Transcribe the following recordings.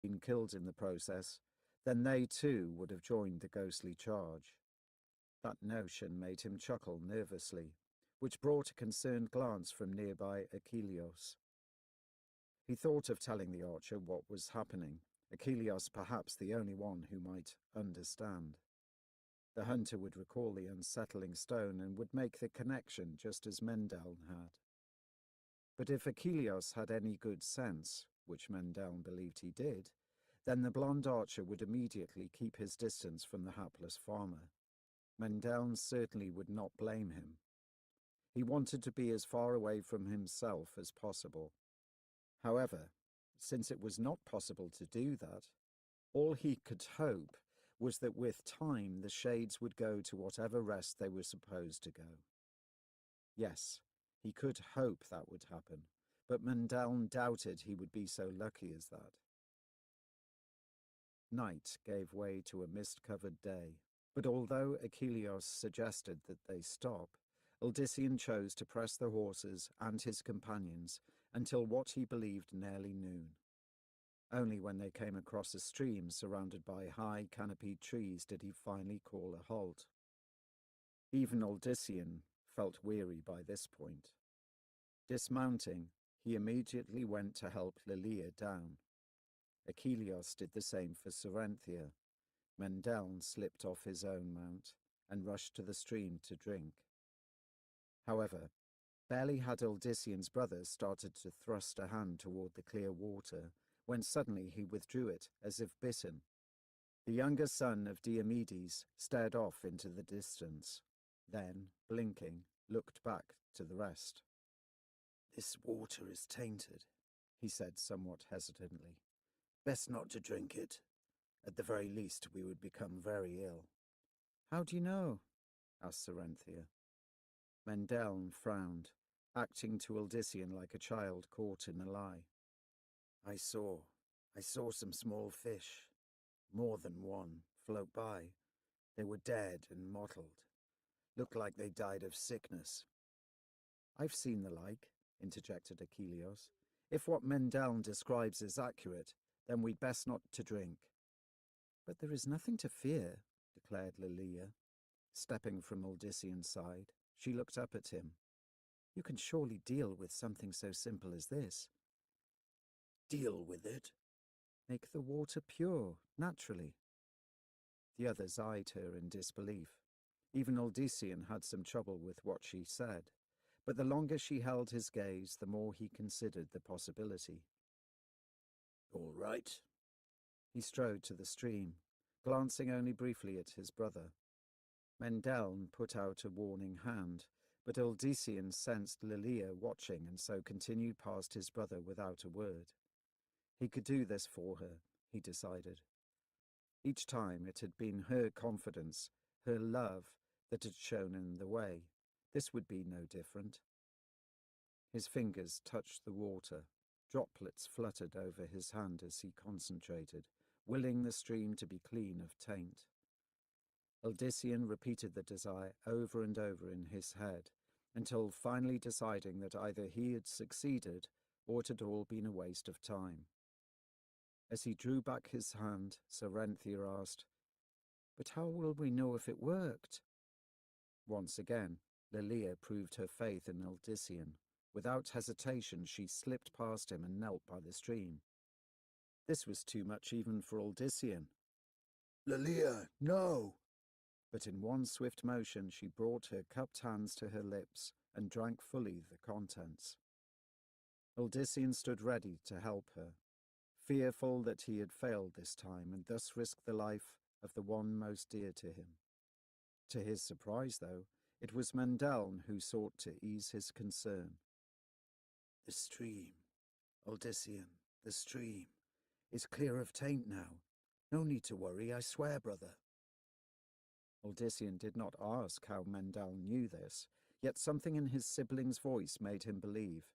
been killed in the process, then they too would have joined the ghostly charge. That notion made him chuckle nervously, which brought a concerned glance from nearby Achilleos. He thought of telling the archer what was happening, Achilleos perhaps the only one who might understand. The hunter would recall the unsettling stone and would make the connection just as Mendel had. But if Achilleos had any good sense, which Mendel believed he did, then the blond archer would immediately keep his distance from the hapless farmer. Mendel certainly would not blame him. He wanted to be as far away from himself as possible. However, since it was not possible to do that, all he could hope was that with time the shades would go to whatever rest they were supposed to go. Yes, he could hope that would happen, but Mendel doubted he would be so lucky as that. Night gave way to a mist-covered day, but although Achilleos suggested that they stop, Odysseus chose to press the horses and his companions until what he believed nearly noon. Only when they came across a stream surrounded by high canopied trees did he finally call a halt. Even Odysseus felt weary by this point. Dismounting, he immediately went to help Lilia down. Achilleos did the same for Cerenthia. Mendel slipped off his own mount and rushed to the stream to drink. However, barely had Odysseus' brother started to thrust a hand toward the clear water when suddenly he withdrew it as if bitten. The younger son of Diomedes stared off into the distance, then, blinking, looked back to the rest. "This water is tainted," he said somewhat hesitantly. "Best not to drink it. At the very least we would become very ill." "How do you know?" asked Cerenthia. Mendel frowned, acting to Odysseus like a child caught in a lie. I saw some small fish, more than one, float by. They were dead and mottled. Looked like they died of sickness." "I've seen the like," interjected Achilleos. "If what Mendel describes is accurate, then we'd best not to drink." "But there is nothing to fear," declared Lilia. Stepping from Odysseus' side, she looked up at him. "You can surely deal with something so simple as this." "Deal with it?" "Make the water pure, naturally." The others eyed her in disbelief. Even Odysseus had some trouble with what she said, but the longer she held his gaze, the more he considered the possibility. "All right." He strode to the stream, glancing only briefly at his brother. Mendel put out a warning hand, but Odysseus sensed Lilia watching and so continued past his brother without a word. He could do this for her, he decided. Each time it had been her confidence, her love, that had shown him the way. This would be no different. His fingers touched the water. Droplets fluttered over his hand as he concentrated, willing the stream to be clean of taint. Odysseus repeated the desire over and over in his head, until finally deciding that either he had succeeded or it had all been a waste of time. As he drew back his hand, Cerenthia asked, "But how will we know if it worked?" Once again, Lilia proved her faith in Odysseus. Without hesitation, she slipped past him and knelt by the stream. This was too much even for Odysseus. "Lilia, no!" But in one swift motion she brought her cupped hands to her lips and drank fully the contents. Odysseus stood ready to help her, fearful that he had failed this time and thus risked the life of the one most dear to him. To his surprise, though, it was Mendel who sought to ease his concern. "The stream, Odysseus, the stream, is clear of taint now. No need to worry, I swear, brother." Odysseus did not ask how Mendel knew this, yet something in his sibling's voice made him believe.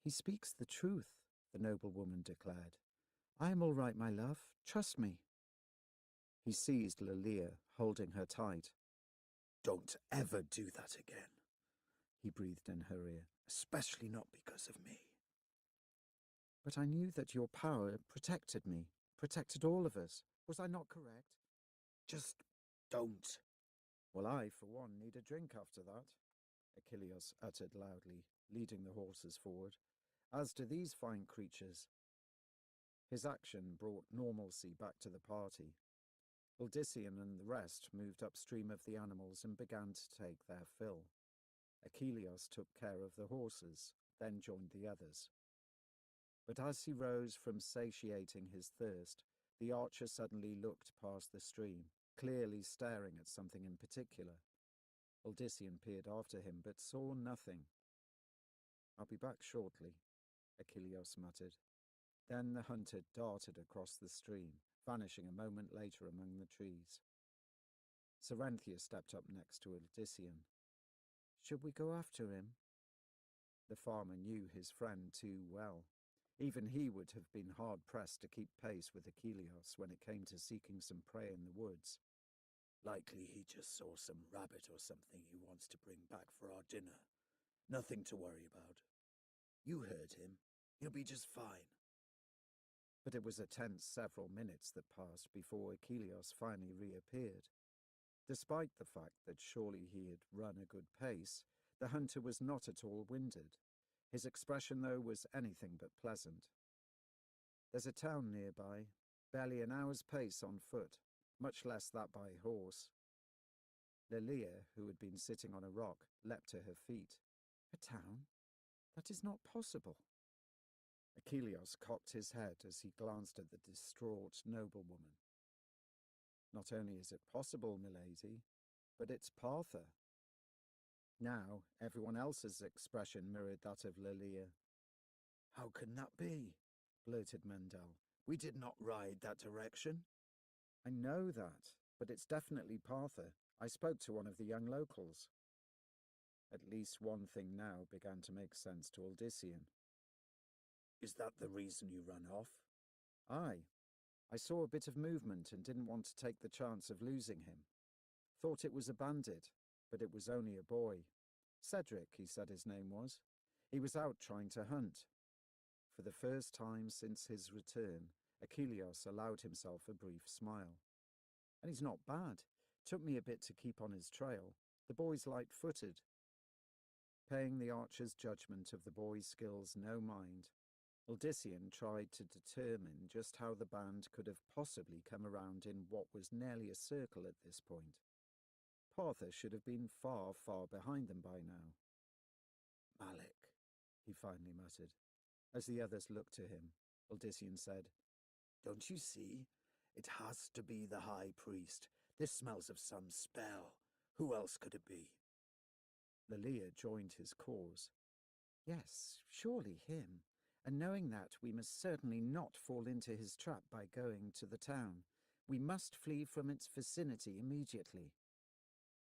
"He speaks the truth," the noblewoman declared. "I am all right, my love. Trust me." He seized Lilia, holding her tight. "Don't ever do that again," he breathed in her ear, "especially not because of me." But I knew that your power protected me, protected all of us. Was I not correct? Just don't. Well, I, for one, need a drink after that, Achilles uttered loudly, leading the horses forward, as do these fine creatures. His action brought normalcy back to the party. Odyssean and the rest moved upstream of the animals and began to take their fill. Achilles took care of the horses, then joined the others. But as he rose from satiating his thirst, the archer suddenly looked past the stream, clearly staring at something in particular. Odyssean peered after him, but saw nothing. "I'll be back shortly," Achilles muttered. Then the hunter darted across the stream, vanishing a moment later among the trees. Cerinthius stepped up next to Odyssean. "Should we go after him?" The farmer knew his friend too well. Even he would have been hard-pressed to keep pace with Achilles when it came to seeking some prey in the woods. Likely he just saw some rabbit or something he wants to bring back for our dinner. Nothing to worry about. You heard him. He'll be just fine." But it was a tense several minutes that passed before Achilles finally reappeared. Despite the fact that surely he had run a good pace, the hunter was not at all winded. His expression, though, was anything but pleasant. "There's a town nearby, barely an hour's pace on foot, much less that by horse." Lilia, who had been sitting on a rock, leapt to her feet. "A town? That is not possible." Achilles cocked his head as he glanced at the distraught noblewoman. "Not only is it possible, milady, but it's Partha." Now everyone else's expression mirrored that of Lilia. "How can that be?" blurted Mendel. "We did not ride that direction." "I know that, but it's definitely Partha. I spoke to one of the young locals." At least one thing now began to make sense to Odyssean. "Is that the reason you ran off?" "Aye. I saw a bit of movement and didn't want to take the chance of losing him. Thought it was a bandit, but it was only a boy. Cedric, he said his name was. He was out trying to hunt." For the first time since his return, Achilles allowed himself a brief smile. "And he's not bad. Took me a bit to keep on his trail. The boy's light-footed." Paying the archer's judgment of the boy's skills no mind, Odyssean tried to determine just how the band could have possibly come around in what was nearly a circle at this point. Partha should have been far, far behind them by now. "Malik," he finally muttered. As the others looked to him, Odyssean said, "Don't you see? It has to be the high priest. This smells of some spell. Who else could it be?" Lilia joined his cause. "Yes, surely him. And knowing that, we must certainly not fall into his trap by going to the town. We must flee from its vicinity immediately."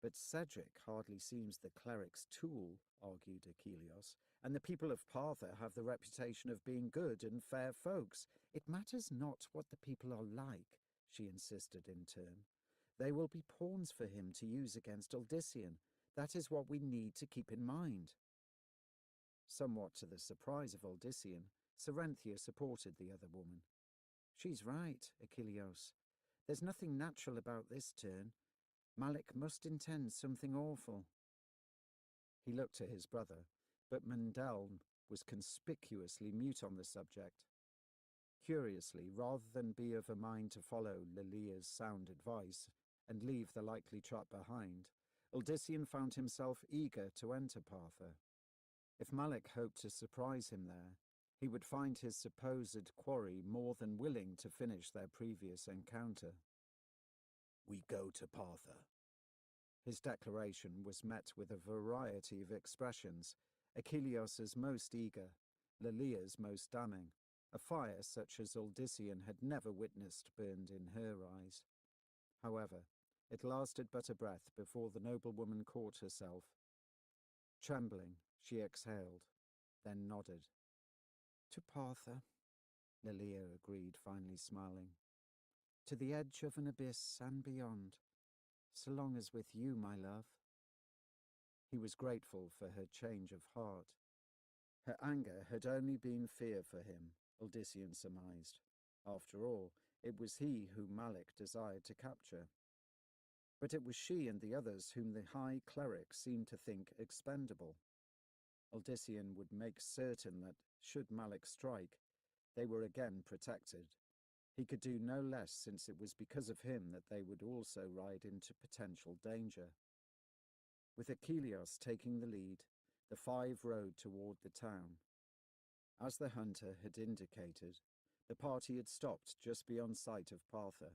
"But Cedric hardly seems the cleric's tool," argued Achilles, "and the people of Partha have the reputation of being good and fair folks. It matters not what the people are like," she insisted in turn. "They will be pawns for him to use against Odyssean. That is what we need to keep in mind." Somewhat to the surprise of Odyssean, Cerinthius supported the other woman. "She's right, Achilles. There's nothing natural about this turn. Malik must intend something awful." He looked to his brother, but Mendel was conspicuously mute on the subject. Curiously, rather than be of a mind to follow Lilia's sound advice and leave the likely trap behind, Odyssean found himself eager to enter Partha. If Malik hoped to surprise him there, he would find his supposed quarry more than willing to finish their previous encounter. "We go to Partha." His declaration was met with a variety of expressions, Achilles' most eager, Lilia's most damning, a fire such as Odyssean had never witnessed burned in her eyes. However, it lasted but a breath before the noblewoman caught herself. Trembling, she exhaled, then nodded. "To Partha," Lilia agreed, finally smiling. "To the edge of an abyss and beyond, so long as with you, my love." He was grateful for her change of heart. Her anger had only been fear for him, Odyssean surmised. After all, it was he whom Malik desired to capture. But it was she and the others whom the high cleric seemed to think expendable. Odyssean would make certain that, should Malik strike, they were again protected. He could do no less, since it was because of him that they would also ride into potential danger. With Achilleus taking the lead, the five rode toward the town. As the hunter had indicated, the party had stopped just beyond sight of Partha.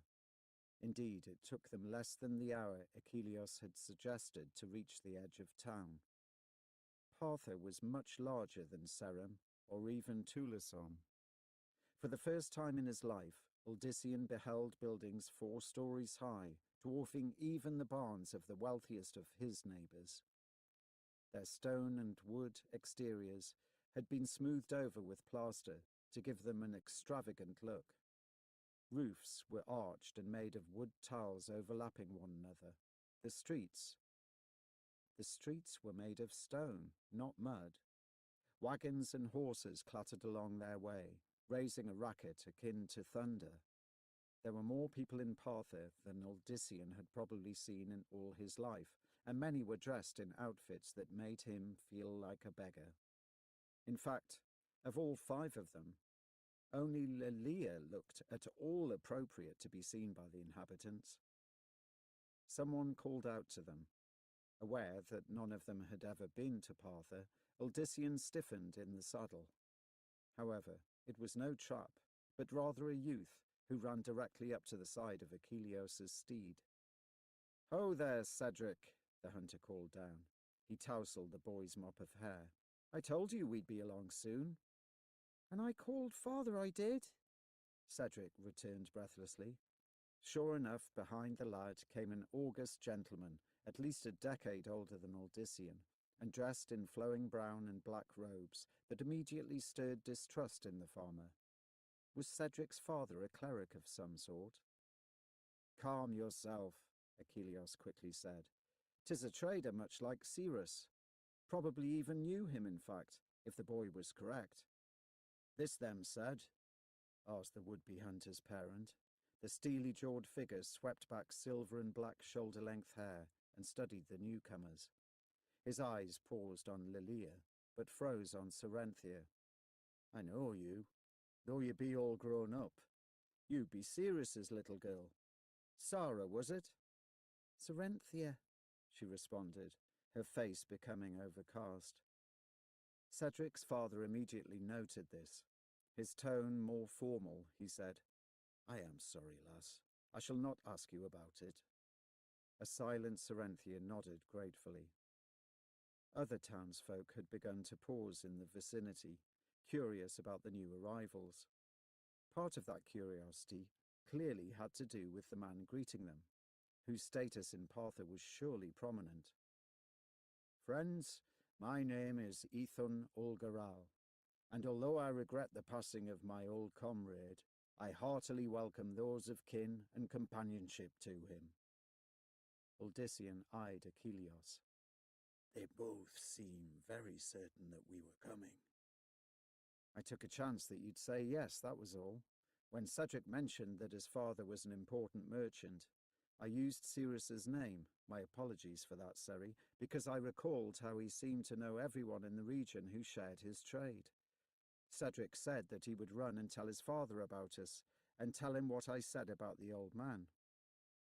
Indeed, it took them less than the hour Achilleus had suggested to reach the edge of town. Partha was much larger than Serum, or even Tulisan. For the first time in his life, Odyssean beheld buildings 4 stories high, dwarfing even the barns of the wealthiest of his neighbours. Their stone and wood exteriors had been smoothed over with plaster to give them an extravagant look. Roofs were arched and made of wood tiles overlapping one another. The streets were made of stone, not mud. Wagons and horses clattered along their way, raising a racket akin to thunder. There were more people in Partha than Odyssean had probably seen in all his life, and many were dressed in outfits that made him feel like a beggar. In fact, of all 5 of them, only Lelia looked at all appropriate to be seen by the inhabitants. Someone called out to them. Aware that none of them had ever been to Partha, Odyssean stiffened in the saddle. However, it was no trap, but rather a youth who ran directly up to the side of Achilleus's steed. "Ho there, Cedric," the hunter called down. He tousled the boy's mop of hair. "I told you we'd be along soon." "And I called father, I did," Cedric returned breathlessly. Sure enough, behind the lad came an august gentleman, at least a decade older than Odyssean, and dressed in flowing brown and black robes that immediately stirred distrust in the farmer. Was Cedric's father a cleric of some sort? "Calm yourself," Achilleus quickly said. "'Tis a trader much like Cyrus. Probably even knew him, in fact, if the boy was correct." "This them said?" asked the would-be hunter's parent. The steely-jawed figure swept back silver and black shoulder-length hair and studied the newcomers. His eyes paused on Lelia, but froze on Serenthia. "I know you, though you be all grown up. You be Cyrus's little girl. Sarah, was it?" "Serenthia," she responded, her face becoming overcast. Cedric's father immediately noted this. His tone more formal, he said, "I am sorry, lass. I shall not ask you about it." A silent Serenthia nodded gratefully. Other townsfolk had begun to pause in the vicinity, curious about the new arrivals. Part of that curiosity clearly had to do with the man greeting them, whose status in Partha was surely prominent. "Friends, my name is Ethon Olgaral, and although I regret the passing of my old comrade, I heartily welcome those of kin and companionship to him." Odyssean eyed Achilleus. "They both seem very certain that we were coming." "I took a chance that you'd say yes, that was all. When Cedric mentioned that his father was an important merchant, I used Cyrus's name, my apologies for that, Seri, because I recalled how he seemed to know everyone in the region who shared his trade. Cedric said that he would run and tell his father about us, and tell him what I said about the old man."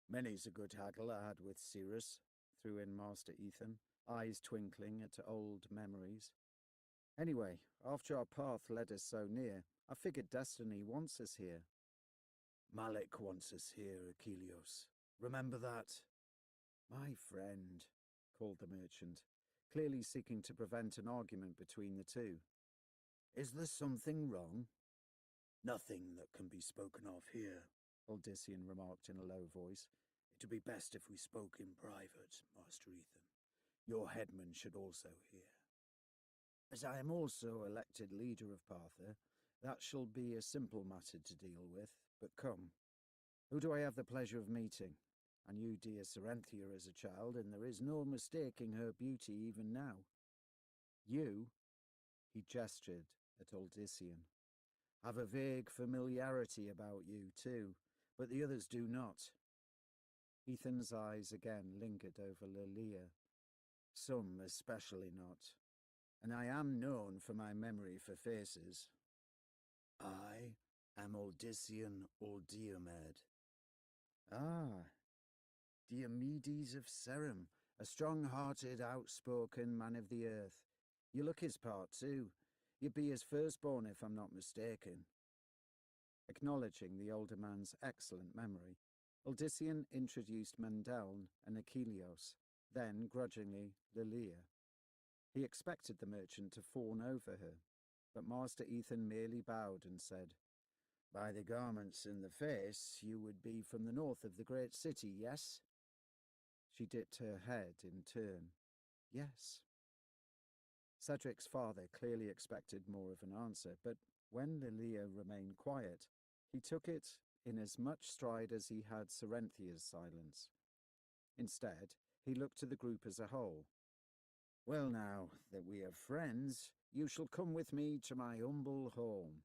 "Many's a good haggle I had with Cyrus," threw in Master Ethan, eyes twinkling at old memories. "Anyway, after our path led us so near, I figured destiny wants us here." "Malik wants us here, Achilleus. Remember that?" "My friend," called the merchant, clearly seeking to prevent an argument between the two. "Is there something wrong?" "Nothing that can be spoken of here," Odyssean remarked in a low voice. "It would be best if we spoke in private, Master Ethan. Your headman should also hear." "As I am also elected leader of Partha, that shall be a simple matter to deal with. But come, who do I have the pleasure of meeting? I knew dear Serenthia as a child, and there is no mistaking her beauty even now. You," he gestured at Odyssean, have a vague familiarity about you, too, but the others do not. Ethan's eyes again lingered over Lilia. Some especially not. And I am known for my memory for faces. I am Odyssean Diomed. Ah, Diomedes of Serum, a strong-hearted, outspoken man of the earth. You look his part, too. You'd be his firstborn, if I'm not mistaken. Acknowledging the older man's excellent memory, Odyssean introduced Mendeln and Achilleos, then, grudgingly, Lilia. He expected the merchant to fawn over her, but Master Ethan merely bowed and said, By the garments and the face, you would be from the north of the great city, yes? She dipped her head in turn. Yes. Cedric's father clearly expected more of an answer, but when Lilia remained quiet, he took it in as much stride as he had Cerinthia's silence. Instead, he looked to the group as a whole. Well now, that we are friends, you shall come with me to my humble home.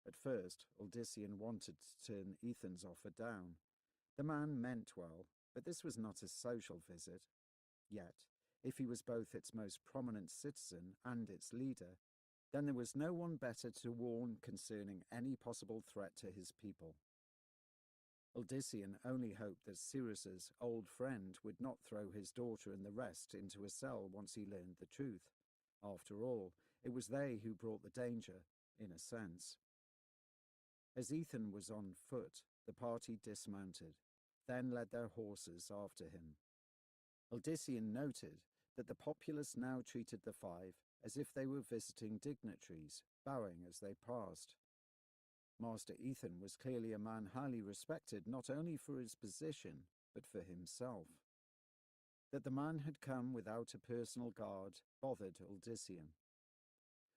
At first, Odyssean wanted to turn Ethan's offer down. The man meant well, but this was not a social visit. Yet, if he was both its most prominent citizen and its leader, then there was no one better to warn concerning any possible threat to his people. Odyssean only hoped that Cyrus's old friend would not throw his daughter and the rest into a cell once he learned the truth. After all, it was they who brought the danger, in a sense. As Ethan was on foot, the party dismounted, then led their horses after him. Odyssean noted that the populace now treated the five as if they were visiting dignitaries, bowing as they passed. Master Ethan was clearly a man highly respected not only for his position, but for himself. That the man had come without a personal guard bothered Odyssean.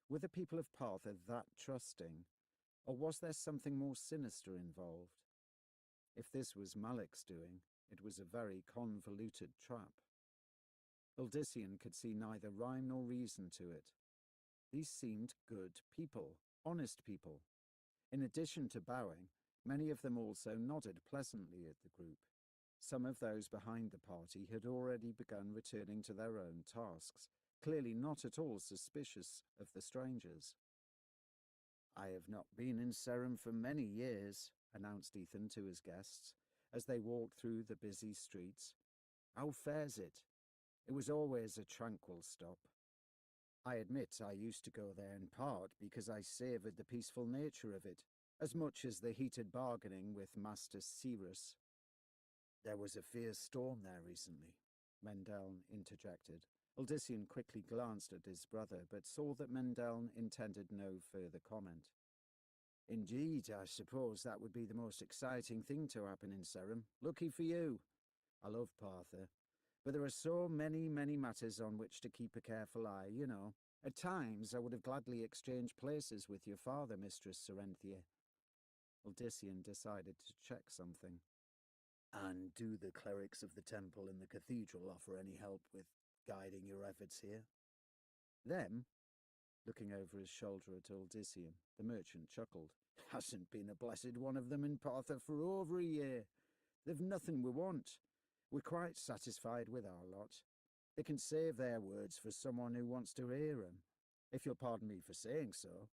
Were the people of Partha that trusting, or was there something more sinister involved? If this was Malik's doing, it was a very convoluted trap. Odyssean could see neither rhyme nor reason to it. These seemed good people, honest people. In addition to bowing, many of them also nodded pleasantly at the group. Some of those behind the party had already begun returning to their own tasks, clearly not at all suspicious of the strangers. I have not been in Serum for many years, announced Ethan to his guests, as they walked through the busy streets. How fares it? It was always a tranquil stop. I admit I used to go there in part because I savoured the peaceful nature of it, as much as the heated bargaining with Master Cyrus. There was a fierce storm there recently, Mendeln interjected. Odyssean quickly glanced at his brother, but saw that Mendeln intended no further comment. Indeed, I suppose that would be the most exciting thing to happen in Serum. Lucky for you. I love Partha. But there are so many matters on which to keep a careful eye, you know. At times I would have gladly exchanged places with your father, Mistress Cerenthia. Odyssean decided to check something. And do the clerics of the temple and the cathedral offer any help with guiding your efforts here? Them? Looking over his shoulder at Odyssean, the merchant chuckled. Hasn't been a blessed one of them in Partha for over a year. They've nothing we want. We're quite satisfied with our lot. They can save their words for someone who wants to hear 'em, if you'll pardon me for saying so.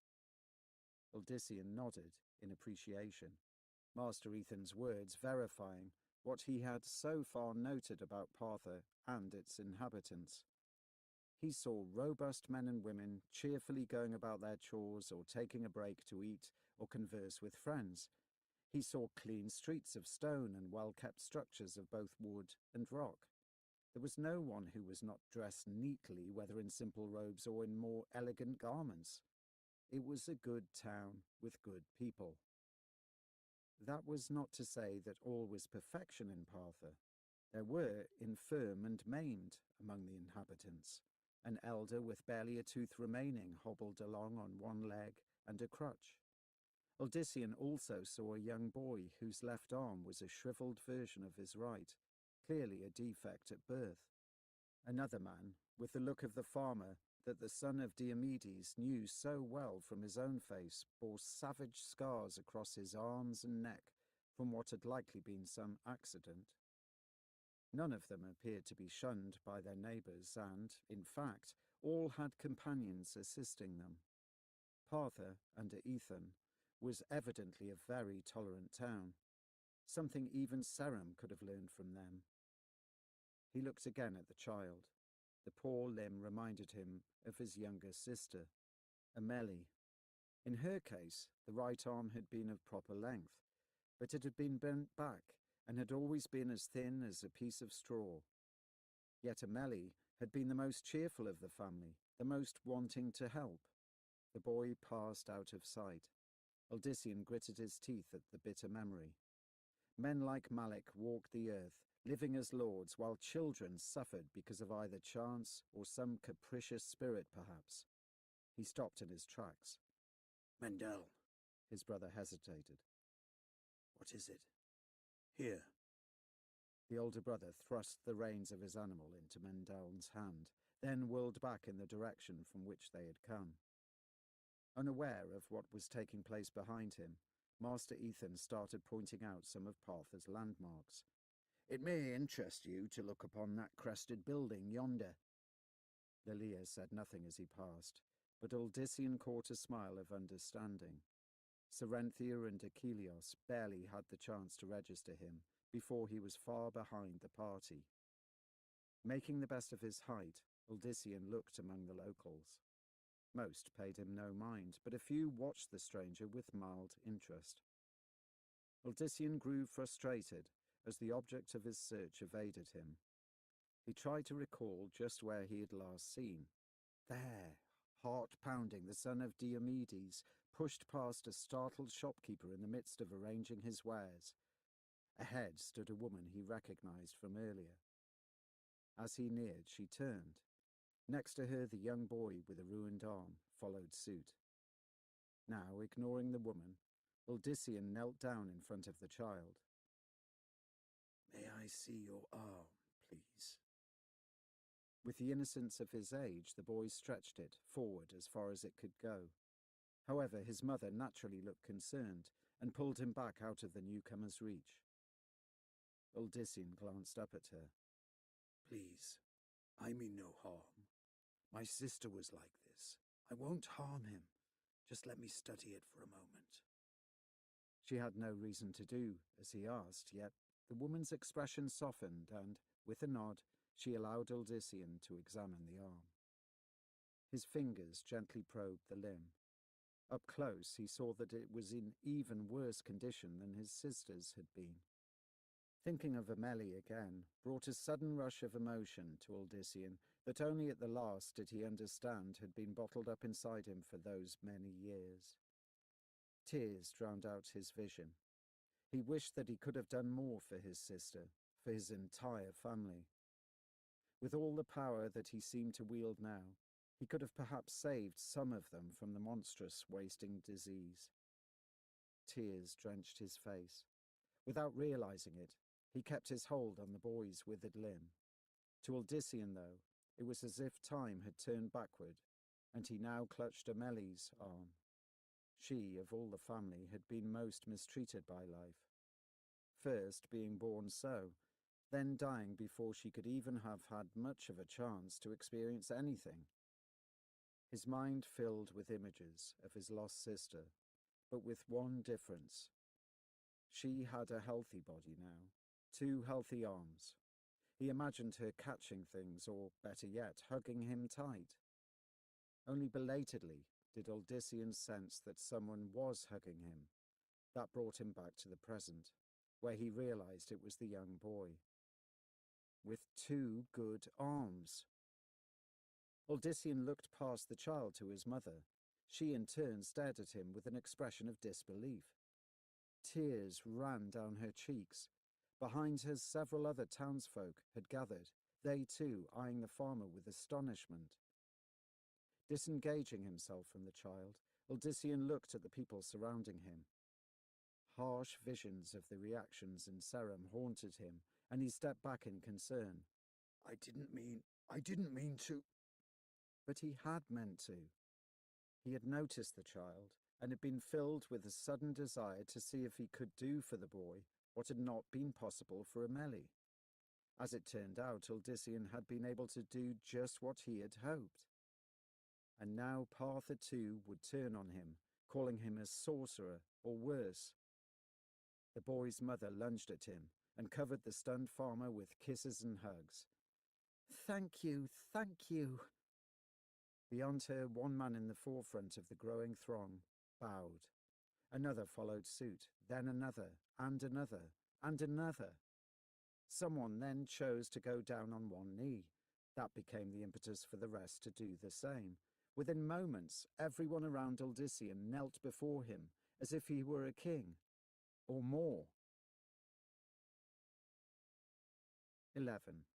Odyssean nodded in appreciation, Master Ethan's words verifying what he had so far noted about Partha and its inhabitants. He saw robust men and women cheerfully going about their chores or taking a break to eat or converse with friends. He saw clean streets of stone and well-kept structures of both wood and rock. There was no one who was not dressed neatly, whether in simple robes or in more elegant garments. It was a good town with good people. That was not to say that all was perfection in Partha. There were infirm and maimed among the inhabitants. An elder with barely a tooth remaining hobbled along on one leg and a crutch. Odyssean also saw a young boy whose left arm was a shriveled version of his right, clearly a defect at birth. Another man, with the look of the farmer, that the son of Diomedes knew so well from his own face bore savage scars across his arms and neck from what had likely been some accident. None of them appeared to be shunned by their neighbours, and, in fact, all had companions assisting them. Partha, under Ethan, was evidently a very tolerant town, something even Seram could have learned from them. He looked again at the child. The poor limb reminded him of his younger sister, Amelie. In her case, the right arm had been of proper length, but it had been bent back and had always been as thin as a piece of straw. Yet Amelie had been the most cheerful of the family, the most wanting to help. The boy passed out of sight. Odyssean gritted his teeth at the bitter memory. Men like Malik walked the earth, living as lords, while children suffered because of either chance or some capricious spirit, perhaps. He stopped in his tracks. Mendel, his brother hesitated. What is it? Here. The older brother thrust the reins of his animal into Mendel's hand, then whirled back in the direction from which they had come. Unaware of what was taking place behind him, Master Ethan started pointing out some of Partha's landmarks. It may interest you to look upon that crested building yonder. Lilia said nothing as he passed, but Odyssean caught a smile of understanding. Cerenthia and Achilleos barely had the chance to register him before he was far behind the party. Making the best of his height, Odyssean looked among the locals. Most paid him no mind, but a few watched the stranger with mild interest. Odyssean grew frustrated as the object of his search evaded him. He tried to recall just where he had last seen. There, heart-pounding, the son of Diomedes pushed past a startled shopkeeper in the midst of arranging his wares. Ahead stood a woman he recognized from earlier. As he neared, she turned. Next to her, the young boy with a ruined arm followed suit. Now, ignoring the woman, Odyssean knelt down in front of the child. May I see your arm, please? With the innocence of his age, the boy stretched it forward as far as it could go. However, his mother naturally looked concerned and pulled him back out of the newcomer's reach. Odyssean glanced up at her. Please, I mean no harm. My sister was like this. I won't harm him. Just let me study it for a moment. She had no reason to do as he asked, yet the woman's expression softened, and, with a nod, she allowed Odyssean to examine the arm. His fingers gently probed the limb. Up close, he saw that it was in even worse condition than his sister's had been. Thinking of Amelie again brought a sudden rush of emotion to Odyssean that only at the last did he understand had been bottled up inside him for those many years. Tears drowned out his vision. He wished that he could have done more for his sister, for his entire family. With all the power that he seemed to wield now, he could have perhaps saved some of them from the monstrous wasting disease. Tears drenched his face. Without realizing it, he kept his hold on the boy's withered limb. To Odyssean, though, it was as if time had turned backward, and he now clutched Amelie's arm. She, of all the family, had been most mistreated by life. First being born so, then dying before she could even have had much of a chance to experience anything. His mind filled with images of his lost sister, but with one difference. She had a healthy body now, 2 healthy arms. He imagined her catching things, or better yet, hugging him tight. Only belatedly did Odyssean sense that someone was hugging him. That brought him back to the present, where he realized it was the young boy. With 2 good arms. Odyssean looked past the child to his mother. She in turn stared at him with an expression of disbelief. Tears ran down her cheeks. Behind her, several other townsfolk had gathered, they too eyeing the farmer with astonishment. Disengaging himself from the child, Odyssean looked at the people surrounding him. Harsh visions of the reactions in Seram haunted him, and he stepped back in concern. I didn't mean to... But he had meant to. He had noticed the child and had been filled with a sudden desire to see if he could do for the boy what had not been possible for Amelie. As it turned out, Uldissian had been able to do just what he had hoped. And now Partha too would turn on him, calling him a sorcerer or worse. The boy's mother lunged at him and covered the stunned farmer with kisses and hugs. "Thank you, thank you." Beyond her, one man in the forefront of the growing throng bowed. Another followed suit, then another, and another, and another. Someone then chose to go down on one knee. That became the impetus for the rest to do the same. Within moments, everyone around Uldissian knelt before him as if he were a king, or more. 11.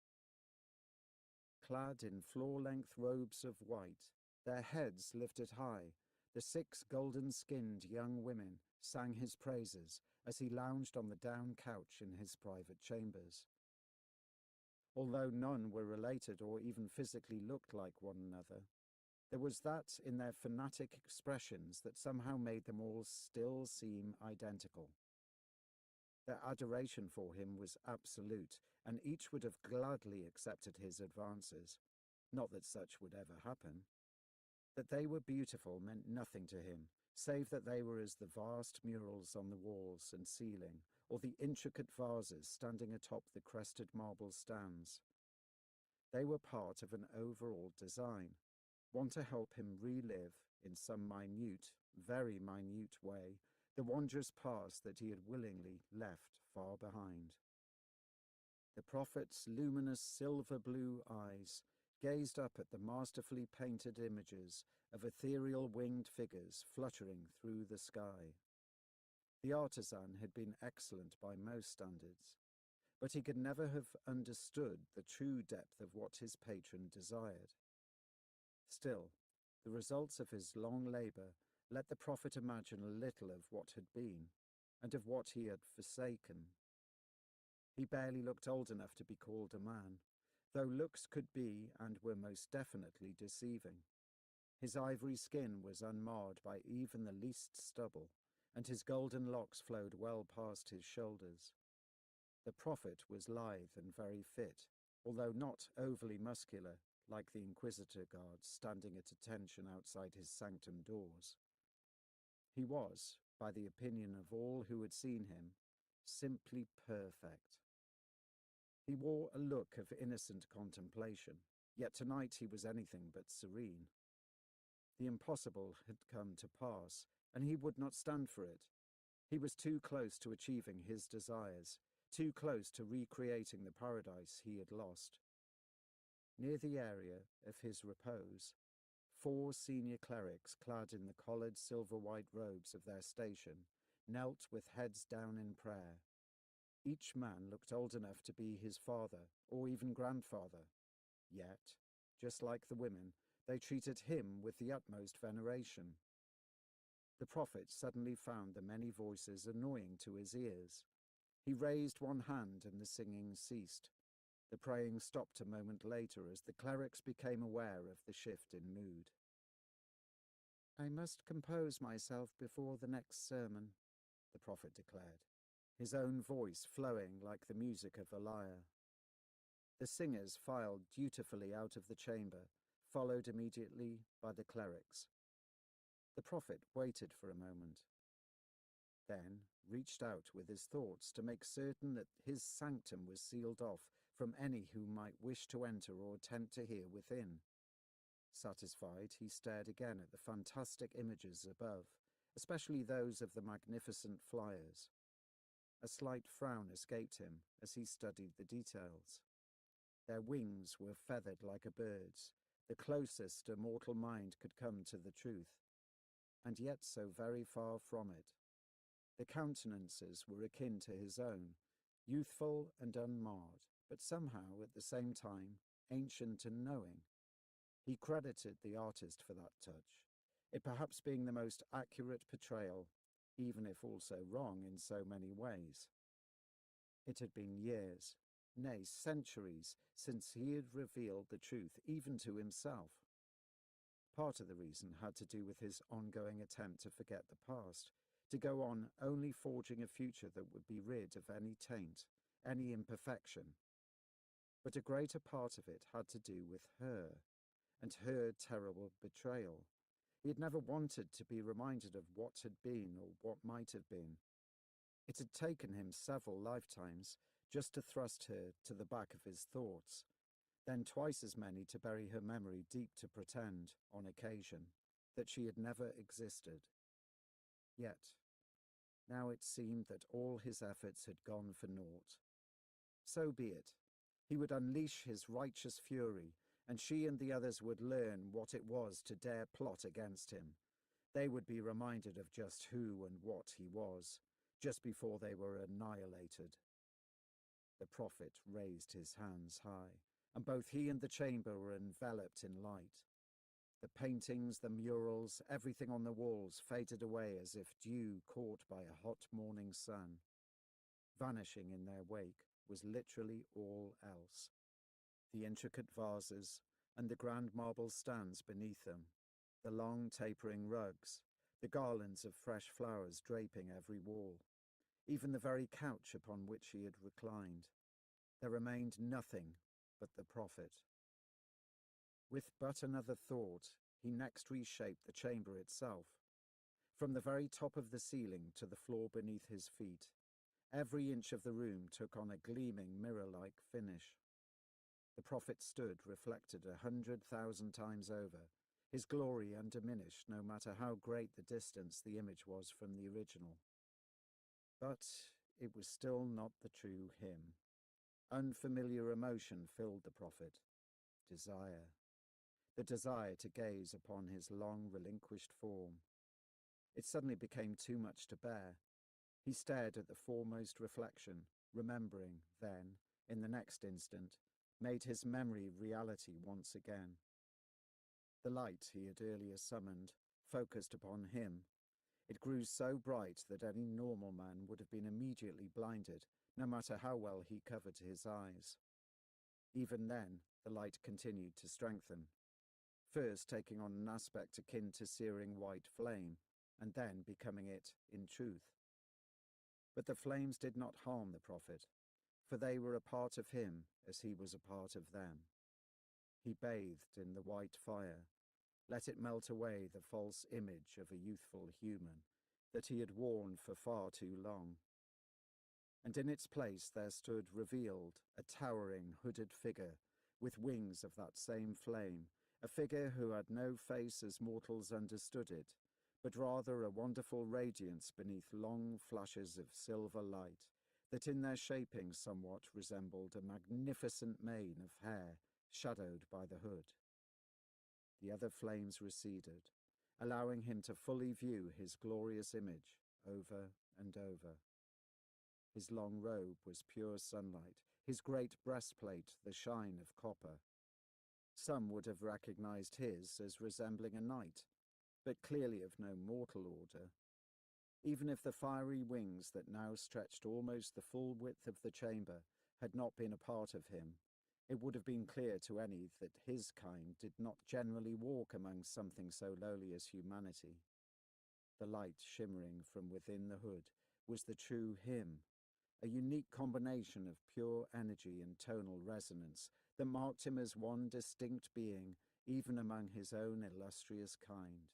Clad in floor-length robes of white, their heads lifted high, the 6 golden-skinned young women sang his praises as he lounged on the down couch in his private chambers. Although none were related or even physically looked like one another, there was that in their fanatic expressions that somehow made them all still seem identical. Their adoration for him was absolute, and each would have gladly accepted his advances. Not that such would ever happen. That they were beautiful meant nothing to him, save that they were as the vast murals on the walls and ceiling, or the intricate vases standing atop the crested marble stands. They were part of an overall design, one to help him relive, in some minute, very minute way, the wondrous past that he had willingly left far behind. The prophet's luminous silver-blue eyes gazed up at the masterfully painted images of ethereal winged figures fluttering through the sky. The artisan had been excellent by most standards, but he could never have understood the true depth of what his patron desired. Still, the results of his long labour let the prophet imagine a little of what had been, and of what he had forsaken. He barely looked old enough to be called a man, though looks could be and were most definitely deceiving. His ivory skin was unmarred by even the least stubble, and his golden locks flowed well past his shoulders. The prophet was lithe and very fit, although not overly muscular, like the Inquisitor guards standing at attention outside his sanctum doors. He was, by the opinion of all who had seen him, simply perfect. He wore a look of innocent contemplation, yet tonight he was anything but serene. The impossible had come to pass, and he would not stand for it. He was too close to achieving his desires, too close to recreating the paradise he had lost. Near the area of his repose, 4 senior clerics clad in the collared silver-white robes of their station knelt with heads down in prayer. Each man looked old enough to be his father or even grandfather. Yet, just like the women, they treated him with the utmost veneration. The prophet suddenly found the many voices annoying to his ears. He raised one hand and the singing ceased. The praying stopped a moment later as the clerics became aware of the shift in mood. "I must compose myself before the next sermon," the prophet declared, his own voice flowing like the music of a lyre. The singers filed dutifully out of the chamber, followed immediately by the clerics. The prophet waited for a moment, then reached out with his thoughts to make certain that his sanctum was sealed off from any who might wish to enter or attempt to hear within. Satisfied, he stared again at the fantastic images above, especially those of the magnificent flyers. A slight frown escaped him as he studied the details. Their wings were feathered like a bird's, the closest a mortal mind could come to the truth, and yet so very far from it. The countenances were akin to his own, youthful and unmarred, but somehow, at the same time, ancient and knowing. He credited the artist for that touch, it perhaps being the most accurate portrayal, even if also wrong in so many ways. It had been years, nay, centuries, since he had revealed the truth even to himself. Part of the reason had to do with his ongoing attempt to forget the past, to go on only forging a future that would be rid of any taint, any imperfection. But a greater part of it had to do with her, and her terrible betrayal. He had never wanted to be reminded of what had been or what might have been. It had taken him several lifetimes just to thrust her to the back of his thoughts, then twice as many to bury her memory deep to pretend, on occasion, that she had never existed. Yet, now it seemed that all his efforts had gone for naught. So be it. He would unleash his righteous fury, and she and the others would learn what it was to dare plot against him. They would be reminded of just who and what he was, just before they were annihilated. The prophet raised his hands high, and both he and the chamber were enveloped in light. The paintings, the murals, everything on the walls faded away as if dew caught by a hot morning sun. Vanishing in their wake was literally all else. The intricate vases and the grand marble stands beneath them, the long tapering rugs, the garlands of fresh flowers draping every wall, even the very couch upon which he had reclined. There remained nothing but the prophet. With but another thought, he next reshaped the chamber itself. From the very top of the ceiling to the floor beneath his feet, every inch of the room took on a gleaming mirror-like finish. The prophet stood reflected 100,000 times over, his glory undiminished no matter how great the distance the image was from the original. But it was still not the true him. Unfamiliar emotion filled the prophet. Desire. The desire to gaze upon his long relinquished form. It suddenly became too much to bear. He stared at the foremost reflection, remembering, then, in the next instant, made his memory reality once again. The light he had earlier summoned focused upon him. It grew so bright that any normal man would have been immediately blinded, no matter how well he covered his eyes. Even then, the light continued to strengthen, first taking on an aspect akin to searing white flame, and then becoming it in truth. But the flames did not harm the prophet, for they were a part of him as he was a part of them. He bathed in the white fire, let it melt away the false image of a youthful human that he had worn for far too long. And in its place there stood revealed a towering hooded figure with wings of that same flame, a figure who had no face as mortals understood it, but rather a wonderful radiance beneath long flashes of silver light that in their shaping somewhat resembled a magnificent mane of hair shadowed by the hood. The other flames receded, allowing him to fully view his glorious image over and over. His long robe was pure sunlight, his great breastplate the shine of copper. Some would have recognized his as resembling a knight, but clearly of no mortal order. Even if the fiery wings that now stretched almost the full width of the chamber had not been a part of him, it would have been clear to any that his kind did not generally walk among something so lowly as humanity. The light shimmering from within the hood was the true him, a unique combination of pure energy and tonal resonance that marked him as one distinct being even among his own illustrious kind.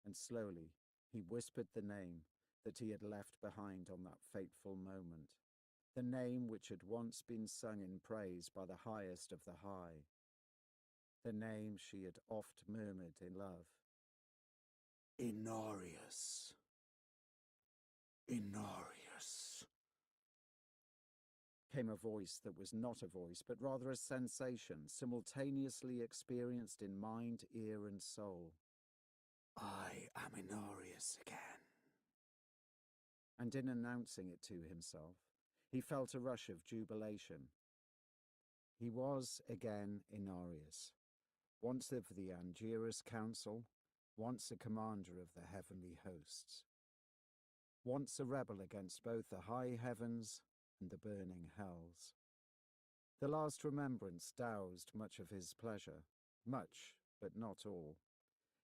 And slowly he whispered the name that he had left behind on that fateful moment, the name which had once been sung in praise by the highest of the high, the name she had oft murmured in love. Inorius. Inorius. Came a voice that was not a voice, but rather a sensation, simultaneously experienced in mind, ear, and soul. I am Inorius again. And in announcing it to himself, he felt a rush of jubilation. He was again Inorius, once of the Angiras Council, once a commander of the heavenly hosts, once a rebel against both the high heavens and the burning hells. The last remembrance doused much of his pleasure, much but not all.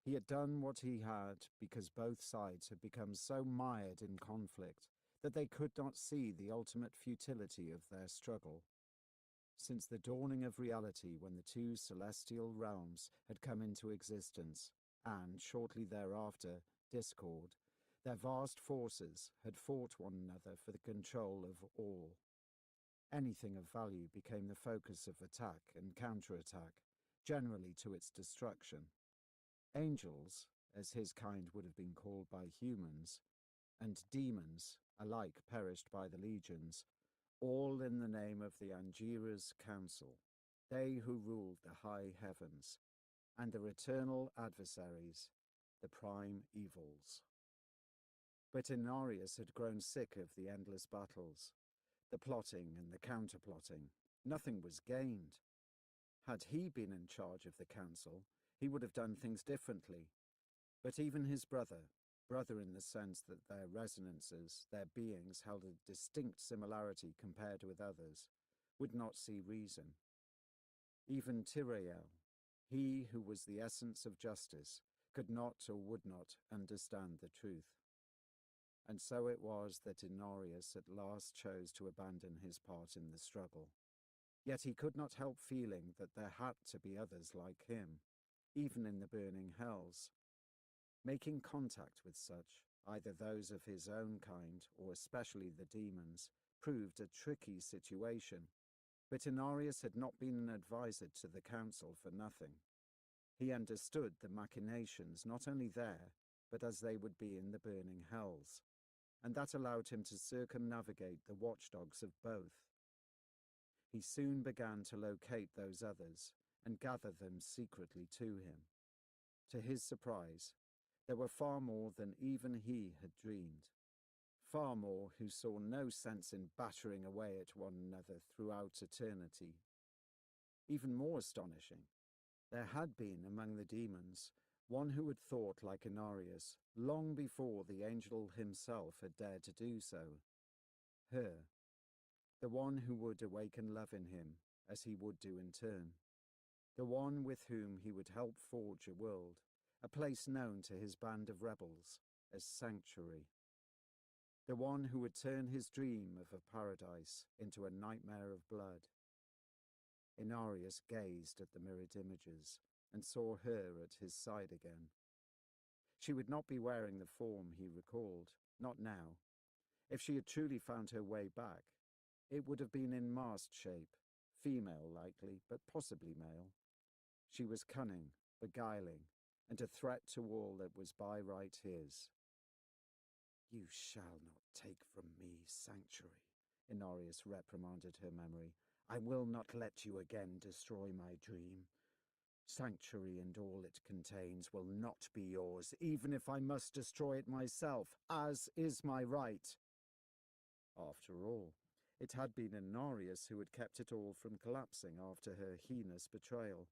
He had done what he had because both sides had become so mired in conflict that they could not see the ultimate futility of their struggle. Since the dawning of reality, when the two celestial realms had come into existence, and shortly thereafter discord, their vast forces had fought one another for the control of all. Anything of value became the focus of attack and counterattack, generally to its destruction. Angels, as his kind would have been called by humans, and demons alike perished by the legions, all in the name of the Angira's council, they who ruled the high heavens, and their eternal adversaries, the prime evils. But Inarius had grown sick of the endless battles, the plotting and the counterplotting. Nothing was gained. Had he been in charge of the council, he would have done things differently. But even his brother in the sense that their resonances, their beings held a distinct similarity compared with others, would not see reason. Even Tyrael, he who was the essence of justice, could not or would not understand the truth. And so it was that Inarius at last chose to abandon his part in the struggle. Yet he could not help feeling that there had to be others like him, even in the burning hells. Making contact with such, either those of his own kind or especially the demons, proved a tricky situation. But Inarius had not been an advisor to the council for nothing. He understood the machinations not only there, but as they would be in the burning hells, and that allowed him to circumnavigate the watchdogs of both. He soon began to locate those others and gather them secretly to him. To his surprise, there were far more than even he had dreamed. Far more who saw no sense in battering away at one another throughout eternity. Even more astonishing, there had been among the demons one who had thought like Inarius long before the angel himself had dared to do so. Her, the one who would awaken love in him as he would do in turn. The one with whom he would help forge a world, a place known to his band of rebels as Sanctuary. The one who would turn his dream of a paradise into a nightmare of blood. Inarius gazed at the mirrored images and saw her at his side again. She would not be wearing the form he recalled, not now. If she had truly found her way back, it would have been in masked shape, female likely, but possibly male. She was cunning, beguiling, and a threat to all that was by right his. "You shall not take from me Sanctuary," Inarius reprimanded her memory. "I will not let you again destroy my dream. Sanctuary and all it contains will not be yours, even if I must destroy it myself, as is my right." After all, it had been Inarius who had kept it all from collapsing after her heinous betrayal.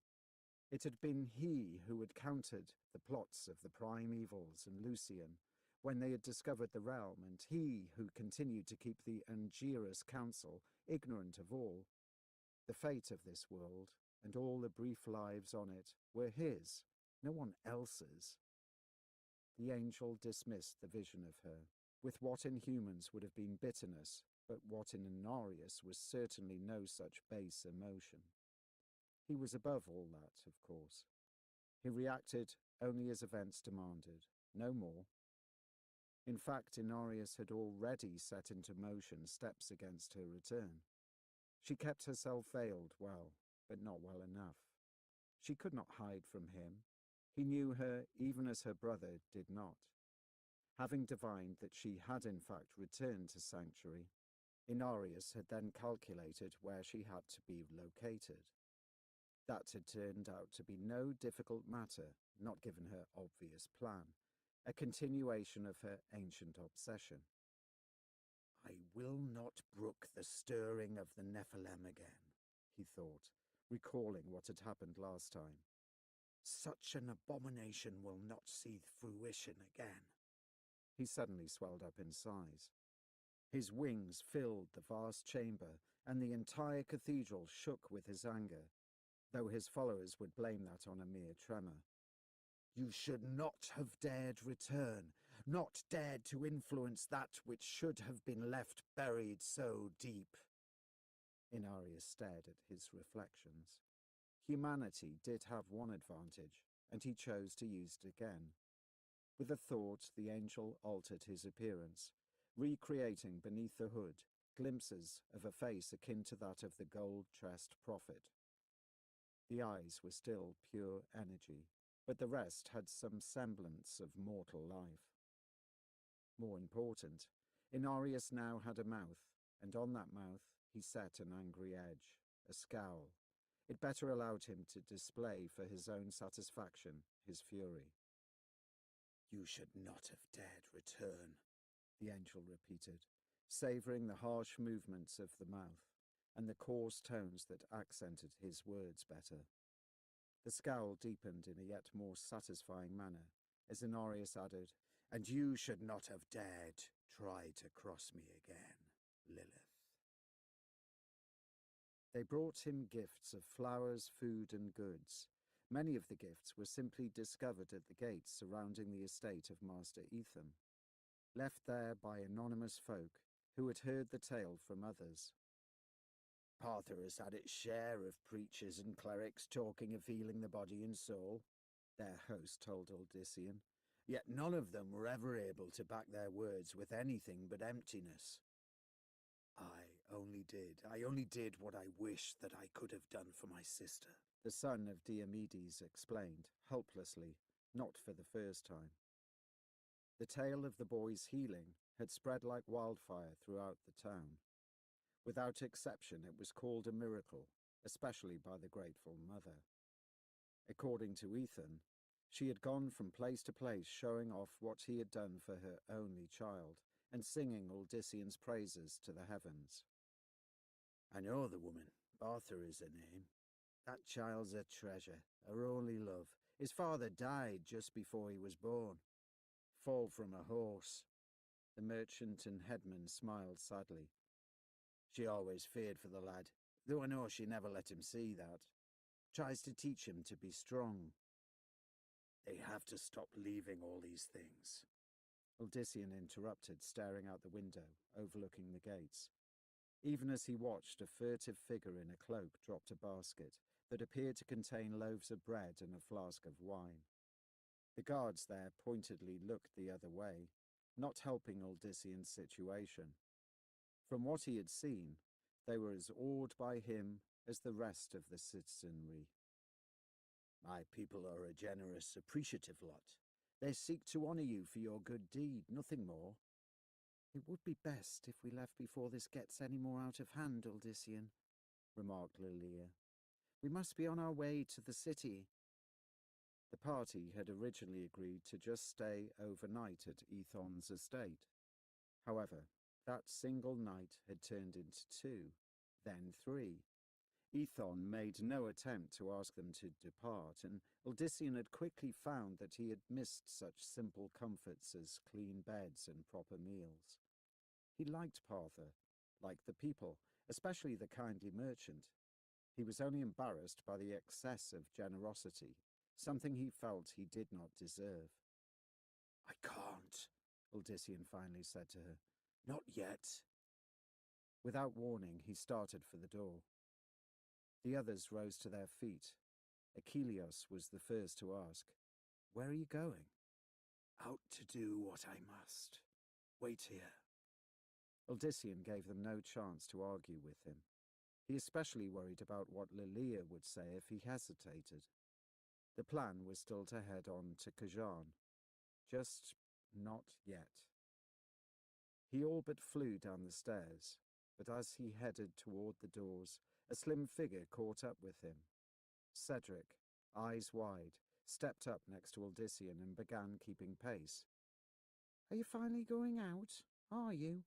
It had been he who had countered the plots of the prime evils and Lucian when they had discovered the realm, and he who continued to keep the Angira's council ignorant of all. The fate of this world, and all the brief lives on it, were his, no one else's. The angel dismissed the vision of her, with what in humans would have been bitterness, but what in Inarius was certainly no such base emotion. He was above all that, of course. He reacted only as events demanded, no more. In fact, Inarius had already set into motion steps against her return. She kept herself veiled well, but not well enough. She could not hide from him. He knew her even as her brother did not. Having divined that she had in fact returned to Sanctuary, Inarius had then calculated where she had to be located. That had turned out to be no difficult matter, not given her obvious plan, a continuation of her ancient obsession. "I will not brook the stirring of the Nephilim again," he thought, recalling what had happened last time. "Such an abomination will not see fruition again." He suddenly swelled up in size. His wings filled the vast chamber, and the entire cathedral shook with his anger. though his followers would blame that on a mere tremor. You should not have dared return, not dared to influence that which should have been left buried so deep. Inarius stared at his reflections. Humanity did have one advantage, and he chose to use it again. With a thought, the angel altered his appearance, recreating beneath the hood glimpses of a face akin to that of the gold-tressed prophet. The eyes were still pure energy, but the rest had some semblance of mortal life. More important, Inarius now had a mouth, and on that mouth he set an angry edge, a scowl. It better allowed him to display for his own satisfaction his fury. You should not have dared return, the angel repeated, savouring the harsh movements of the mouth and the coarse tones that accented his words better. The scowl deepened in a yet more satisfying manner as Inarius added, and you should not have dared try to cross me again, Lilith. They brought him gifts of flowers, food, and goods. Many of the gifts were simply discovered at the gates surrounding the estate of Master Ethan, left there by anonymous folk who had heard the tale from others. Partha has had its share of preachers and clerics talking of healing the body and soul, their host told Odyssean, yet none of them were ever able to back their words with anything but emptiness. I only did what I wished that I could have done for my sister, the son of Diomedes explained, helplessly, not for the first time. The tale of the boy's healing had spread like wildfire throughout the town. Without exception, it was called a miracle, especially by the grateful mother. According to Ethan, she had gone from place to place showing off what he had done for her only child and singing Odyssean's praises to the heavens. I know the woman. Partha is her name. That child's a treasure, her only love. His father died just before he was born. Fall from a horse. The merchant and headman smiled sadly. She always feared for the lad, though I know she never let him see that. Tries to teach him to be strong. They have to stop leaving all these things. Odyssean interrupted, staring out the window, overlooking the gates. Even as he watched, a furtive figure in a cloak dropped a basket that appeared to contain loaves of bread and a flask of wine. The guards there pointedly looked the other way, not helping Odyssean's situation. From what he had seen, they were as awed by him as the rest of the citizenry. My people are a generous, appreciative lot. They seek to honour you for your good deed, nothing more. It would be best if we left before this gets any more out of hand, Odyssean, remarked Lilia. We must be on our way to the city. The party had originally agreed to just stay overnight at Ethon's estate. However, that single night had turned into 2, then 3. Ethon made no attempt to ask them to depart, and Odyssean had quickly found that he had missed such simple comforts as clean beds and proper meals. He liked Partha, liked the people, especially the kindly merchant. He was only embarrassed by the excess of generosity, something he felt he did not deserve. I can't, Odyssean finally said to her. Not yet. Without warning, he started for the door. The others rose to their feet. Achilleus was the first to ask, "Where are you going?" Out to do what I must. Wait here. Odyssean gave them no chance to argue with him. He especially worried about what Lilia would say if he hesitated. The plan was still to head on to Kajan, just not yet. He all but flew down the stairs, but as he headed toward the doors, a slim figure caught up with him. Cedric, eyes wide, stepped up next to Odyssean and began keeping pace. "Are you finally going out? Are you?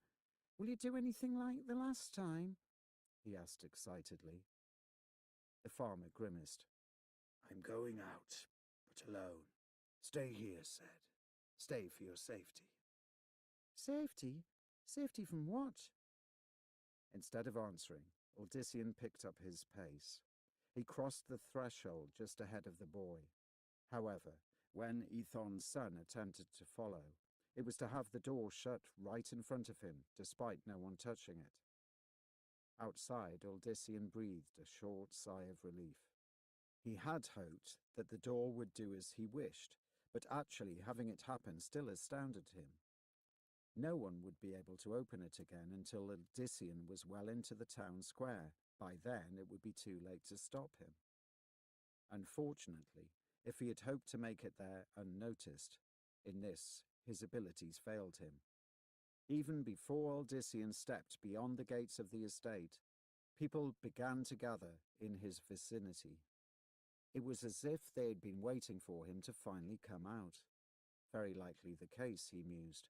Will you do anything like the last time?" he asked excitedly. The farmer grimaced. I'm going out, but alone. Stay here, said. Stay for your safety. Safety? Safety from what? Instead of answering, Odyssean picked up his pace. He crossed the threshold just ahead of the boy. However, when Ethon's son attempted to follow, it was to have the door shut right in front of him, despite no one touching it. Outside, Odysseus breathed a short sigh of relief. He had hoped that the door would do as he wished, but actually having it happen still astounded him. No one would be able to open it again until Odysseus was well into the town square. By then it would be too late to stop him. Unfortunately, if he had hoped to make it there unnoticed, in this his abilities failed him. Even before Odysseus stepped beyond the gates of the estate, people began to gather in his vicinity. It was as if they had been waiting for him to finally come out. Very likely the case, he mused.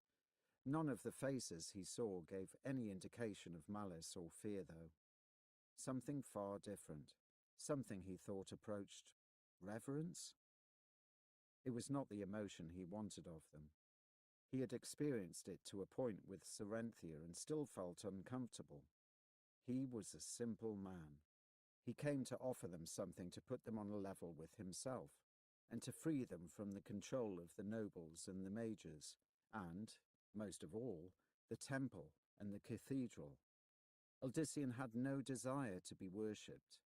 None of the faces he saw gave any indication of malice or fear, though. Something far different, something he thought approached reverence? It was not the emotion he wanted of them. He had experienced it to a point with Serenthia and still felt uncomfortable. He was a simple man. He came to offer them something to put them on a level with himself, and to free them from the control of the nobles and the mages, and, most of all, the temple and the cathedral. Odysseus had no desire to be worshipped.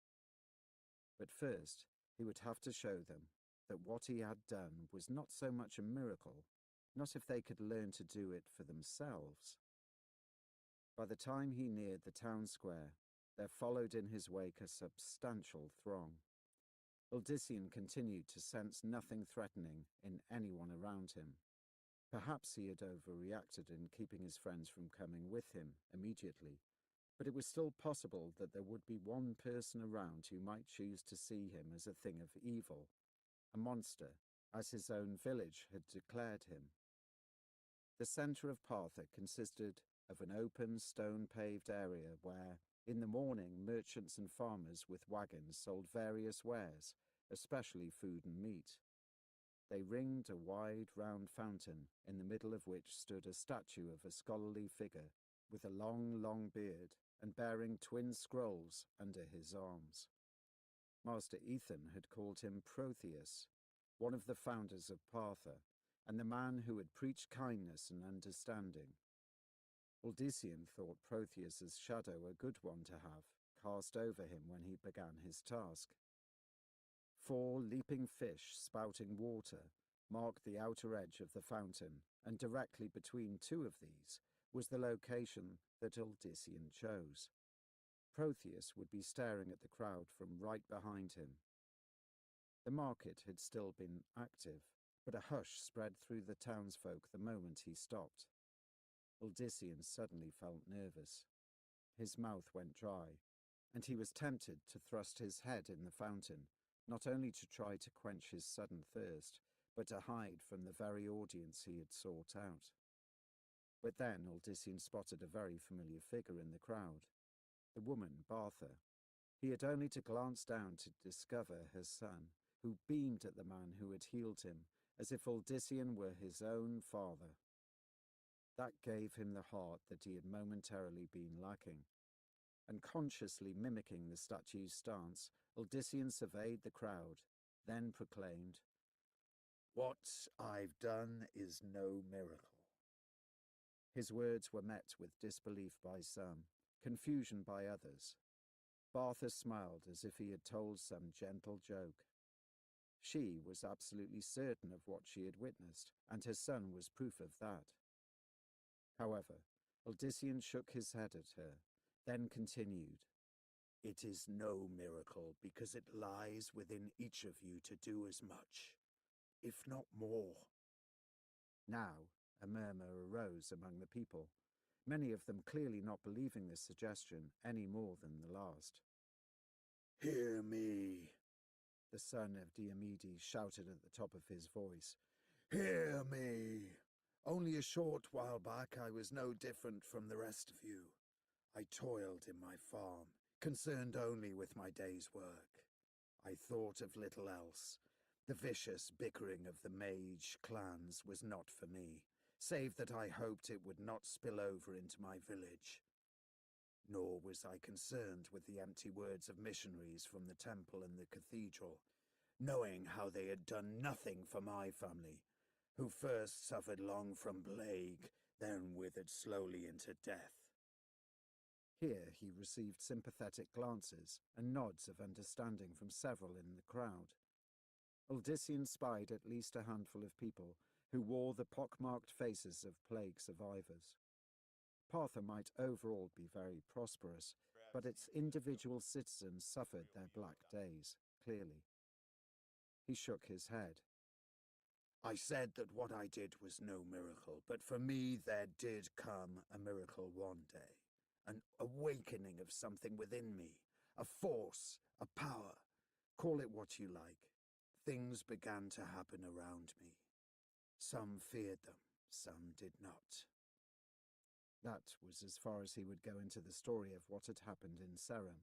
But first, he would have to show them that what he had done was not so much a miracle, not if they could learn to do it for themselves. By the time he neared the town square, there followed in his wake a substantial throng. Odysseus continued to sense nothing threatening in anyone around him. Perhaps he had overreacted in keeping his friends from coming with him immediately, but it was still possible that there would be one person around who might choose to see him as a thing of evil, a monster, as his own village had declared him. The centre of Partha consisted of an open, stone-paved area where, in the morning, merchants and farmers with wagons sold various wares, especially food and meat. They ringed a wide, round fountain, in the middle of which stood a statue of a scholarly figure with a long, long beard and bearing twin scrolls under his arms. Master Ethan had called him Protheus, one of the founders of Partha, and the man who had preached kindness and understanding. Odysseus thought Protheus's shadow a good one to have cast over him when he began his task. 4 leaping fish spouting water marked the outer edge of the fountain, and directly between 2 of these was the location that Odysseus chose. Protheus would be staring at the crowd from right behind him. The market had still been active, but a hush spread through the townsfolk the moment he stopped. Odysseus suddenly felt nervous. His mouth went dry, and he was tempted to thrust his head in the fountain, not only to try to quench his sudden thirst, but to hide from the very audience he had sought out. But then Odysseus spotted a very familiar figure in the crowd, the woman Partha. He had only to glance down to discover her son, who beamed at the man who had healed him, as if Odysseus were his own father. That gave him the heart that he had momentarily been lacking. Unconsciously mimicking the statue's stance, Odysseus surveyed the crowd, then proclaimed, "What I've done is no miracle." His words were met with disbelief by some, confusion by others. Partha smiled as if he had told some gentle joke. She was absolutely certain of what she had witnessed, and her son was proof of that. However, Odysseus shook his head at her, then continued, "It is no miracle because it lies within each of you to do as much, if not more." Now, a murmur arose among the people, many of them clearly not believing this suggestion any more than the last. "Hear me," the son of Diomedes shouted at the top of his voice. "Hear me! Only a short while back I was no different from the rest of you. I toiled in my farm, concerned only with my day's work. I thought of little else. The vicious bickering of the mage clans was not for me, save that I hoped it would not spill over into my village. Nor was I concerned with the empty words of missionaries from the temple and the cathedral, knowing how they had done nothing for my family, who first suffered long from plague, then withered slowly into death. Here he received sympathetic glances and nods of understanding from several in the crowd. Odyssean spied at least a handful of people who wore the pock-marked faces of plague survivors. Partha might overall be very prosperous, but its individual citizens suffered their black days, clearly. He shook his head. I said that what I did was no miracle, but for me there did come a miracle one day. An awakening of something within me, a force, a power. Call it what you like. Things began to happen around me. Some feared them, some did not. That was as far as he would go into the story of what had happened in Serum.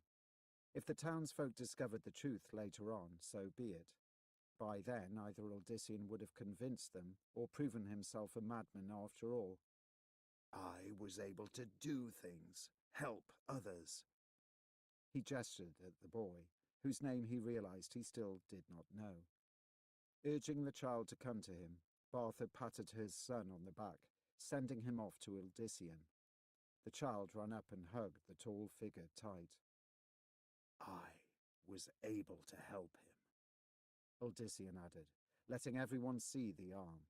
If the townsfolk discovered the truth later on, so be it. By then, either Odyssean would have convinced them or proven himself a madman after all. I was able to do things, help others. He gestured at the boy, whose name he realized he still did not know. Urging the child to come to him, Partha patted his son on the back, sending him off to Odyssean. The child ran up and hugged the tall figure tight. I was able to help him, Odyssean added, letting everyone see the arm.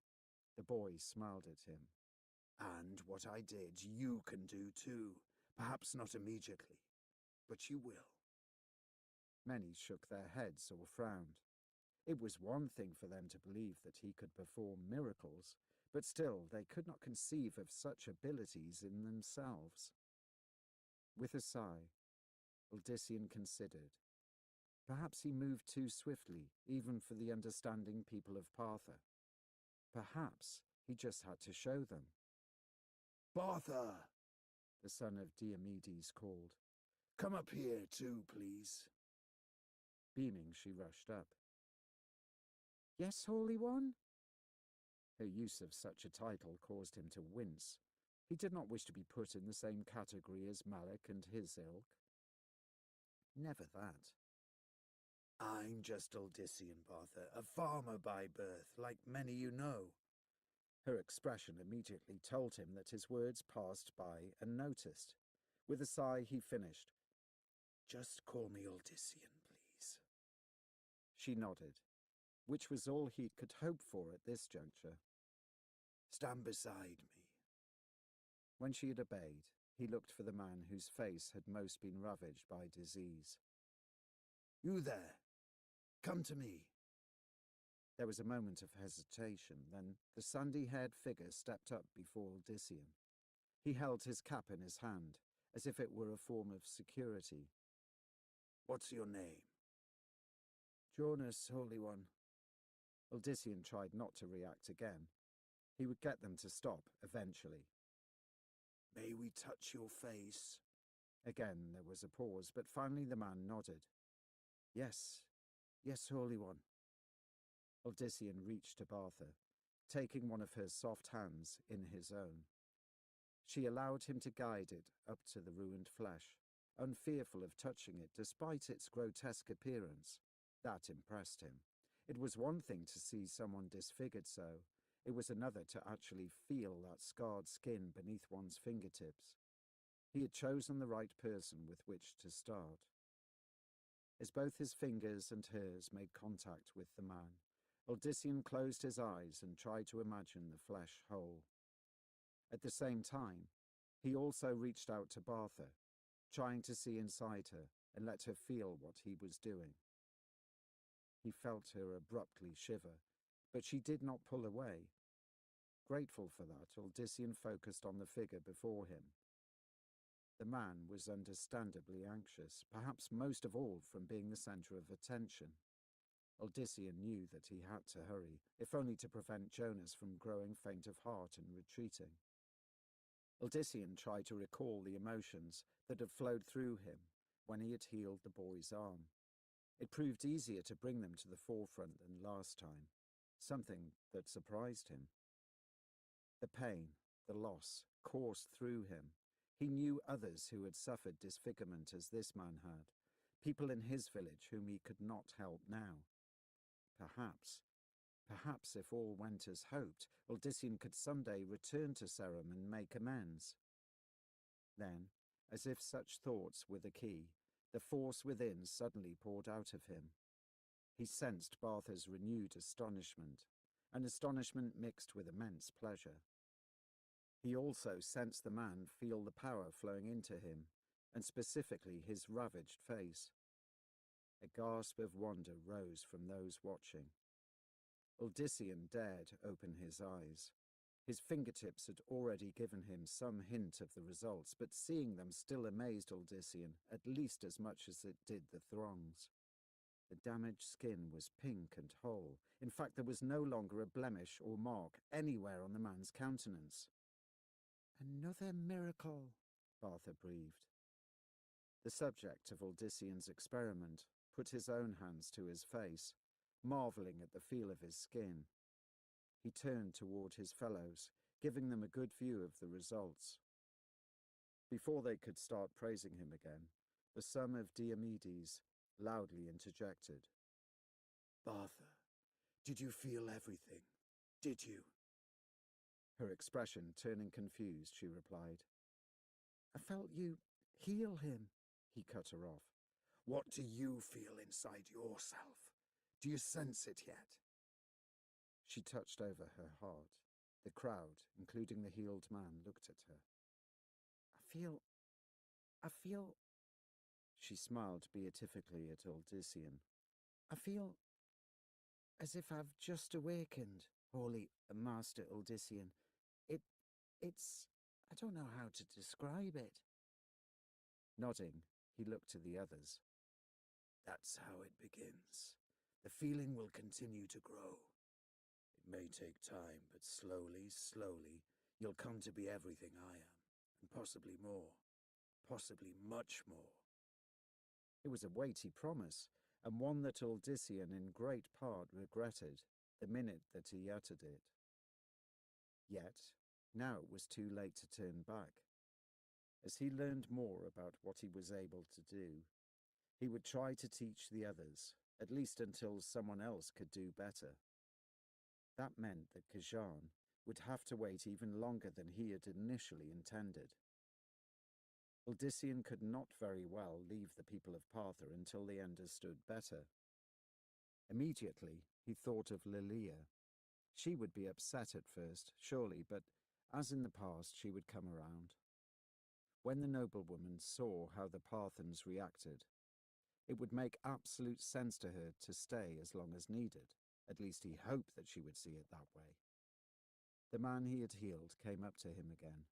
The boy smiled at him. And what I did you can do too, perhaps not immediately, but you will. Many shook their heads or frowned. It was one thing for them to believe that he could perform miracles, but still they could not conceive of such abilities in themselves. With a sigh, Odyssean considered. Perhaps he moved too swiftly, even for the understanding people of Partha. Perhaps he just had to show them. Partha, the son of Diomedes called. Come up here too, please. Beaming, she rushed up. Yes, Holy One? Her use of such a title caused him to wince. He did not wish to be put in the same category as Malak and his ilk. Never that. I'm just Odyssean, Partha, a farmer by birth, like many you know. Her expression immediately told him that his words passed by unnoticed. With a sigh, he finished. Just call me Odyssean, please. She nodded, which was all he could hope for at this juncture. Stand beside me. When she had obeyed, he looked for the man whose face had most been ravaged by disease. You there, come to me. There was a moment of hesitation, then the sandy-haired figure stepped up before Odyssean. He held his cap in his hand, as if it were a form of security. What's your name? Jonas, Holy One. Odyssean tried not to react again. He would get them to stop eventually. May we touch your face? Again there was a pause, but finally the man nodded. Yes, yes, Holy One. Odyssean reached to Partha, taking one of her soft hands in his own. She allowed him to guide it up to the ruined flesh, unfearful of touching it despite its grotesque appearance. That impressed him. It was one thing to see someone disfigured so. It was another to actually feel that scarred skin beneath one's fingertips. He had chosen the right person with which to start. As both his fingers and hers made contact with the man, Odyssean closed his eyes and tried to imagine the flesh whole. At the same time, he also reached out to Partha, trying to see inside her and let her feel what he was doing. He felt her abruptly shiver, but she did not pull away. Grateful for that, Odyssean focused on the figure before him. The man was understandably anxious, perhaps most of all from being the centre of attention. Odyssean knew that he had to hurry, if only to prevent Jonas from growing faint of heart and retreating. Odyssean tried to recall the emotions that had flowed through him when he had healed the boy's arm. It proved easier to bring them to the forefront than last time, something that surprised him. The pain, the loss, coursed through him. He knew others who had suffered disfigurement as this man had, people in his village whom he could not help now. Perhaps if all went as hoped, Uldissian could someday return to Serum and make amends. Then, as if such thoughts were the key, the force within suddenly poured out of him. He sensed Bartha's renewed astonishment, an astonishment mixed with immense pleasure. He also sensed the man feel the power flowing into him, and specifically his ravaged face. A gasp of wonder rose from those watching. Uldissian dared open his eyes. His fingertips had already given him some hint of the results, but seeing them still amazed Uldissian at least as much as it did the throngs. The damaged skin was pink and whole. In fact, there was no longer a blemish or mark anywhere on the man's countenance. "Another miracle," Bartha breathed. The subject of Uldissian's experiment put his own hands to his face, marvelling at the feel of his skin. He turned toward his fellows, giving them a good view of the results. Before they could start praising him again, the son of Diomedes loudly interjected. "Bartha, did you feel everything? Did you?" Her expression turning confused, she replied, "I felt you heal him," he cut her off. "What do you feel inside yourself? Do you sense it yet?" She touched over her heart. The crowd, including the healed man, looked at her. I feel... She smiled beatifically at Uldissian. "I feel as if I've just awakened, holy Master Uldissian. It's... I don't know how to describe it." Nodding, he looked to the others. "That's how it begins. The feeling will continue to grow. It may take time, but slowly, you'll come to be everything I am, and possibly more, possibly much more." It was a weighty promise, and one that Uldissian in great part regretted the minute that he uttered it. Yet, now it was too late to turn back. As he learned more about what he was able to do, he would try to teach the others, at least until someone else could do better. That meant that Khajan would have to wait even longer than he had initially intended. Uldissian could not very well leave the people of Partha until they understood better. Immediately, he thought of Lilia. She would be upset at first, surely, but as in the past, she would come around. When the noblewoman saw how the Parthans reacted, it would make absolute sense to her to stay as long as needed. At least he hoped that she would see it that way. The man he had healed came up to him again.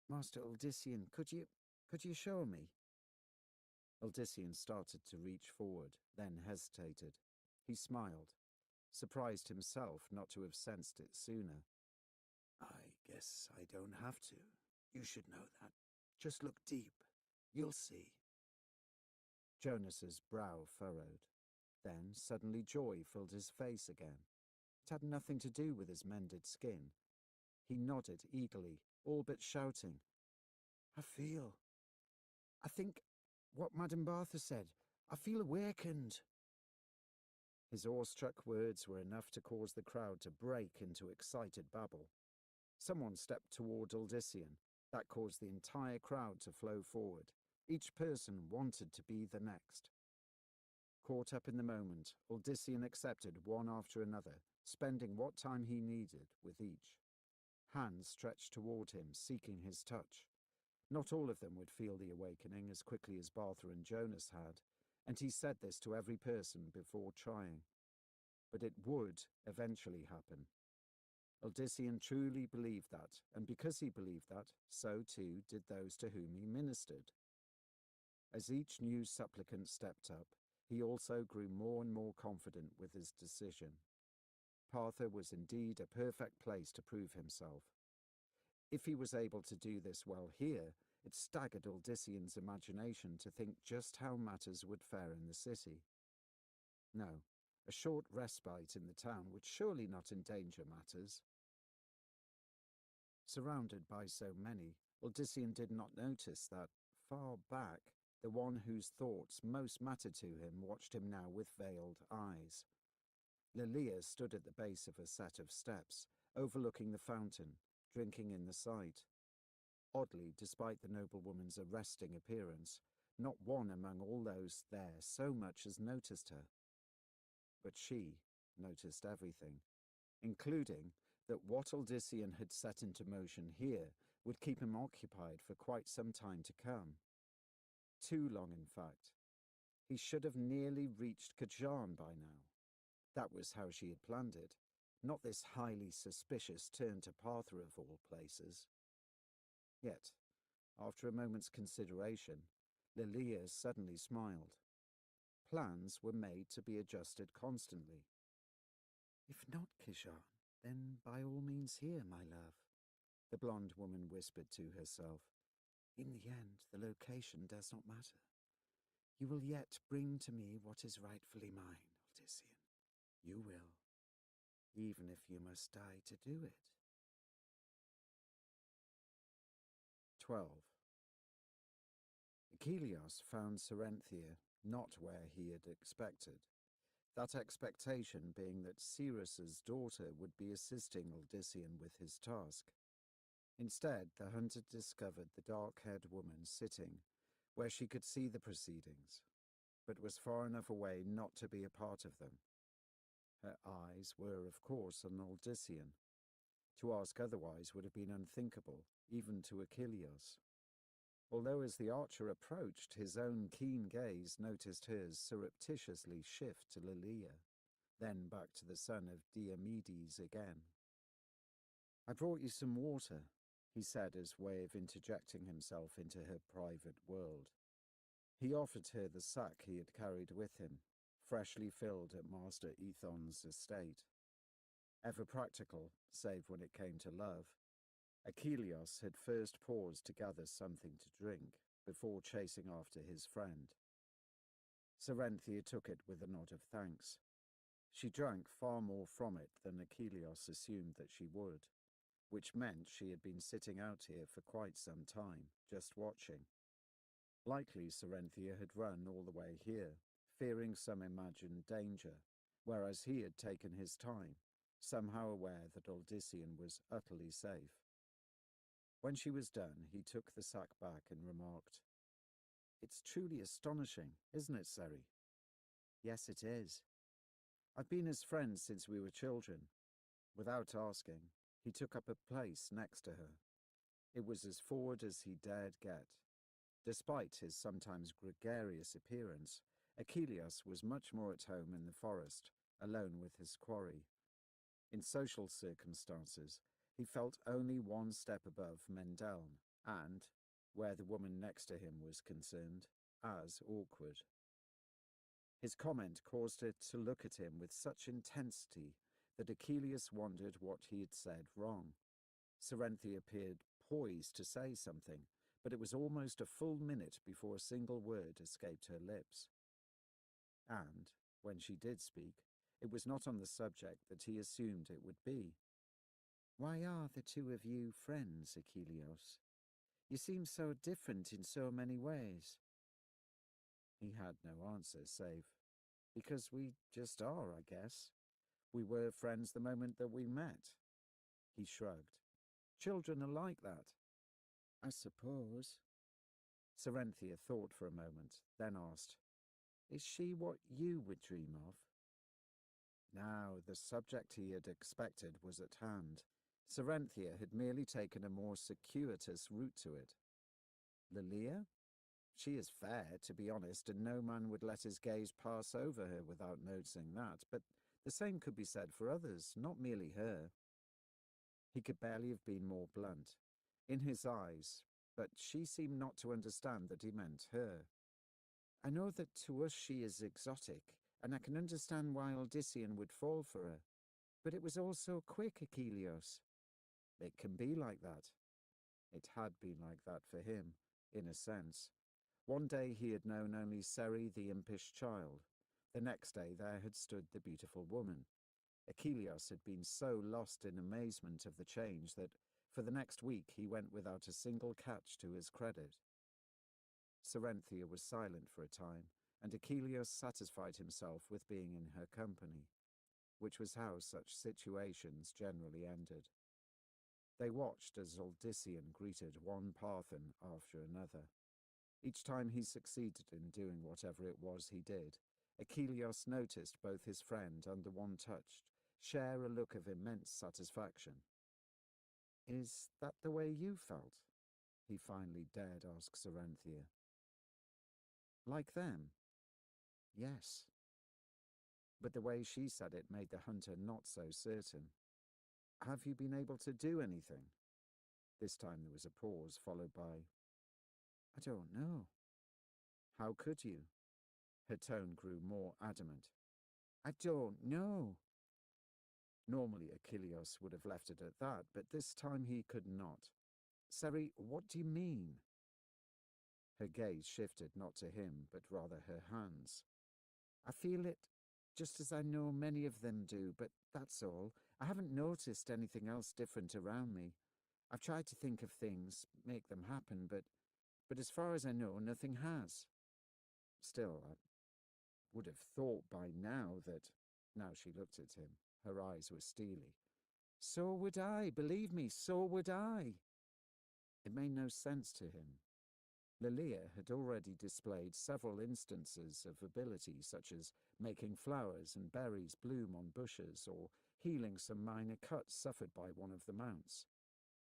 "Master Uldissian, could you show me?" Uldissian started to reach forward, then hesitated. He smiled, surprised himself not to have sensed it sooner. "I guess I don't have to. You should know that. Just look deep. You'll see." Jonas's brow furrowed. Then suddenly joy filled his face again. It had nothing to do with his mended skin. He nodded eagerly, all but shouting, I think what Madame Bartha said. I feel awakened." His awestruck words were enough to cause the crowd to break into excited babble. Someone stepped toward Uldissian. That caused the entire crowd to flow forward. Each person wanted to be the next. Caught up in the moment, Uldissian accepted one after another, spending what time he needed with each. Hands stretched toward him, seeking his touch. Not all of them would feel the awakening as quickly as Bartha and Jonas had, and he said this to every person before trying. But it would eventually happen. Uldissian truly believed that, and because he believed that, so too did those to whom he ministered. As each new supplicant stepped up, he also grew more and more confident with his decision. Partha was indeed a perfect place to prove himself. If he was able to do this well here, it staggered Uldissian's imagination to think just how matters would fare in the city. No, a short respite in the town would surely not endanger matters. Surrounded by so many, Odysseus did not notice that, far back, the one whose thoughts most mattered to him watched him now with veiled eyes. Lilia stood at the base of a set of steps, overlooking the fountain, drinking in the sight. Oddly, despite the noblewoman's arresting appearance, not one among all those there so much as noticed her. But she noticed everything, including that what Odysseus had set into motion here would keep him occupied for quite some time to come. Too long, in fact. He should have nearly reached Kajan by now. That was how she had planned it, not this highly suspicious turn to Partha of all places. Yet, after a moment's consideration, Lilia suddenly smiled. Plans were made to be adjusted constantly. "If not Kajan, then by all means here, my love," the blonde woman whispered to herself. "In the end, the location does not matter. You will yet bring to me what is rightfully mine, Odysseus. You will, even if you must die to do it." 12. Achilles found Cerynthia not where he had expected, that expectation being that Cyrus's daughter would be assisting Odysseus with his task. Instead, the hunter discovered the dark-haired woman sitting where she could see the proceedings, but was far enough away not to be a part of them. Her eyes were, of course, on Odysseus. To ask otherwise would have been unthinkable, even to Achilles. Although as the archer approached, his own keen gaze noticed hers surreptitiously shift to Lilia, then back to the son of Diomedes again. "I brought you some water," he said as way of interjecting himself into her private world. He offered her the sack he had carried with him, freshly filled at Master Ethon's estate. Ever practical, save when it came to love, Achilles had first paused to gather something to drink before chasing after his friend. Cerynthia took it with a nod of thanks. She drank far more from it than Achilles assumed that she would, which meant she had been sitting out here for quite some time, just watching. Likely Cerynthia had run all the way here, fearing some imagined danger, whereas he had taken his time, somehow aware that Odysseus was utterly safe. When she was done, he took the sack back and remarked, "It's truly astonishing, isn't it, Seri?" "Yes, it is. I've been his friend since we were children." Without asking, he took up a place next to her. It was as forward as he dared get. Despite his sometimes gregarious appearance, Achilles was much more at home in the forest, alone with his quarry. In social circumstances, he felt only one step above Mendeln, and, where the woman next to him was concerned, as awkward. His comment caused her to look at him with such intensity that Achilles wondered what he had said wrong. Cerynthia appeared poised to say something, but it was almost a full minute before a single word escaped her lips. And, when she did speak, it was not on the subject that he assumed it would be. "Why are the two of you friends, Achilles? You seem so different in so many ways." He had no answer, save, "Because we just are, I guess. We were friends the moment that we met." He shrugged. "Children are like that." "I suppose." Cerynthia thought for a moment, then asked, "Is she what you would dream of?" Now, the subject he had expected was at hand. Cerynthia had merely taken a more circuitous route to it. "Lilia? She is fair, to be honest, and no man would let his gaze pass over her without noticing that, but the same could be said for others, not merely her." He could barely have been more blunt. In his eyes, but she seemed not to understand that he meant her. "I know that to us she is exotic, and I can understand why Odysseus would fall for her. But it was all so quick, Achilles." "It can be like that." It had been like that for him, in a sense. One day he had known only Seri the impish child. The next day there had stood the beautiful woman. Achilles had been so lost in amazement of the change that, For the next week he went without a single catch to his credit. Cerenthia was silent for a time, and Achilles satisfied himself with being in her company, which was how such situations generally ended. They watched as Odyssean greeted one Parthian after another. Each time he succeeded in doing whatever it was he did, Achilles noticed both his friend and the one touched share a look of immense satisfaction. "Is that the way you felt?" he finally dared ask Cerenthia. "Like them?" "Yes." But the way she said it made the hunter not so certain. "Have you been able to do anything?" This time there was a pause, followed by, "I don't know." "How could you?" Her tone grew more adamant. "I don't know." Normally Achilles would have left it at that, but this time he could not. "Seri, what do you mean?" Her gaze shifted not to him, but rather her hands. "I feel it, just as I know many of them do, but that's all. I haven't noticed anything else different around me. I've tried to think of things, make them happen, but as far as I know, nothing has. Still, I would have thought by now that—" Now she looked at him. Her eyes were steely. "So would I, believe me, so would I." It made no sense to him. Lilia had already displayed several instances of ability, such as making flowers and berries bloom on bushes, or healing some minor cuts suffered by one of the mounts.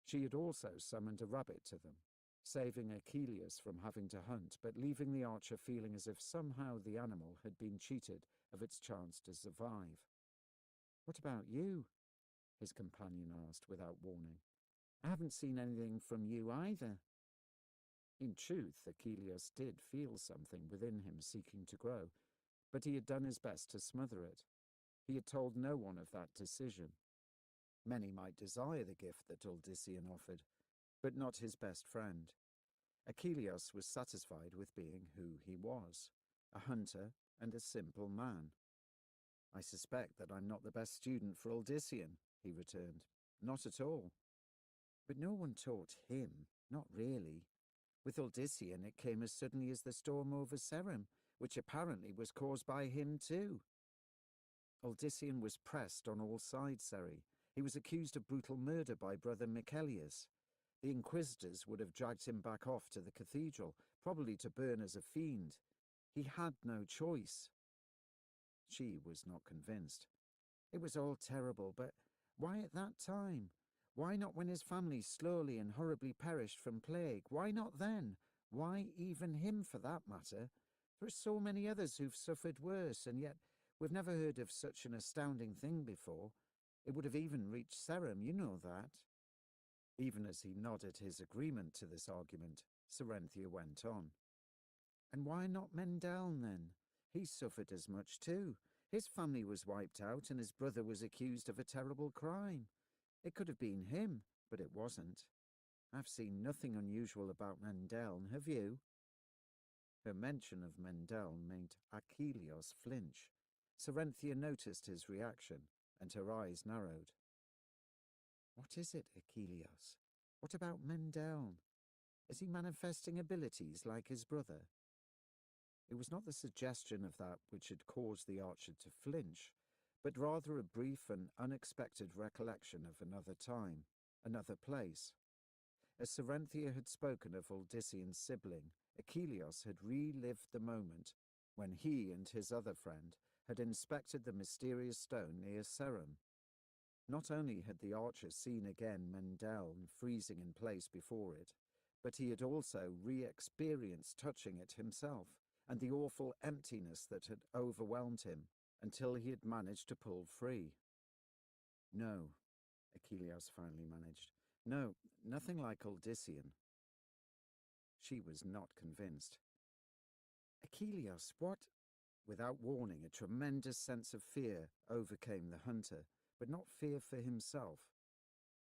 She had also summoned a rabbit to them, saving Achilles from having to hunt, but leaving the archer feeling as if somehow the animal had been cheated of its chance to survive. "What about you?" his companion asked without warning. "I haven't seen anything from you either." In truth, Achilles did feel something within him seeking to grow, but he had done his best to smother it. He had told no one of that decision. Many might desire the gift that Odyssean offered, but not his best friend. Achilles was satisfied with being who he was, a hunter and a simple man. "I suspect that I'm not the best student for Odyssean," he returned. "Not at all." "But no one taught him, not really. With Odyssean it came as suddenly as the storm over Serum, which apparently was caused by him too." "Odyssean was pressed on all sides, Seri. He was accused of brutal murder by brother Michelius. The inquisitors would have dragged him back off to the cathedral, probably to burn as a fiend. He had no choice." She was not convinced. "It was all terrible, but why at that time? Why not when his family slowly and horribly perished from plague? Why not then? Why even him, for that matter? There are so many others who've suffered worse, and yet we've never heard of such an astounding thing before. It would have even reached Serum, you know that." Even as he nodded his agreement to this argument, Cerenthia went on. "And why not Mendeln, then? He suffered as much too. His family was wiped out, and his brother was accused of a terrible crime. It could have been him, but it wasn't. I've seen nothing unusual about Mendeln, have you?" Her mention of Mendeln made Achilles flinch. Cerenthia noticed his reaction, and her eyes narrowed. "What is it, Achilles? What about Mendeln? Is he manifesting abilities like his brother?" It was not the suggestion of that which had caused the archer to flinch, but rather a brief and unexpected recollection of another time, another place. As Cerenthia had spoken of Odyssean's sibling, Achilles had relived the moment when he and his other friend had inspected the mysterious stone near Serum. Not only had the archer seen again Mendeln freezing in place before it, but he had also re-experienced touching it himself, and the awful emptiness that had overwhelmed him until he had managed to pull free. "No," Achilles finally managed. "No, nothing like Odyssean." She was not convinced. "Achilles, what—" Without warning, a tremendous sense of fear overcame the hunter, but not fear for himself.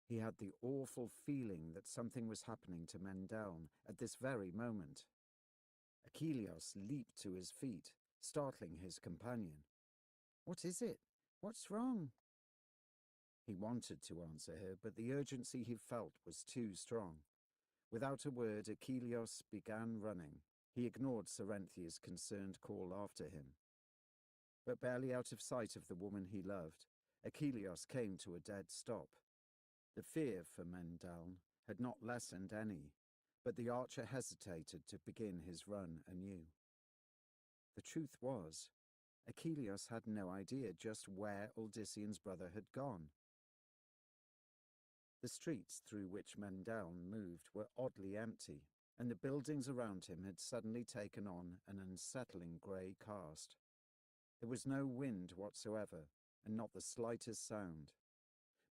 He had the awful feeling that something was happening to Mendeln at this very moment. Achilles leaped to his feet, startling his companion. "What is it? What's wrong?" He wanted to answer her, but the urgency he felt was too strong. Without a word, Achilleos began running. He ignored Cerinthia's concerned call after him. But barely out of sight of the woman he loved, Achilleos came to a dead stop. The fear for Mendeln had not lessened any, but the archer hesitated to begin his run anew. The truth was, Achilleos had no idea just where Uldissian's brother had gone. The streets through which Mendeln moved were oddly empty, and the buildings around him had suddenly taken on an unsettling grey cast. There was no wind whatsoever, and not the slightest sound.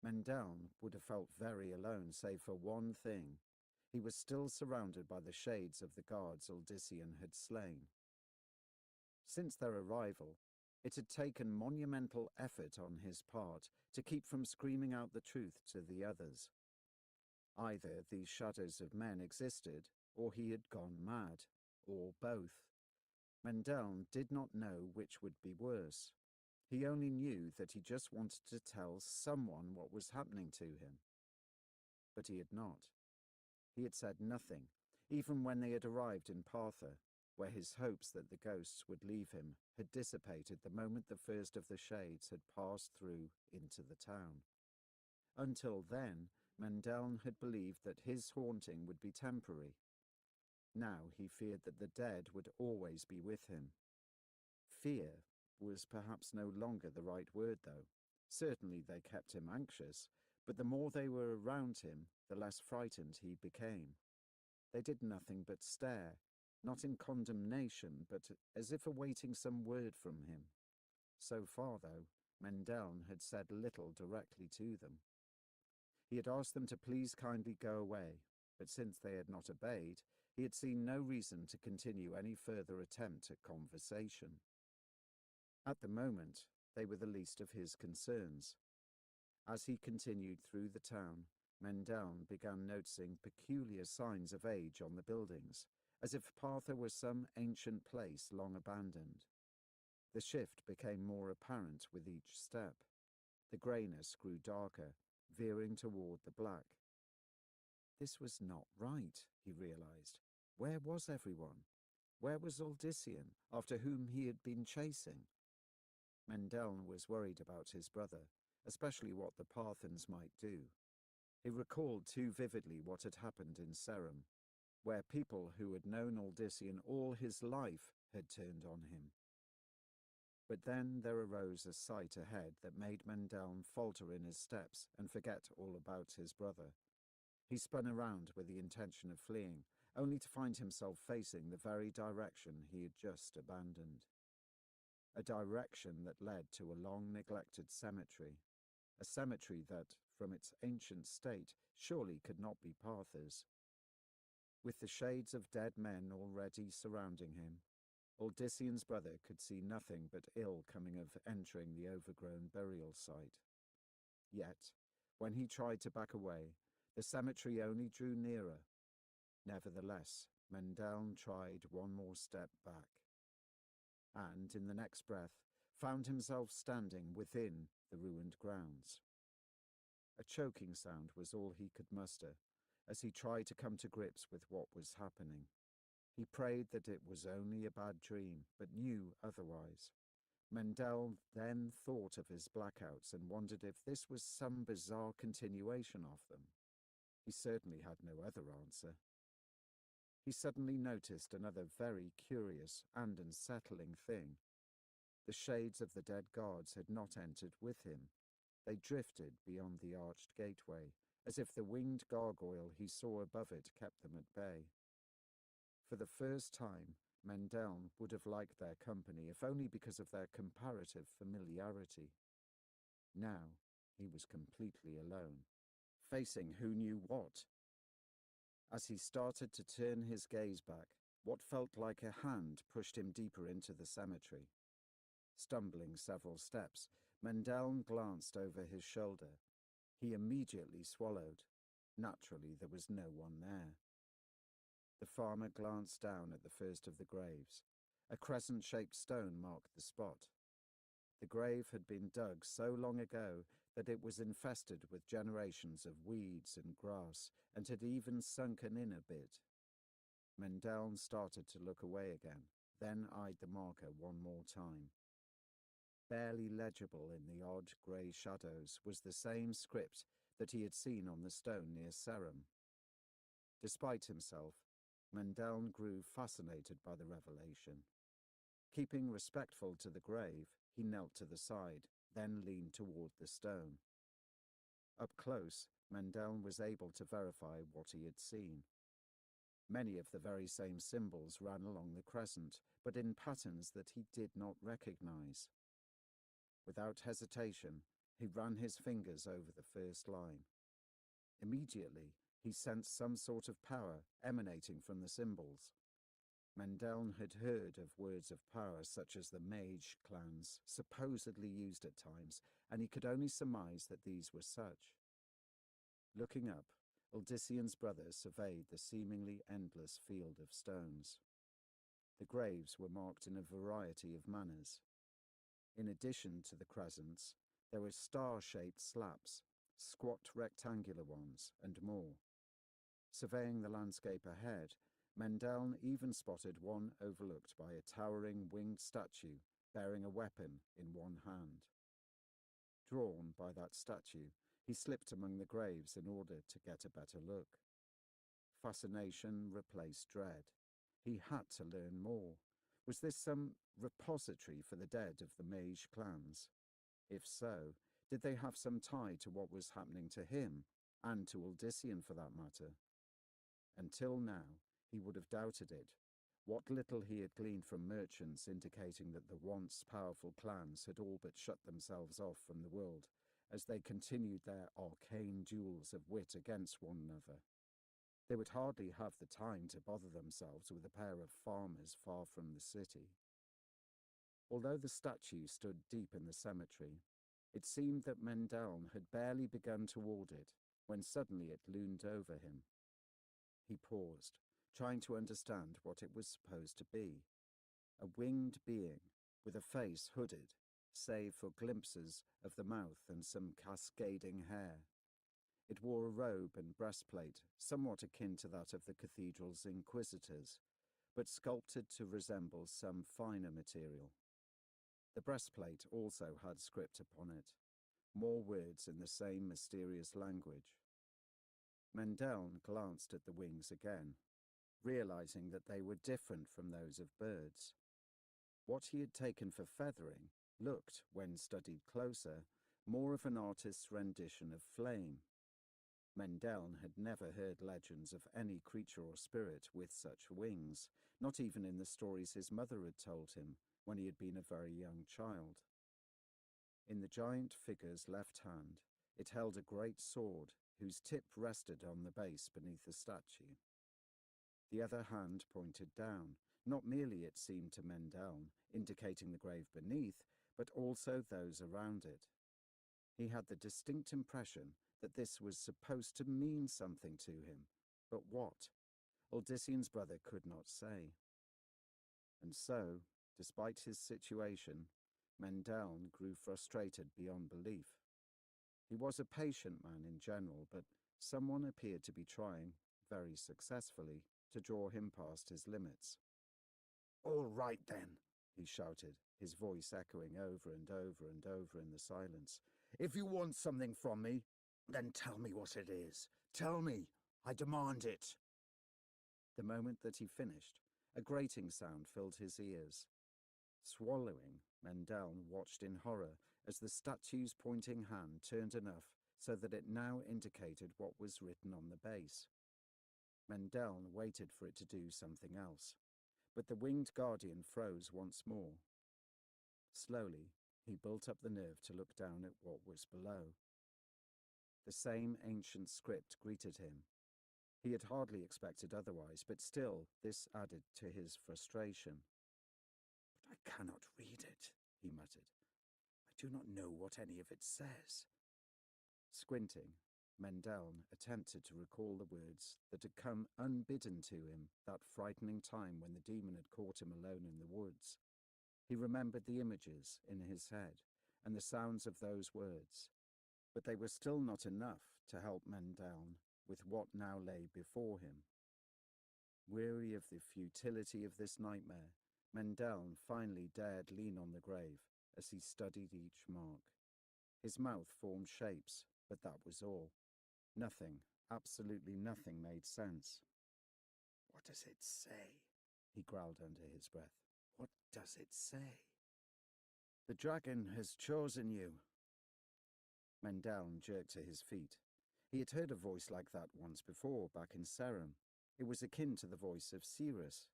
Mendeln would have felt very alone, save for one thing. He was still surrounded by the shades of the guards Uldissian had slain. Since their arrival, it had taken monumental effort on his part to keep from screaming out the truth to the others. Either these shadows of men existed, or he had gone mad, or both. Mendeln did not know which would be worse. He only knew that he just wanted to tell someone what was happening to him. But he had not. He had said nothing, even when they had arrived in Partha, where his hopes that the ghosts would leave him had dissipated the moment the first of the shades had passed through into the town. Until then, Mendeln had believed that his haunting would be temporary. Now he feared that the dead would always be with him. Fear was perhaps no longer the right word, though. Certainly they kept him anxious, but the more they were around him, the less frightened he became. They did nothing but stare, not in condemnation, but as if awaiting some word from him. So far, though, Mendeln had said little directly to them. He had asked them to please kindly go away, but since they had not obeyed, he had seen no reason to continue any further attempt at conversation. At the moment, they were the least of his concerns. As he continued through the town, Mendeln began noticing peculiar signs of age on the buildings, as if Partha were some ancient place long abandoned. The shift became more apparent with each step. The greyness grew darker, veering toward the black. This was not right, he realized. Where was everyone? Where was Uldissian, after whom he had been chasing? Mendeln was worried about his brother, especially what the Parthans might do. He recalled too vividly what had happened in Serum, where people who had known Uldissian all his life had turned on him. But then there arose a sight ahead that made Mendeln falter in his steps and forget all about his brother. He spun around with the intention of fleeing, only to find himself facing the very direction he had just abandoned. A direction that led to a long-neglected cemetery, a cemetery that, from its ancient state, surely could not be Partha's. With the shades of dead men already surrounding him, Uldissian's brother could see nothing but ill coming of entering the overgrown burial site. Yet, when he tried to back away, the cemetery only drew nearer. Nevertheless, Mendeln tried one more step back, and, in the next breath, found himself standing within the ruined grounds. A choking sound was all he could muster, as he tried to come to grips with what was happening. He prayed that it was only a bad dream, but knew otherwise. Mendeln then thought of his blackouts and wondered if this was some bizarre continuation of them. He certainly had no other answer. He suddenly noticed another very curious and unsettling thing. The shades of the dead guards had not entered with him. They drifted beyond the arched gateway, as if the winged gargoyle he saw above it kept them at bay. For the first time, Mendeln would have liked their company, if only because of their comparative familiarity. Now he was completely alone, facing who knew what. As he started to turn his gaze back, what felt like a hand pushed him deeper into the cemetery. Stumbling several steps, Mendeln glanced over his shoulder. He immediately swallowed. Naturally, there was no one there. The farmer glanced down at the first of the graves. A crescent-shaped stone marked the spot. The grave had been dug so long ago that it was infested with generations of weeds and grass, and had even sunken in a bit. Mendel started to look away again, then eyed the marker one more time. Barely legible in the odd grey shadows was the same script that he had seen on the stone near Serum. Despite himself, Mendel grew fascinated by the revelation. Keeping respectful to the grave, he knelt to the side, then leaned toward the stone. Up close, Mendel was able to verify what he had seen. Many of the very same symbols ran along the crescent, but in patterns that he did not recognize. Without hesitation, he ran his fingers over the first line. Immediately, he sensed some sort of power emanating from the symbols. Mendel had heard of words of power such as the mage clans supposedly used at times, and he could only surmise that these were such. Looking up, Uldissian's brother surveyed the seemingly endless field of stones. The graves were marked in a variety of manners. In addition to the crescents, there were star-shaped slabs, squat rectangular ones, and more. Surveying the landscape ahead, Mendel even spotted one overlooked by a towering winged statue bearing a weapon in one hand. Drawn by that statue, he slipped among the graves in order to get a better look. Fascination replaced dread. He had to learn more. Was this some repository for the dead of the mage clans? If so, did they have some tie to what was happening to him, and to Uldissian for that matter? Until now, he would have doubted it. What little he had gleaned from merchants indicating that the once powerful clans had all but shut themselves off from the world as they continued their arcane duels of wit against one another. They would hardly have the time to bother themselves with a pair of farmers far from the city. Although the statue stood deep in the cemetery, it seemed that Mendel had barely begun toward it when suddenly it loomed over him. He paused, trying to understand what it was supposed to be. A winged being, with a face hooded, save for glimpses of the mouth and some cascading hair. It wore a robe and breastplate, somewhat akin to that of the cathedral's inquisitors, but sculpted to resemble some finer material. The breastplate also had script upon it, more words in the same mysterious language. Mendel glanced at the wings again, realizing that they were different from those of birds. What he had taken for feathering looked, when studied closer, more of an artist's rendition of flame. Mendel had never heard legends of any creature or spirit with such wings, not even in the stories his mother had told him when he had been a very young child. In the giant figure's left hand, it held a great sword whose tip rested on the base beneath the statue. The other hand pointed down, not merely, it seemed to Mendel, indicating the grave beneath, but also those around it. He had the distinct impression that this was supposed to mean something to him, but what? Uldissian's brother could not say. And so, despite his situation, Mendel grew frustrated beyond belief. He was a patient man in general, but someone appeared to be trying, very successfully, to draw him past his limits. "All right then," he shouted, his voice echoing over and over and over in the silence. "If you want something from me, then tell me what it is. Tell me. I demand it." The moment that he finished, a grating sound filled his ears. Swallowing, Mendel watched in horror as the statue's pointing hand turned enough so that it now indicated what was written on the base. Mendel waited for it to do something else, but the winged guardian froze once more. Slowly, he built up the nerve to look down at what was below. The same ancient script greeted him. He had hardly expected otherwise, but still this added to his frustration. "But I cannot read it," he muttered. "I do not know what any of it says." Squinting, Mendel attempted to recall the words that had come unbidden to him that frightening time when the demon had caught him alone in the woods. He remembered the images in his head and the sounds of those words. But they were still not enough to help Mendel with what now lay before him. Weary of the futility of this nightmare, Mendel finally dared lean on the grave as he studied each mark. His mouth formed shapes, but that was all. Nothing, absolutely nothing made sense. "What does it say?" he growled under his breath. "What does it say?" "The dragon has chosen you." Mendel jerked to his feet. He had heard a voice like that once before, back in Serum. It was akin to the voice of Cirrus.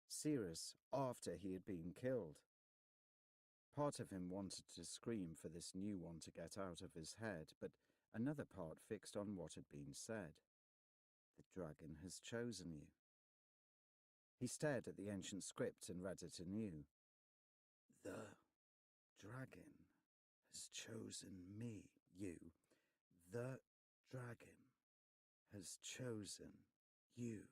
Cirrus after he had been killed. Part of him wanted to scream for this new one to get out of his head, but another part fixed on what had been said. The dragon has chosen you. He stared at the ancient script and read it anew. The dragon has chosen me, you. The dragon has chosen you.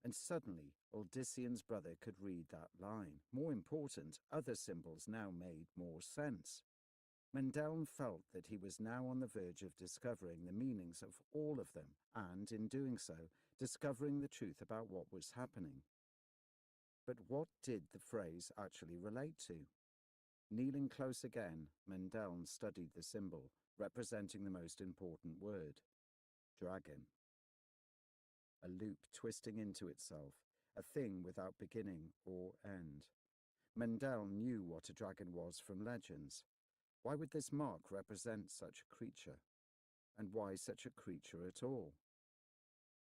And suddenly, Odyssean's brother could read that line. More important, other symbols now made more sense. Mendel felt that he was now on the verge of discovering the meanings of all of them, and, in doing so, discovering the truth about what was happening. But what did the phrase actually relate to? Kneeling close again, Mendel studied the symbol, representing the most important word: dragon. A loop twisting into itself, a thing without beginning or end. Mendel knew what a dragon was from legends. Why would this mark represent such a creature? And why such a creature at all?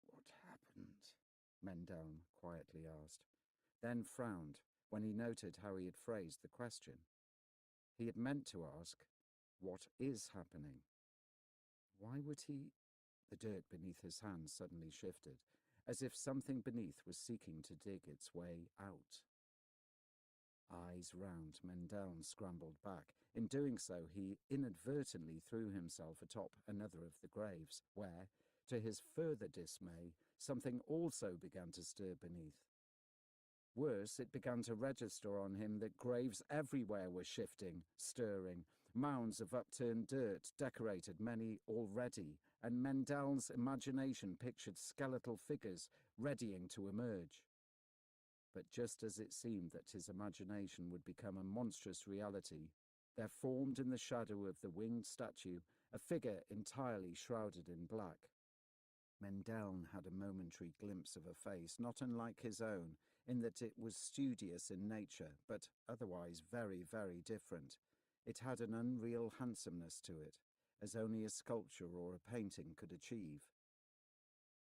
"What happened?" Mendel quietly asked, then frowned when he noted how he had phrased the question. He had meant to ask, "What is happening?" Why would he? The dirt beneath his hands suddenly shifted, as if something beneath was seeking to dig its way out. Eyes round, Mendel scrambled back. In doing so, he inadvertently threw himself atop another of the graves, where, to his further dismay, something also began to stir beneath. Worse, it began to register on him that graves everywhere were shifting, stirring. Mounds of upturned dirt decorated many already, and Mendel's imagination pictured skeletal figures readying to emerge. But just as it seemed that his imagination would become a monstrous reality, there formed in the shadow of the winged statue a figure entirely shrouded in black. Mendel had a momentary glimpse of a face not unlike his own, in that it was studious in nature, but otherwise very, very different. It had an unreal handsomeness to it, as only a sculpture or a painting could achieve.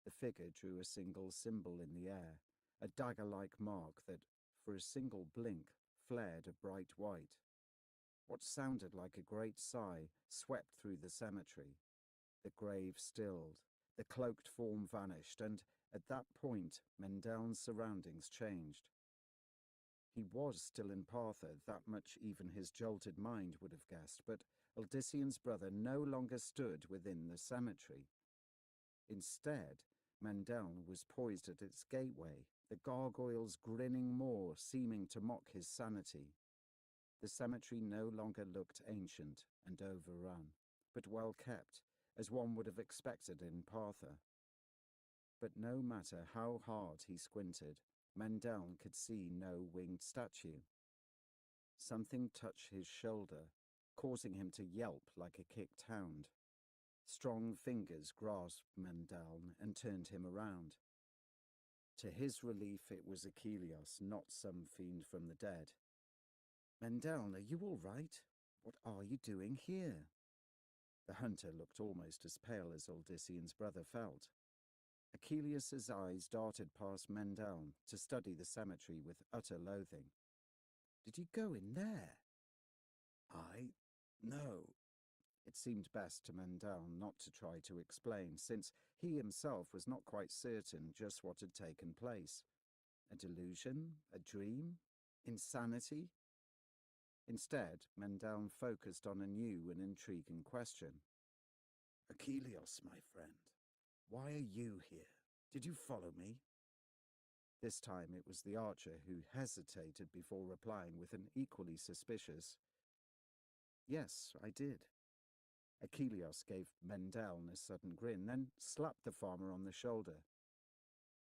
The figure drew a single symbol in the air, a dagger-like mark that, for a single blink, flared a bright white. What sounded like a great sigh swept through the cemetery. The grave stilled, the cloaked form vanished, and at that point Mendel's surroundings changed. He was still in Partha, that much even his jolted mind would have guessed, but Odyssean's brother no longer stood within the cemetery. Instead, Mendel was poised at its gateway, the gargoyles grinning more, seeming to mock his sanity. The cemetery no longer looked ancient and overrun, but well kept, as one would have expected in Partha. But no matter how hard he squinted, Mendel could see no winged statue. Something touched his shoulder, causing him to yelp like a kicked hound. Strong fingers grasped Mendel and turned him around. To his relief, it was Achilles, not some fiend from the dead. "Mendel, are you all right? What are you doing here?" The hunter looked almost as pale as Odyssean's brother felt. Achilles' eyes darted past Mendel to study the cemetery with utter loathing. "Did you go in there?" No. It seemed best to Mendel not to try to explain, since he himself was not quite certain just what had taken place. A delusion? A dream? Insanity? Instead, Mendel focused on a new and intriguing question. "Achilles, my friend, why are you here? Did you follow me?" This time it was the archer who hesitated before replying with an equally suspicious, "Yes, I did." Achilleos gave Mendeln a sudden grin, then slapped the farmer on the shoulder.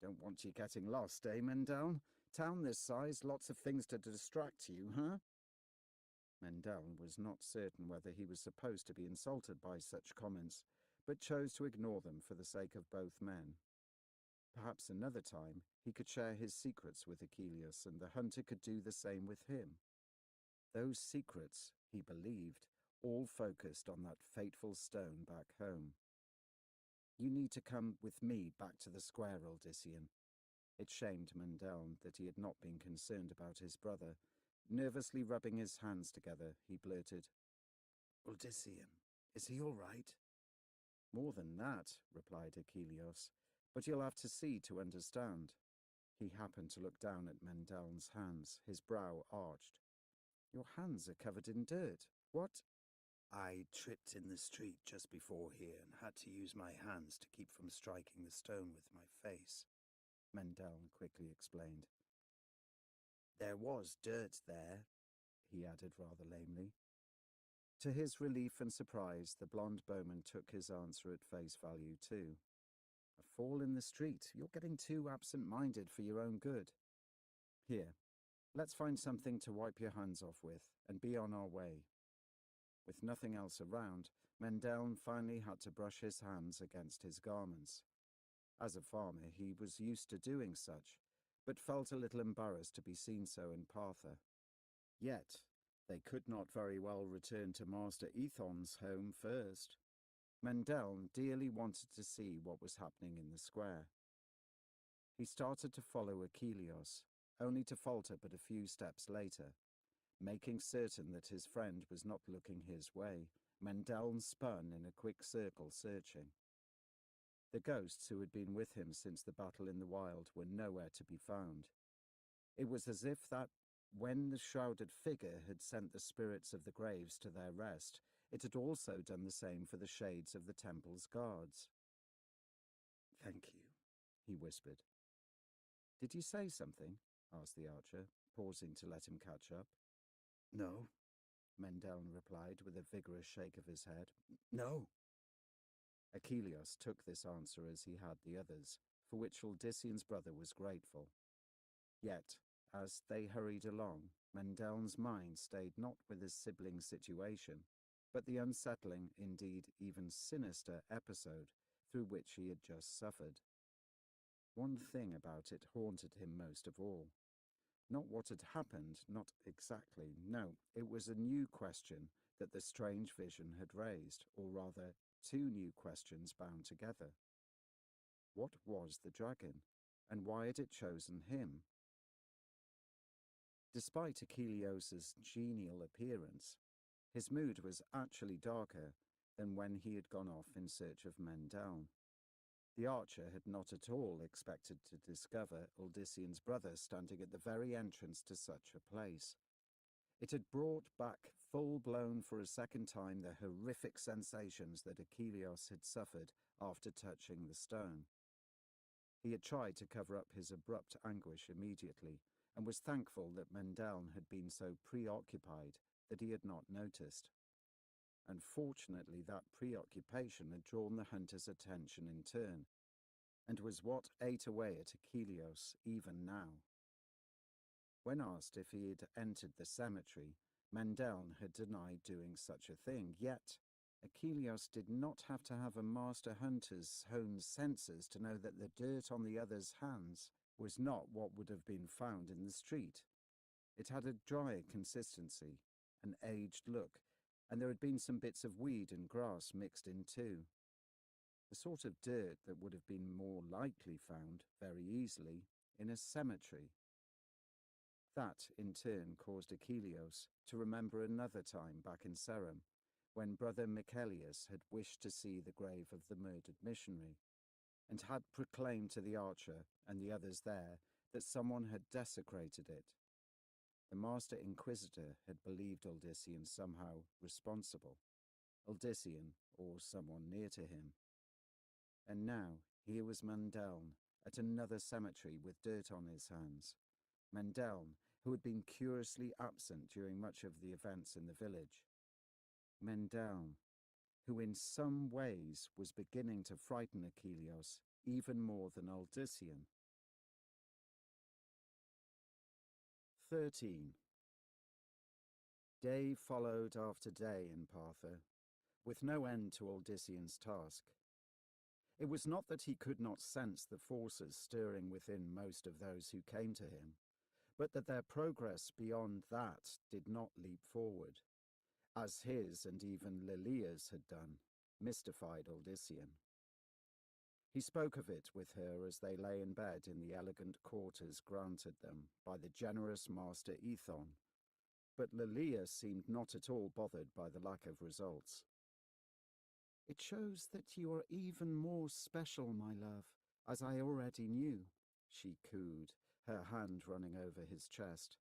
Don't want you getting lost, eh, Mendeln? Town this size, lots of things to distract you, huh? Mendeln was not certain whether he was supposed to be insulted by such comments, but chose to ignore them for the sake of both men. Perhaps another time he could share his secrets with Achilleus, and the hunter could do the same with him. Those secrets, he believed, all focused on that fateful stone back home. You need to come with me back to the square, Odyssean. It shamed Mendeln that he had not been concerned about his brother. Nervously rubbing his hands together, he blurted, Odyssean, is he all right? More than that, replied Achilleus, but you'll have to see to understand. He happened to look down at Mendeln's hands, his brow arched. Your hands are covered in dirt. What? I tripped in the street just before here and had to use my hands to keep from striking the stone with my face, Mendeln quickly explained. There was dirt there, he added rather lamely. To his relief and surprise, the blonde bowman took his answer at face value too. A fall in the street. You're getting too absent-minded for your own good. Here, let's find something to wipe your hands off with and be on our way. With nothing else around, Mendeln finally had to brush his hands against his garments. As a farmer, he was used to doing such, but felt a little embarrassed to be seen so in Partha. Yet, they could not very well return to Master Ethon's home first. Mendeln dearly wanted to see what was happening in the square. He started to follow Achilleos, only to falter but a few steps later. Making certain that his friend was not looking his way, Mendeln spun in a quick circle, searching. The ghosts who had been with him since the battle in the wild were nowhere to be found. It was as if that, when the shrouded figure had sent the spirits of the graves to their rest, it had also done the same for the shades of the temple's guards. Thank you, he whispered. Did you say something? Asked the archer, pausing to let him catch up. No, Mendeln replied with a vigorous shake of his head. No. Achilleus took this answer as he had the others, for which Odyssean's brother was grateful. Yet, as they hurried along, Mendeln's mind stayed not with his sibling's situation, but the unsettling, indeed even sinister episode through which he had just suffered. One thing about it haunted him most of all. Not what had happened, not exactly, no, it was a new question that the strange vision had raised, or rather, two new questions bound together. What was the dragon, and why had it chosen him? Despite Achilleos's genial appearance, his mood was actually darker than when he had gone off in search of Mendeln. The archer had not at all expected to discover Odyssean's brother standing at the very entrance to such a place. It had brought back full-blown for a second time the horrific sensations that Achilleos had suffered after touching the stone. He had tried to cover up his abrupt anguish immediately, and was thankful that Mendeln had been so preoccupied that he had not noticed. Unfortunately, that preoccupation had drawn the hunter's attention in turn, and was what ate away at Achilleos even now. When asked if he had entered the cemetery, Mendeln had denied doing such a thing, yet Achilleos did not have to have a master hunter's honed senses to know that the dirt on the other's hands was not what would have been found in the street. It had a dry consistency, an aged look, and there had been some bits of weed and grass mixed in too. The sort of dirt that would have been more likely found, very easily, in a cemetery. That, in turn, caused Achilleos to remember another time back in Serum, when brother Michelius had wished to see the grave of the murdered missionary, and had proclaimed to the archer and the others there that someone had desecrated it. The Master Inquisitor had believed Odyssean somehow responsible, Odyssean or someone near to him. And now here was Mendeln at another cemetery with dirt on his hands. Mendeln, who had been curiously absent during much of the events in the village. Mendeln, who in some ways was beginning to frighten Achilleus even more than Odyssean. 13. Day followed after day in Partha, with no end to Odyssean's task. It was not that he could not sense the forces stirring within most of those who came to him, but that their progress beyond that did not leap forward, as his and even Lelia's had done, mystified Odyssean. He spoke of it with her as they lay in bed in the elegant quarters granted them by the generous Master Ethon, but Lelia seemed not at all bothered by the lack of results. "It shows that you are even more special, my love, as I already knew," she cooed, her hand running over his chest.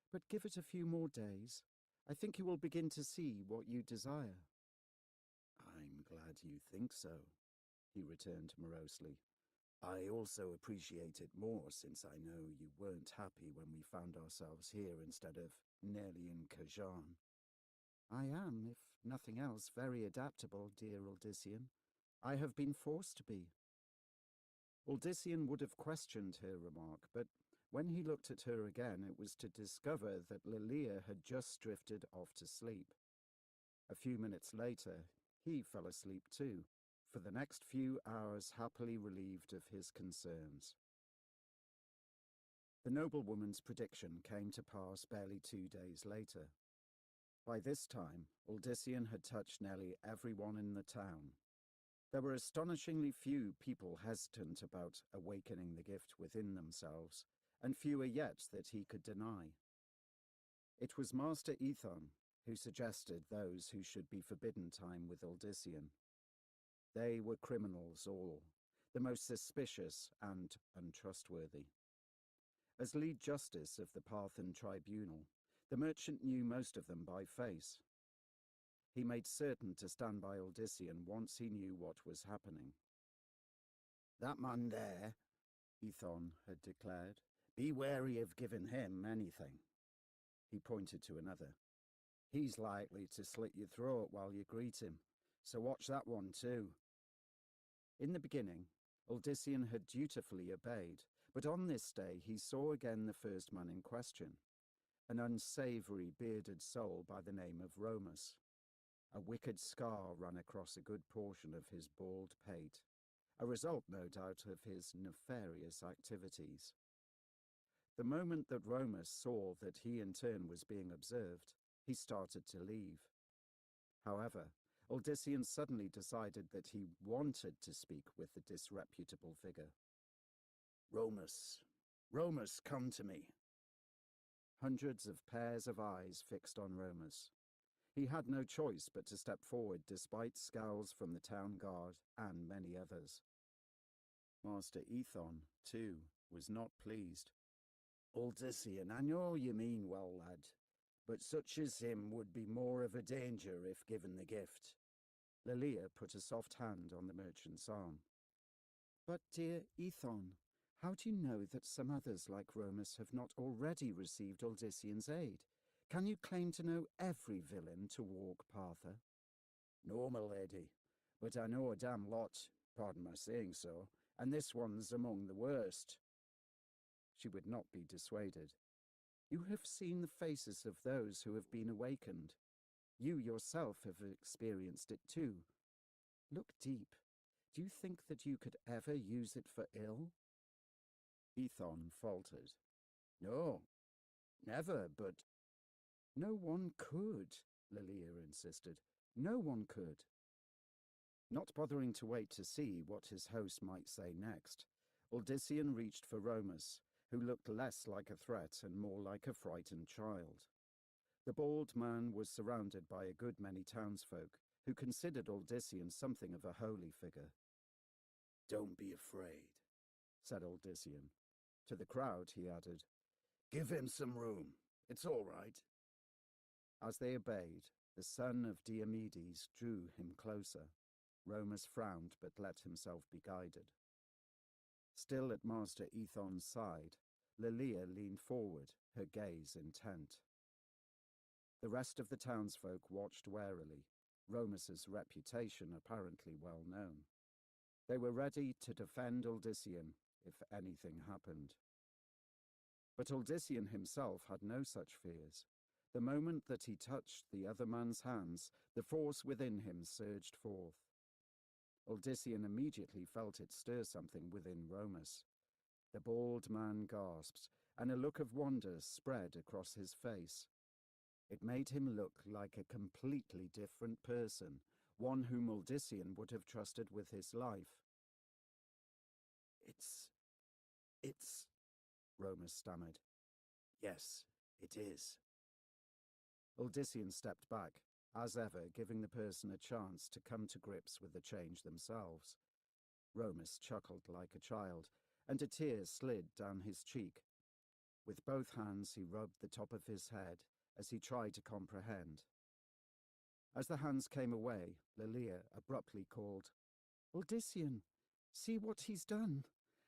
"But give it a few more days. I think you will begin to see what you desire." "I'm glad you think so," he returned morosely. "I also appreciate it more since I know you weren't happy when we found ourselves here instead of nearly in Khajan." "I am, if nothing else, very adaptable, dear Odyssean. I have been forced to be." Odyssean would have questioned her remark, but when he looked at her again, it was to discover that Lelia had just drifted off to sleep. A few minutes later, he fell asleep too, for the next few hours happily relieved of his concerns. The noblewoman's prediction came to pass barely 2 days later. By this time, Odyssean had touched nearly everyone in the town. There were astonishingly few people hesitant about awakening the gift within themselves, and fewer yet that he could deny. It was Master Ethon who suggested those who should be forbidden time with Odyssean. They were criminals all, the most suspicious and untrustworthy. As lead justice of the Parthan tribunal, the merchant knew most of them by face. He made certain to stand by Odyssean once he knew what was happening. "That man there," Ethon had declared, "be wary of giving him anything." He pointed to another. "He's likely to slit your throat while you greet him, so watch that one too." In the beginning, Odyssean had dutifully obeyed, but on this day he saw again the first man in question, an unsavoury bearded soul by the name of Romus. A wicked scar ran across a good portion of his bald pate, a result, no doubt, of his nefarious activities. The moment that Romus saw that he in turn was being observed, he started to leave. However, Odyssean suddenly decided that he wanted to speak with the disreputable figure. Romus, Romus, come to me." Hundreds of pairs of eyes fixed on Romus. He had no choice but to step forward despite scowls from the town guard and many others. Master Ethon, too, was not pleased. "Odyssean, I know you mean well, lad, but such as him would be more of a danger if given the gift." Lelia put a soft hand on the merchant's arm. "But, dear Ethon, how do you know that some others like Romus have not already received Odyssean's aid? Can you claim to know every villain to walk Partha?" "No, my lady, but I know a damn lot, pardon my saying so, and this one's among the worst." She would not be dissuaded. "You have seen the faces of those who have been awakened. You yourself have experienced it too. Look deep. Do you think that you could ever use it for ill?" Ethon faltered. "No, never, but—" "No one could," Lelia insisted. "No one could." Not bothering to wait to see what his host might say next, Odyssean reached for Romus, who looked less like a threat and more like a frightened child. The bald man was surrounded by a good many townsfolk who considered Odyssean something of a holy figure. "Don't be afraid," said Odyssean. To the crowd he added, "Give him some room. It's all right." As they obeyed, the son of Diomedes drew him closer. Romus frowned but let himself be guided. Still at Master Ethon's side, Lelia leaned forward, her gaze intent. The rest of the townsfolk watched warily, Romus's reputation apparently well known. They were ready to defend Uldyssian if anything happened. But Uldyssian himself had no such fears. The moment that he touched the other man's hands, the force within him surged forth. Uldyssian immediately felt it stir something within Romus. The bald man gasped, and a look of wonder spread across his face. It made him look like a completely different person, one whom Uldyssian would have trusted with his life. It's... Romus stammered. Yes, it is. Uldyssian stepped back, as ever giving the person a chance to come to grips with the change themselves. Romus chuckled like a child, and a tear slid down his cheek. With both hands he rubbed the top of his head as he tried to comprehend. As the hands came away, Lilia abruptly called, "Uldyssian, see what he's done.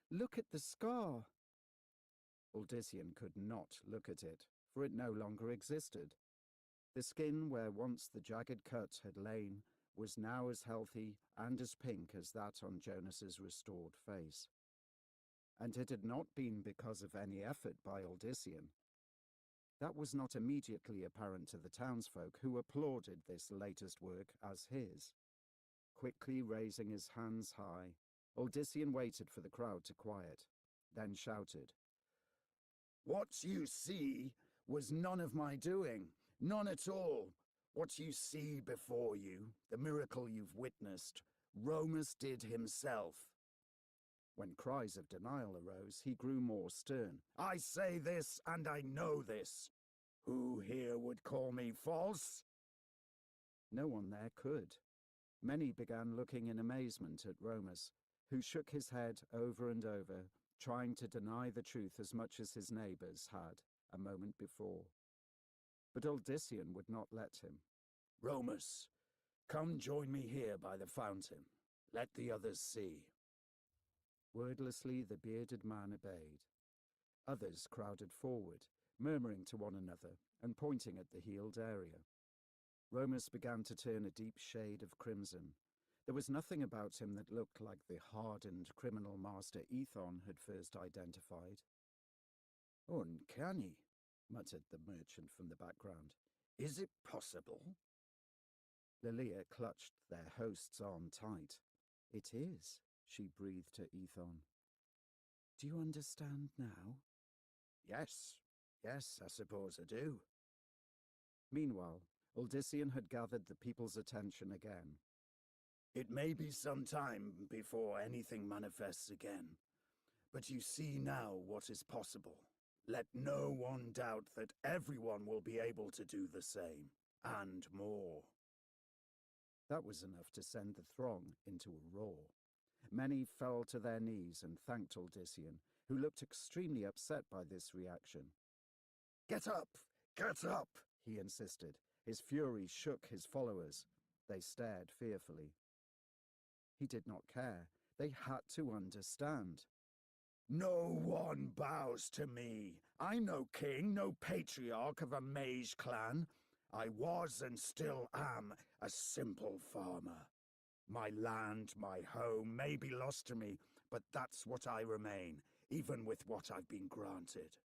Look at the scar." Uldyssian could not look at it, for it no longer existed. The skin where once the jagged cut had lain was now as healthy and as pink as that on Jonas's restored face. And it had not been because of any effort by Uldyssian. That was not immediately apparent to the townsfolk, who applauded this latest work as his. Quickly raising his hands high, Uldyssian waited for the crowd to quiet, then shouted, "What you see was none of my doing, none at all. What you see before you, the miracle you've witnessed, Romus did himself." When cries of denial arose, he grew more stern. "I say this, and I know this. Who here would call me false?" No one there could. Many began looking in amazement at Romus, who shook his head over and over, trying to deny the truth as much as his neighbours had a moment before. But Uldyssian would not let him. "Romus, come join me here by the fountain. Let the others see." Wordlessly the bearded man obeyed. Others crowded forward, murmuring to one another and pointing at the healed area. Romus began to turn a deep shade of crimson. There was nothing about him that looked like the hardened criminal master Ethon had first identified. "Uncanny," muttered the merchant from the background. "Is it possible?" Lilia clutched their host's arm tight. "It is," she breathed to Ethon. "Do you understand now?" Yes, I suppose I do." Meanwhile, Uldyssian had gathered the people's attention again. "It may be some time before anything manifests again, but you see now what is possible. Let no one doubt that everyone will be able to do the same, and more." That was enough to send the throng into a roar. Many fell to their knees and thanked Uldyssian, who looked extremely upset by this reaction. Get up! He insisted. His fury shook his followers. They stared fearfully. He did not care. They had to understand. "No one bows to me. I'm no king, no patriarch of a mage clan. I was and still am a simple farmer. My land, my home may be lost to me, but that's what I remain, even with what I've been granted.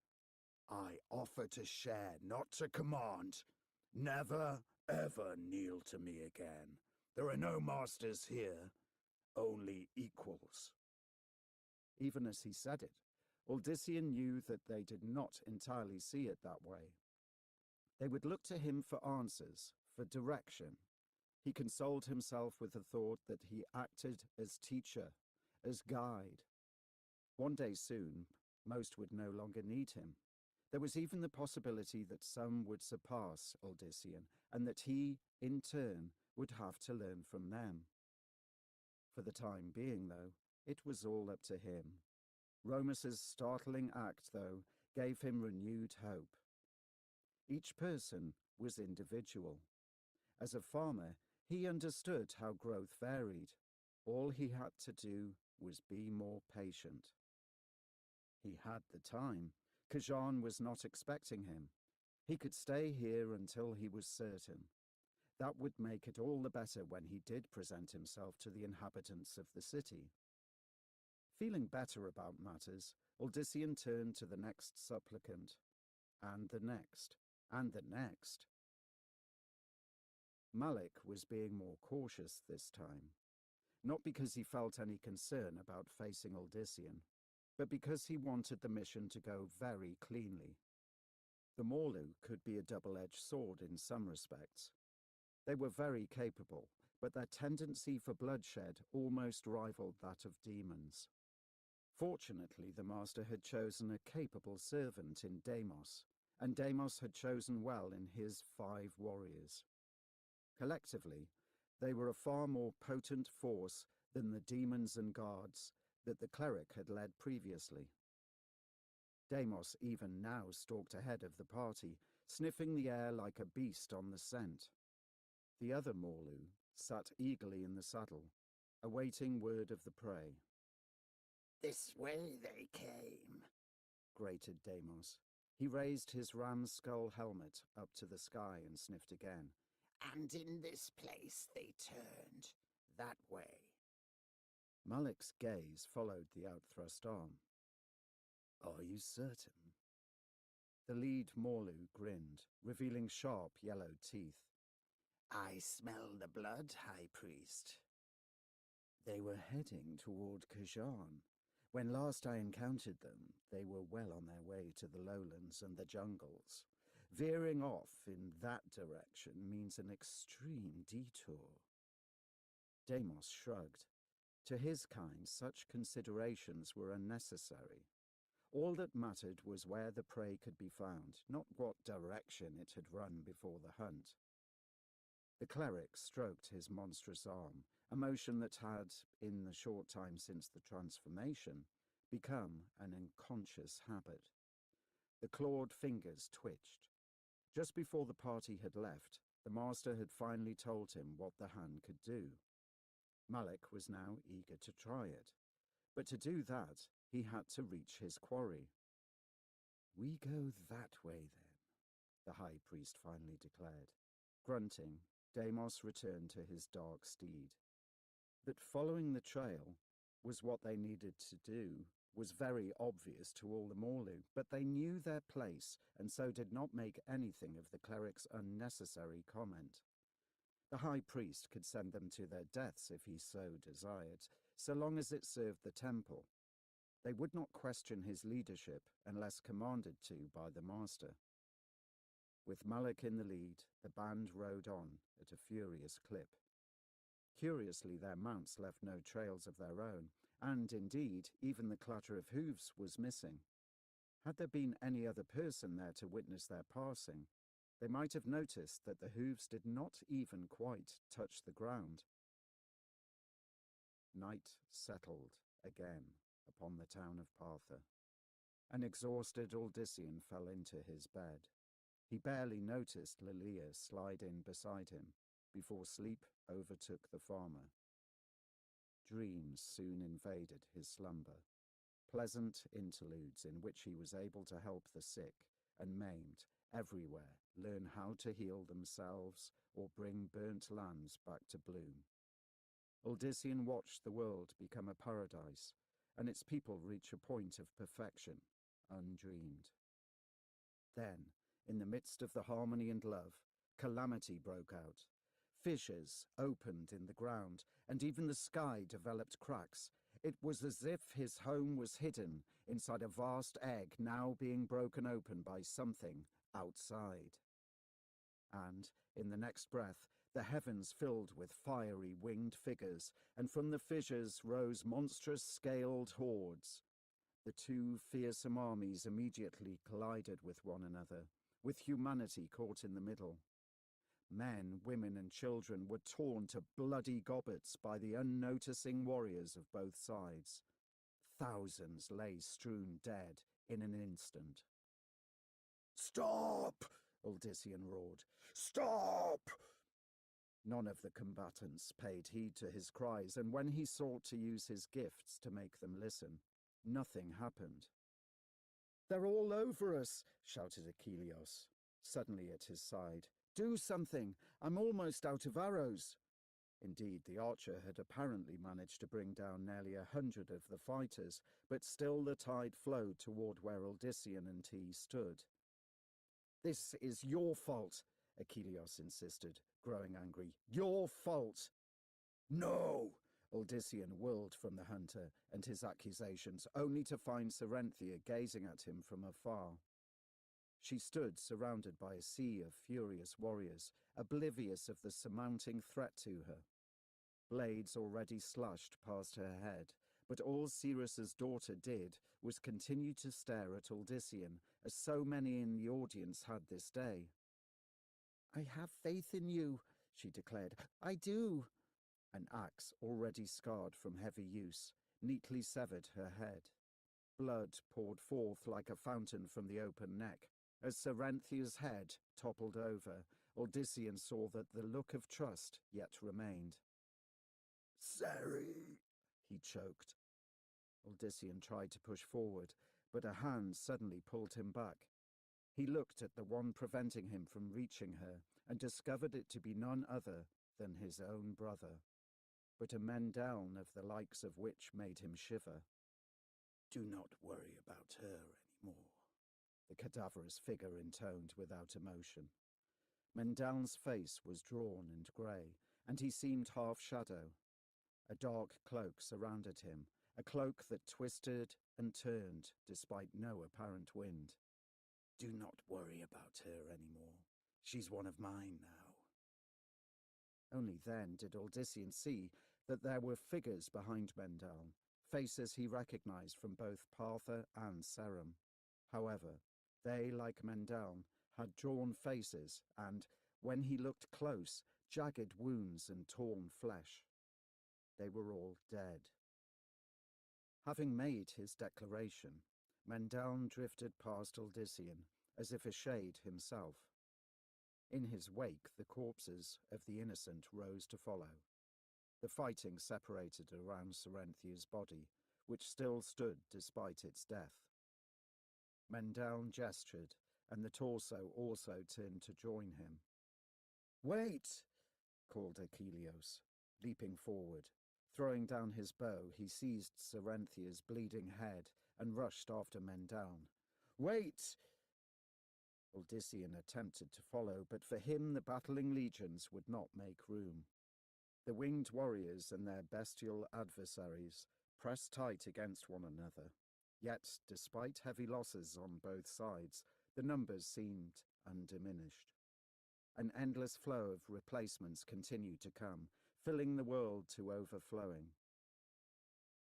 I offer to share, not to command. Never, ever kneel to me again. There are no masters here, only equals." Even as he said it, Uldyssian knew that they did not entirely see it that way. They would look to him for answers, for direction. He consoled himself with the thought that he acted as teacher, as guide. One day soon, most would no longer need him. There was even the possibility that some would surpass Uldyssian, and that he, in turn, would have to learn from them. For the time being, though, it was all up to him. Romus's startling act, though, gave him renewed hope. Each person was individual. As a farmer, he understood how growth varied. All he had to do was be more patient. He had the time. Khajan was not expecting him. He could stay here until he was certain. That would make it all the better when he did present himself to the inhabitants of the city. Feeling better about matters, Odysseus turned to the next supplicant, and the next, and the next. Malik was being more cautious this time, not because he felt any concern about facing Odysseus, but because he wanted the mission to go very cleanly. The Morlu could be a double-edged sword in some respects. They were very capable, but their tendency for bloodshed almost rivaled that of demons. Fortunately, the master had chosen a capable servant in Deimos, and Deimos had chosen well in his 5 warriors. Collectively, they were a far more potent force than the demons and guards that the cleric had led previously. Deimos even now stalked ahead of the party, sniffing the air like a beast on the scent. The other Morlu sat eagerly in the saddle, awaiting word of the prey. "This way they came," grated Deimos. He raised his ram's skull helmet up to the sky and sniffed again. "And in this place they turned, that way." Malik's gaze followed the outthrust arm. "Are you certain?" The lead Morlu grinned, revealing sharp yellow teeth. "I smell the blood, High Priest." They were heading toward Kajan. When last I encountered them, they were well on their way to the lowlands and the jungles. Veering off in that direction means an extreme detour. Deimos shrugged. To his kind, such considerations were unnecessary. All that mattered was where the prey could be found, not what direction it had run before the hunt. The cleric stroked his monstrous arm, a motion that had, in the short time since the transformation, become an unconscious habit. The clawed fingers twitched. Just before the party had left, the master had finally told him what the hand could do. Malik was now eager to try it, but to do that, he had to reach his quarry. "We go that way, then," the high priest finally declared. Grunting, Deimos returned to his dark steed. That following the trail was what they needed to do was very obvious to all the Morlu, but they knew their place and so did not make anything of the cleric's unnecessary comment. The high priest could send them to their deaths if he so desired, so long as it served the temple. They would not question his leadership unless commanded to by the master. With Malik in the lead, the band rode on at a furious clip. Curiously, their mounts left no trails of their own, and indeed, even the clatter of hooves was missing. Had there been any other person there to witness their passing, they might have noticed that the hooves did not even quite touch the ground. Night settled again upon the town of Partha. An exhausted Odysseus fell into his bed. He barely noticed Lilia slide in beside him before sleep overtook the farmer. Dreams soon invaded his slumber, pleasant interludes in which he was able to help the sick and maimed everywhere learn how to heal themselves or bring burnt lands back to bloom. Odysseus watched the world become a paradise and its people reach a point of perfection undreamed. Then, in the midst of the harmony and love, calamity broke out. Fissures opened in the ground, and even the sky developed cracks. It was as if his home was hidden inside a vast egg now being broken open by something outside. And, in the next breath, the heavens filled with fiery winged figures, and from the fissures rose monstrous scaled hordes. The 2 fearsome armies immediately collided with one another, with humanity caught in the middle. Men, women, and children were torn to bloody gobbets by the unnoticing warriors of both sides. Thousands lay strewn dead in an instant. "Stop!" Odysseus roared. "Stop!" None of the combatants paid heed to his cries, and when he sought to use his gifts to make them listen, nothing happened. "They're all over us!" shouted Achilles. Suddenly at his side, Do something! I'm almost out of arrows. Indeed, the archer had apparently managed to bring down nearly 100 of the fighters, but still the tide flowed toward where Odyssean and he stood. This is your fault, Achilles insisted, growing angry. Your fault! No! Odyssean whirled from the hunter and his accusations, only to find Cerenthia gazing at him from afar. She stood surrounded by a sea of furious warriors, oblivious of the surmounting threat to her. Blades already slashed past her head, but all Cyrus's daughter did was continue to stare at Odyssean, as so many in the audience had this day. I have faith in you, she declared. I do. An axe, already scarred from heavy use, neatly severed her head. Blood poured forth like a fountain from the open neck. As Cerinthia's head toppled over, Odyssean saw that the look of trust yet remained. Ceri, he choked. Odyssean tried to push forward, but a hand suddenly pulled him back. He looked at the one preventing him from reaching her and discovered it to be none other than his own brother, but a Mendeln of the likes of which made him shiver. Do not worry about her anymore, the cadaverous figure intoned without emotion. Mendeln's face was drawn and grey, and he seemed half-shadow. A dark cloak surrounded him, a cloak that twisted and turned despite no apparent wind. Do not worry about her anymore. She's one of mine now. Only then did Odyssean see that there were figures behind Mendeln, faces he recognized from both Partha and Serum. However, they, like Mendeln, had drawn faces and, when he looked close, jagged wounds and torn flesh. They were all dead. Having made his declaration, Mendeln drifted past Odyssean, as if a shade himself. In his wake, the corpses of the innocent rose to follow. The fighting separated around Cerinthia's body, which still stood despite its death. Mendeln gestured, and the torso also turned to join him. Wait! Called Achilles, leaping forward. Throwing down his bow, he seized Cerinthia's bleeding head and rushed after Mendeln. Wait! Odyssean attempted to follow, but for him the battling legions would not make room. The winged warriors and their bestial adversaries pressed tight against one another, yet, despite heavy losses on both sides, the numbers seemed undiminished. An endless flow of replacements continued to come, filling the world to overflowing.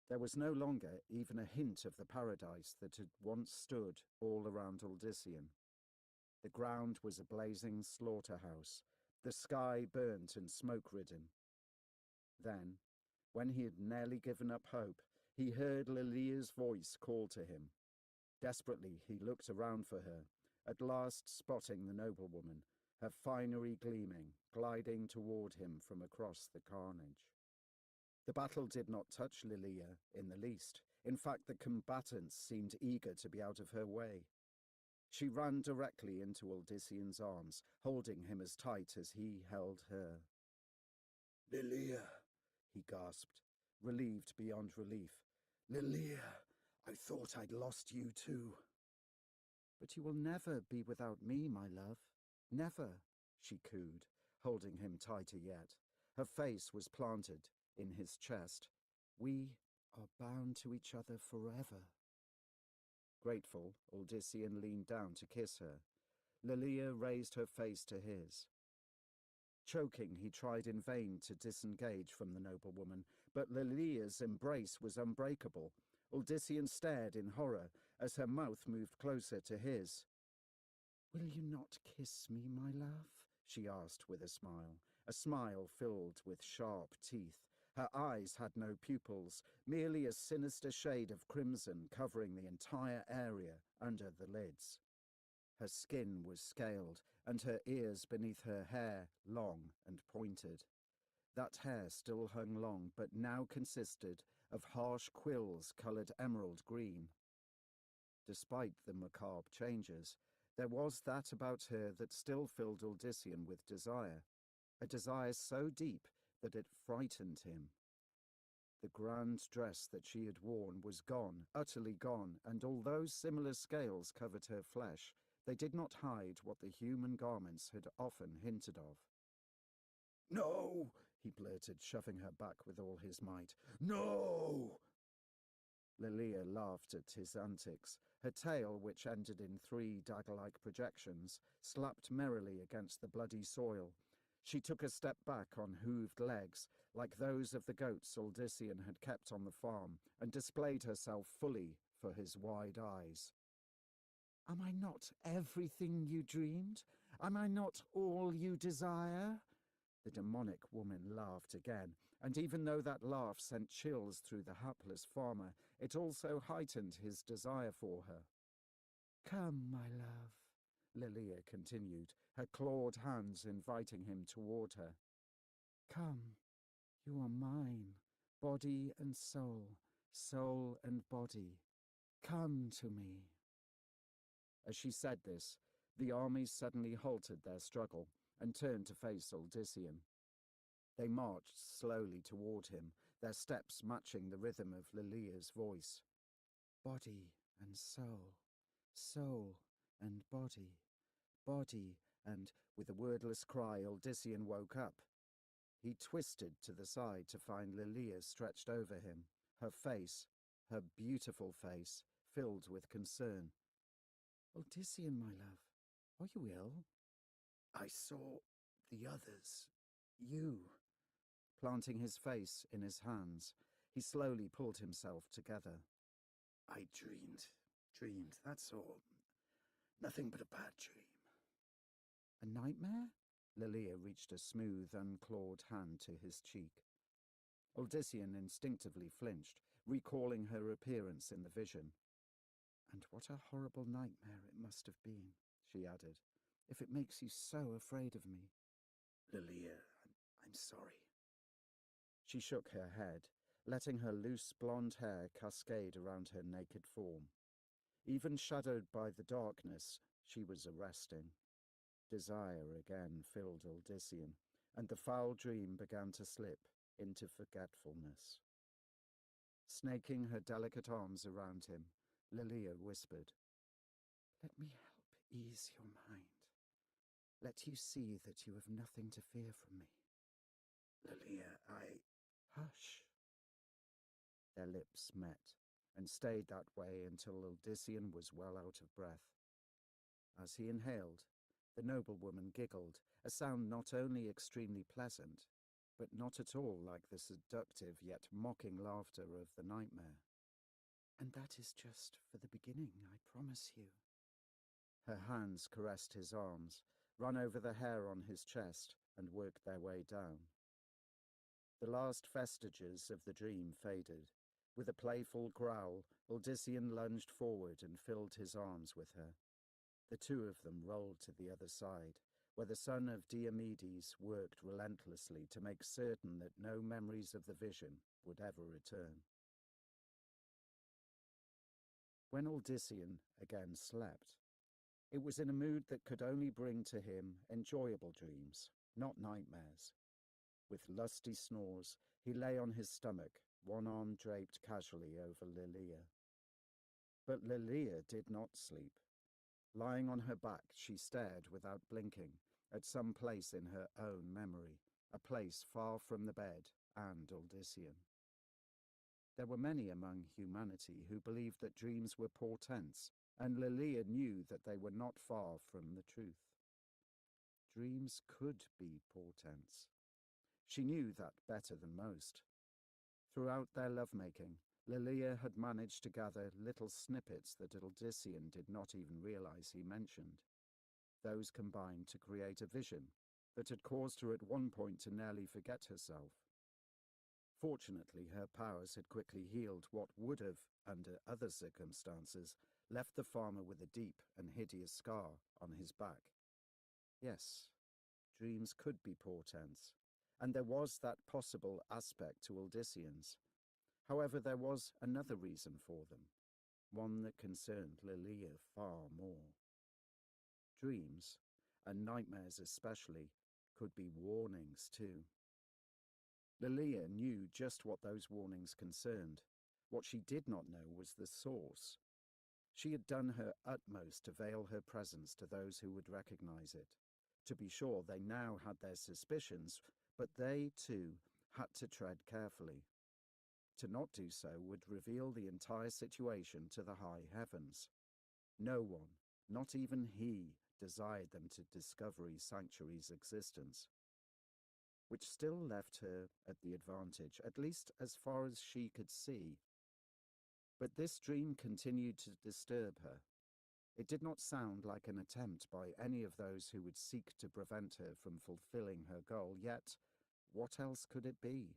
There was no longer even a hint of the paradise that had once stood all around Odyssean. The ground was a blazing slaughterhouse, the sky burnt and smoke-ridden. Then, when he had nearly given up hope, he heard Lilia's voice call to him. Desperately he looked around for her, at last spotting the noblewoman, her finery gleaming, gliding toward him from across the carnage. The battle did not touch Lilia in the least. In fact, the combatants seemed eager to be out of her way. She ran directly into Odyssean's arms, holding him as tight as he held her. Lilia, he gasped, relieved beyond relief. Lilia, I thought I'd lost you too. But you will never be without me, my love. Never, she cooed, holding him tighter yet. Her face was planted in his chest. We are bound to each other forever. Grateful, Odyssean leaned down to kiss her. Lilia raised her face to his. Choking, he tried in vain to disengage from the noblewoman, but Lilia's embrace was unbreakable. Odyssean stared in horror as her mouth moved closer to his. Will you not kiss me, my love? She asked with a smile filled with sharp teeth. Her eyes had no pupils, merely a sinister shade of crimson covering the entire area under the lids. Her skin was scaled, and her ears beneath her hair long and pointed. That hair still hung long, but now consisted of harsh quills coloured emerald green. Despite the macabre changes, There was that about her that still filled Odysseus with desire, a desire so deep that it frightened him. The grand dress that she had worn was gone, utterly gone, and although similar scales covered her flesh, they did not hide what the human garments had often hinted of. "No!" he blurted, shoving her back with all his might. "No!" Lilia laughed at his antics. Her tail, which ended in 3 dagger-like projections, slapped merrily against the bloody soil. She took a step back on hooved legs, like those of the goats Odysseus had kept on the farm, and displayed herself fully for his wide eyes. "Am I not everything you dreamed? Am I not all you desire?" The demonic woman laughed again, and even though that laugh sent chills through the hapless farmer, it also heightened his desire for her. "Come, my love," Lilia continued, her clawed hands inviting him toward her. "Come, you are mine, body and soul, soul and body. Come to me." As she said this, the armies suddenly halted their struggle and turned to face Odysseus. They marched slowly toward him, their steps matching the rhythm of Lilia's voice. Body and soul, soul and body, body and, with a wordless cry, Odysseus woke up. He twisted to the side to find Lilia stretched over him, her face, her beautiful face, filled with concern. "Odysseus, my love, are you ill?" "I saw the others. You." Planting his face in his hands, he slowly pulled himself together. "I dreamed, that's all. Nothing but a bad dream." "A nightmare?" Lilia reached a smooth, unclawed hand to his cheek. Odysseus instinctively flinched, recalling her appearance in the vision. "And what a horrible nightmare it must have been," she added, "if it makes you so afraid of me." "Lilia, I'm sorry." She shook her head, letting her loose blonde hair cascade around her naked form. Even shadowed by the darkness, she was arresting. Desire again filled Odysseus, and the foul dream began to slip into forgetfulness. Snaking her delicate arms around him, Lilia whispered, "Let me help ease your mind. Let you see that you have nothing to fear from me." "Lilia, Hush." Their lips met, and stayed that way until Odysseus was well out of breath. As he inhaled, the noblewoman giggled, a sound not only extremely pleasant, but not at all like the seductive yet mocking laughter of the nightmare. "And that is just for the beginning, I promise you." Her hands caressed his arms, ran over the hair on his chest, and worked their way down. The last vestiges of the dream faded. With a playful growl, Odysseus lunged forward and filled his arms with her. The two of them rolled to the other side, where the son of Diomedes worked relentlessly to make certain that no memories of the vision would ever return. When Odysseus again slept, it was in a mood that could only bring to him enjoyable dreams, not nightmares. With lusty snores, he lay on his stomach, one arm draped casually over Lilia. But Lilia did not sleep. Lying on her back, she stared without blinking at some place in her own memory, a place far from the bed and Odysseus. There were many among humanity who believed that dreams were portents, and Lilia knew that they were not far from the truth. Dreams could be portents. She knew that better than most. Throughout their lovemaking, Lilia had managed to gather little snippets that Odysseus did not even realize he mentioned. Those combined to create a vision that had caused her at one point to nearly forget herself. Fortunately, her powers had quickly healed what would have, under other circumstances, left the farmer with a deep and hideous scar on his back. Yes, dreams could be portents, and there was that possible aspect to Odysseus. However, there was another reason for them, one that concerned Lilia far more. Dreams, and nightmares especially, could be warnings too. Lilia knew just what those warnings concerned. What she did not know was the source. She had done her utmost to veil her presence to those who would recognize it. To be sure, they now had their suspicions, but they, too, had to tread carefully. To not do so would reveal the entire situation to the high heavens. No one, not even he, desired them to discover Sanctuary's existence, which still left her at the advantage, at least as far as she could see. But this dream continued to disturb her. It did not sound like an attempt by any of those who would seek to prevent her from fulfilling her goal, yet what else could it be?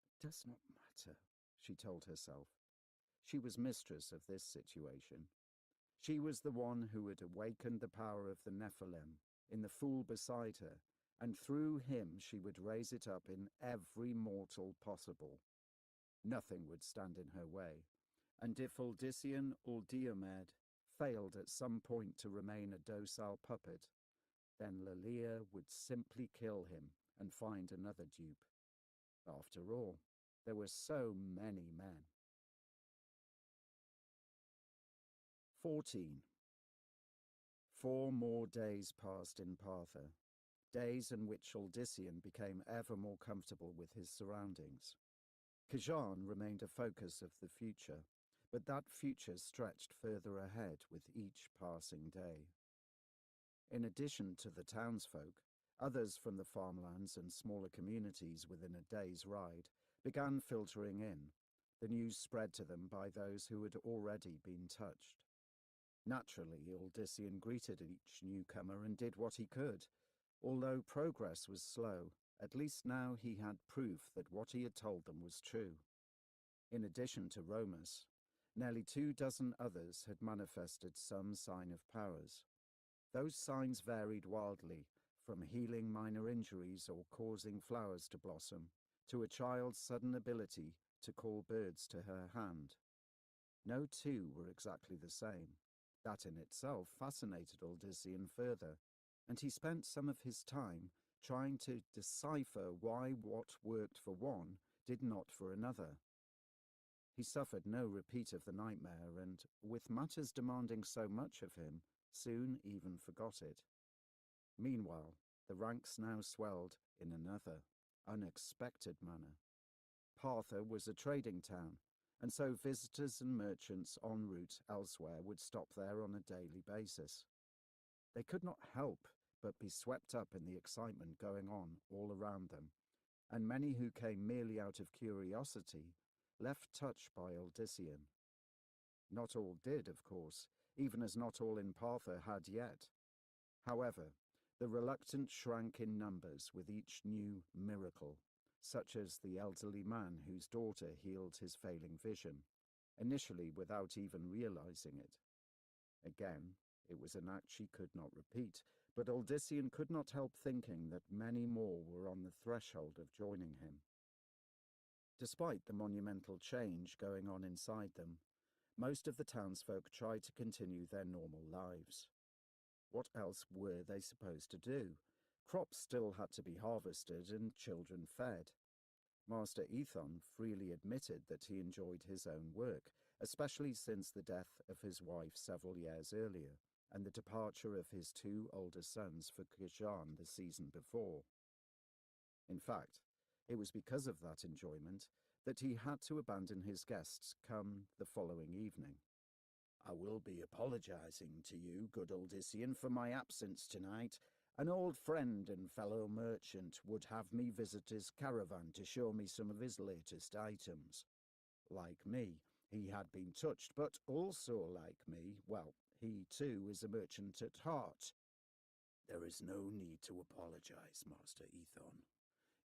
It does not matter, she told herself. She was mistress of this situation. She was the one who had awakened the power of the Nephilim in the fool beside her, and through him she would raise it up in every mortal possible. Nothing would stand in her way, and if Uldyssian or Diomed failed at some point to remain a docile puppet, then Lilia would simply kill him and find another dupe. After all, there were so many men. 14. 4 more days passed in Partha, days in which Uldyssian became ever more comfortable with his surroundings. Kajan remained a focus of the future, but that future stretched further ahead with each passing day. In addition to the townsfolk, others from the farmlands and smaller communities within a day's ride began filtering in, the news spread to them by those who had already been touched. Naturally, Uldyssian greeted each newcomer and did what he could. Although progress was slow, at least now he had proof that what he had told them was true. In addition to Romus, nearly 24 others had manifested some sign of powers. Those signs varied wildly, from healing minor injuries or causing flowers to blossom, to a child's sudden ability to call birds to her hand. No two were exactly the same. That in itself fascinated Uldyssian further, and he spent some of his time trying to decipher why what worked for one did not for another. He suffered no repeat of the nightmare, and, with matters demanding so much of him, soon even forgot it. Meanwhile, the ranks now swelled in another, unexpected manner. Partha was a trading town, and so visitors and merchants en route elsewhere would stop there on a daily basis. They could not help but be swept up in the excitement going on all around them, and many who came merely out of curiosity left touched by Uldyssian. Not all did, of course, even as not all in Partha had yet. However, the reluctant shrank in numbers with each new miracle, such as the elderly man whose daughter healed his failing vision, initially without even realizing it. Again, it was an act she could not repeat, but Uldyssian could not help thinking that many more were on the threshold of joining him. Despite the monumental change going on inside them, most of the townsfolk tried to continue their normal lives. What else were they supposed to do? Crops still had to be harvested and children fed. Master Ethon freely admitted that he enjoyed his own work, especially since the death of his wife several years earlier and the departure of his 2 older sons for Kajan the season before. In fact, it was because of that enjoyment that he had to abandon his guests come the following evening. "I will be apologizing to you, good Uldyssian, for my absence tonight. An old friend and fellow merchant would have me visit his caravan to show me some of his latest items. Like me, he had been touched, but also like me, well, he too is a merchant at heart." "There is no need to apologize, Master Ethon.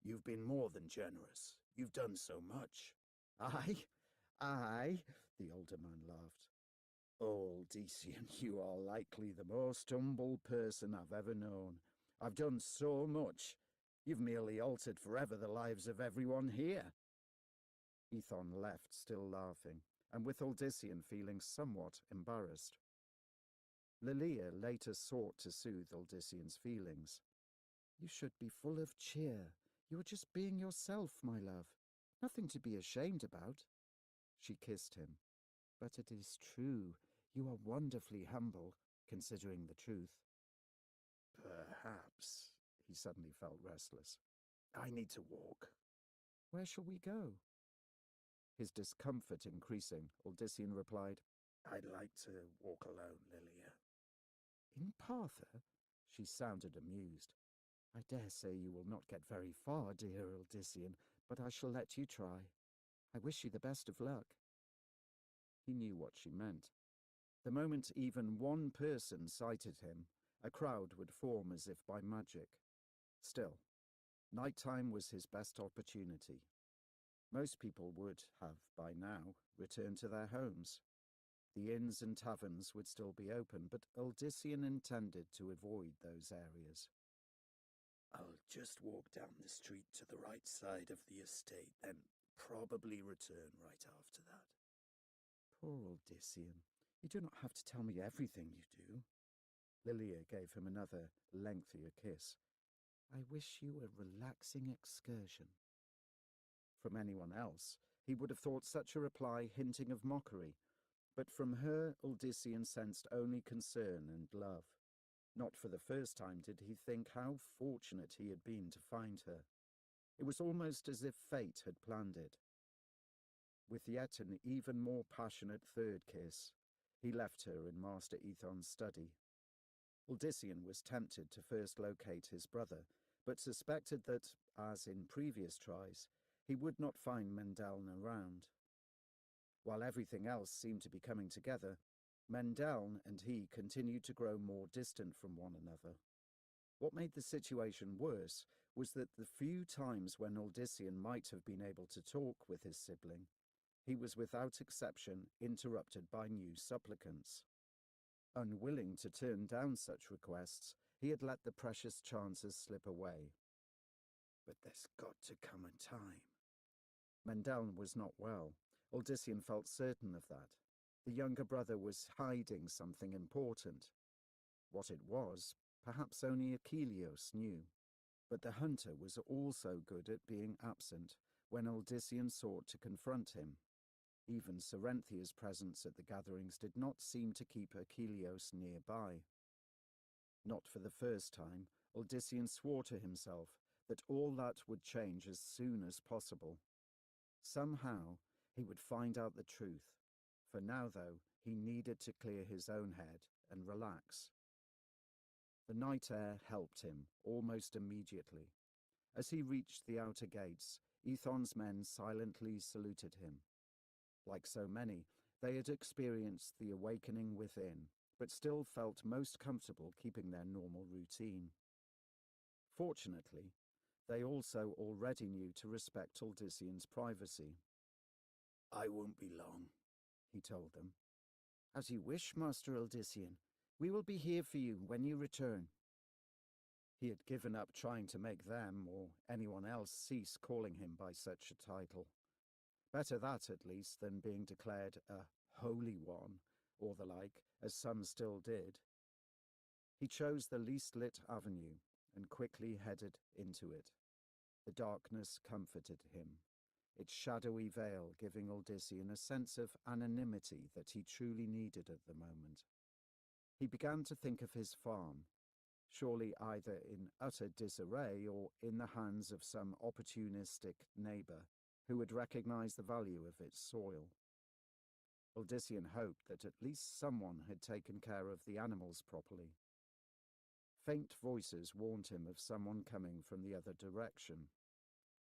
You've been more than generous. You've done so much." "Aye," the older man laughed. "Oh, Uldyssian, you are likely the most humble person I've ever known. I've done so much. You've merely altered forever the lives of everyone here." Ethon left, still laughing, and with Uldyssian feeling somewhat embarrassed. Lilia later sought to soothe Odyssean's feelings. "You should be full of cheer. You are just being yourself, my love. Nothing to be ashamed about." She kissed him. "But it is true. You are wonderfully humble, considering the truth." "Perhaps," he suddenly felt restless. "I need to walk." "Where shall we go?" His discomfort increasing, Odyssean replied, "I'd like to walk alone, Lilia." "In Partha?" She sounded amused. "I dare say you will not get very far, dear Odyssean, but I shall let you try. I wish you the best of luck." He knew what she meant. The moment even one person sighted him, a crowd would form as if by magic. Still, nighttime was his best opportunity. Most people would have, by now, returned to their homes. The inns and taverns would still be open, but Odyssean intended to avoid those areas. "I'll just walk down the street to the right side of the estate, then probably return right after that." Poor Odyssean, you do not have to tell me everything you do. Lilia gave him another, lengthier kiss. "I wish you a relaxing excursion." From anyone else, he would have thought such a reply hinting of mockery, but from her Odyssean sensed only concern and love. Not for the first time did he think how fortunate he had been to find her. It was almost as if fate had planned it. With yet an even more passionate third kiss, he left her in Master Ethon's study. Odyssean was tempted to first locate his brother, but suspected that, as in previous tries, he would not find Mendeln around. While everything else seemed to be coming together, Mendeln and he continued to grow more distant from one another. What made the situation worse was that the few times when Odyssean might have been able to talk with his sibling, he was without exception interrupted by new supplicants. Unwilling to turn down such requests, he had let the precious chances slip away. "But there's got to come a time." Mendeln was not well. Odyssean felt certain of that. The younger brother was hiding something important. What it was, perhaps only Achilleus knew. But the hunter was also good at being absent when Odyssean sought to confront him. Even Cerinthia's presence at the gatherings did not seem to keep Achilleus nearby. Not for the first time, Odyssean swore to himself that all that would change as soon as possible. Somehow, he would find out the truth. For now, though, he needed to clear his own head and relax. The night air helped him almost immediately. As he reached the outer gates, Ethon's men silently saluted him. Like so many, they had experienced the awakening within, but still felt most comfortable keeping their normal routine. Fortunately, they also already knew to respect Odyssean's privacy. "I won't be long," he told them. "As you wish, Master Odyssean. We will be here for you when you return." He had given up trying to make them or anyone else cease calling him by such a title. Better that, at least, than being declared a holy one, or the like, as some still did. He chose the least lit avenue and quickly headed into it. The darkness comforted him, its shadowy veil giving Odyssean a sense of anonymity that he truly needed at the moment. He began to think of his farm, surely either in utter disarray or in the hands of some opportunistic neighbour who would recognize the value of its soil. Odyssean hoped that at least someone had taken care of the animals properly. Faint voices warned him of someone coming from the other direction.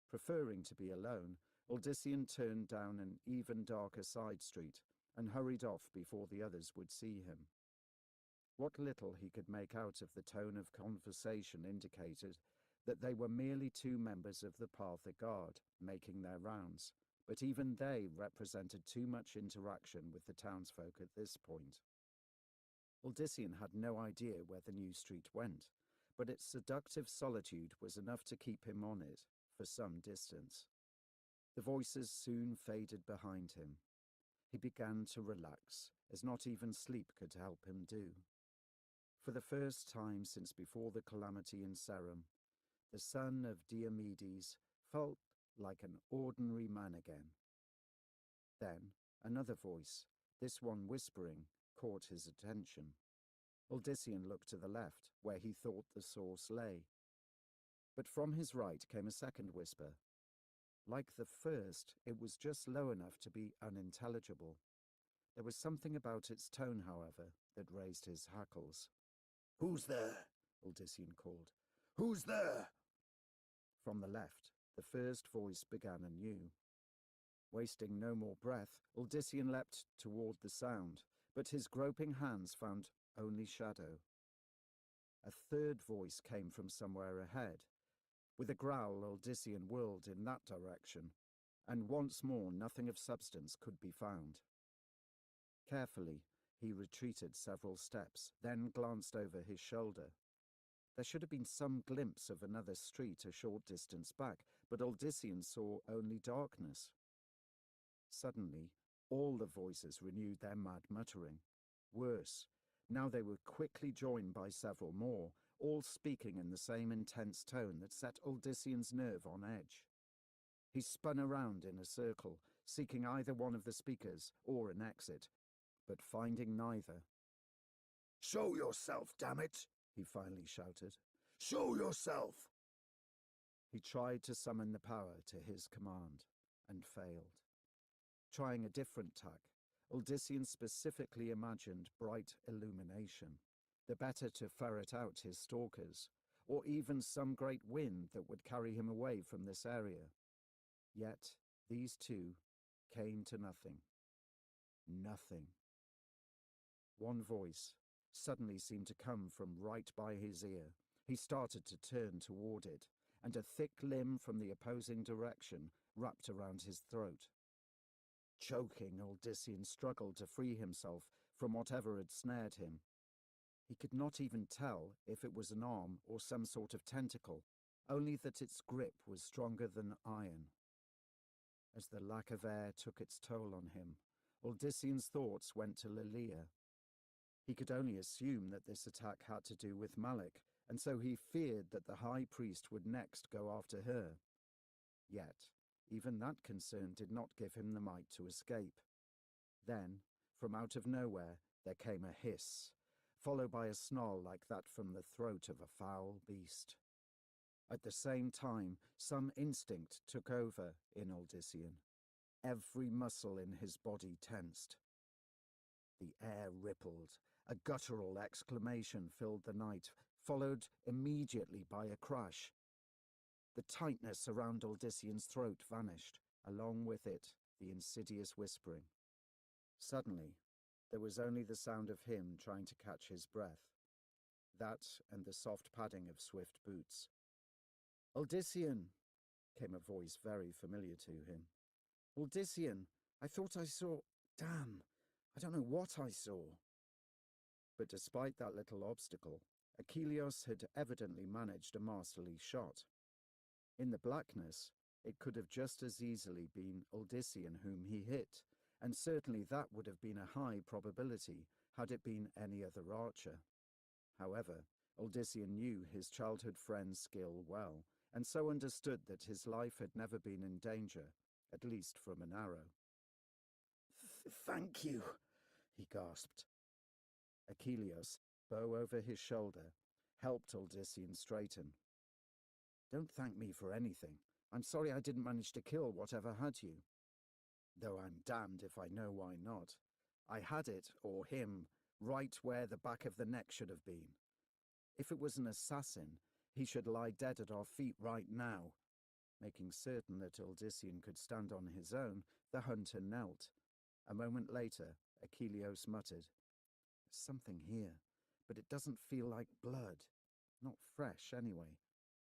Preferring to be alone, Odyssean turned down an even darker side street and hurried off before the others would see him. What little he could make out of the tone of conversation indicated that they were merely two members of the Partha Guard making their rounds, but even they represented too much interaction with the townsfolk at this point. Odyssean had no idea where the new street went, but its seductive solitude was enough to keep him on it for some distance. The voices soon faded behind him. He began to relax, as not even sleep could help him do. For the first time since before the calamity in Serum, the son of Diomedes felt like an ordinary man again. Then another voice, this one whispering, caught his attention. Odysseus looked to the left, where he thought the source lay. But from his right came a second whisper. Like the first, it was just low enough to be unintelligible. There was something about its tone, however, that raised his hackles. "Who's there?" Odysseus called. "Who's there?" From the left, the first voice began anew. Wasting no more breath, Odysseus leapt toward the sound, but his groping hands found only shadow. A third voice came from somewhere ahead. With a growl, Odysseus whirled in that direction, and once more nothing of substance could be found. Carefully, he retreated several steps, then glanced over his shoulder. There should have been some glimpse of another street a short distance back, but Odysseus saw only darkness. Suddenly, all the voices renewed their mad muttering. Worse, now they were quickly joined by several more, all speaking in the same intense tone that set Odysseus' nerve on edge. He spun around in a circle, seeking either one of the speakers or an exit, but finding neither. "Show yourself, damn it!" he finally shouted. "Show yourself!" He tried to summon the power to his command, and failed. Trying a different tack, Odysseus specifically imagined bright illumination, the better to ferret out his stalkers, or even some great wind that would carry him away from this area. Yet these two came to nothing. Nothing. One voice suddenly seemed to come from right by his ear. He started to turn toward it, and a thick limb from the opposing direction wrapped around his throat. Choking, Odysseus struggled to free himself from whatever had snared him. He could not even tell if it was an arm or some sort of tentacle, only that its grip was stronger than iron. As the lack of air took its toll on him, Odysseus' thoughts went to Lilia. He could only assume that this attack had to do with Malik, and so he feared that the high priest would next go after her. Yet, even that concern did not give him the might to escape. Then, from out of nowhere, there came a hiss, followed by a snarl like that from the throat of a foul beast. At the same time, some instinct took over in Odysseus. Every muscle in his body tensed. The air rippled. A guttural exclamation filled the night, followed immediately by a crash. The tightness around Odysseus' throat vanished, along with it the insidious whispering. Suddenly, there was only the sound of him trying to catch his breath. That and the soft padding of swift boots. "Odysseus," came a voice very familiar to him. "Odysseus, I thought I saw... Damn, I don't know what I saw." But despite that little obstacle, Achilles had evidently managed a masterly shot. In the blackness, it could have just as easily been Odysseus whom he hit, and certainly that would have been a high probability had it been any other archer. However, Odysseus knew his childhood friend's skill well, and so understood that his life had never been in danger, at least from an arrow. "Thank you," he gasped. Achilles, bow over his shoulder, helped Odysseus straighten. "Don't thank me for anything. I'm sorry I didn't manage to kill whatever had you. Though I'm damned if I know why not. I had it, or him, right where the back of the neck should have been. If it was an assassin, he should lie dead at our feet right now." Making certain that Odysseus could stand on his own, the hunter knelt. A moment later, Achilles muttered, "There's something here, but it doesn't feel like blood. Not fresh, anyway.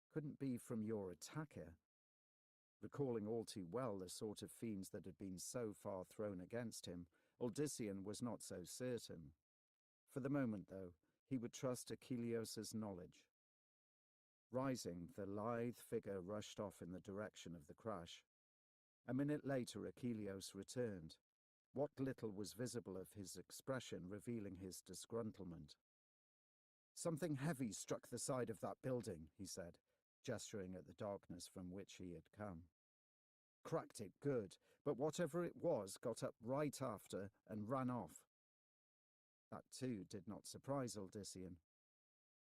Couldn't be from your attacker." Recalling all too well the sort of fiends that had been so far thrown against him, Odysseus was not so certain. For the moment, though, he would trust Achilles' knowledge. Rising, the lithe figure rushed off in the direction of the crash. A minute later, Achilles returned. What little was visible of his expression revealing his disgruntlement. Something heavy struck the side of that building, he said, gesturing at the darkness from which he had come. Cracked it good, but whatever it was got up right after and ran off. That too did not surprise Odyssean.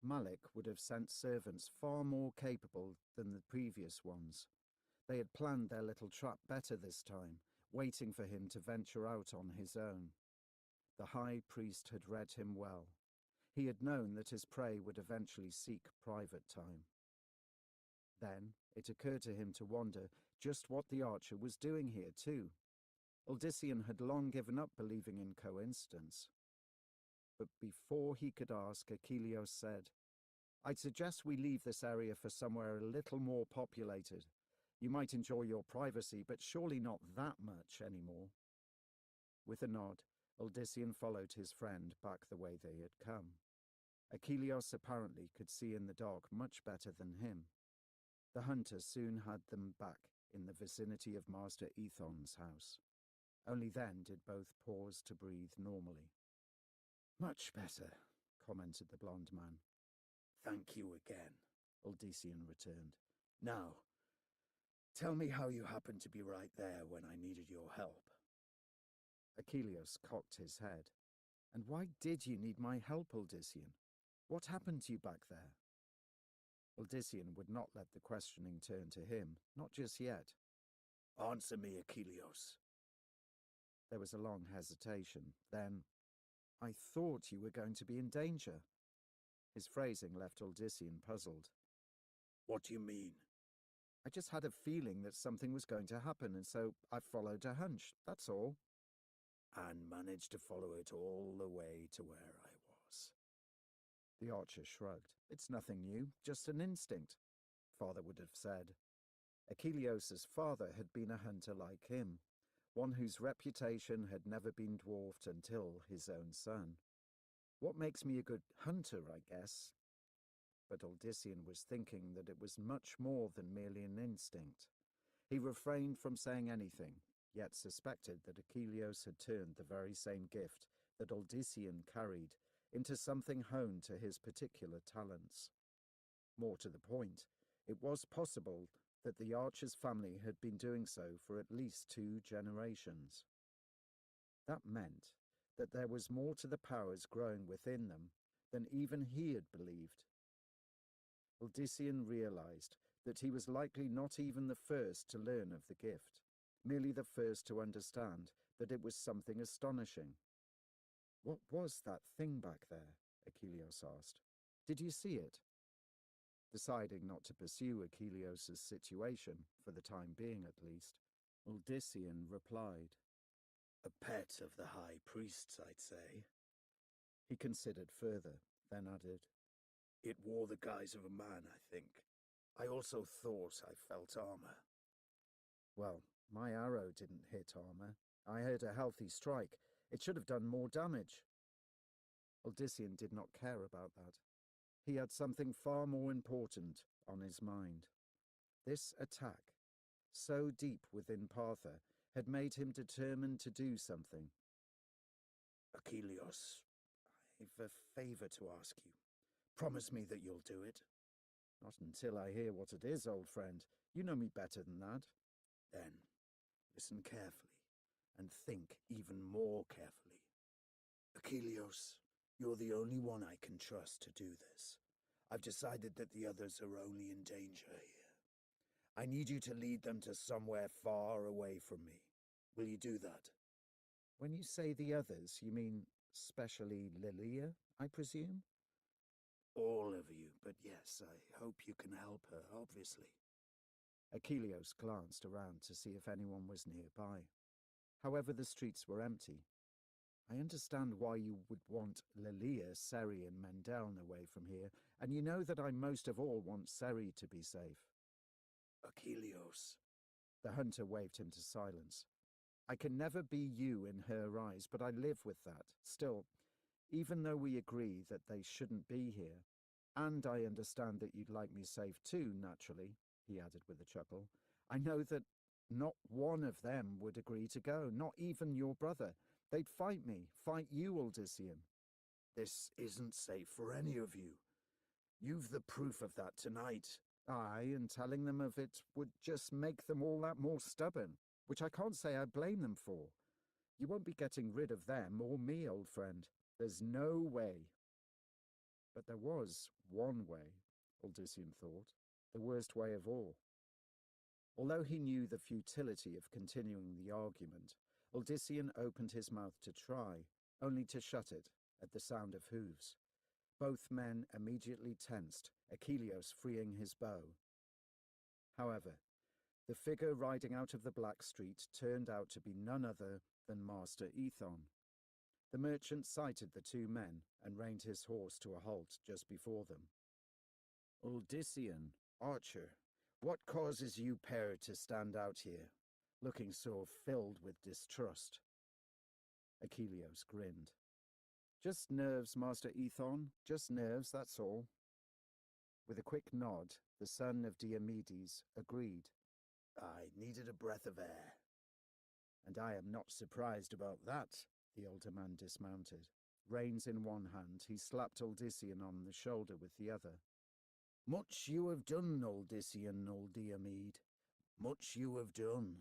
Malik would have sent servants far more capable than the previous ones. They had planned their little trap better this time, waiting for him to venture out on his own. The high priest had read him well. He had known that his prey would eventually seek private time. Then it occurred to him to wonder just what the archer was doing here too. Odyssean had long given up believing in coincidence. But before he could ask, Achilleus said, "I'd suggest we leave this area for somewhere a little more populated. You might enjoy your privacy, but surely not that much anymore." With a nod, Odyssean followed his friend back the way they had come. Achilleus apparently could see in the dark much better than him. The hunter soon had them back in the vicinity of Master Ethon's house. Only then did both pause to breathe normally. "Much better," commented the blond man. "Thank you again," Odyssean returned. "Now, tell me how you happened to be right there when I needed your help." Achilleus cocked his head. "And why did you need my help, Odyssean? What happened to you back there?" Odyssean would not let the questioning turn to him, not just yet. "Answer me, Achilleus." There was a long hesitation. Then, "I thought you were going to be in danger." His phrasing left Odyssean puzzled. "What do you mean?" "I just had a feeling that something was going to happen, and so I followed a hunch, that's all." "And managed to follow it all the way to where I was." The archer shrugged. "It's nothing new, just an instinct," father would have said. Achilleus's father had been a hunter like him, one whose reputation had never been dwarfed until his own son. What makes me a good hunter, I guess? But Odyssean was thinking that it was much more than merely an instinct. He refrained from saying anything, yet suspected that Achilleus had turned the very same gift that Odyssean carried into something honed to his particular talents. More to the point, it was possible that the archer's family had been doing so for at least 2 generations. That meant that there was more to the powers growing within them than even he had believed. Odyssean realized that he was likely not even the first to learn of the gift, merely the first to understand that it was something astonishing. "What was that thing back there?" Achilleus asked. "Did you see it?" Deciding not to pursue Achilleus's situation, for the time being at least, Odyssean replied, "A pet of the high priest's, I'd say." He considered further, then added, "It wore the guise of a man, I think. I also thought I felt armor." "Well, my arrow didn't hit armor. I heard a healthy strike. It should have done more damage." Odyssean did not care about that. He had something far more important on his mind. This attack, so deep within Partha, had made him determined to do something. "Achilleus, I've a favor to ask you. Promise me that you'll do it." "Not until I hear what it is, old friend. You know me better than that." "Then, listen carefully, and think even more carefully. Achilleus, you're the only one I can trust to do this. I've decided that the others are only in danger here. I need you to lead them to somewhere far away from me. Will you do that?" "When you say the others, you mean specially Lilia, I presume?" "All of you, but yes, I hope you can help her, obviously." Achilleus glanced around to see if anyone was nearby. However, the streets were empty. "I understand why you would want Lilia, Seri, and Mendeln away from here, and you know that I most of all want Seri to be safe." "Achilleus." The hunter waved him to silence. "I can never be you in her eyes, but I live with that. Still, even though we agree that they shouldn't be here, and I understand that you'd like me safe too, naturally," he added with a chuckle, "I know that not one of them would agree to go, not even your brother. They'd fight me, fight you, Odyssean." This isn't safe for any of you. You've the proof of that tonight. Aye, and telling them of it would just make them all that more stubborn, which I can't say I blame them for. You won't be getting rid of them or me, old friend. There's no way. But there was one way, Odyssean thought, the worst way of all. Although he knew the futility of continuing the argument, Odyssean opened his mouth to try, only to shut it at the sound of hooves. Both men immediately tensed, Achilleos freeing his bow. However, the figure riding out of the black street turned out to be none other than Master Ethon. The merchant sighted the two men and reined his horse to a halt just before them. Odyssean, archer, what causes you pair to stand out here, looking so filled with distrust? Achilleos grinned. Just nerves, Master Ethon, just nerves, that's all. With a quick nod, the son of Diomedes agreed. I needed a breath of air. And I am not surprised about that, the older man dismounted. Reins in one hand, he slapped Odyssean on the shoulder with the other. Much you have done, Odyssean, old Diomed. Much you have done.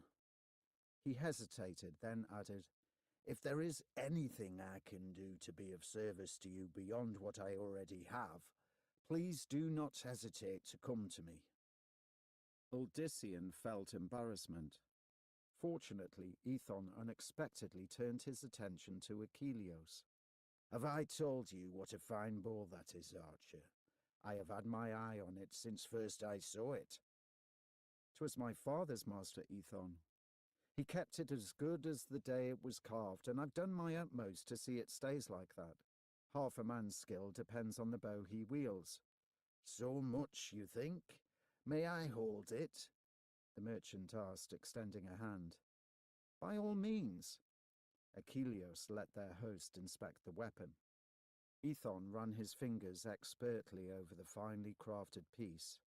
He hesitated, then added, If there is anything I can do to be of service to you beyond what I already have, please do not hesitate to come to me. Odyssean felt embarrassment. Fortunately, Ethon unexpectedly turned his attention to Achilleos. Have I told you what a fine bull that is, Archer? I have had my eye on it since first I saw it. 'Twas my father's, Master Ethon. He kept it as good as the day it was carved, and I've done my utmost to see it stays like that. Half a man's skill depends on the bow he wields. So much, you think? May I hold it? The merchant asked, extending a hand. By all means. Achilleos let their host inspect the weapon. Ethon ran his fingers expertly over the finely crafted piece.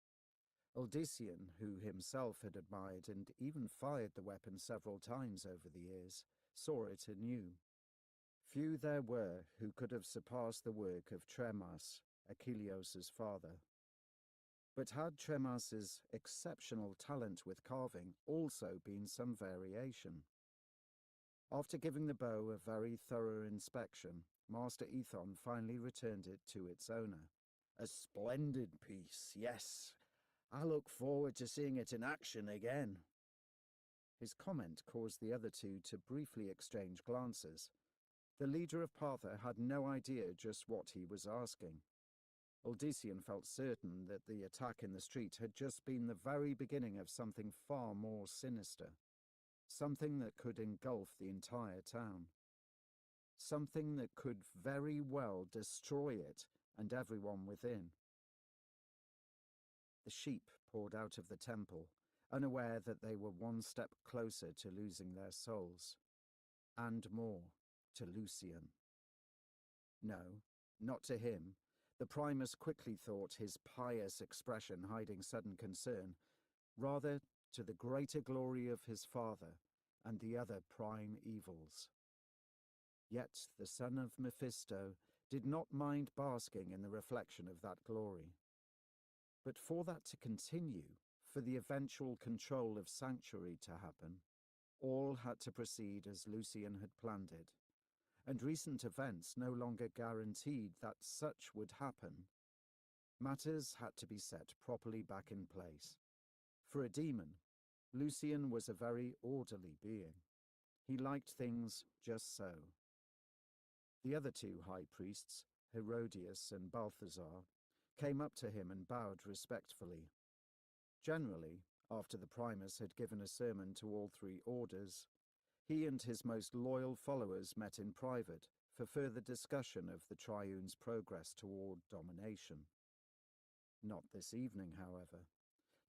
Odyssean, who himself had admired and even fired the weapon several times over the years, saw it anew. Few there were who could have surpassed the work of Tremas, Achilleos' father. But had Tremas's exceptional talent with carving also been some variation? After giving the bow a very thorough inspection, Master Ethon finally returned it to its owner. A splendid piece, yes. I look forward to seeing it in action again. His comment caused the other two to briefly exchange glances. The leader of Partha had no idea just what he was asking. Odyssean felt certain that the attack in the street had just been the very beginning of something far more sinister. Something that could engulf the entire town. Something that could very well destroy it and everyone within. The sheep poured out of the temple, unaware that they were one step closer to losing their souls. And more, to Lucian. No, not to him. The Primus quickly thought his pious expression hiding sudden concern, rather to the greater glory of his father and the other prime evils. Yet the son of Mephisto did not mind basking in the reflection of that glory. But for that to continue, for the eventual control of Sanctuary to happen, all had to proceed as Lucian had planned it, and recent events no longer guaranteed that such would happen. Matters had to be set properly back in place. For a demon, Lucian was a very orderly being. He liked things just so. The other two high priests, Herodias and Balthazar, came up to him and bowed respectfully. Generally, after the Primus had given a sermon to all three orders, he and his most loyal followers met in private for further discussion of the Triune's progress toward domination. Not this evening, however.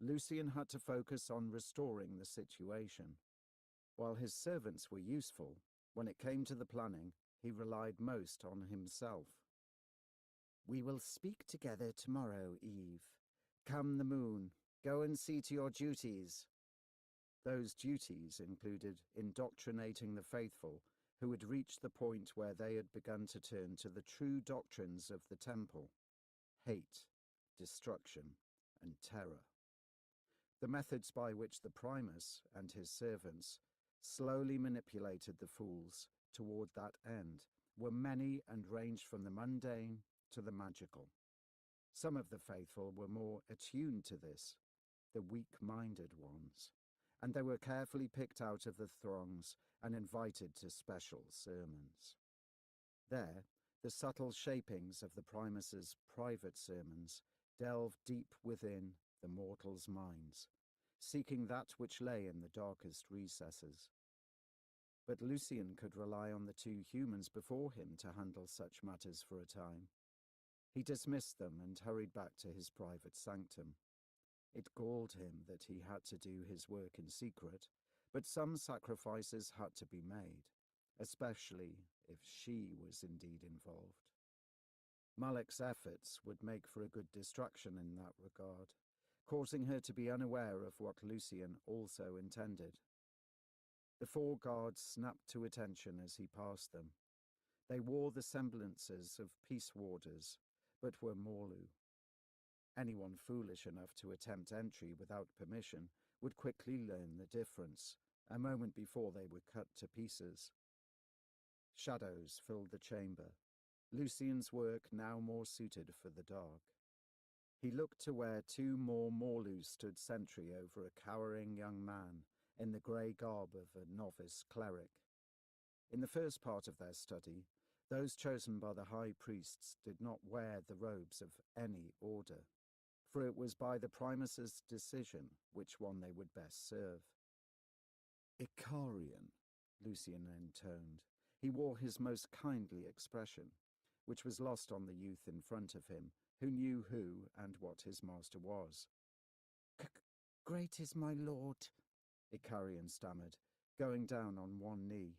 Lucian had to focus on restoring the situation. While his servants were useful, when it came to the planning, he relied most on himself. We will speak together tomorrow, Eve. Come the moon, go and see to your duties. Those duties included indoctrinating the faithful who had reached the point where they had begun to turn to the true doctrines of the temple: hate, destruction, and terror. The methods by which the Primus and his servants slowly manipulated the fools toward that end were many and ranged from the mundane to the magical. Some of the faithful were more attuned to this, the weak-minded ones, and they were carefully picked out of the throngs and invited to special sermons. There, the subtle shapings of the Primus's private sermons delved deep within the mortals' minds, seeking that which lay in the darkest recesses. But Lucian could rely on the two humans before him to handle such matters for a time. He dismissed them and hurried back to his private sanctum. It galled him that he had to do his work in secret, but some sacrifices had to be made, especially if she was indeed involved. Malek's efforts would make for a good distraction in that regard, causing her to be unaware of what Lucian also intended. The four guards snapped to attention as he passed them. They wore the semblances of peace warders, but were Morlu. Anyone foolish enough to attempt entry without permission would quickly learn the difference, a moment before they were cut to pieces. Shadows filled the chamber, Lucian's work now more suited for the dark. He looked to where two more Morlus stood sentry over a cowering young man in the grey garb of a novice cleric. In the first part of their study, those chosen by the high priests did not wear the robes of any order, for it was by the Primus's decision which one they would best serve. Icarian, Lucian intoned. He wore his most kindly expression, which was lost on the youth in front of him, who knew who and what his master was. Great is my lord, Icarian stammered, going down on one knee.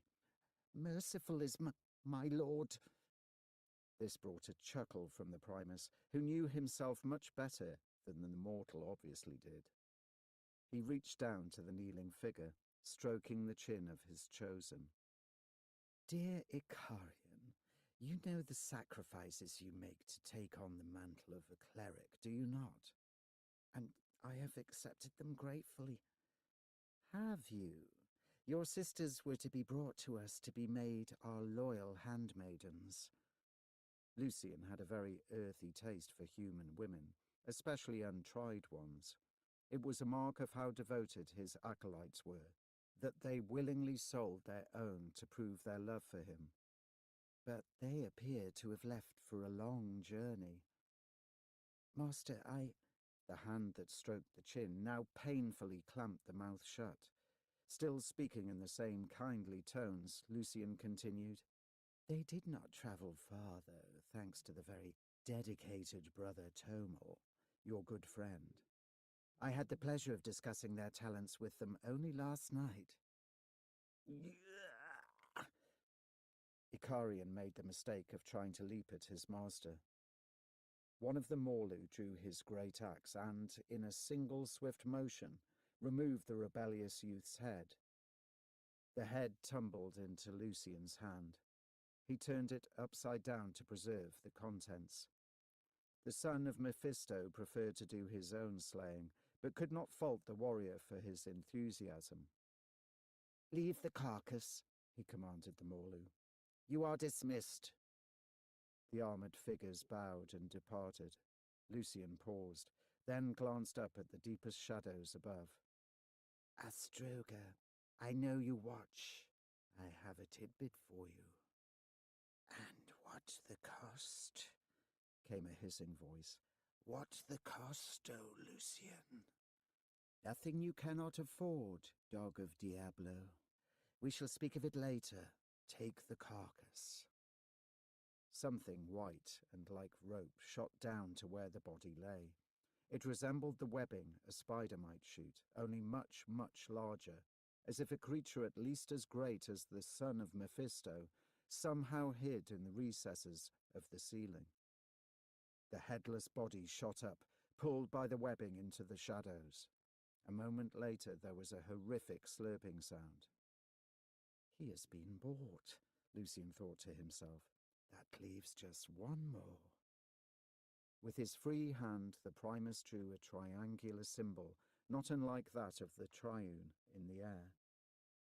Merciful is my lord. This brought a chuckle from the Primus, who knew himself much better than the mortal obviously did. He reached down to the kneeling figure, stroking the chin of his chosen. Dear Icarian, you know the sacrifices you make to take on the mantle of a cleric, do you not? And I have accepted them gratefully. Have you? Your sisters were to be brought to us to be made our loyal handmaidens. Lucian had a very earthy taste for human women, especially untried ones. It was a mark of how devoted his acolytes were, that they willingly sold their own to prove their love for him. But they appear to have left for a long journey. Master, The hand that stroked the chin now painfully clamped the mouth shut. Still speaking in the same kindly tones, Lucian continued, They did not travel far, though, thanks to the very dedicated brother Tomor, your good friend. I had the pleasure of discussing their talents with them only last night. Icarian made the mistake of trying to leap at his master. One of the Morlu drew his great axe and, in a single swift motion, removed the rebellious youth's head. The head tumbled into Lucian's hand. He turned it upside down to preserve the contents. The son of Mephisto preferred to do his own slaying, but could not fault the warrior for his enthusiasm. Leave the carcass, he commanded the Morlu. You are dismissed. The armoured figures bowed and departed. Lucian paused, then glanced up at the deepest shadows above. Astroga, I know you watch. I have a tidbit for you. And what the cost? Came a hissing voice. What the cost, oh Lucian? Nothing you cannot afford, dog of Diablo. We shall speak of it later. Take the carcass. Something white and like rope shot down to where the body lay. It resembled the webbing a spider might shoot, only much, much larger, as if a creature at least as great as the son of Mephisto somehow hid in the recesses of the ceiling. The headless body shot up, pulled by the webbing into the shadows. A moment later there was a horrific slurping sound. He has been bought, Lucian thought to himself. That leaves just one more. With his free hand, the Primus drew a triangular symbol, not unlike that of the triune, in the air.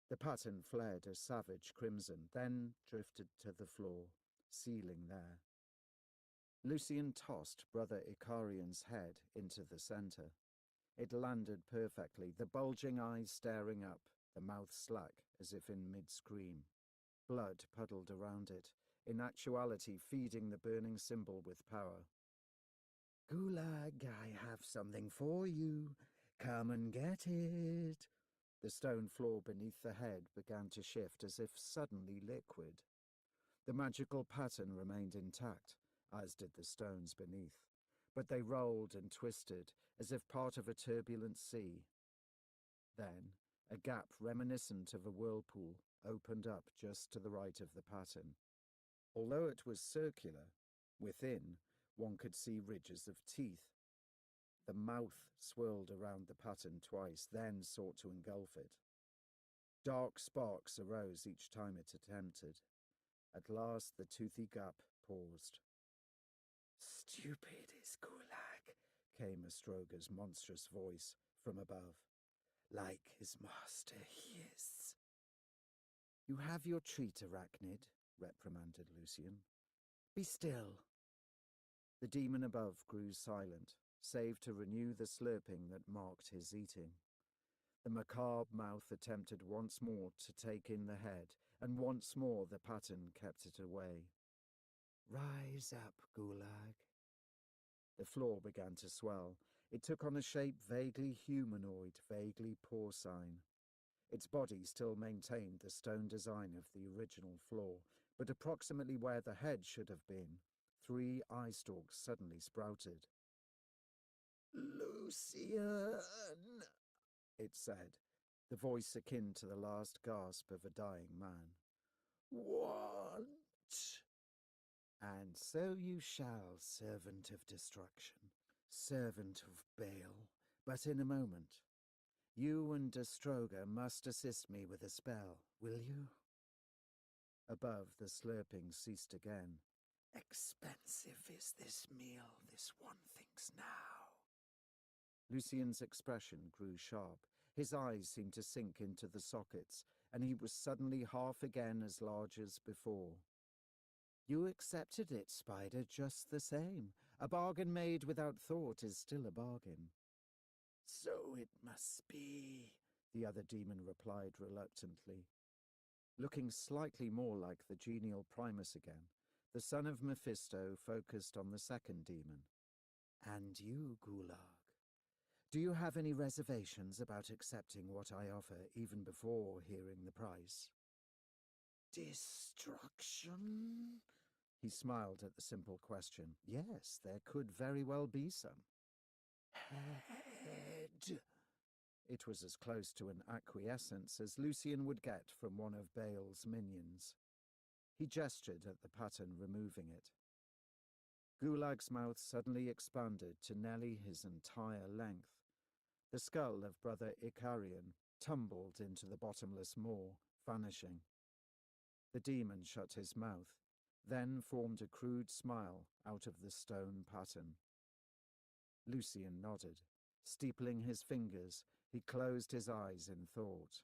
The pattern flared a savage crimson, then drifted to the floor, sealing there. Lucian tossed Brother Icarian's head into the centre. It landed perfectly, the bulging eyes staring up, the mouth slack as if in mid-scream. Blood puddled around it, in actuality feeding the burning symbol with power. "Gulag, I have something for you. Come and get it." The stone floor beneath the head began to shift as if suddenly liquid. The magical pattern remained intact, as did the stones beneath, but they rolled and twisted as if part of a turbulent sea. Then, a gap reminiscent of a whirlpool opened up just to the right of the pattern. Although it was circular, within one could see ridges of teeth. The mouth swirled around the pattern twice, then sought to engulf it. Dark sparks arose each time it attempted. At last the toothy gap paused. "Stupid is Gulag," came Astroga's monstrous voice from above. "Like his master he is." "You have your treat, Arachnid," reprimanded Lucian. "Be still." The demon above grew silent, save to renew the slurping that marked his eating. The macabre mouth attempted once more to take in the head, and once more the pattern kept it away. "Rise up, Gulag." The floor began to swell. It took on a shape vaguely humanoid, vaguely porcine. Its body still maintained the stone design of the original floor, but approximately where the head should have been, 3 eye stalks suddenly sprouted. "Lucian," it said, the voice akin to the last gasp of a dying man. "Want?" "And so you shall, servant of destruction, servant of Baal, but in a moment. You and Destroga must assist me with a spell, will you?" Above, the slurping ceased again. "Expensive is this meal, this one thinks now." Lucian's expression grew sharp. His eyes seemed to sink into the sockets, and he was suddenly half again as large as before. "You accepted it, Spider, just the same. A bargain made without thought is still a bargain." "So it must be," the other demon replied reluctantly. Looking slightly more like the genial Primus again, the son of Mephisto focused on the second demon. "And you, Gulag, do you have any reservations about accepting what I offer even before hearing the price?" "Destruction?" He smiled at the simple question. Yes, there could very well be some. "Head." It was as close to an acquiescence as Lucian would get from one of Baal's minions. He gestured at the pattern, removing it. Gulag's mouth suddenly expanded to nearly his entire length. The skull of Brother Icarian tumbled into the bottomless maw, vanishing. The demon shut his mouth, then formed a crude smile out of the stone pattern. Lucian nodded. Steepling his fingers, he closed his eyes in thought.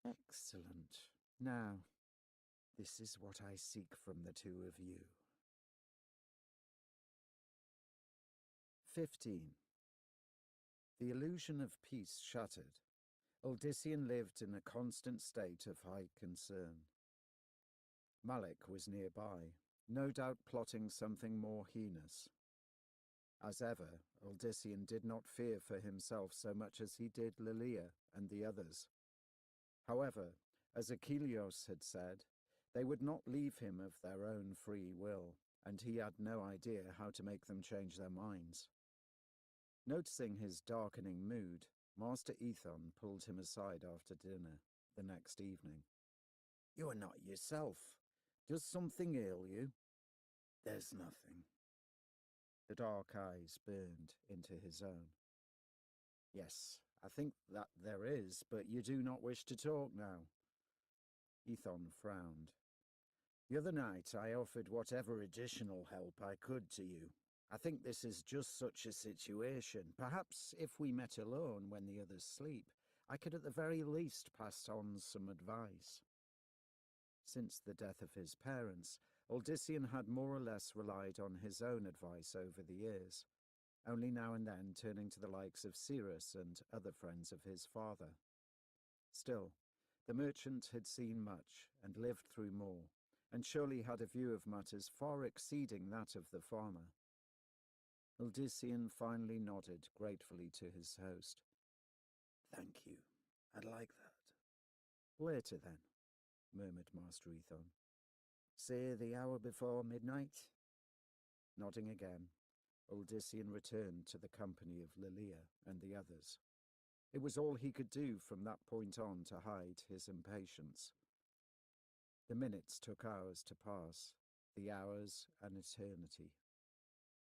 "Excellent. Now, this is what I seek from the two of you." 15. The illusion of peace shattered. Odyssean lived in a constant state of high concern. Malik was nearby, no doubt plotting something more heinous. As ever, Odyssean did not fear for himself so much as he did Lilia and the others. However, as Achilleus had said, they would not leave him of their own free will, and he had no idea how to make them change their minds. Noticing his darkening mood, Master Ethon pulled him aside after dinner the next evening. "You are not yourself. Does something ail you?" "There's nothing." The dark eyes burned into his own. "Yes, I think that there is, but you do not wish to talk now." Ethon frowned. The other night I offered whatever additional help I could to you. I think this is just such a situation. Perhaps if we met alone when the others sleep, I could at the very least pass on some advice. Since the death of his parents, Odyssean had more or less relied on his own advice over the years, only now and then turning to the likes of Cyrus and other friends of his father. Still, the merchant had seen much and lived through more, and surely had a view of matters far exceeding that of the farmer. Odyssean finally nodded gratefully to his host. "Thank you. I'd like that." "Later, then," murmured Master Ethon. "Say the hour before midnight?" Nodding again, Odyssean returned to the company of Lilia and the others. It was all he could do from that point on to hide his impatience. The minutes took hours to pass, the hours an eternity.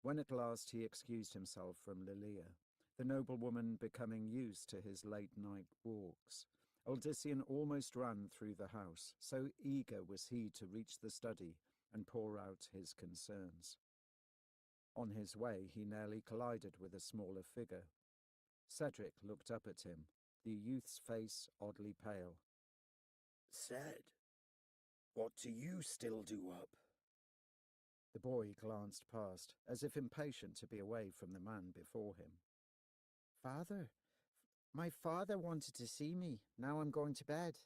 When at last he excused himself from Lilia, the noblewoman becoming used to his late-night walks, Odyssean almost ran through the house, so eager was he to reach the study and pour out his concerns. On his way he nearly collided with a smaller figure. Cedric looked up at him, the youth's face oddly pale. "Ced, what do you still do up?" The boy glanced past, as if impatient to be away from the man before him. "Father, my father wanted to see me. Now I'm going to bed."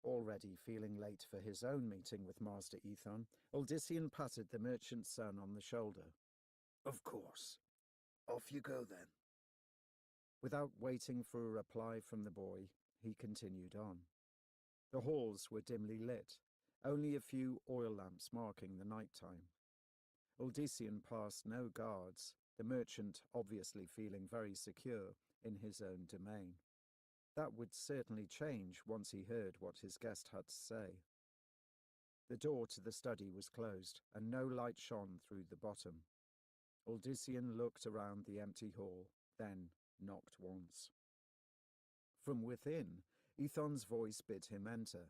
Already feeling late for his own meeting with Master Ethon, Odyssean patted the merchant's son on the shoulder. "Of course. Off you go then." Without waiting for a reply from the boy, he continued on. The halls were dimly lit, only a few oil lamps marking the night time. Odyssean passed no guards, the merchant obviously feeling very secure in his own domain. That would certainly change once he heard what his guest had to say. The door to the study was closed, and no light shone through the bottom. Odyssean looked around the empty hall, then knocked once. From within, Ethon's voice bid him enter.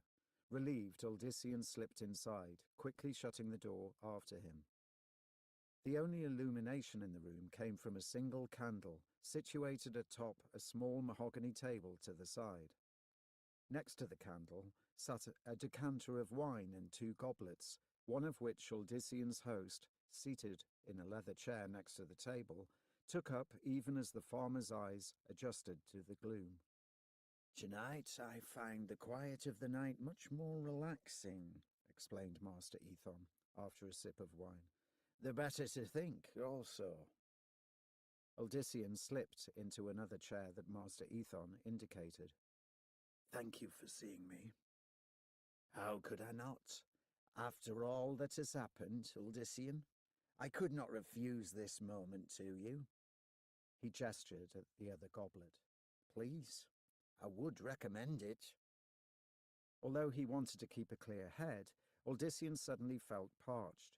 Relieved, Odyssean slipped inside, quickly shutting the door after him. The only illumination in the room came from a single candle, situated atop a small mahogany table to the side. Next to the candle sat a decanter of wine and 2 goblets, one of which Odyssean's host, seated in a leather chair next to the table, took up even as the farmer's eyes adjusted to the gloom. "Tonight I find the quiet of the night much more relaxing," explained Master Ethon, after a sip of wine. "The better to think, also." Odyssean slipped into another chair that Master Ethon indicated. "Thank you for seeing me." "How could I not? After all that has happened, Odyssean, I could not refuse this moment to you." He gestured at the other goblet. "Please, I would recommend it." Although he wanted to keep a clear head, Odyssean suddenly felt parched.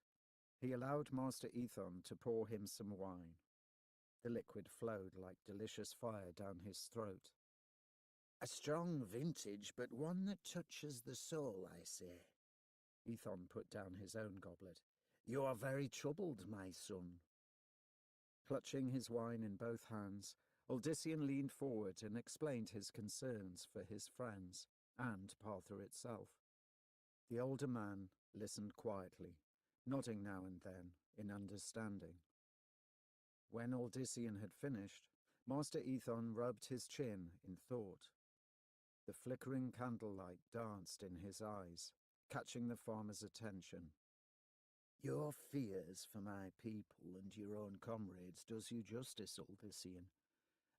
He allowed Master Ethon to pour him some wine. The liquid flowed like delicious fire down his throat. "A strong vintage, but one that touches the soul, I say." Ethon put down his own goblet. "You are very troubled, my son." Clutching his wine in both hands, Odyssean leaned forward and explained his concerns for his friends and Partha itself. The older man listened quietly, nodding now and then in understanding. When Odyssean had finished, Master Ethon rubbed his chin in thought. The flickering candlelight danced in his eyes, catching the farmer's attention. "Your fears for my people and your own comrades does you justice, Odyssean.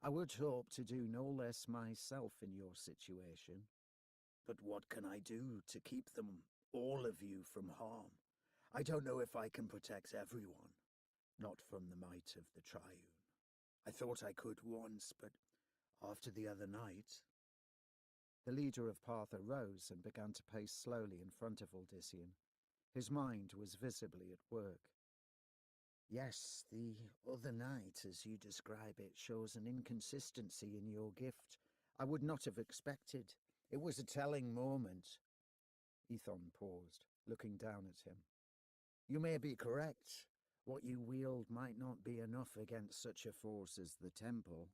I would hope to do no less myself in your situation. But what can I do to keep them, all of you, from harm? I don't know if I can protect everyone, not from the might of the Triune. I thought I could once, but after the other night..." The leader of Partha rose and began to pace slowly in front of Odyssean. His mind was visibly at work. "Yes, the other night, as you describe it, shows an inconsistency in your gift I would not have expected. It was a telling moment." Ethon paused. looking down at him. "You may be correct. What you wield might not be enough against such a force as the Temple.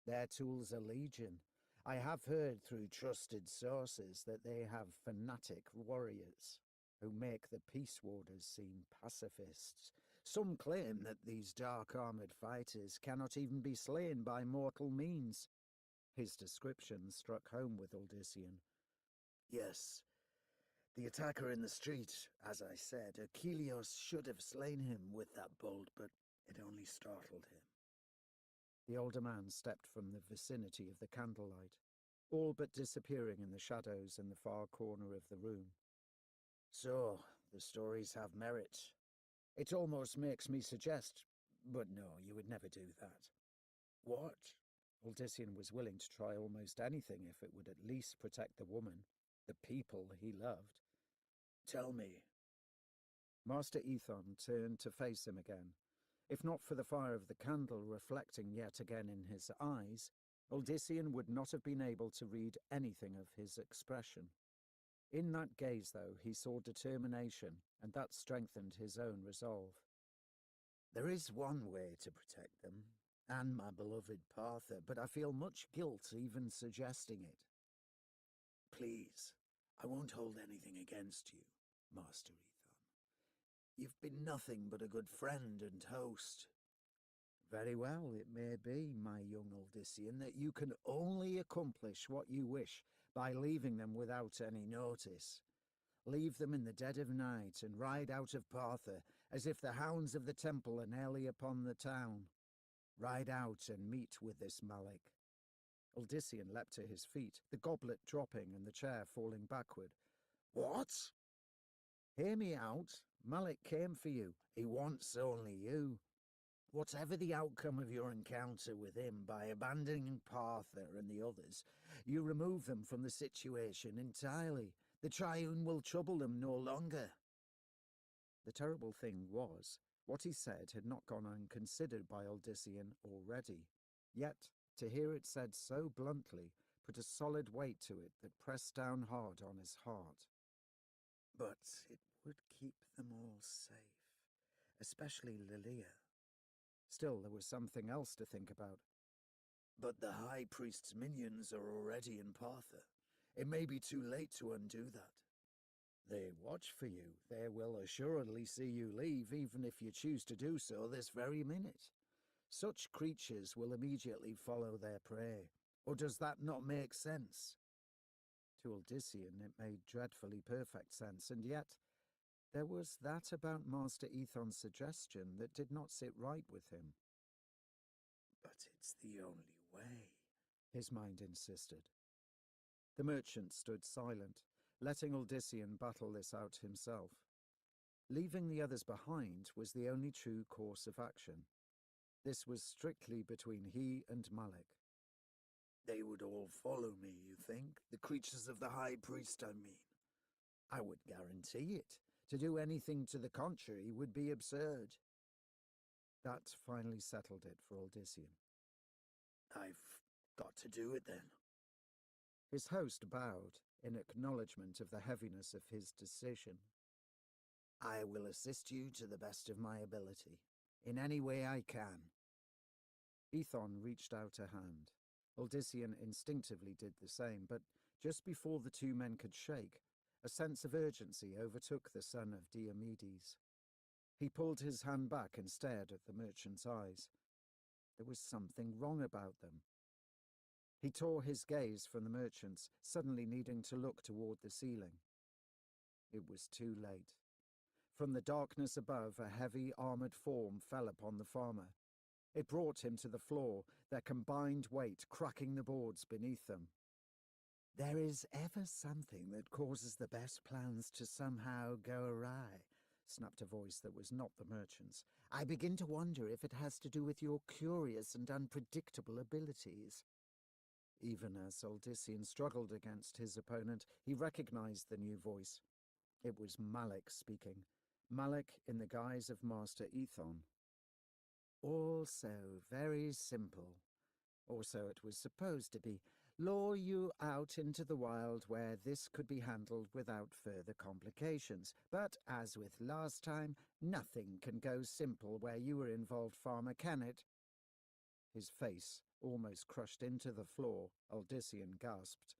Their tools are legion. I have heard through trusted sources that they have fanatic warriors who make the peace warders seem pacifists. Some claim that these dark-armoured fighters cannot even be slain by mortal means." His description struck home with Uldyssian. "Yes, the attacker in the street, as I said, Achilleus should have slain him with that bolt, but it only startled him." The older man stepped from the vicinity of the candlelight, all but disappearing in the shadows in the far corner of the room. "So, the stories have merit. It almost makes me suggest, but no, you would never do that." "What?" Uldyssian was willing to try almost anything if it would at least protect the woman, the people he loved. "Tell me." Master Ethon turned to face him again. If not for the fire of the candle reflecting yet again in his eyes, Uldyssian would not have been able to read anything of his expression. In that gaze, though, he saw determination, and that strengthened his own resolve. "There is one way to protect them, and my beloved Partha, but I feel much guilt even suggesting it." "Please, I won't hold anything against you, Master Ethon. You've been nothing but a good friend and host." "Very well, it may be, my young Uldyssian, that you can only accomplish what you wish by leaving them without any notice. Leave them in the dead of night and ride out of Partha as if the hounds of the Temple are nearly upon the town. Ride out and meet with this Malik." Uldyssian leapt to his feet, the goblet dropping and the chair falling backward. "What?" "Hear me out. Malik came for you. He wants only you. Whatever the outcome of your encounter with him, by abandoning Partha and the others, you remove them from the situation entirely. The Triune will trouble them no longer." The terrible thing was, what he said had not gone unconsidered by Uldyssian already. Yet, to hear it said so bluntly put a solid weight to it that pressed down hard on his heart. "But it would keep them all safe, especially Lilia." Still, there was something else to think about. "But the High Priest's minions are already in Partha. It may be too late to undo that." "They watch for you. They will assuredly see you leave, even if you choose to do so this very minute. Such creatures will immediately follow their prey. Or does that not make sense?" To Uldyssian it made dreadfully perfect sense, and yet there was that about Master Ethon's suggestion that did not sit right with him. "But it's the only way," his mind insisted. The merchant stood silent, letting Uldyssian battle this out himself. Leaving the others behind was the only true course of action. This was strictly between he and Malik. "They would all follow me, you think? The creatures of the High Priest, I mean." "I would guarantee it. To do anything to the contrary would be absurd." That finally settled it for Uldyssian. "I've got to do it then." His host bowed in acknowledgement of the heaviness of his decision. "I will assist you to the best of my ability, in any way I can." Ethon reached out a hand. Uldyssian instinctively did the same, but just before the two men could shake, a sense of urgency overtook the son of Diomedes. He pulled his hand back and stared at the merchant's eyes. There was something wrong about them. He tore his gaze from the merchant's, suddenly needing to look toward the ceiling. It was too late. From the darkness above, a heavy, armoured form fell upon the farmer. It brought him to the floor, their combined weight cracking the boards beneath them. "There is ever something that causes the best plans to somehow go awry," snapped a voice that was not the merchant's. "I begin to wonder if it has to do with your curious and unpredictable abilities." Even as Uldyssian struggled against his opponent, he recognized the new voice. It was Malik speaking. Malik in the guise of Master Ethon. "All so very simple. Or so it was supposed to be. lure you out into the wild where this could be handled without further complications. But, as with last time, nothing can go simple where you were involved, Farmer, can it?" His face almost crushed into the floor. Odyssean gasped.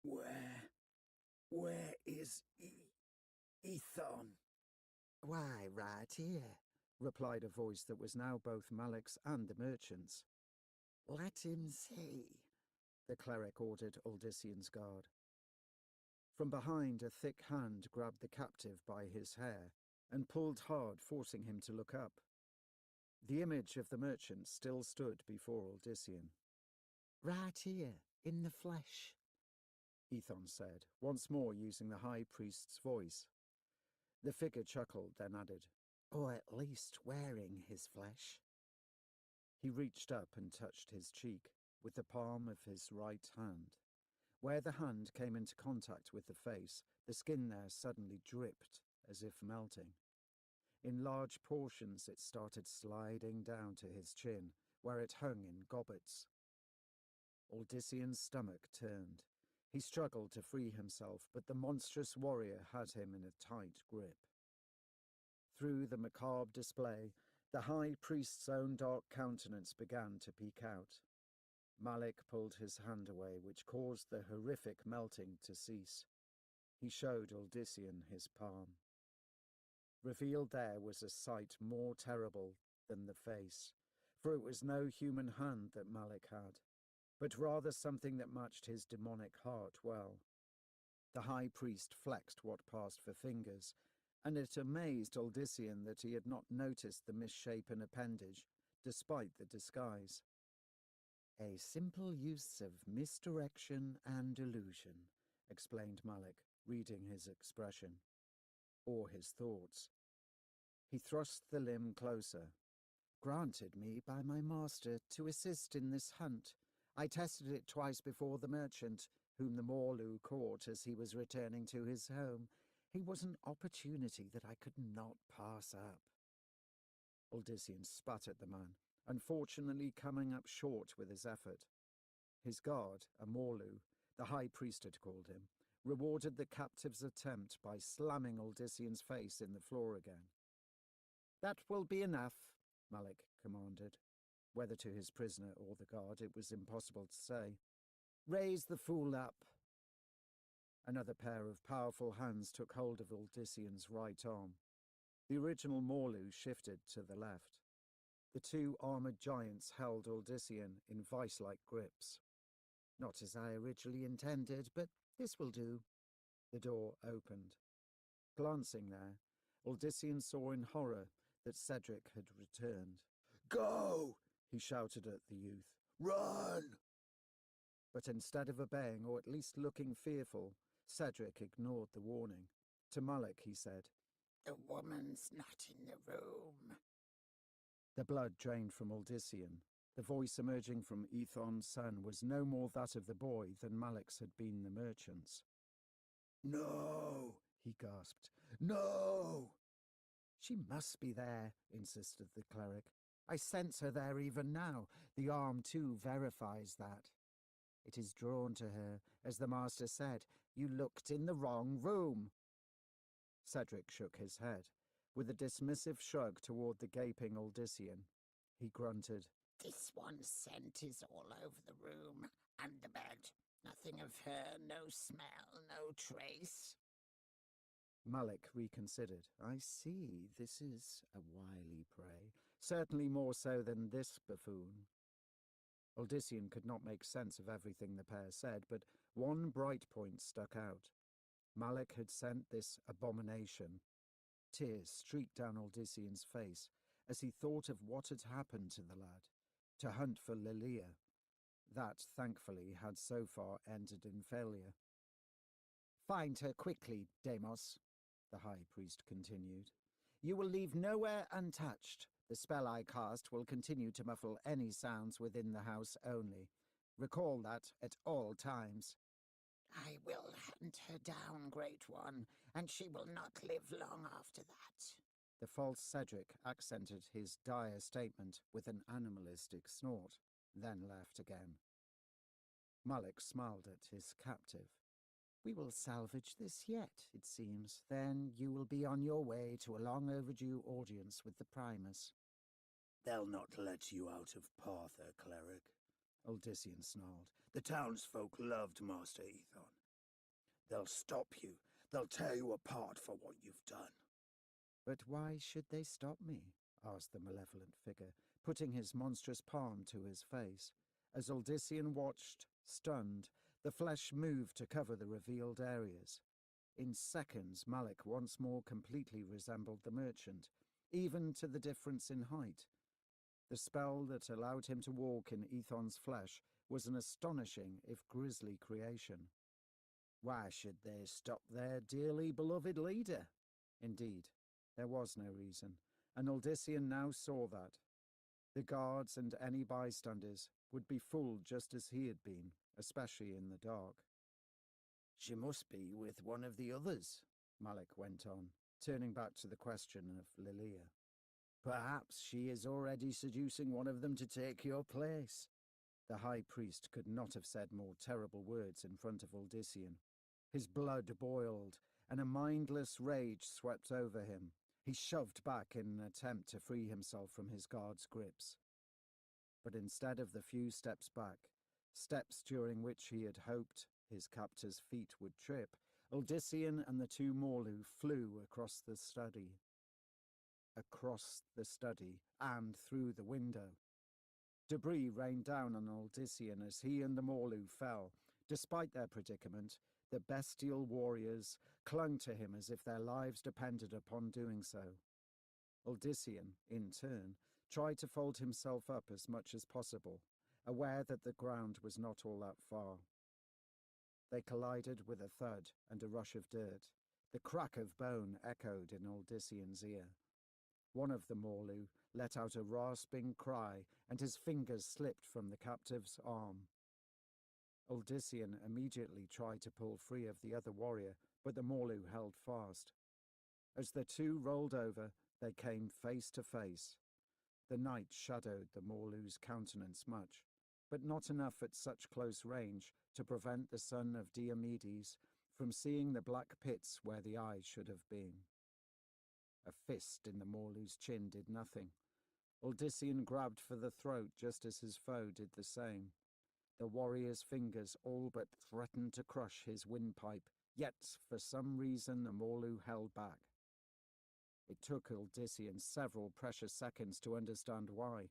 Where is Ethon?" "Why, right here," replied a voice that was now both Malik's and the merchant's. "Let him see," the cleric ordered Odyssean's guard. From behind, a thick hand grabbed the captive by his hair and pulled hard, forcing him to look up. The image of the merchant still stood before Odyssean. "Right here, in the flesh," Ethon said, once more using the high priest's voice. The figure chuckled, then added, "Or at least wearing his flesh." He reached up and touched his cheek with the palm of his right hand. Where the hand came into contact with the face, the skin there suddenly dripped, as if melting. In large portions it started sliding down to his chin, where it hung in gobbets. Odyssean's stomach turned. He struggled to free himself, but the monstrous warrior had him in a tight grip. Through the macabre display, the high priest's own dark countenance began to peek out. Malik pulled his hand away, which caused the horrific melting to cease. He showed Odyssean his palm. Revealed there was a sight more terrible than the face, for it was no human hand that Malik had, but rather something that matched his demonic heart well. The high priest flexed what passed for fingers, and it amazed Odyssean that he had not noticed the misshapen appendage, despite the disguise. "A simple use of misdirection and illusion," explained Malik, reading his expression. Or his thoughts. He thrust the limb closer. "Granted me by my master to assist in this hunt. I tested it twice before the merchant, whom the Morlu caught as he was returning to his home. He was an opportunity that I could not pass up." Odyssean spat at the man, unfortunately coming up short with his effort. His guard, a Morlu, the high priest had called him, rewarded the captive's attempt by slamming Odyssean's face in the floor again. "That will be enough," Malik commanded. Whether to his prisoner or the guard, it was impossible to say. "Raise the fool up." Another pair of powerful hands took hold of Odyssean's right arm. The original Morlu shifted to the left. The two armoured giants held Odyssean in vice-like grips. "Not as I originally intended, but this will do." The door opened. Glancing there, Odyssean saw in horror that Cedric had returned. "Go!" he shouted at the youth. "Run!" But instead of obeying, or at least looking fearful, Cedric ignored the warning. To Malik he said, "The woman's not in the room." The blood drained from Odyssean. The voice emerging from Ethon's son was no more that of the boy than Malik's had been the merchant's. "No!" he gasped. "No!" "She must be there," insisted the cleric. "I sense her there even now. The arm, too, verifies that. It is drawn to her, as the master said. You looked in the wrong room." Cedric shook his head, with a dismissive shrug toward the gaping Odyssean. He grunted, "This one's scent is all over the room and the bed. Nothing of her, no smell, no trace." Malik reconsidered. "I see, this is a wily prey. Certainly more so than this buffoon." Odyssean could not make sense of everything the pair said, but one bright point stuck out. Malik had sent this abomination. Tears streaked down Odyssean's face as he thought of what had happened to the lad, to hunt for Lilia. That, thankfully, had so far ended in failure. "Find her quickly, Deimos," the high priest continued. "You will leave nowhere untouched. The spell I cast will continue to muffle any sounds within the house only. Recall that at all times." "I will hunt her down, Great One, and she will not live long after that." The false Cedric accented his dire statement with an animalistic snort, then laughed again. Malik smiled at his captive. We will salvage this yet, it seems. Then you will be on your way to a long overdue audience with the Primus. They'll not let you out of Partha, cleric, Odyssean snarled. The townsfolk loved Master Ethon. They'll stop you. They'll tear you apart for what you've done. But why should they stop me? Asked the malevolent figure, putting his monstrous palm to his face. As Odyssean watched, stunned, the flesh moved to cover the revealed areas. In seconds, Malik once more completely resembled the merchant, even to the difference in height. The spell that allowed him to walk in Ethon's flesh was an astonishing, if grisly, creation. Why should they stop their dearly beloved leader? Indeed, there was no reason, and Odyssean now saw that. The guards and any bystanders would be fooled just as he had been, especially in the dark. She must be with one of the others, Malik went on, turning back to the question of Lilia. Perhaps she is already seducing one of them to take your place. The high priest could not have said more terrible words in front of Odyssean. His blood boiled, and a mindless rage swept over him. He shoved back in an attempt to free himself from his guard's grips. But instead of the few steps back, steps during which he had hoped his captor's feet would trip, Odyssean and the two Morlu flew across the study. And through the window. Debris rained down on Odyssean as he and the Morlu fell. Despite their predicament, the bestial warriors clung to him as if their lives depended upon doing so. Odyssean, in turn, tried to fold himself up as much as possible, aware that the ground was not all that far. They collided with a thud and a rush of dirt. The crack of bone echoed in Odyssean's ear. One of the Morlu let out a rasping cry, and his fingers slipped from the captive's arm. Odyssean immediately tried to pull free of the other warrior, but the Morlu held fast. As the two rolled over, they came face to face. The night shadowed the Morlu's countenance much, but not enough at such close range to prevent the son of Diomedes from seeing the black pits where the eyes should have been. A fist in the Morlu's chin did nothing. Odyssean grabbed for the throat just as his foe did the same. The warrior's fingers all but threatened to crush his windpipe, yet for some reason the Morlu held back. It took Odyssean several precious seconds to understand why.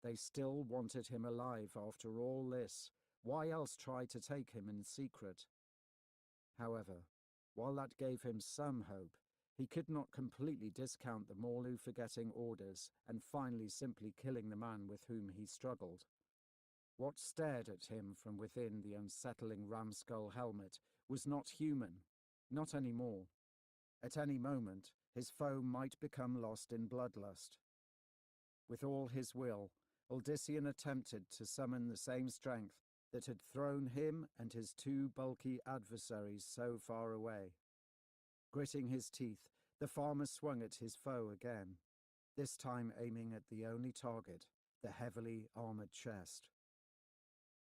They still wanted him alive after all this. Why else try to take him in secret? However, while that gave him some hope, he could not completely discount the Morlu forgetting orders and finally simply killing the man with whom he struggled. What stared at him from within the unsettling ram-skull helmet was not human, not anymore. At any moment, his foe might become lost in bloodlust. With all his will, Odyssean attempted to summon the same strength that had thrown him and his two bulky adversaries so far away. Gritting his teeth, the farmer swung at his foe again, this time aiming at the only target, the heavily armoured chest.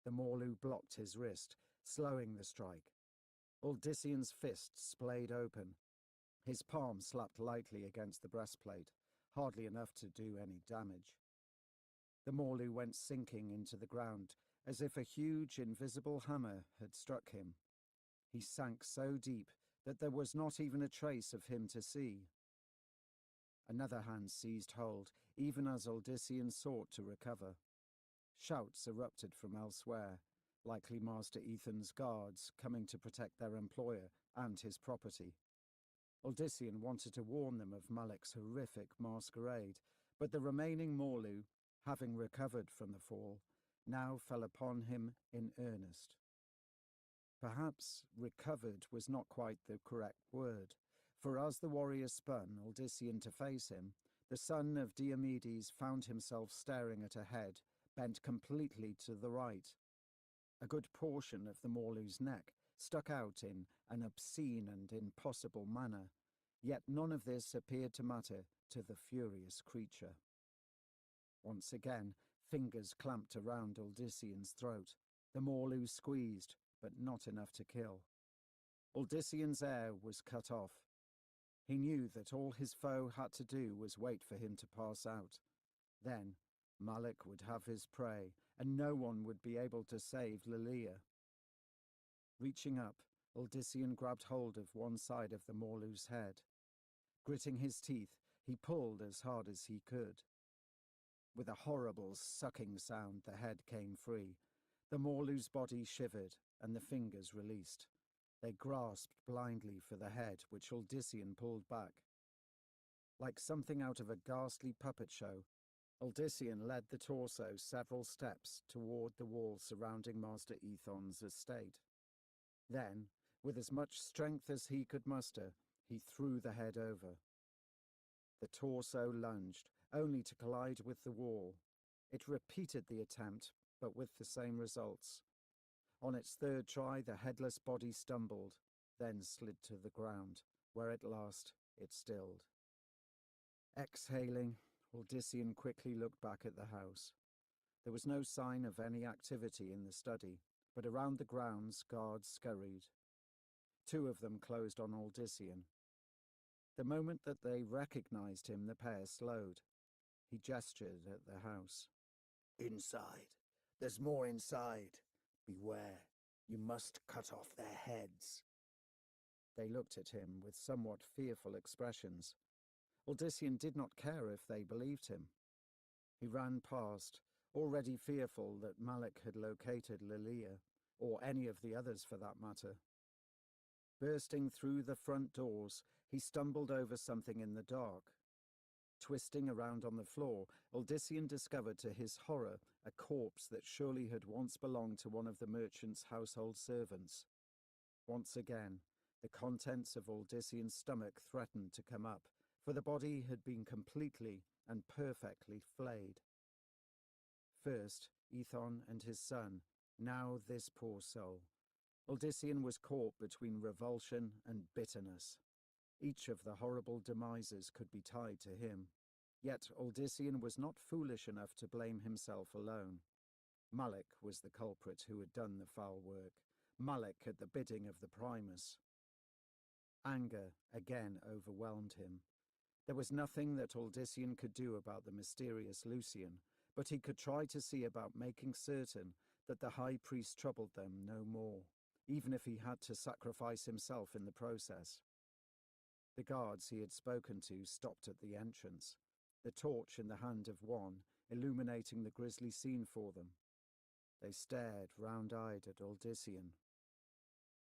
The Morlu blocked his wrist, slowing the strike. Odyssean's fist splayed open. His palm slapped lightly against the breastplate, hardly enough to do any damage. The Morlu went sinking into the ground, as if a huge invisible hammer had struck him. He sank so deep that there was not even a trace of him to see. Another hand seized hold, even as Odyssean sought to recover. Shouts erupted from elsewhere, likely Master Ethon's guards coming to protect their employer and his property. Odyssean wanted to warn them of Malik's horrific masquerade, but the remaining Morlu, having recovered from the fall, now fell upon him in earnest. Perhaps recovered was not quite the correct word, for as the warrior spun Odyssean to face him, the son of Diomedes found himself staring at a head bent completely to the right. A good portion of the Morlu's neck stuck out in an obscene and impossible manner, yet none of this appeared to matter to the furious creature. Once again, fingers clamped around Odyssean's throat. The Morlu squeezed, but not enough to kill. Odyssean's air was cut off. He knew that all his foe had to do was wait for him to pass out. Then Malek would have his prey, and no one would be able to save Lilia. Reaching up, Odyssean grabbed hold of one side of the Morlu's head. Gritting his teeth, he pulled as hard as he could. With a horrible sucking sound, the head came free. The Morlu's body shivered, and the fingers released. They grasped blindly for the head, which Odyssean pulled back. Like something out of a ghastly puppet show, Odyssean led the torso several steps toward the wall surrounding Master Ethon's estate. Then, with as much strength as he could muster, he threw the head over. The torso lunged, only to collide with the wall. It repeated the attempt, but with the same results. On its third try, the headless body stumbled, then slid to the ground, where at last it stilled. Exhaling, Odyssean quickly looked back at the house. There was no sign of any activity in the study, but around the grounds guards scurried. 2 of them closed on Odyssean. The moment that they recognized him, the pair slowed. He gestured at the house. Inside. There's more inside. Beware. You must cut off their heads. They looked at him with somewhat fearful expressions. Odyssean did not care if they believed him. He ran past, already fearful that Malek had located Lilia, or any of the others for that matter. Bursting through the front doors, he stumbled over something in the dark. Twisting around on the floor, Odyssean discovered to his horror a corpse that surely had once belonged to one of the merchant's household servants. Once again, the contents of Odyssean's stomach threatened to come up, for the body had been completely and perfectly flayed. First, Ethon and his son, now this poor soul. Odyssean was caught between revulsion and bitterness. Each of the horrible demises could be tied to him. Yet Odyssean was not foolish enough to blame himself alone. Malek was the culprit who had done the foul work. Malek at the bidding of the Primus. Anger again overwhelmed him. There was nothing that Odyssean could do about the mysterious Lucian, but he could try to see about making certain that the high priest troubled them no more, even if he had to sacrifice himself in the process. The guards he had spoken to stopped at the entrance, the torch in the hand of one illuminating the grisly scene for them. They stared round-eyed at Odyssean.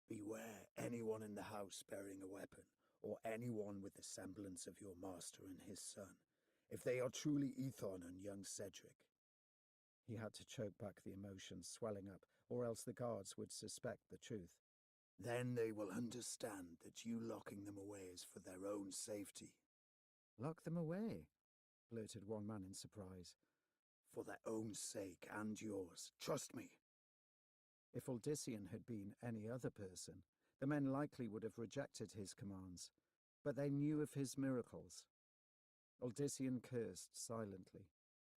Beware anyone in the house bearing a weapon, or anyone with the semblance of your master and his son, if they are truly Ethon and young Cedric. He had to choke back the emotions swelling up, or else the guards would suspect the truth. Then they will understand that you locking them away is for their own safety. Lock them away? Blurted one man in surprise. For their own sake and yours. Trust me. If Odyssean had been any other person, the men likely would have rejected his commands, but they knew of his miracles. Odyssean cursed silently,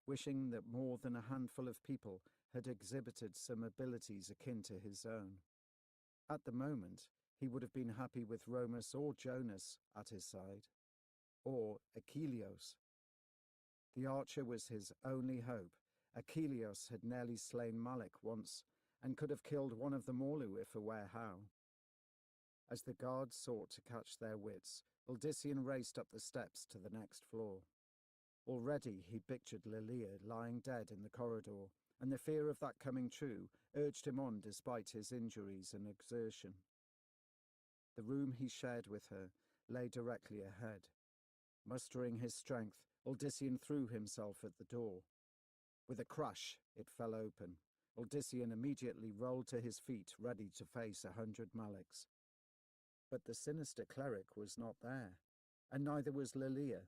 wishing that more than a handful of people had exhibited some abilities akin to his own. At the moment, he would have been happy with Romus or Jonas at his side, or Achilleos. The archer was his only hope. Achilleos had nearly slain Malek once, and could have killed one of the Morlu if aware how. As the guards sought to catch their wits, Odyssean raced up the steps to the next floor. Already he pictured Lilia lying dead in the corridor, and the fear of that coming true urged him on despite his injuries and exertion. The room he shared with her lay directly ahead. Mustering his strength, Odyssean threw himself at the door. With a crash, it fell open. Odyssean immediately rolled to his feet, ready to face 100 Maleks. But the sinister cleric was not there, and neither was Lilia.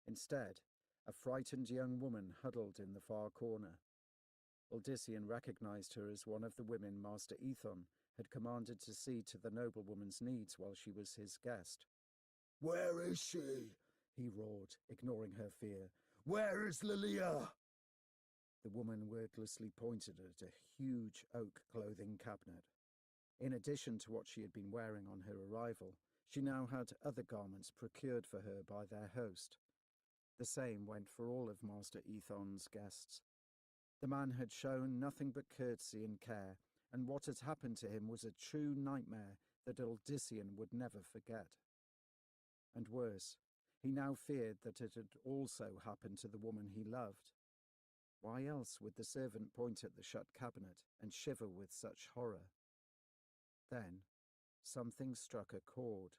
Instead, a frightened young woman huddled in the far corner. Odyssean recognized her as one of the women Master Ethon had commanded to see to the noblewoman's needs while she was his guest. "Where is she?" he roared, ignoring her fear. "Where is Lilia?" The woman wordlessly pointed at a huge oak clothing cabinet. In addition to what she had been wearing on her arrival, she now had other garments procured for her by their host. The same went for all of Master Ethon's guests. The man had shown nothing but courtesy and care, and what had happened to him was a true nightmare that Odyssean would never forget. And worse, he now feared that it had also happened to the woman he loved. Why else would the servant point at the shut cabinet and shiver with such horror? Then something struck a chord.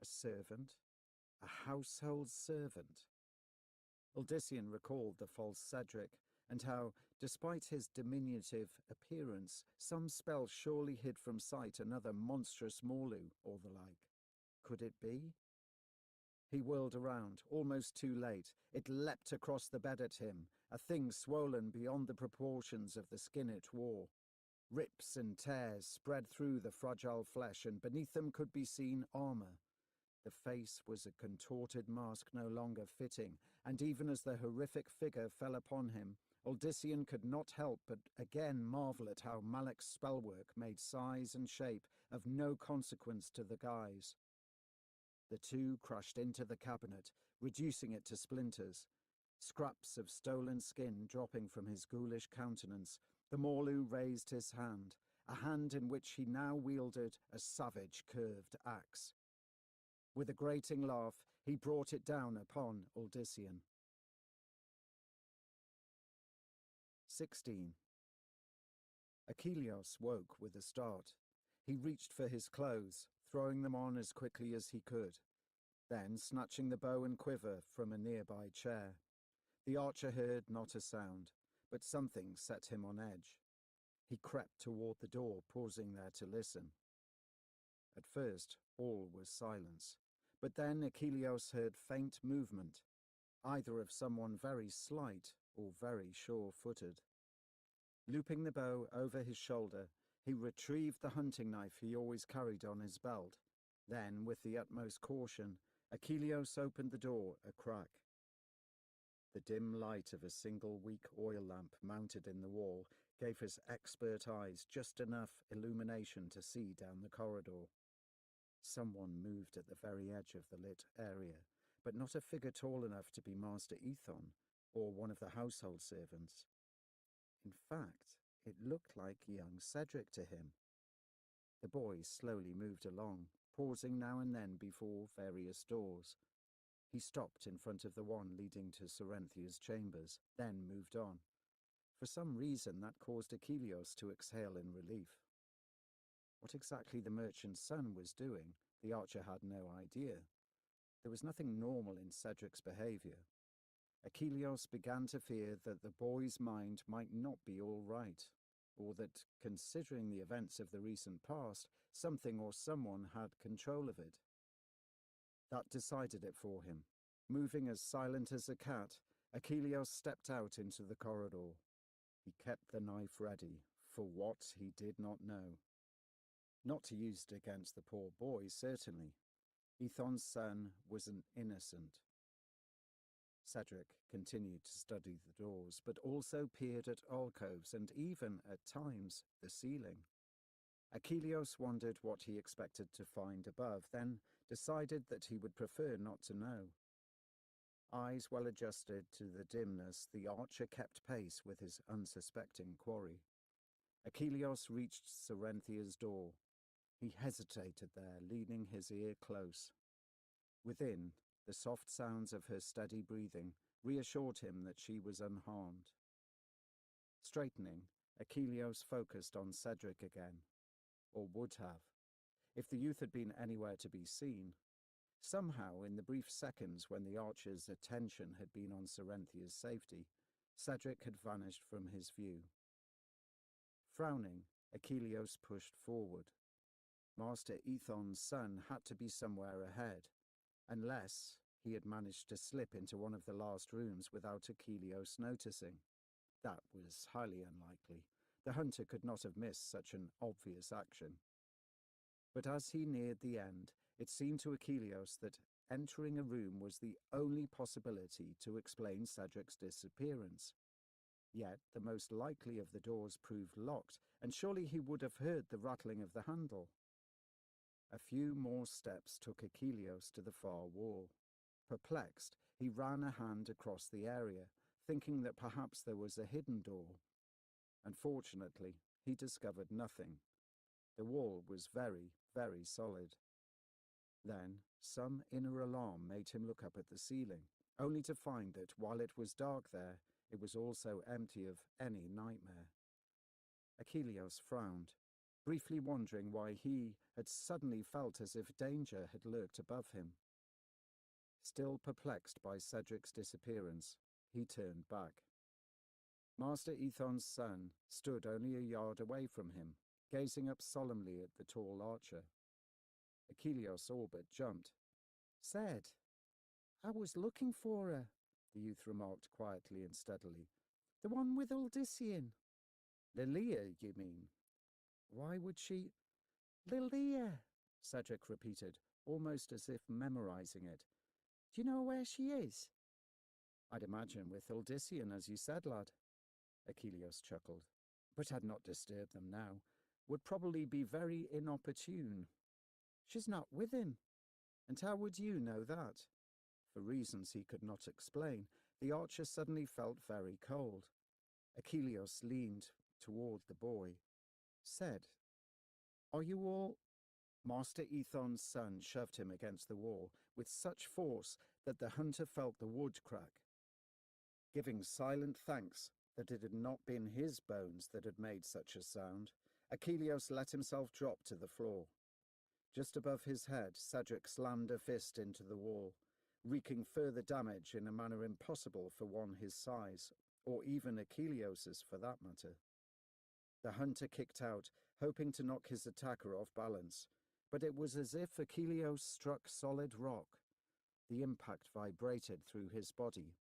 A servant? A household servant? Odyssean recalled the false Cedric, and how, despite his diminutive appearance, some spell surely hid from sight another monstrous Morlu or the like. Could it be? He whirled around, almost too late. It leapt across the bed at him, a thing swollen beyond the proportions of the skin it wore. Rips and tears spread through the fragile flesh, and beneath them could be seen armour. The face was a contorted mask no longer fitting, and even as the horrific figure fell upon him, Odyssean could not help but again marvel at how Malek's spellwork made size and shape of no consequence to the guise. The two crashed into the cabinet, reducing it to splinters. Scraps of stolen skin dropping from his ghoulish countenance, the Morlu raised his hand, a hand in which he now wielded a savage curved axe. With a grating laugh, he brought it down upon Odyssean. 16. Achilleos woke with a start. He reached for his clothes, throwing them on as quickly as he could, then snatching the bow and quiver from a nearby chair. The archer heard not a sound, but something set him on edge. He crept toward the door, pausing there to listen. At first, all was silence, but then Achilleos heard faint movement, either of someone very slight or very sure-footed. Looping the bow over his shoulder, he retrieved the hunting knife he always carried on his belt. Then, with the utmost caution, Achilleos opened the door a crack. The dim light of a single weak oil lamp mounted in the wall gave his expert eyes just enough illumination to see down the corridor. Someone moved at the very edge of the lit area, but not a figure tall enough to be Master Ethon or one of the household servants. In fact, it looked like young Cedric to him. The boy slowly moved along, pausing now and then before various doors. He stopped in front of the one leading to Cerinthia's chambers, then moved on. For some reason that caused Achilleos to exhale in relief. What exactly the merchant's son was doing, the archer had no idea. There was nothing normal in Cedric's behaviour. Achilleos began to fear that the boy's mind might not be all right, or that, considering the events of the recent past, something or someone had control of it. That decided it for him. Moving as silent as a cat, Achilleos stepped out into the corridor. He kept the knife ready, for what he did not know. Not to use it against the poor boy, certainly. Ethon's son was an innocent. Cedric continued to study the doors, but also peered at alcoves and even, at times, the ceiling. Achilleos wondered what he expected to find above, then decided that he would prefer not to know. Eyes well adjusted to the dimness, the archer kept pace with his unsuspecting quarry. Achilleos reached Cerinthia's door. He hesitated there, leaning his ear close. Within, the soft sounds of her steady breathing reassured him that she was unharmed. Straightening, Achilleos focused on Cedric again, or would have, if the youth had been anywhere to be seen. Somehow, in the brief seconds when the archer's attention had been on Cerinthia's safety, Cedric had vanished from his view. Frowning, Achilleos pushed forward. Master Ethon's son had to be somewhere ahead, unless he had managed to slip into one of the last rooms without Achilleos noticing. That was highly unlikely. The hunter could not have missed such an obvious action. But as he neared the end, it seemed to Achilleos that entering a room was the only possibility to explain Cedric's disappearance. Yet the most likely of the doors proved locked, and surely he would have heard the rattling of the handle. A few more steps took Achilleus to the far wall. Perplexed, he ran a hand across the area, thinking that perhaps there was a hidden door. Unfortunately, he discovered nothing. The wall was very, very solid. Then some inner alarm made him look up at the ceiling, only to find that while it was dark there, it was also empty of any nightmare. Achilleus frowned, briefly wondering why he had suddenly felt as if danger had lurked above him. Still perplexed by Cedric's disappearance, he turned back. Master Ethon's son stood only a yard away from him, gazing up solemnly at the tall archer. Achilleus all but jumped. "Ced, I was looking for her," the youth remarked quietly and steadily. "The one with Uldyssian." "Lilia, you mean? Why would she—" "Lilia," Cedric repeated, almost as if memorizing it. "Do you know where she is?" "I'd imagine with Uldyssian, as you said, lad." Achilleus chuckled, but had not disturbed them now. "Would probably be very inopportune." "She's not with him." "And how would you know that?" For reasons he could not explain, the archer suddenly felt very cold. Achilleus leaned toward the boy. "Ced, are you all—" Master Ethon's son shoved him against the wall with such force that the hunter felt the wood crack. Giving silent thanks that it had not been his bones that had made such a sound, Achilleus let himself drop to the floor. Just above his head, Cedric slammed a fist into the wall, wreaking further damage in a manner impossible for one his size, or even Achilleus's for that matter. The hunter kicked out, hoping to knock his attacker off balance, but it was as if Achilleus struck solid rock. The impact vibrated through his body.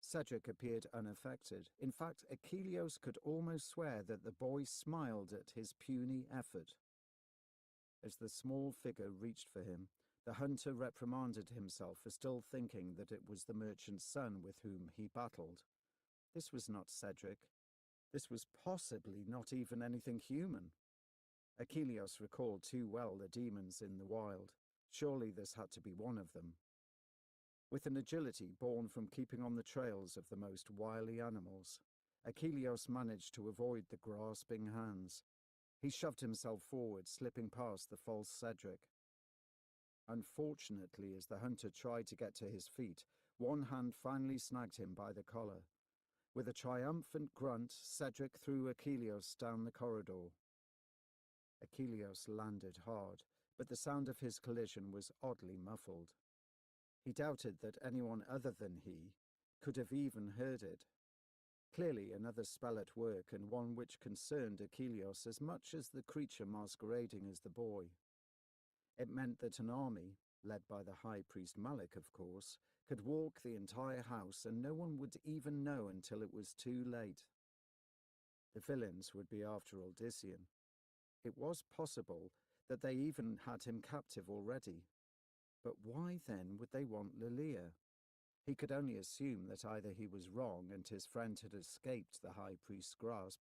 Cedric appeared unaffected. In fact, Achilleus could almost swear that the boy smiled at his puny effort. As the small figure reached for him, the hunter reprimanded himself for still thinking that it was the merchant's son with whom he battled. This was not Cedric. This was possibly not even anything human. Achilleus recalled too well the demons in the wild. Surely this had to be one of them. With an agility born from keeping on the trails of the most wily animals, Achilleus managed to avoid the grasping hands. He shoved himself forward, slipping past the false Cedric. Unfortunately, as the hunter tried to get to his feet, one hand finally snagged him by the collar. With a triumphant grunt, Cedric threw Achilleus down the corridor. Achilleus landed hard, but the sound of his collision was oddly muffled. He doubted that anyone other than he could have even heard it. Clearly another spell at work, and one which concerned Achilleus as much as the creature masquerading as the boy. It meant that an army, led by the high priest Malik, of course, could walk the entire house, and no one would even know until it was too late. The villains would be after Uldyssian. It was possible that they even had him captive already. But why then would they want Lilia? He could only assume that either he was wrong and his friend had escaped the high priest's grasp,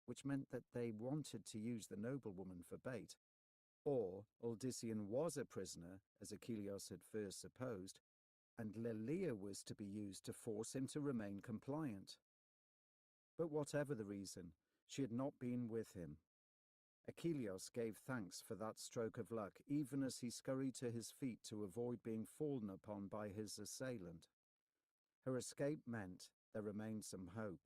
which meant that they wanted to use the noblewoman for bait, or Uldyssian was a prisoner, as Achilleus had first supposed, and Lilia was to be used to force him to remain compliant. But whatever the reason, she had not been with him. Achilleus gave thanks for that stroke of luck, even as he scurried to his feet to avoid being fallen upon by his assailant. Her escape meant there remained some hope.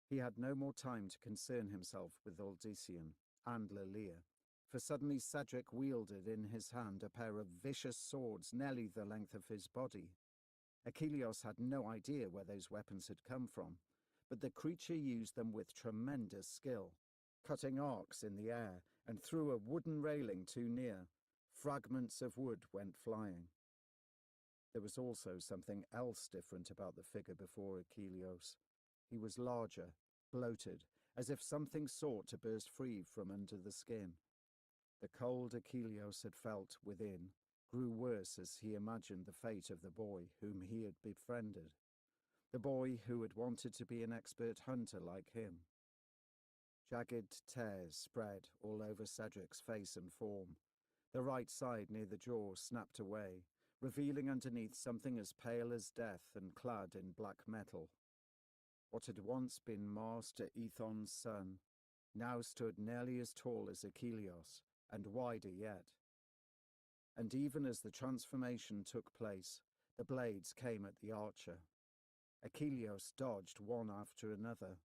He had no more time to concern himself with Uldyssian and Lilia, for suddenly Cedric wielded in his hand a pair of vicious swords nearly the length of his body. Achilleus had no idea where those weapons had come from, but the creature used them with tremendous skill, cutting arcs in the air, and through a wooden railing too near. Fragments of wood went flying. There was also something else different about the figure before Achilleus. He was larger, bloated, as if something sought to burst free from under the skin. The cold Achilleus had felt within grew worse as he imagined the fate of the boy whom he had befriended. the boy who had wanted to be an expert hunter like him. Jagged tears spread all over Cedric's face and form. The right side near the jaw snapped away, revealing underneath something as pale as death and clad in black metal. What had once been Master Ethon's son now stood nearly as tall as Achilleos, and wider yet. And even as the transformation took place, the blades came at the archer. Achilleos dodged one after another,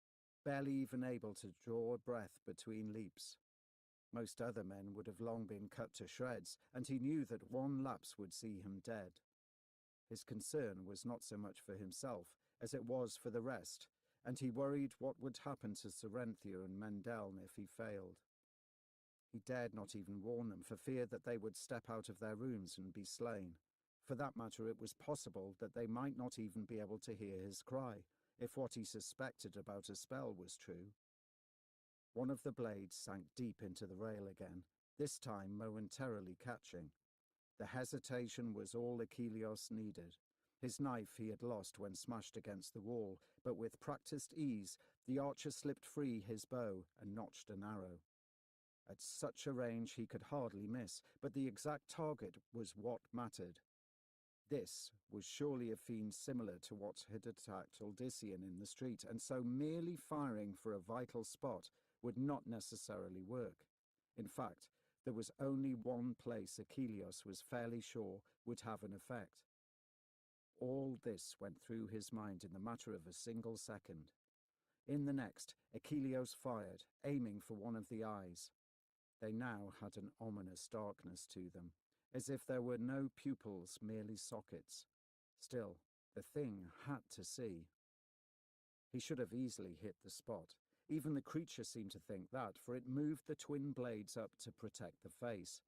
barely even able to draw a breath between leaps. Most other men would have long been cut to shreds, and he knew that one lapse would see him dead. His concern was not so much for himself as it was for the rest, and he worried what would happen to Serenthia and Mendeln if he failed. He dared not even warn them for fear that they would step out of their rooms and be slain. For that matter, it was possible that they might not even be able to hear his cry, if what he suspected about a spell was true. One of the blades sank deep into the rail again, this time momentarily catching. The hesitation was all Achilleos needed. His knife he had lost when smashed against the wall, but with practiced ease, the archer slipped free his bow and notched an arrow. At such a range he could hardly miss, but the exact target was what mattered. This was surely a fiend similar to what had attacked Odyssean in the street, and so merely firing for a vital spot would not necessarily work. In fact, there was only one place Achilleos was fairly sure would have an effect. All this went through his mind in the matter of a single second. In the next, Achilleos fired, aiming for one of the eyes. They now had an ominous darkness to them, as if there were no pupils, merely sockets. Still, the thing had to see. He should have easily hit the spot. Even the creature seemed to think that, for it moved the twin blades up to protect the face.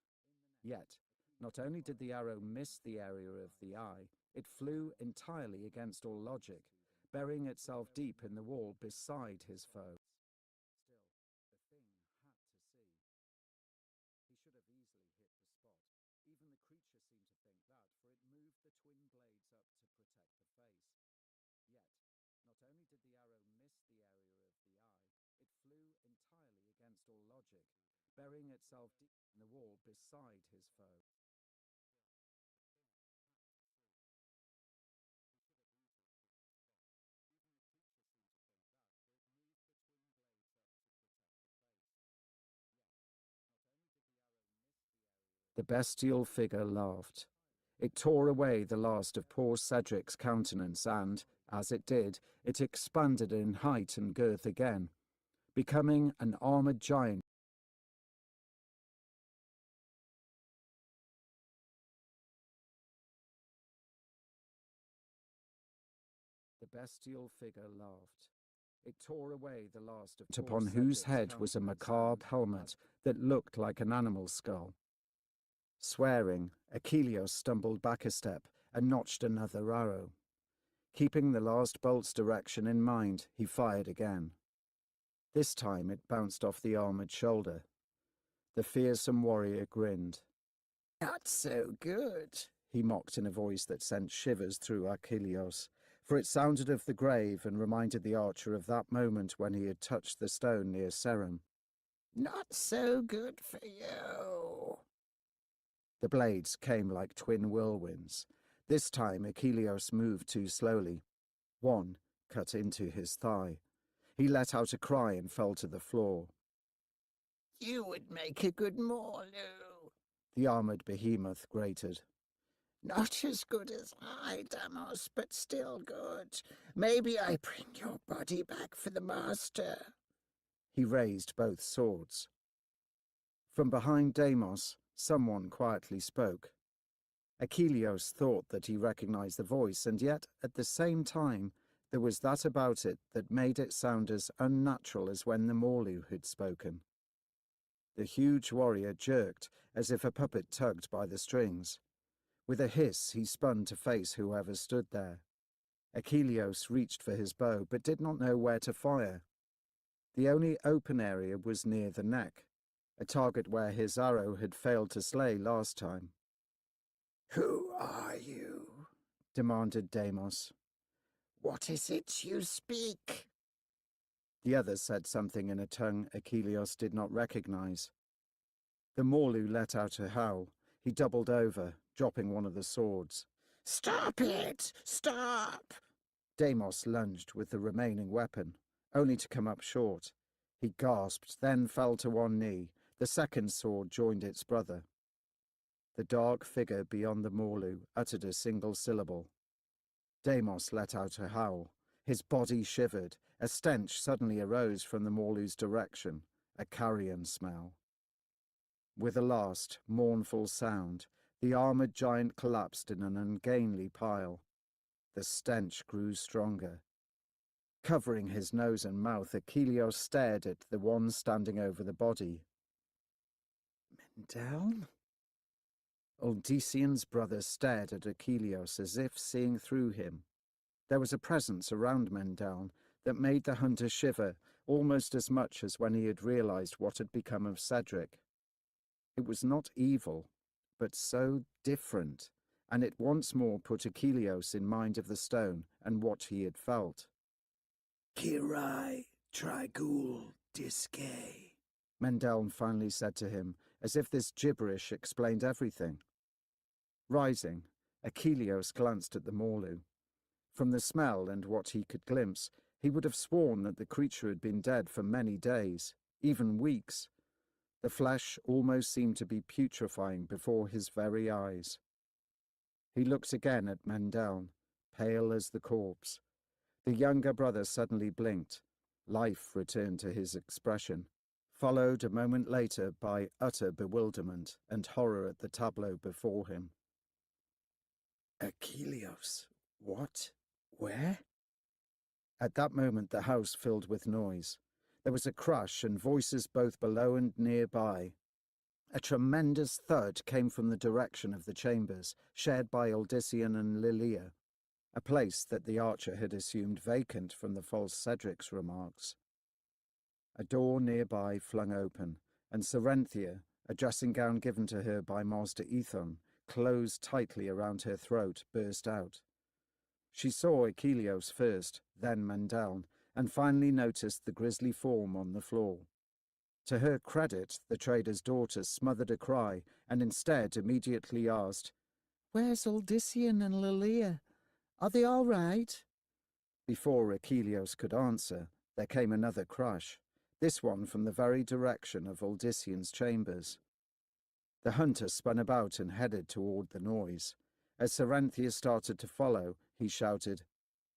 Yet, not only did the arrow miss the area of the eye, it flew entirely against all logic, burying itself deep in the wall beside his foe. Still, the thing had to see. He should have easily hit the spot. Even the creature seemed to think that, for it moved the twin blades up to protect the face. Yet, not only did the arrow miss the area of the eye, it flew entirely against all logic, burying itself deep in the wall beside his foe. The bestial figure laughed. It tore away the last of poor Cedric's countenance and, as it did, it expanded in height and girth again, becoming an armoured giant. The bestial figure laughed. It tore away the last of upon whose head was a macabre helmet that looked like an animal skull. Swearing, Achilleos stumbled back a step and notched another arrow. Keeping the last bolt's direction in mind, he fired again. This time it bounced off the armoured shoulder. The fearsome warrior grinned. "Not so good," he mocked in a voice that sent shivers through Achilleos, for it sounded of the grave and reminded the archer of that moment when he had touched the stone near Serum. "Not so good for you." The blades came like twin whirlwinds. This time Achilleos moved too slowly. One cut into his thigh. He let out a cry and fell to the floor. "You would make a good Morlu," the armoured behemoth grated. "Not as good as I, Damos, but still good. Maybe I bring your body back for the master." He raised both swords. From behind Deimos, someone quietly spoke. Achilleos thought that he recognized the voice, and yet, at the same time, there was that about it that made it sound as unnatural as when the Morlu had spoken. The huge warrior jerked, as if a puppet tugged by the strings. With a hiss, he spun to face whoever stood there. Achilleos reached for his bow, but did not know where to fire. The only open area was near the neck, a target where his arrow had failed to slay last time. "Who are you?" demanded Deimos. What is it you speak? The other said something in a tongue Achilleus did not recognize. The Morlu let out a howl. He doubled over, dropping one of the swords. Stop it! Stop! Deimos lunged with the remaining weapon, only to come up short. He gasped, then fell to one knee. The second sword joined its brother. The dark figure beyond the Morlu uttered a single syllable. Deimos let out a howl. His body shivered. A stench suddenly arose from the Morlu's direction, a carrion smell. With a last, mournful sound, the armoured giant collapsed in an ungainly pile. The stench grew stronger. Covering his nose and mouth, Achilleus stared at the one standing over the body. Mendel? Odyssean's brother stared at Achilleus as if seeing through him. There was a presence around Mendel that made the hunter shiver almost as much as when he had realized what had become of Cedric. It was not evil, but so different, and it once more put Achilleus in mind of the stone and what he had felt. Kirai trigul disque, Mendel finally said to him, as if this gibberish explained everything. Rising, Achilleus glanced at the Morlu. From the smell and what he could glimpse, he would have sworn that the creature had been dead for many days, even weeks. The flesh almost seemed to be putrefying before his very eyes. He looked again at Mendel, pale as the corpse. The younger brother suddenly blinked. Life returned to his expression, followed a moment later by utter bewilderment and horror at the tableau before him. Achilleus, what? Where? At that moment the house filled with noise. There was a crush and voices both below and nearby. A tremendous thud came from the direction of the chambers, shared by Odyssean and Lilia, a place that the archer had assumed vacant from the false Cedric's remarks. A door nearby flung open, and Cerenthia, a dressing gown given to her by Master Ethon, closed tightly around her throat, burst out. She saw Achilleus first, then Mendel, and finally noticed the grisly form on the floor. To her credit, the trader's daughter smothered a cry and instead immediately asked, "Where's Odyssean and Lilia? Are they all right?" Before Achilleus could answer, there came another crush, this one from the very direction of Odyssean's chambers. The hunter spun about and headed toward the noise. As Cerenthia started to follow, he shouted,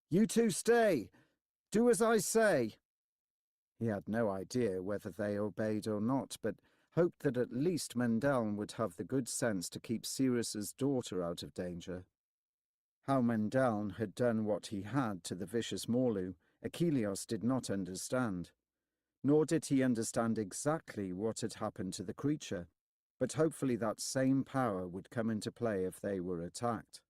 "You two stay! Do as I say!" He had no idea whether they obeyed or not, but hoped that at least Mendel would have the good sense to keep Cyrus's daughter out of danger. How Mendel had done what he had to the vicious Morlu, Achilleus did not understand. Nor did he understand exactly what had happened to the creature, but hopefully that same power would come into play if they were attacked.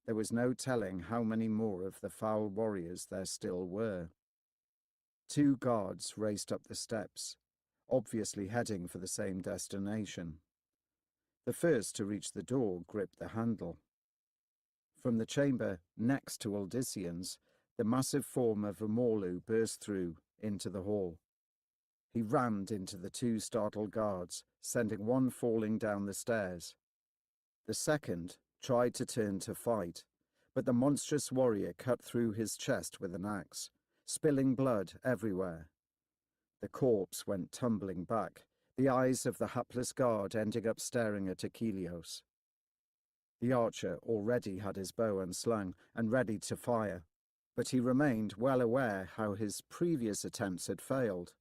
There was no telling how many more of the foul warriors there still were. 2 guards raced up the steps, obviously heading for the same destination. The first to reach the door gripped the handle. From the chamber next to Odyssean's, the massive form of a Morlu burst through into the hall. He rammed into the 2 startled guards, sending one falling down the stairs. The second tried to turn to fight, but the monstrous warrior cut through his chest with an axe, spilling blood everywhere. The corpse went tumbling back, the eyes of the hapless guard ending up staring at Achilleus. The archer already had his bow unslung and ready to fire, but he remained well aware how his previous attempts had failed.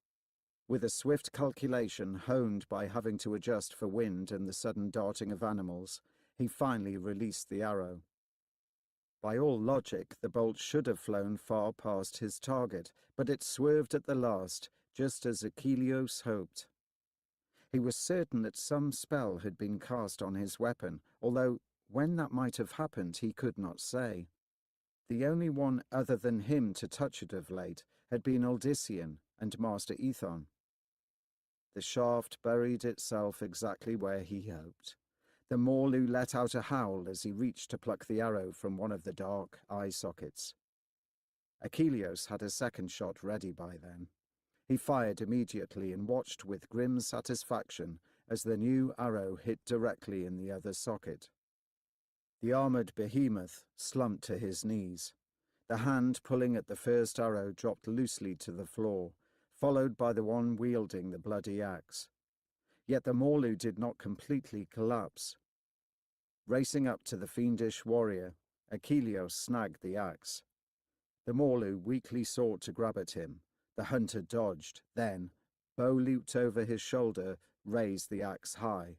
With a swift calculation honed by having to adjust for wind and the sudden darting of animals, he finally released the arrow. By all logic, the bolt should have flown far past his target, but it swerved at the last, just as Achilleus hoped. He was certain that some spell had been cast on his weapon, although when that might have happened he could not say. The only one other than him to touch it of late had been Odyssean and Master Ethon. The shaft buried itself exactly where he hoped. The Morlu let out a howl as he reached to pluck the arrow from one of the dark eye sockets. Achilleus had a second shot ready by then. He fired immediately and watched with grim satisfaction as the new arrow hit directly in the other socket. The armoured behemoth slumped to his knees. The hand pulling at the first arrow dropped loosely to the floor, followed by the one wielding the bloody axe. Yet the Morlu did not completely collapse. Racing up to the fiendish warrior, Achilleus snagged the axe. The Morlu weakly sought to grab at him. The hunter dodged, then, bow looped over his shoulder, raised the axe high.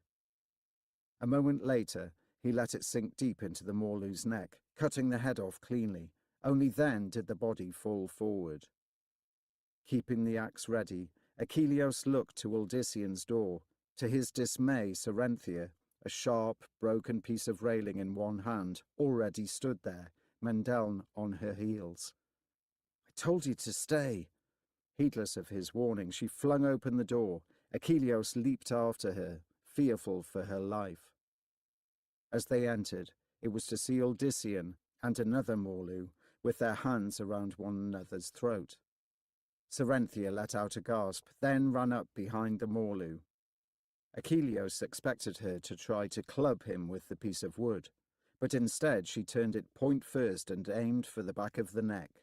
A moment later, he let it sink deep into the Morlu's neck, cutting the head off cleanly. Only then did the body fall forward. Keeping the axe ready, Achilleus looked to Uldysion's door. To his dismay, Cerenthia, a sharp, broken piece of railing in one hand, already stood there, Mendeln on her heels. "I told you to stay." Heedless of his warning, she flung open the door. Achilleus leaped after her, fearful for her life. As they entered, it was to see Uldysion and another Morlu with their hands around one another's throat. Cerenthia let out a gasp, then ran up behind the Morlu. Achilleus expected her to try to club him with the piece of wood, but instead she turned it point first and aimed for the back of the neck.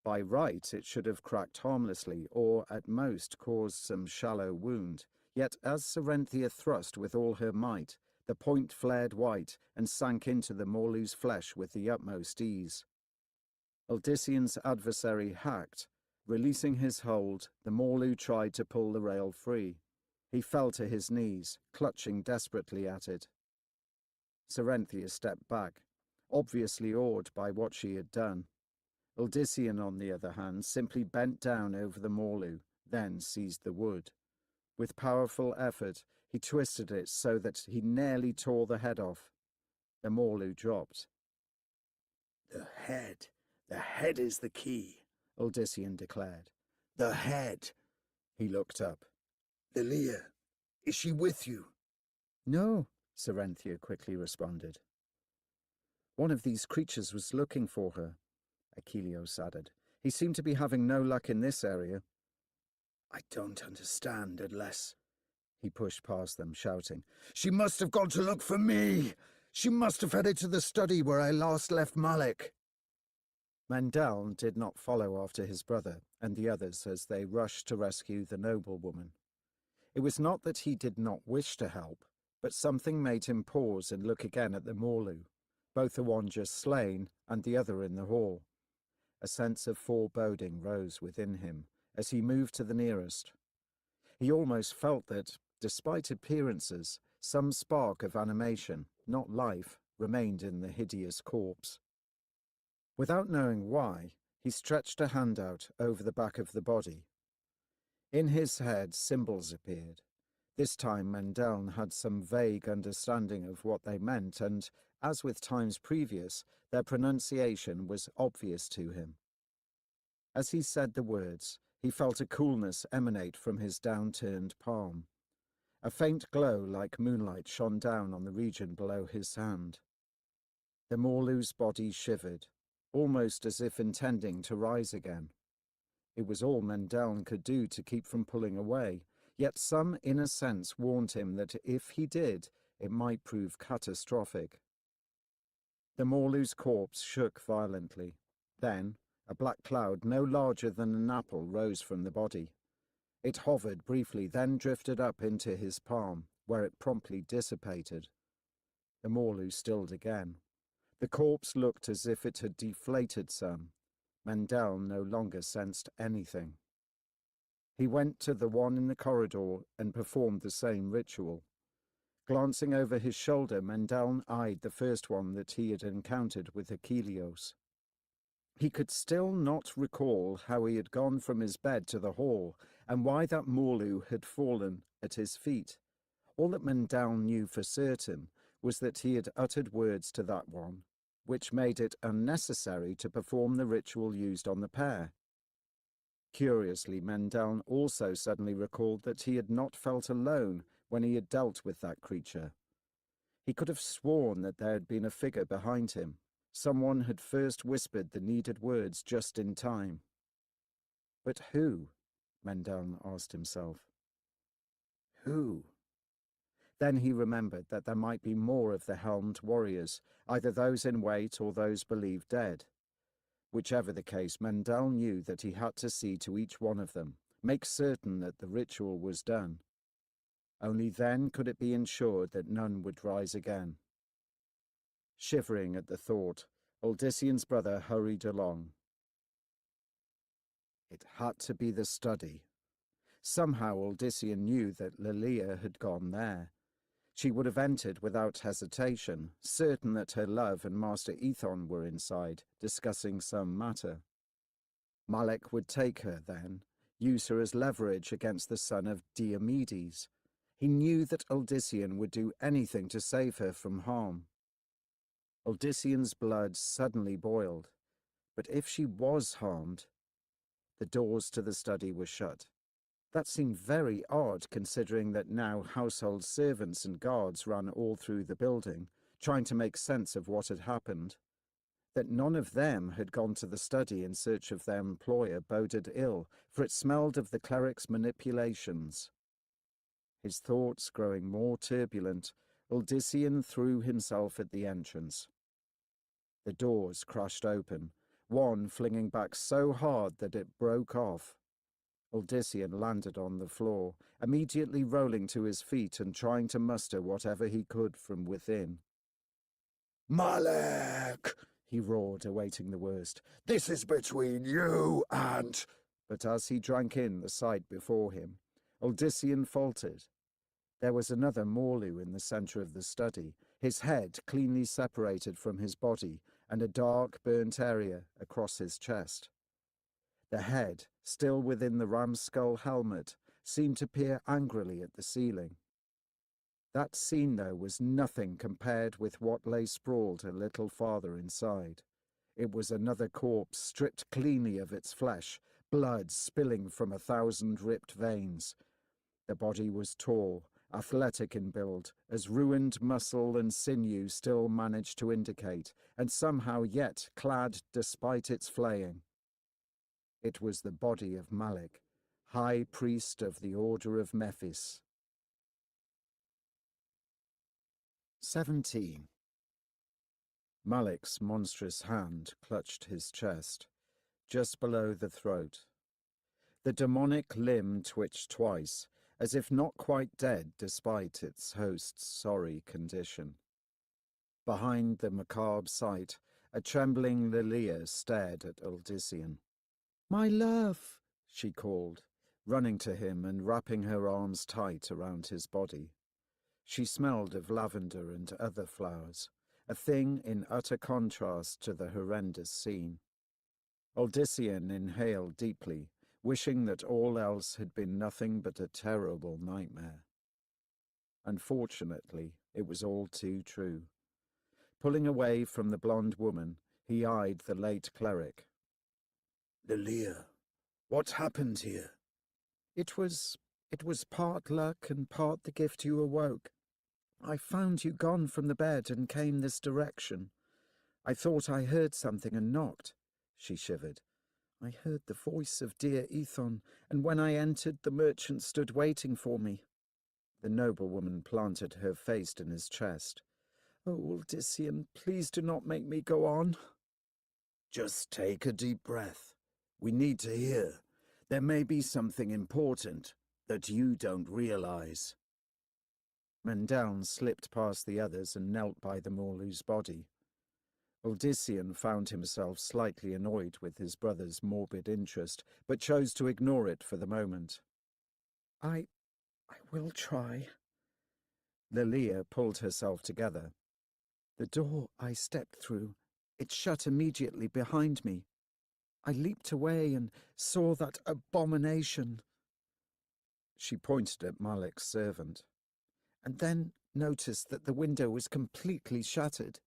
By right, it should have cracked harmlessly, or at most caused some shallow wound, yet as Cerenthia thrust with all her might, the point flared white and sank into the Morlu's flesh with the utmost ease. Uldysion's adversary hacked. Releasing his hold, the Morlu tried to pull the rail free. He fell to his knees, clutching desperately at it. Cerenthia stepped back, obviously awed by what she had done. Uldysion, on the other hand, simply bent down over the Morlu, then seized the wood. With powerful effort, he twisted it so that he nearly tore the head off. The Morlu dropped. The head is the key," Uldysion declared. "The head." He looked up. "Lilia, is she with you?" "No," Cerenthia quickly responded. "One of these creatures was looking for her," Achilleus added. "He seemed to be having no luck in this area." "I don't understand unless—" He pushed past them, shouting, "She must have gone to look for me! She must have headed to the study where I last left Malik." Mendeln did not follow after his brother and the others as they rushed to rescue the noblewoman. It was not that he did not wish to help, but something made him pause and look again at the Morlu, both the one just slain and the other in the hall. A sense of foreboding rose within him as he moved to the nearest. He almost felt that, despite appearances, some spark of animation, not life, remained in the hideous corpse. Without knowing why, he stretched a hand out over the back of the body. In his head, symbols appeared. This time Mendeln had some vague understanding of what they meant, and, as with times previous, their pronunciation was obvious to him. As he said the words, he felt a coolness emanate from his downturned palm. A faint glow like moonlight shone down on the region below his hand. The Morlu's body shivered, almost as if intending to rise again. It was all Mendeln could do to keep from pulling away, yet some inner sense warned him that if he did, it might prove catastrophic. The Morlu's corpse shook violently. Then, a black cloud no larger than an apple rose from the body. It hovered briefly, then drifted up into his palm, where it promptly dissipated. The Morlu stilled again. The corpse looked as if it had deflated some. Mendeln no longer sensed anything. He went to the one in the corridor and performed the same ritual. Glancing over his shoulder, Mendeln eyed the first one that he had encountered with Achilleus. He could still not recall how he had gone from his bed to the hall, and why that Morlu had fallen at his feet. All that Mendeln knew for certain was that he had uttered words to that one, which made it unnecessary to perform the ritual used on the pair. Curiously, Mendeln also suddenly recalled that he had not felt alone when he had dealt with that creature. He could have sworn that there had been a figure behind him, Someone had first whispered the needed words just in time. But who? Mendel asked himself. Who? Then he remembered that there might be more of the helmed warriors, either those in wait or those believed dead. Whichever the case, Mendel knew that he had to see to each one of them, make certain that the ritual was done. Only then could it be ensured that none would rise again. Shivering at the thought, Odyssean's brother hurried along. It had to be the study. Somehow Odyssean knew that Lilia had gone there. She would have entered without hesitation, certain that her love and Master Ethon were inside, discussing some matter. Malek would take her then, use her as leverage against the son of Diomedes. He knew that Odyssean would do anything to save her from harm. Odyssean's blood suddenly boiled, but if she was harmed, the doors to the study were shut. That seemed very odd, considering that now household servants and guards ran all through the building, trying to make sense of what had happened. That none of them had gone to the study in search of their employer boded ill, for it smelled of the cleric's manipulations. His thoughts growing more turbulent, Odyssean threw himself at the entrance. The doors crashed open, one flinging back so hard that it broke off. Odyssean landed on the floor, immediately rolling to his feet and trying to muster whatever he could from within. "Malek!" he roared, awaiting the worst. "This is between you and—" But as he drank in the sight before him, Odyssean faltered. There was another Morlu in the centre of the study, his head cleanly separated from his body, and a dark, burnt area across his chest. The head, still within the ram's skull helmet, seemed to peer angrily at the ceiling. That scene, though, was nothing compared with what lay sprawled a little farther inside. It was another corpse stripped cleanly of its flesh, blood spilling from 1,000 ripped veins. The body was tall, athletic in build, as ruined muscle and sinew still managed to indicate, and somehow yet clad despite its flaying. It was the body of Malek, High Priest of the Order of Mephis. 17. Malek's monstrous hand clutched his chest, just below the throat. The demonic limb twitched twice, as if not quite dead despite its host's sorry condition. Behind the macabre sight, a trembling Lilia stared at Odyssean. "My love," she called, running to him and wrapping her arms tight around his body. She smelled of lavender and other flowers, a thing in utter contrast to the horrendous scene. Odyssean inhaled deeply, wishing that all else had been nothing but a terrible nightmare. Unfortunately, it was all too true. Pulling away from the blonde woman, he eyed the late cleric. "Lilia, what happened here?" It was part luck and part the gift you awoke. I found you gone from the bed and came this direction. I thought I heard something and knocked," she shivered. "I heard the voice of dear Ethon, and when I entered, the merchant stood waiting for me." The noblewoman planted her face in his chest. "Oh, Odyssean, please do not make me go on." "Just take a deep breath. We need to hear. There may be something important that you don't realize." Mendel slipped past the others and knelt by the Morlu's body. Odyssean found himself slightly annoyed with his brother's morbid interest, but chose to ignore it for the moment. I will try." Lilia pulled herself together. "The door I stepped through, it shut immediately behind me. I leaped away and saw that abomination." She pointed at Malek's servant, and then noticed that the window was completely shattered.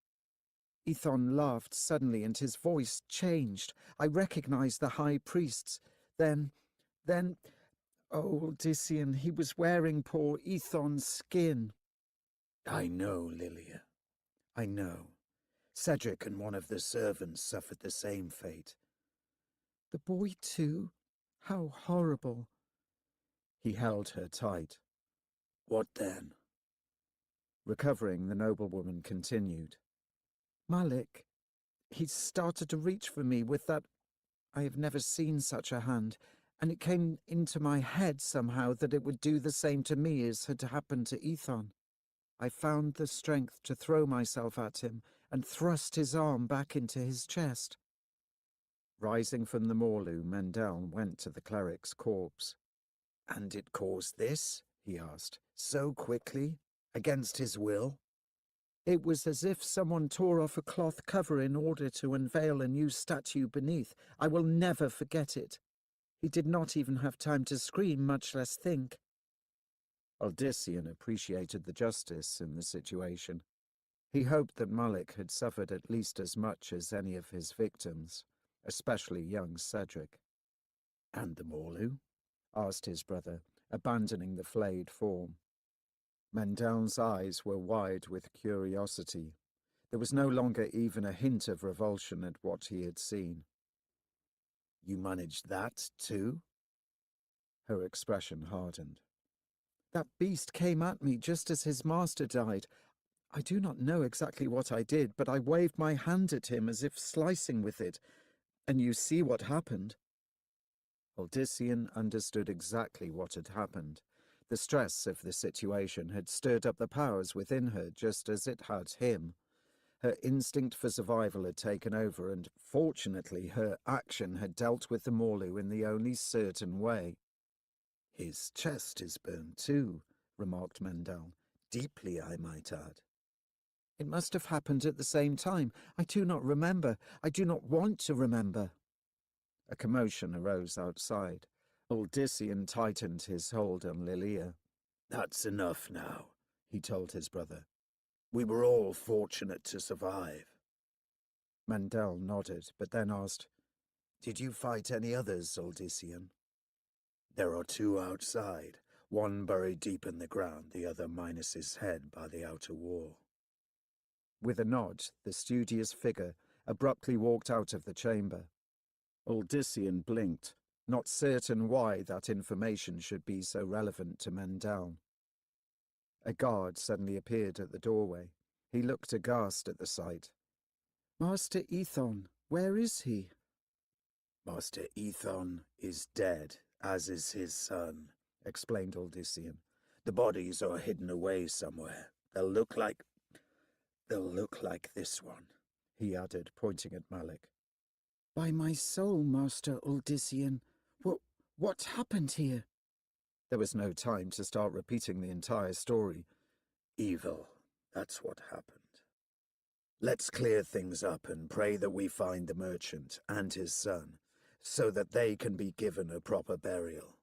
Ethon laughed suddenly and his voice changed. I recognized the high priest's. Then, oh, Odyssean, he was wearing poor Ethon's skin. "I know, Lilia. I know. Cedric and one of the servants suffered the same fate. The boy too? How horrible. He held her tight. What then? Recovering, the noblewoman continued. Malik, he started to reach for me with that. I have never seen such a hand, and it came into my head somehow that it would do the same to me as had happened to Ethon. I found the strength to throw myself at him and thrust his arm back into his chest. Rising from the Morlu, Mendel went to the cleric's corpse. And it caused this? He asked. So quickly? Against his will? It was as if someone tore off a cloth cover in order to unveil a new statue beneath. I will never forget it. He did not even have time to scream, much less think. Odyssean appreciated the justice in the situation. He hoped that Malik had suffered at least as much as any of his victims, especially young Cedric. And the Morlu? Asked his brother, abandoning the flayed form. Mendel's eyes were wide with curiosity. There was no longer even a hint of revulsion at what he had seen. You managed that, too? Her expression hardened. That beast came at me just as his master died. I do not know exactly what I did, but I waved my hand at him as if slicing with it, and you see what happened. Odyssean understood exactly what had happened. The stress of the situation had stirred up the powers within her just as it had him. Her instinct for survival had taken over, and fortunately her action had dealt with the Morlu in the only certain way. His chest is burned too, remarked Mendel. Deeply, I might add. It must have happened at the same time. I do not remember. I do not want to remember. A commotion arose outside. Odyssean tightened his hold on Lilia. That's enough now, he told his brother. We were all fortunate to survive. Mendel nodded, but then asked, Did you fight any others, Odyssean? There are two outside, one buried deep in the ground, the other minus his head by the outer wall. With a nod, the studious figure abruptly walked out of the chamber. Odyssean blinked, not certain why that information should be so relevant to Mendel. A guard suddenly appeared at the doorway. He looked aghast at the sight. Master Ethon, where is he? Master Ethon is dead, as is his son, explained Odyssean. The bodies are hidden away somewhere. They'll look like this one, he added, pointing at Malik. By my soul, Master Odyssean, what happened here? There was no time to start repeating the entire story. Evil, that's what happened. Let's clear things up and pray that we find the merchant and his son, so that they can be given a proper burial.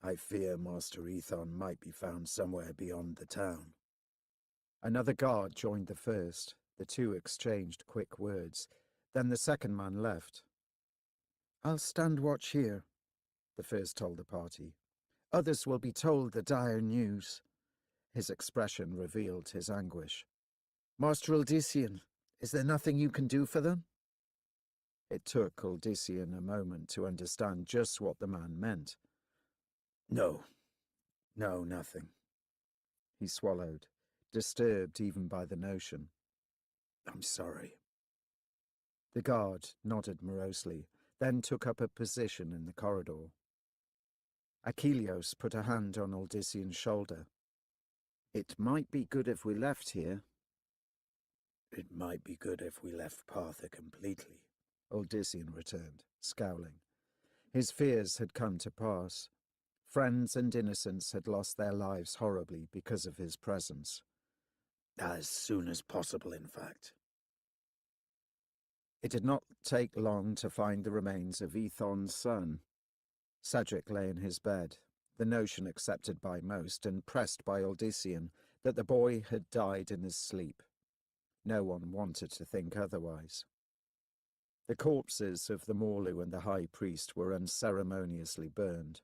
I fear Master Ethon might be found somewhere beyond the town. Another guard joined the first. The two exchanged quick words. Then the second man left. I'll stand watch here, the first told the party. Others will be told the dire news. His expression revealed his anguish. Master Odyssean, is there nothing you can do for them? It took Odyssean a moment to understand just what the man meant. No, nothing. He swallowed, disturbed even by the notion. I'm sorry. The guard nodded morosely, then took up a position in the corridor. Achilles put a hand on Odyssean's shoulder. It might be good if we left here. It might be good if we left Partha completely, Odyssean returned, scowling. His fears had come to pass. Friends and innocents had lost their lives horribly because of his presence. As soon as possible, in fact. It did not take long to find the remains of Ethon's son. Cedric lay in his bed, the notion accepted by most and pressed by Odyssean that the boy had died in his sleep. No one wanted to think otherwise. The corpses of the Morlu and the high priest were unceremoniously burned.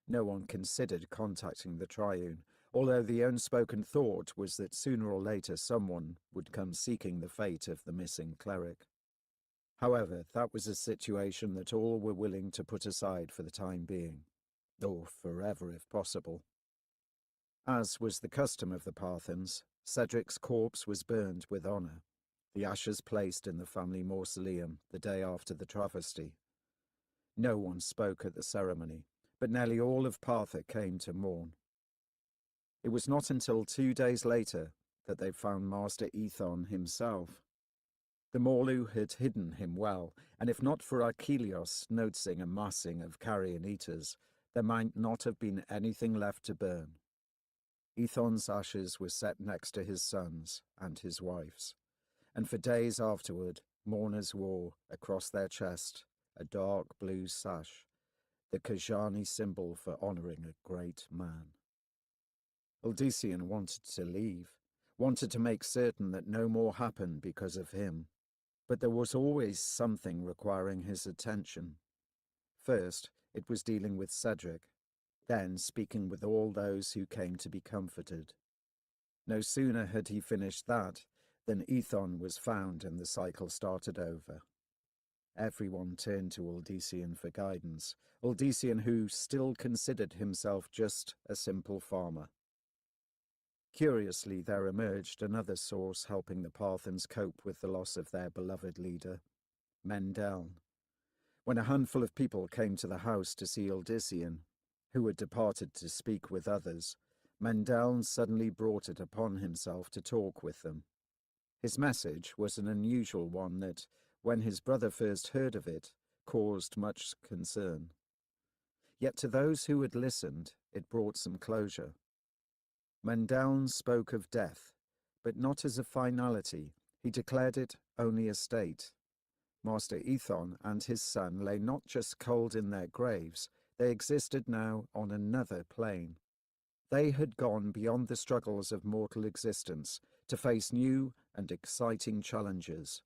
No one considered contacting the Triune although the unspoken thought was that sooner or later someone would come seeking the fate of the missing cleric. However, that was a situation that all were willing to put aside for the time being, or forever if possible. As was the custom of the Parthens, Cedric's corpse was burned with honour, the ashes placed in the family mausoleum the day after the travesty. No one spoke at the ceremony, but nearly all of Partha came to mourn. It was not until 2 days later that they found Master Ethon himself. The Morlu had hidden him well, and if not for Achilleos noticing a massing of carrion eaters, there might not have been anything left to burn. Ethon's ashes were set next to his son's and his wife's, and for days afterward mourners wore across their chest a dark blue sash, the Kajani symbol for honouring a great man. Odysseus wanted to leave, wanted to make certain that no more happened because of him, but there was always something requiring his attention. First, it was dealing with Cedric, then speaking with all those who came to be comforted. No sooner had he finished that than Ethon was found and the cycle started over. Everyone turned to Odysseus for guidance, Odysseus who still considered himself just a simple farmer. Curiously, there emerged another source helping the Parthens cope with the loss of their beloved leader, Mendeln. When a handful of people came to the house to see Odysseus, who had departed to speak with others, Mendeln suddenly brought it upon himself to talk with them. His message was an unusual one that, when his brother first heard of it, caused much concern. Yet to those who had listened, it brought some closure. Mendeln spoke of death, but not as a finality. He declared it only a state. Master Ethon and his son lay not just cold in their graves, they existed now on another plane. They had gone beyond the struggles of mortal existence to face new and exciting challenges.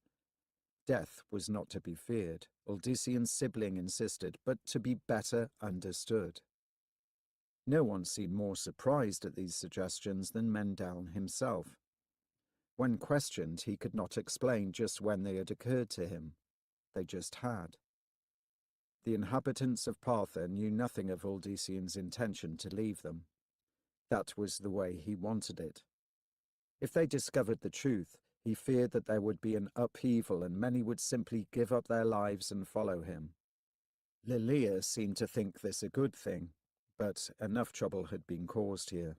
Death was not to be feared, Odysseus' sibling insisted, but to be better understood. No one seemed more surprised at these suggestions than Mendeln himself. When questioned, he could not explain just when they had occurred to him. They just had. The inhabitants of Partha knew nothing of Odysseus' intention to leave them. That was the way he wanted it. If they discovered the truth, he feared that there would be an upheaval and many would simply give up their lives and follow him. Lilia seemed to think this a good thing, but enough trouble had been caused here.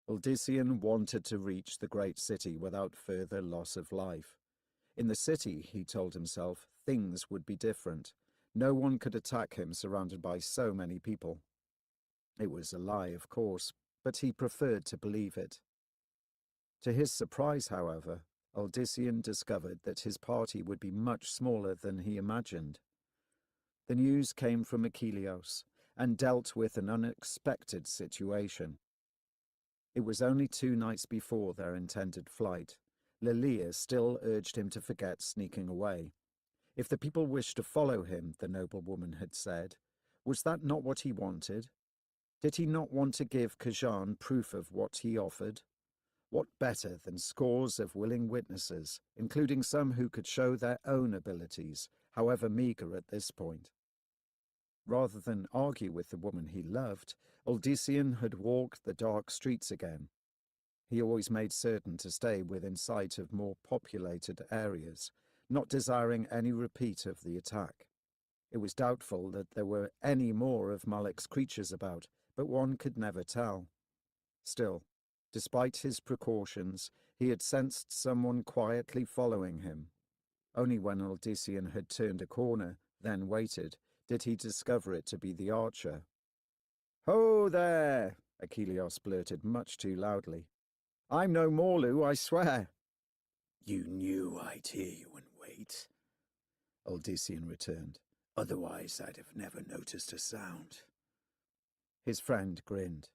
Odysseus wanted to reach the great city without further loss of life. In the city, he told himself, things would be different. No one could attack him surrounded by so many people. It was a lie, of course, but he preferred to believe it. To his surprise, however, Odysseus discovered that his party would be much smaller than he imagined. The news came from Achilleos and dealt with an unexpected situation. It was only 2 nights before their intended flight. Lilia still urged him to forget sneaking away. If the people wished to follow him, the noblewoman had said, was that not what he wanted? Did he not want to give Khajan proof of what he offered? What better than scores of willing witnesses, including some who could show their own abilities, however meagre at this point? Rather than argue with the woman he loved, Odysseus had walked the dark streets again. He always made certain to stay within sight of more populated areas, not desiring any repeat of the attack. It was doubtful that there were any more of Malek's creatures about, but one could never tell. Still, despite his precautions, he had sensed someone quietly following him. Only when Odysseus had turned a corner, then waited, did he discover it to be the archer. "Ho there!" Achilleos blurted much too loudly. "I'm no Morlu, I swear." "You knew I'd hear you and wait," Odysseus returned. "Otherwise I'd have never noticed a sound." His friend grinned.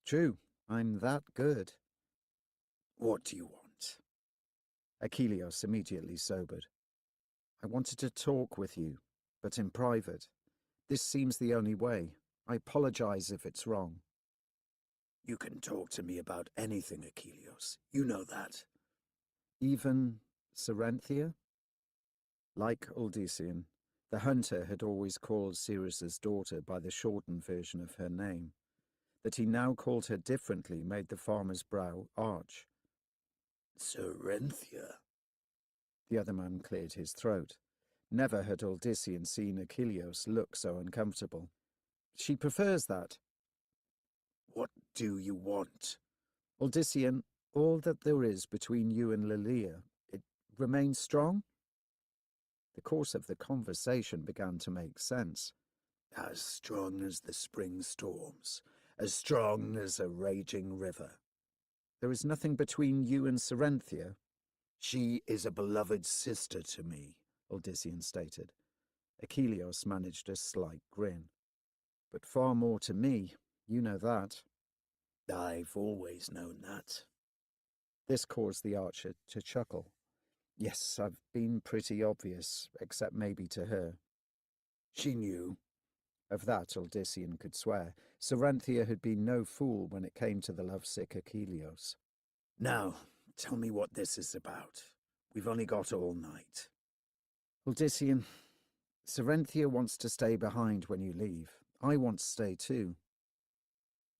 "True, I'm that good." "What do you want?" Achilleos immediately sobered. "I wanted to talk with you, but in private. This seems the only way. I apologize if it's wrong." You can talk to me about anything, Achilleos. You know that. Even Cerenthia? Like Uldysian, the hunter had always called Ceres's daughter by the shortened version of her name. That he now called her differently made the farmer's brow arch. Cerenthia? The other man cleared his throat. Never had Uldysian seen Achilleos look so uncomfortable. She prefers that. What do you want? Uldysian, all that there is between you and Lilia, it remains strong? The course of the conversation began to make sense. As strong as the spring storms, as strong as a raging river. There is nothing between you and Cerenthia? She is a beloved sister to me, Uldysian stated. Achilleos managed a slight grin. But far more to me, you know that. I've always known that. This caused the archer to chuckle. Yes, I've been pretty obvious, except maybe to her. She knew. Of that Uldysian could swear. Cerenthia had been no fool when it came to the lovesick Achilleos. Now, tell me what this is about. We've only got all night. Uldysian, Cerenthia wants to stay behind when you leave. I want to stay too.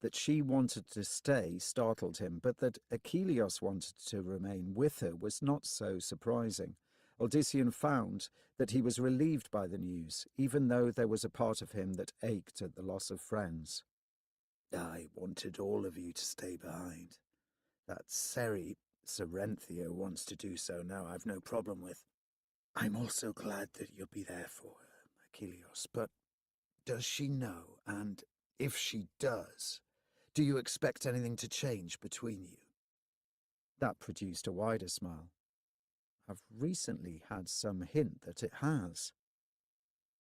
That she wanted to stay startled him, but that Achilleos wanted to remain with her was not so surprising. Uldysian found that he was relieved by the news, even though there was a part of him that ached at the loss of friends. I wanted all of you to stay behind. That Cerenthia wants to do so now, I've no problem with. I'm also glad that you'll be there for her, Achilleos, but does she know? And if she does, do you expect anything to change between you? That produced a wider smile. I've recently had some hint that it has.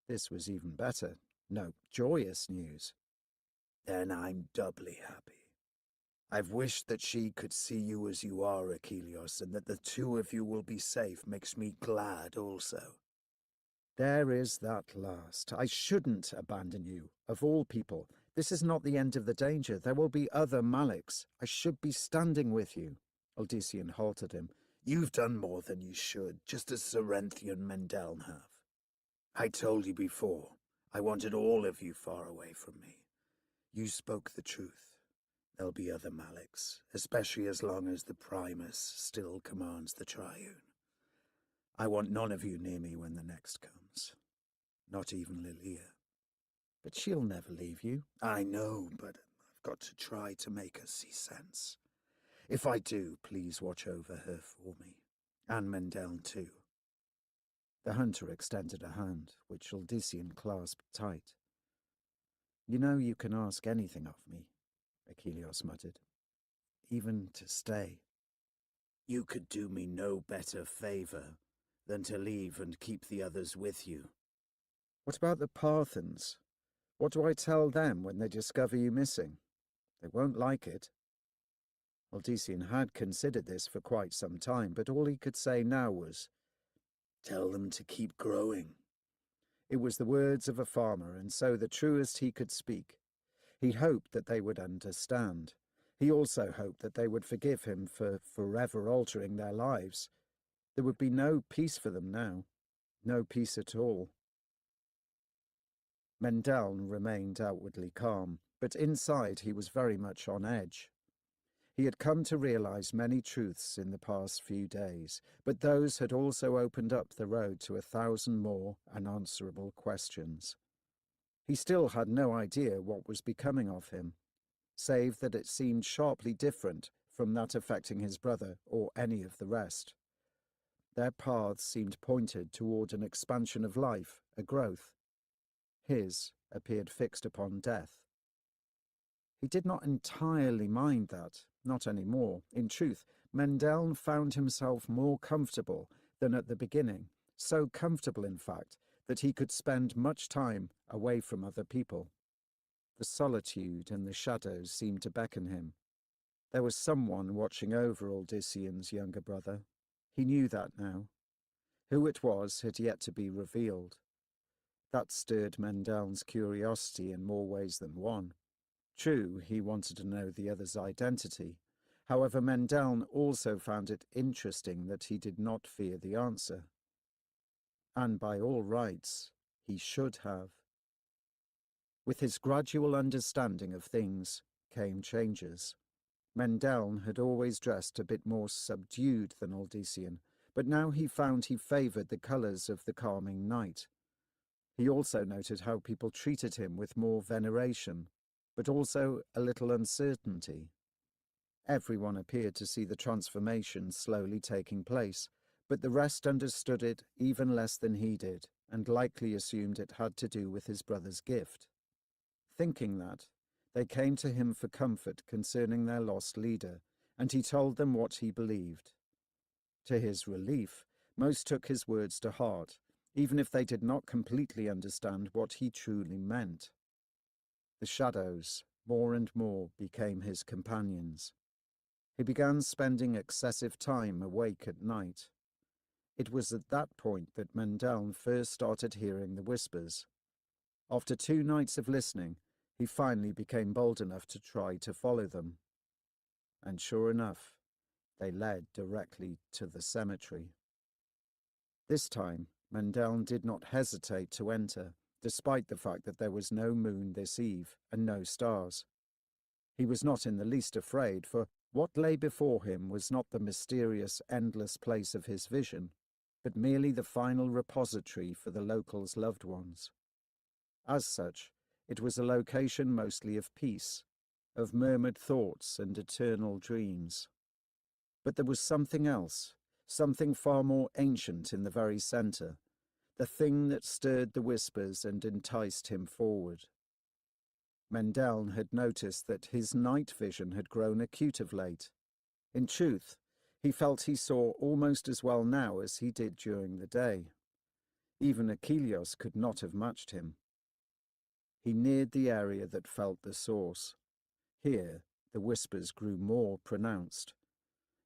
This was even better. No, joyous news. Then I'm doubly happy. I've wished that she could see you as you are, Achilleos, and that the two of you will be safe makes me glad also. There is that last. I shouldn't abandon you, of all people. This is not the end of the danger. There will be other Maliks. I should be standing with you. Uldysian halted him. You've done more than you should, just as Cerenthian and Mendeln have. I told you before, I wanted all of you far away from me. You spoke the truth. There'll be other Maliks, especially as long as the Primus still commands the Triune. I want none of you near me when the next comes. Not even Lilia. But she'll never leave you. I know, but I've got to try to make her see sense. If I do, please watch over her for me. And Mendeln too. The hunter extended a hand, which Uldysian clasped tight. You know you can ask anything of me, Achilleos muttered. Even to stay. You could do me no better favour than to leave and keep the others with you. What about the Parthans? What do I tell them when they discover you missing? They won't like it. Uldysian had considered this for quite some time, but all he could say now was, Tell them to keep growing. It was the words of a farmer, and so the truest he could speak. He hoped that they would understand. He also hoped that they would forgive him for forever altering their lives. There would be no peace for them now. No peace at all. Mendeln remained outwardly calm, but inside he was very much on edge. He had come to realize many truths in the past few days, but those had also opened up the road to 1,000 more unanswerable questions. He still had no idea what was becoming of him, save that it seemed sharply different from that affecting his brother or any of the rest. Their paths seemed pointed toward an expansion of life, a growth. His appeared fixed upon death. He did not entirely mind that, not any more. In truth, Mendeln found himself more comfortable than at the beginning, so comfortable, in fact, that he could spend much time away from other people. The solitude and the shadows seemed to beckon him. There was someone watching over Uldysian's younger brother. He knew that now. Who it was had yet to be revealed. That stirred Mendeln's curiosity in more ways than one. True, he wanted to know the other's identity. However, Mendeln also found it interesting that he did not fear the answer. And by all rights, he should have. With his gradual understanding of things came changes. Mendeln had always dressed a bit more subdued than Odyssean, but now he found he favoured the colours of the calming night. He also noted how people treated him with more veneration, but also a little uncertainty. Everyone appeared to see the transformation slowly taking place, but the rest understood it even less than he did, and likely assumed it had to do with his brother's gift. Thinking that, they came to him for comfort concerning their lost leader, and he told them what he believed. To his relief, most took his words to heart, even if they did not completely understand what he truly meant. The shadows, more and more, became his companions. He began spending excessive time awake at night. It was at that point that Mendeln first started hearing the whispers. After 2 nights of listening, he finally became bold enough to try to follow them. And sure enough, they led directly to the cemetery. This time, Mendeln did not hesitate to enter, despite the fact that there was no moon this eve and no stars. He was not in the least afraid, for what lay before him was not the mysterious, endless place of his vision, but merely the final repository for the locals' loved ones. As such, it was a location mostly of peace, of murmured thoughts and eternal dreams. But there was something else, something far more ancient in the very centre, the thing that stirred the whispers and enticed him forward. Mendeln had noticed that his night vision had grown acute of late. In truth, he felt he saw almost as well now as he did during the day. Even Achilles could not have matched him. He neared the area that felt the source. Here, the whispers grew more pronounced.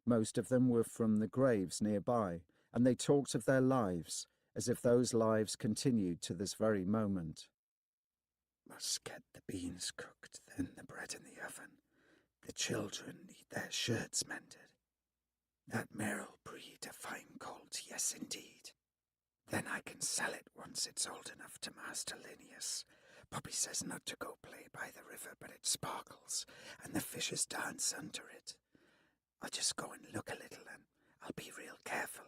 Most of them were from the graves nearby, and they talked of their lives, as if those lives continued to this very moment. Must get the beans cooked, then the bread in the oven. The children need their shirts mended. That mare'll breed a fine colt, yes indeed. Then I can sell it once it's old enough to master Linnaeus. Poppy says not to go play by the river, but it sparkles, and the fishes dance under it. I'll just go and look a little, and I'll be real careful.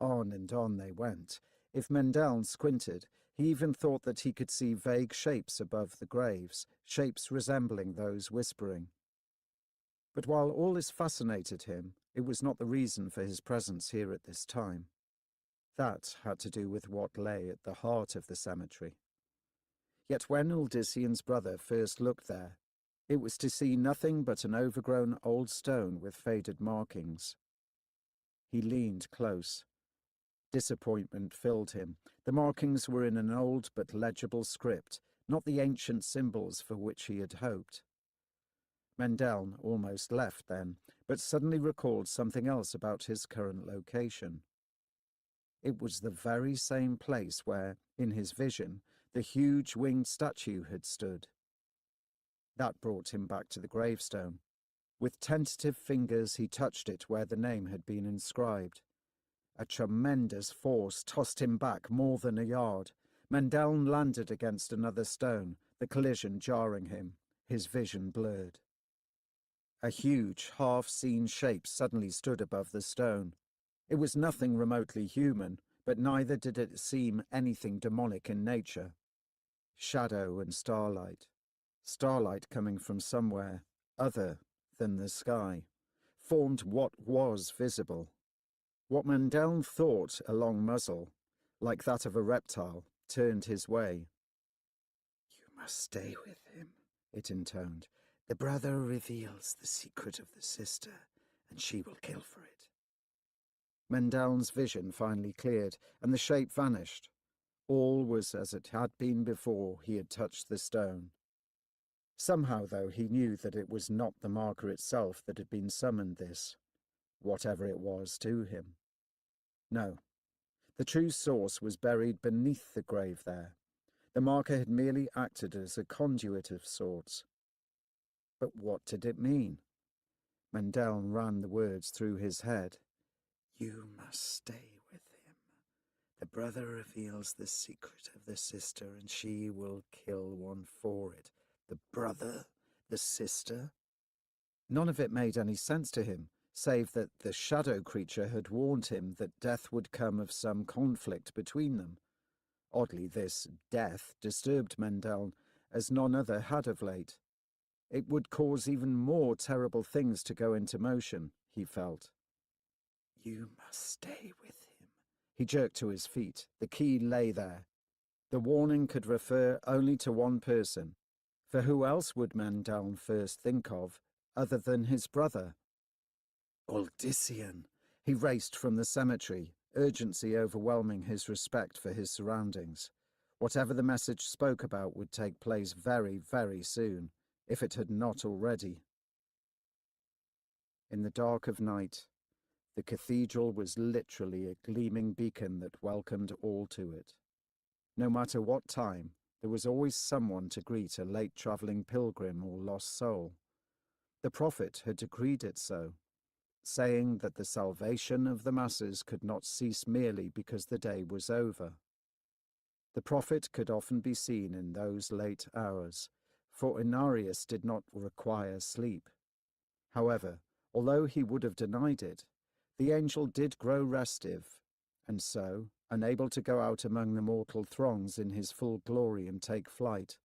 On and on they went. If Mendeln squinted, he even thought that he could see vague shapes above the graves, shapes resembling those whispering. But while all this fascinated him, it was not the reason for his presence here at this time. That had to do with what lay at the heart of the cemetery. Yet when Odyssean's brother first looked there, it was to see nothing but an overgrown old stone with faded markings. He leaned close. Disappointment filled him. The markings were in an old but legible script, not the ancient symbols for which he had hoped. Mendeln almost left then, but suddenly recalled something else about his current location. It was the very same place where, in his vision, the huge winged statue had stood. That brought him back to the gravestone. With tentative fingers he touched it where the name had been inscribed. A tremendous force tossed him back more than a yard. Mendeln landed against another stone, the collision jarring him, his vision blurred. A huge, half-seen shape suddenly stood above the stone. It was nothing remotely human, but neither did it seem anything demonic in nature. Shadow and starlight. Starlight coming from somewhere other than the sky, formed what was visible. What Mendeln thought a long muzzle, like that of a reptile, turned his way. You must stay with him, it intoned. The brother reveals the secret of the sister, and she will kill for it. Mendeln's vision finally cleared, and the shape vanished. All was as it had been before he had touched the stone. Somehow, though, he knew that it was not the marker itself that had been summoned this, whatever it was to him. No, the true source was buried beneath the grave there. The marker had merely acted as a conduit of sorts. But what did it mean? Mendel ran the words through his head. You must stay with him. The brother reveals the secret of the sister, and she will kill one for it. The brother? The sister? None of it made any sense to him, save that the shadow creature had warned him that death would come of some conflict between them. Oddly, this death disturbed Mendel as none other had of late. It would cause even more terrible things to go into motion, he felt. You must stay with him. He jerked to his feet. The key lay there. The warning could refer only to one person, for who else would Mendel first think of other than his brother? Uldissian. He raced from the cemetery, urgency overwhelming his respect for his surroundings. Whatever the message spoke about would take place very, very soon, if it had not already. In the dark of night, the cathedral was literally a gleaming beacon that welcomed all to it. No matter what time, there was always someone to greet a late travelling pilgrim or lost soul. The prophet had decreed it so, saying that the salvation of the masses could not cease merely because the day was over. The prophet could often be seen in those late hours, for Inarius did not require sleep. However, although he would have denied it, the angel did grow restive, and so, unable to go out among the mortal throngs in his full glory and take flight,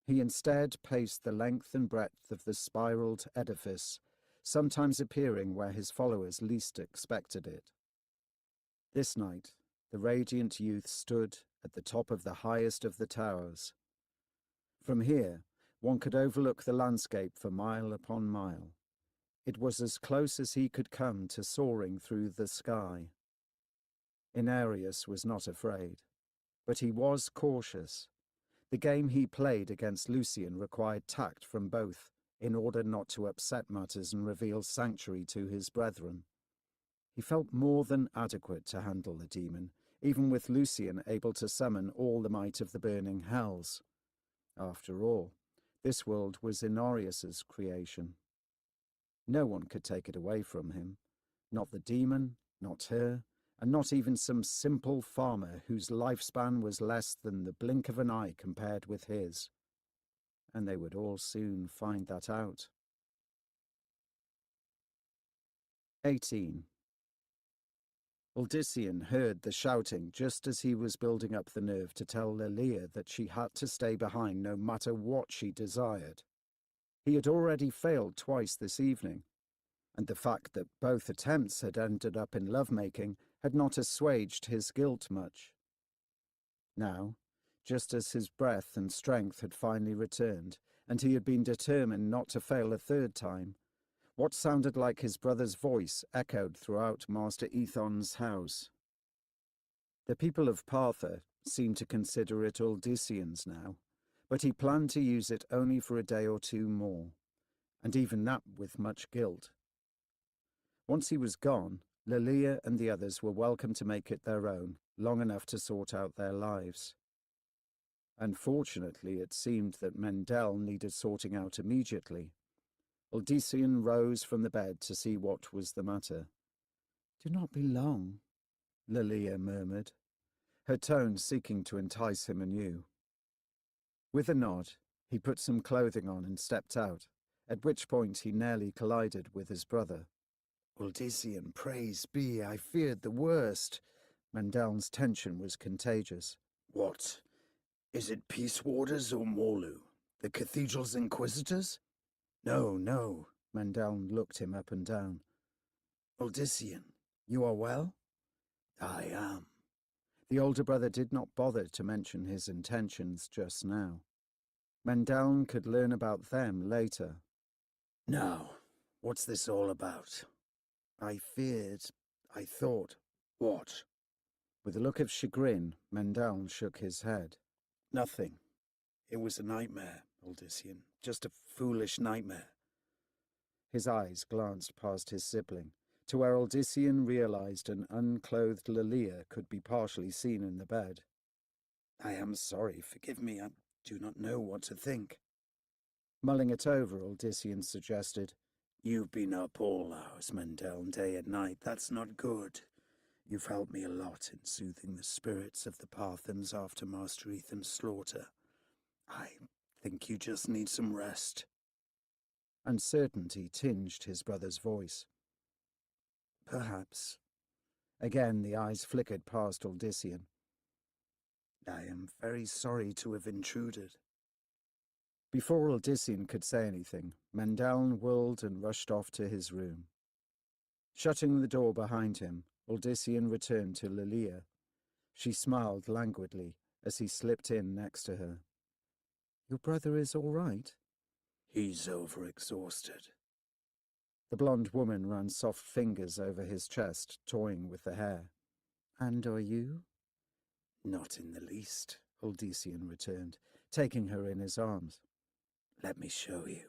he instead paced the length and breadth of the spiraled edifice, sometimes appearing where his followers least expected it. This night, the radiant youth stood at the top of the highest of the towers. From here, one could overlook the landscape for mile upon mile. It was as close as he could come to soaring through the sky. Inarius was not afraid, but he was cautious. The game he played against Lucian required tact from both, in order not to upset matters and reveal sanctuary to his brethren. He felt more than adequate to handle the demon, even with Lucian able to summon all the might of the burning hells. After all, this world was Inarius's creation. No one could take it away from him, not the demon, not her, and not even some simple farmer whose lifespan was less than the blink of an eye compared with his. And they would all soon find that out. 18. Uldissian heard the shouting just as he was building up the nerve to tell Lilia that she had to stay behind no matter what she desired. He had already failed twice this evening, and the fact that both attempts had ended up in lovemaking had not assuaged his guilt much. Now, just as his breath and strength had finally returned, and he had been determined not to fail a third time, what sounded like his brother's voice echoed throughout Master Ethon's house. The people of Partha seemed to consider it Uldissian's now, but he planned to use it only for a day or two more, and even that with much guilt. Once he was gone, Lilia and the others were welcome to make it their own, long enough to sort out their lives. Unfortunately, it seemed that Mendel needed sorting out immediately. Uldissian rose from the bed to see what was the matter. "Do not be long," Lilia murmured, her tone seeking to entice him anew. With a nod, he put some clothing on and stepped out, at which point he nearly collided with his brother. Uldissian, praise be, I feared the worst. Mendel's tension was contagious. What? Is it Peace Warders or Morlu? The cathedral's inquisitors? No. Mendel looked him up and down. Uldissian, you are well? I am. The older brother did not bother to mention his intentions just now. Mendel could learn about them later. Now, what's this all about? I thought. What? With a look of chagrin, Mendel shook his head. Nothing. It was a nightmare, Uldissian. Just a foolish nightmare. His eyes glanced past his sibling, to where Uldissian realized an unclothed Lilia could be partially seen in the bed. I am sorry, forgive me, I do not know what to think. Mulling it over, Odyssean suggested, You've been up all hours, Mendel, day and night. That's not good. You've helped me a lot in soothing the spirits of the Parthans after Master Ethan's slaughter. I think you just need some rest. Uncertainty tinged his brother's voice. Perhaps. Again the eyes flickered past Odyssean. I am very sorry to have intruded. Before Odyssean could say anything, Mendel whirled and rushed off to his room. Shutting the door behind him, Odyssean returned to Lilia. She smiled languidly as he slipped in next to her. Your brother is all right? He's overexhausted. The blonde woman ran soft fingers over his chest, toying with the hair. And are you? Not in the least, Odyssean returned, taking her in his arms. Let me show you.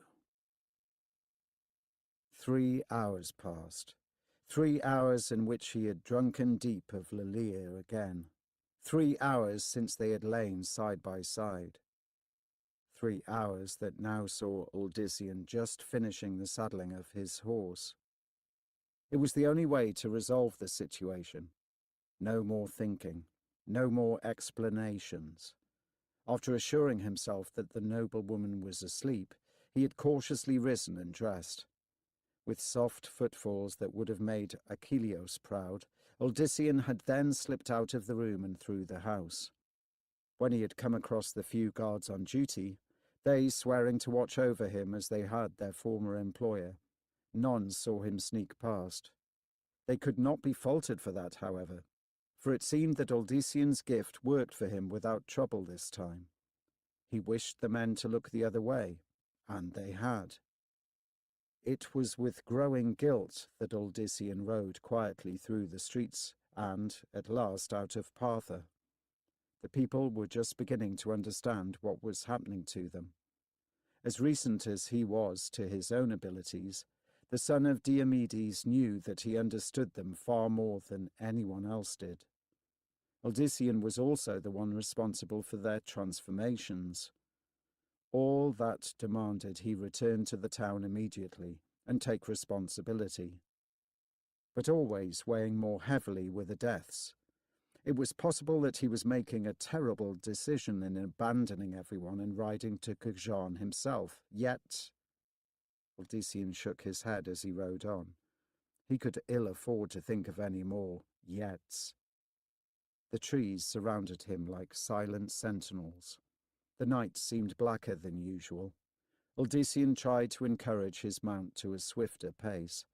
3 hours passed. 3 hours in which he had drunken deep of Lilia again. 3 hours since they had lain side by side. 3 hours that now saw Odyssean just finishing the saddling of his horse. It was the only way to resolve the situation. No more thinking, no more explanations. After assuring himself that the noblewoman was asleep, he had cautiously risen and dressed. With soft footfalls that would have made Achilleus proud, Odyssean had then slipped out of the room and through the house. When he had come across the few guards on duty, they swearing to watch over him as they had their former employer, none saw him sneak past. They could not be faulted for that, however, for it seemed that Odyssean's gift worked for him without trouble this time. He wished the men to look the other way, and they had. It was with growing guilt that Odyssean rode quietly through the streets and, at last, out of Partha. The people were just beginning to understand what was happening to them. As recent as he was to his own abilities, the son of Diomedes knew that he understood them far more than anyone else did. Odyssean was also the one responsible for their transformations. All that demanded he return to the town immediately and take responsibility. But always weighing more heavily were the deaths. It was possible that he was making a terrible decision in abandoning everyone and riding to Khajan himself, yet... Odyssean shook his head as he rode on. He could ill afford to think of any more yets. The trees surrounded him like silent sentinels. The night seemed blacker than usual. Odyssean tried to encourage his mount to a swifter pace,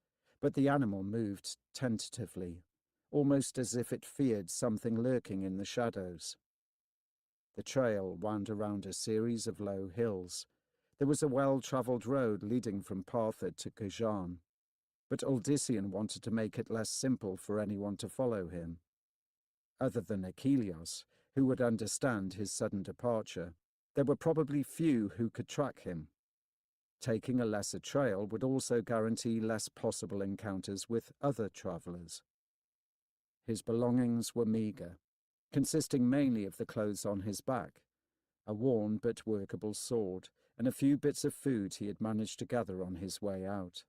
but the animal moved tentatively, almost as if it feared something lurking in the shadows. The trail wound around a series of low hills. There was a well-travelled road leading from Partha to Khajan, but Odyssean wanted to make it less simple for anyone to follow him. Other than Achilleus, who would understand his sudden departure, there were probably few who could track him. Taking a lesser trail would also guarantee less possible encounters with other travellers. His belongings were meagre, consisting mainly of the clothes on his back, a worn but workable sword, and a few bits of food he had managed to gather on his way out.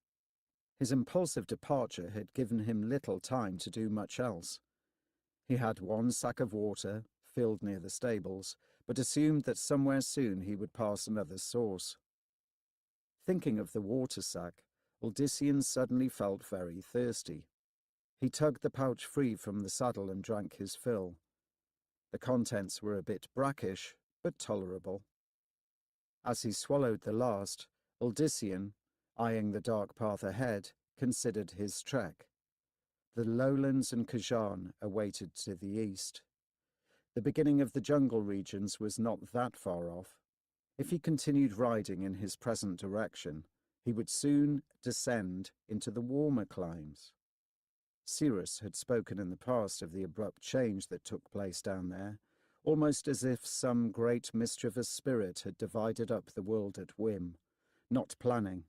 His impulsive departure had given him little time to do much else. He had one sack of water, filled near the stables, but assumed that somewhere soon he would pass another source. Thinking of the water sack, Odyssean suddenly felt very thirsty. He tugged the pouch free from the saddle and drank his fill. The contents were a bit brackish, but tolerable. As he swallowed the last, Odyssean, eyeing the dark path ahead, considered his trek. The lowlands and Khajan awaited to the east. The beginning of the jungle regions was not that far off. If he continued riding in his present direction, he would soon descend into the warmer climes. Cyrus had spoken in the past of the abrupt change that took place down there, almost as if some great mischievous spirit had divided up the world at whim, not planning.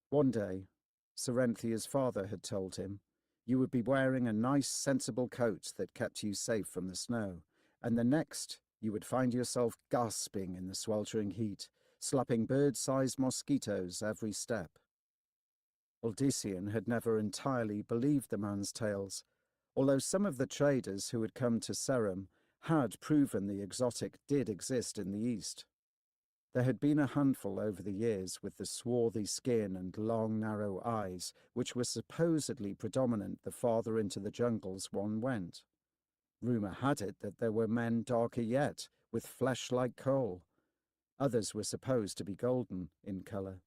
One day, Cerinthia's father had told him, you would be wearing a nice, sensible coat that kept you safe from the snow, and the next you would find yourself gasping in the sweltering heat, slapping bird-sized mosquitoes every step. Odyssean had never entirely believed the man's tales, although some of the traders who had come to Serum had proven the exotic did exist in the east. There had been a handful over the years with the swarthy skin and long narrow eyes, which were supposedly predominant the farther into the jungles one went. Rumour had it that there were men darker yet, with flesh like coal. Others were supposed to be golden in colour.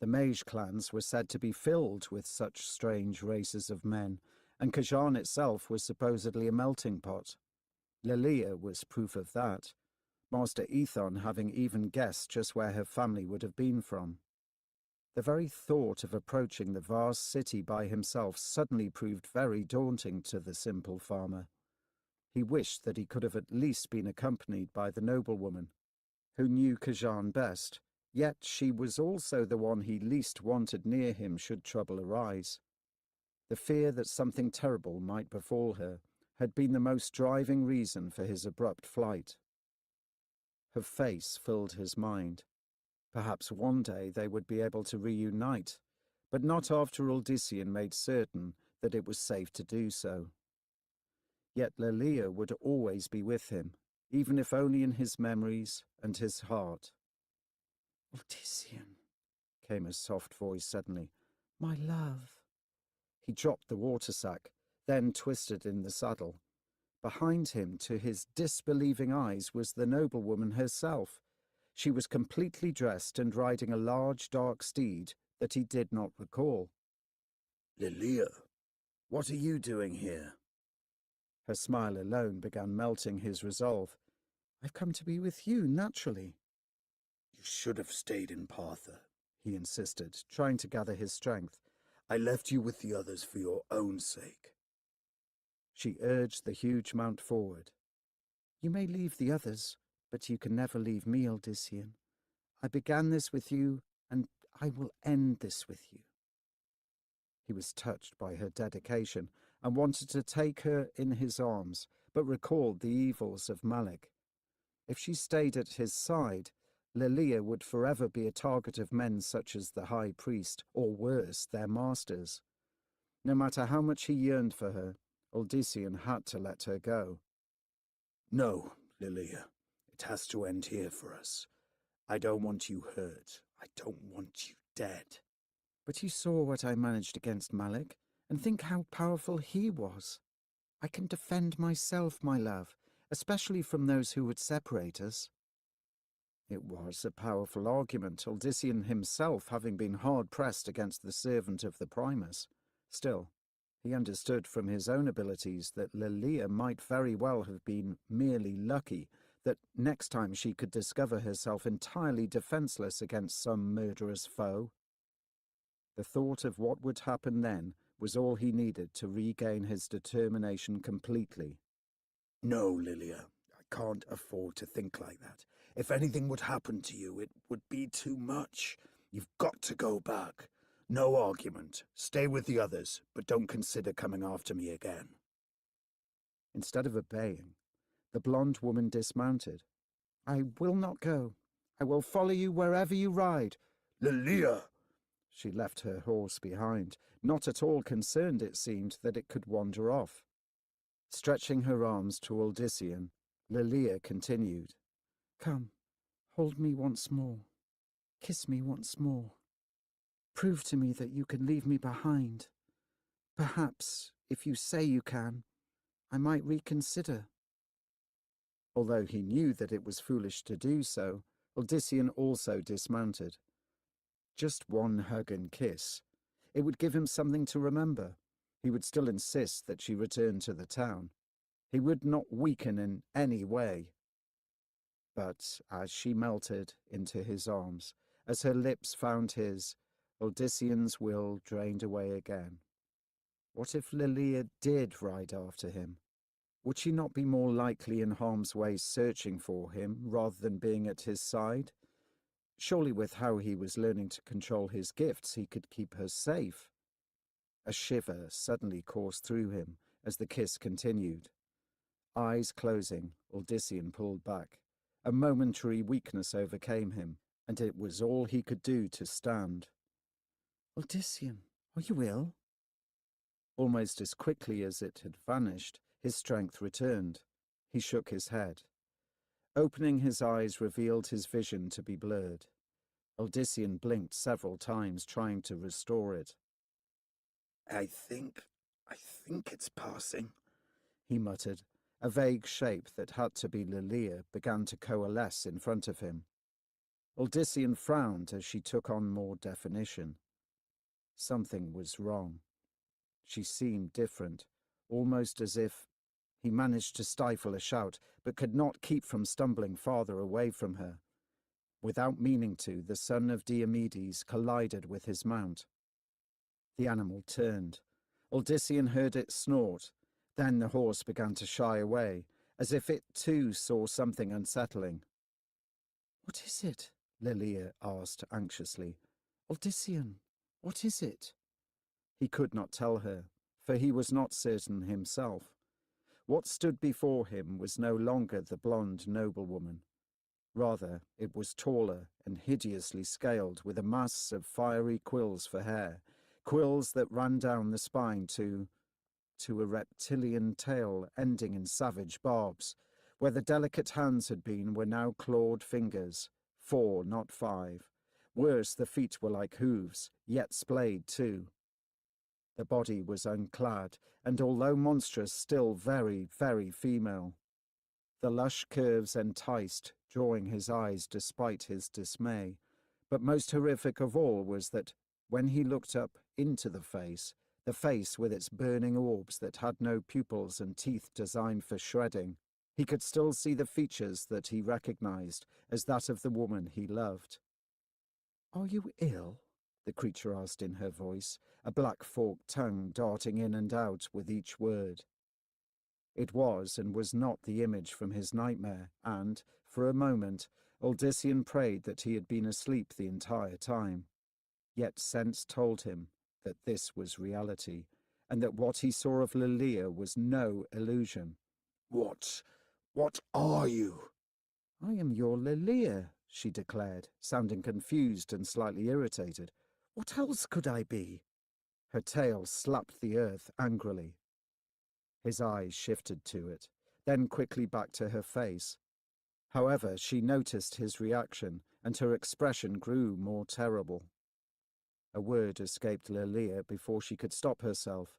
The mage clans were said to be filled with such strange races of men, and Khajan itself was supposedly a melting pot. Lilia was proof of that, Master Ethon having even guessed just where her family would have been from. The very thought of approaching the vast city by himself suddenly proved very daunting to the simple farmer. He wished that he could have at least been accompanied by the noblewoman, who knew Khajan best, yet she was also the one he least wanted near him should trouble arise. The fear that something terrible might befall her had been the most driving reason for his abrupt flight. Her face filled his mind. Perhaps one day they would be able to reunite, but not after Odyssean made certain that it was safe to do so. Yet Lilia would always be with him, even if only in his memories and his heart. "Odyssean," came a soft voice suddenly. "My love." He dropped the water sack, then twisted in the saddle. Behind him, to his disbelieving eyes, was the noblewoman herself. She was completely dressed and riding a large dark steed that he did not recall. Lilia, what are you doing here? Her smile alone began melting his resolve. "I've come to be with you, naturally." You should have stayed in Partha, he insisted, trying to gather his strength. I left you with the others for your own sake. She urged the huge mount forward. "You may leave the others, but you can never leave me, Odyssean. I began this with you, and I will end this with you." He was touched by her dedication and wanted to take her in his arms, but recalled the evils of Malik. If she stayed at his side, Lilia would forever be a target of men such as the high priest, or worse, their masters. No matter how much he yearned for her, Odyssean had to let her go. No, Lilia, it has to end here for us. I don't want you hurt. I don't want you dead. But you saw what I managed against Malik, and think how powerful he was. I can defend myself, my love, especially from those who would separate us. It was a powerful argument, Odyssean himself having been hard-pressed against the servant of the Primus. Still, he understood from his own abilities that Lilia might very well have been merely lucky, that next time she could discover herself entirely defenceless against some murderous foe. The thought of what would happen then was all he needed to regain his determination completely. No, Lilia, I can't afford to think like that. If anything would happen to you, it would be too much. You've got to go back. No argument. Stay with the others, but don't consider coming after me again. Instead of obeying, the blonde woman dismounted. "I will not go. I will follow you wherever you ride." Lilia! She left her horse behind, not at all concerned, it seemed, that it could wander off. Stretching her arms to Odyssean, Lilia continued, "Come, hold me once more. Kiss me once more. Prove to me that you can leave me behind. Perhaps, if you say you can, I might reconsider." Although he knew that it was foolish to do so, Odyssean also dismounted. Just one hug and kiss. It would give him something to remember. He would still insist that she return to the town. He would not weaken in any way. But as she melted into his arms, as her lips found his, Odyssean's will drained away again. What if Lilia did ride after him? Would she not be more likely in harm's way searching for him rather than being at his side? Surely with how he was learning to control his gifts, he could keep her safe. A shiver suddenly coursed through him as the kiss continued. Eyes closing, Odysseus pulled back. A momentary weakness overcame him, and it was all he could do to stand. Odysseus, are you ill? Almost as quickly as it had vanished, his strength returned. He shook his head. Opening his eyes revealed his vision to be blurred. Odysseus blinked several times, trying to restore it. I think it's passing, he muttered. A vague shape that had to be Lilia began to coalesce in front of him. Odysseus frowned as she took on more definition. Something was wrong. She seemed different, almost as if... He managed to stifle a shout, but could not keep from stumbling farther away from her. Without meaning to, the son of Diomedes collided with his mount. The animal turned. Odysseus heard it snort. Then the horse began to shy away, as if it too saw something unsettling. "What is it?" Lilia asked anxiously. "Odysseus, what is it?" He could not tell her, for he was not certain himself. What stood before him was no longer the blonde noblewoman. Rather, it was taller and hideously scaled, with a mass of fiery quills for hair, quills that ran down the spine to a reptilian tail ending in savage barbs. Where the delicate hands had been were now clawed fingers, 4, not 5. Worse, the feet were like hooves, yet splayed too. The body was unclad, and although monstrous, still very, very female. The lush curves enticed, drawing his eyes despite his dismay. But most horrific of all was that, when he looked up into the face with its burning orbs that had no pupils and teeth designed for shredding, he could still see the features that he recognized as that of the woman he loved. "Are you ill?" the creature asked in her voice, a black forked tongue darting in and out with each word. It was and was not the image from his nightmare, and, for a moment, Odysseus prayed that he had been asleep the entire time. Yet sense told him that this was reality, and that what he saw of Lilia was no illusion. What are you?" "I am your Lilia," she declared, sounding confused and slightly irritated. "What else could I be?" Her tail slapped the earth angrily. His eyes shifted to it, then quickly back to her face. However, she noticed his reaction, and her expression grew more terrible. A word escaped Lilia before she could stop herself.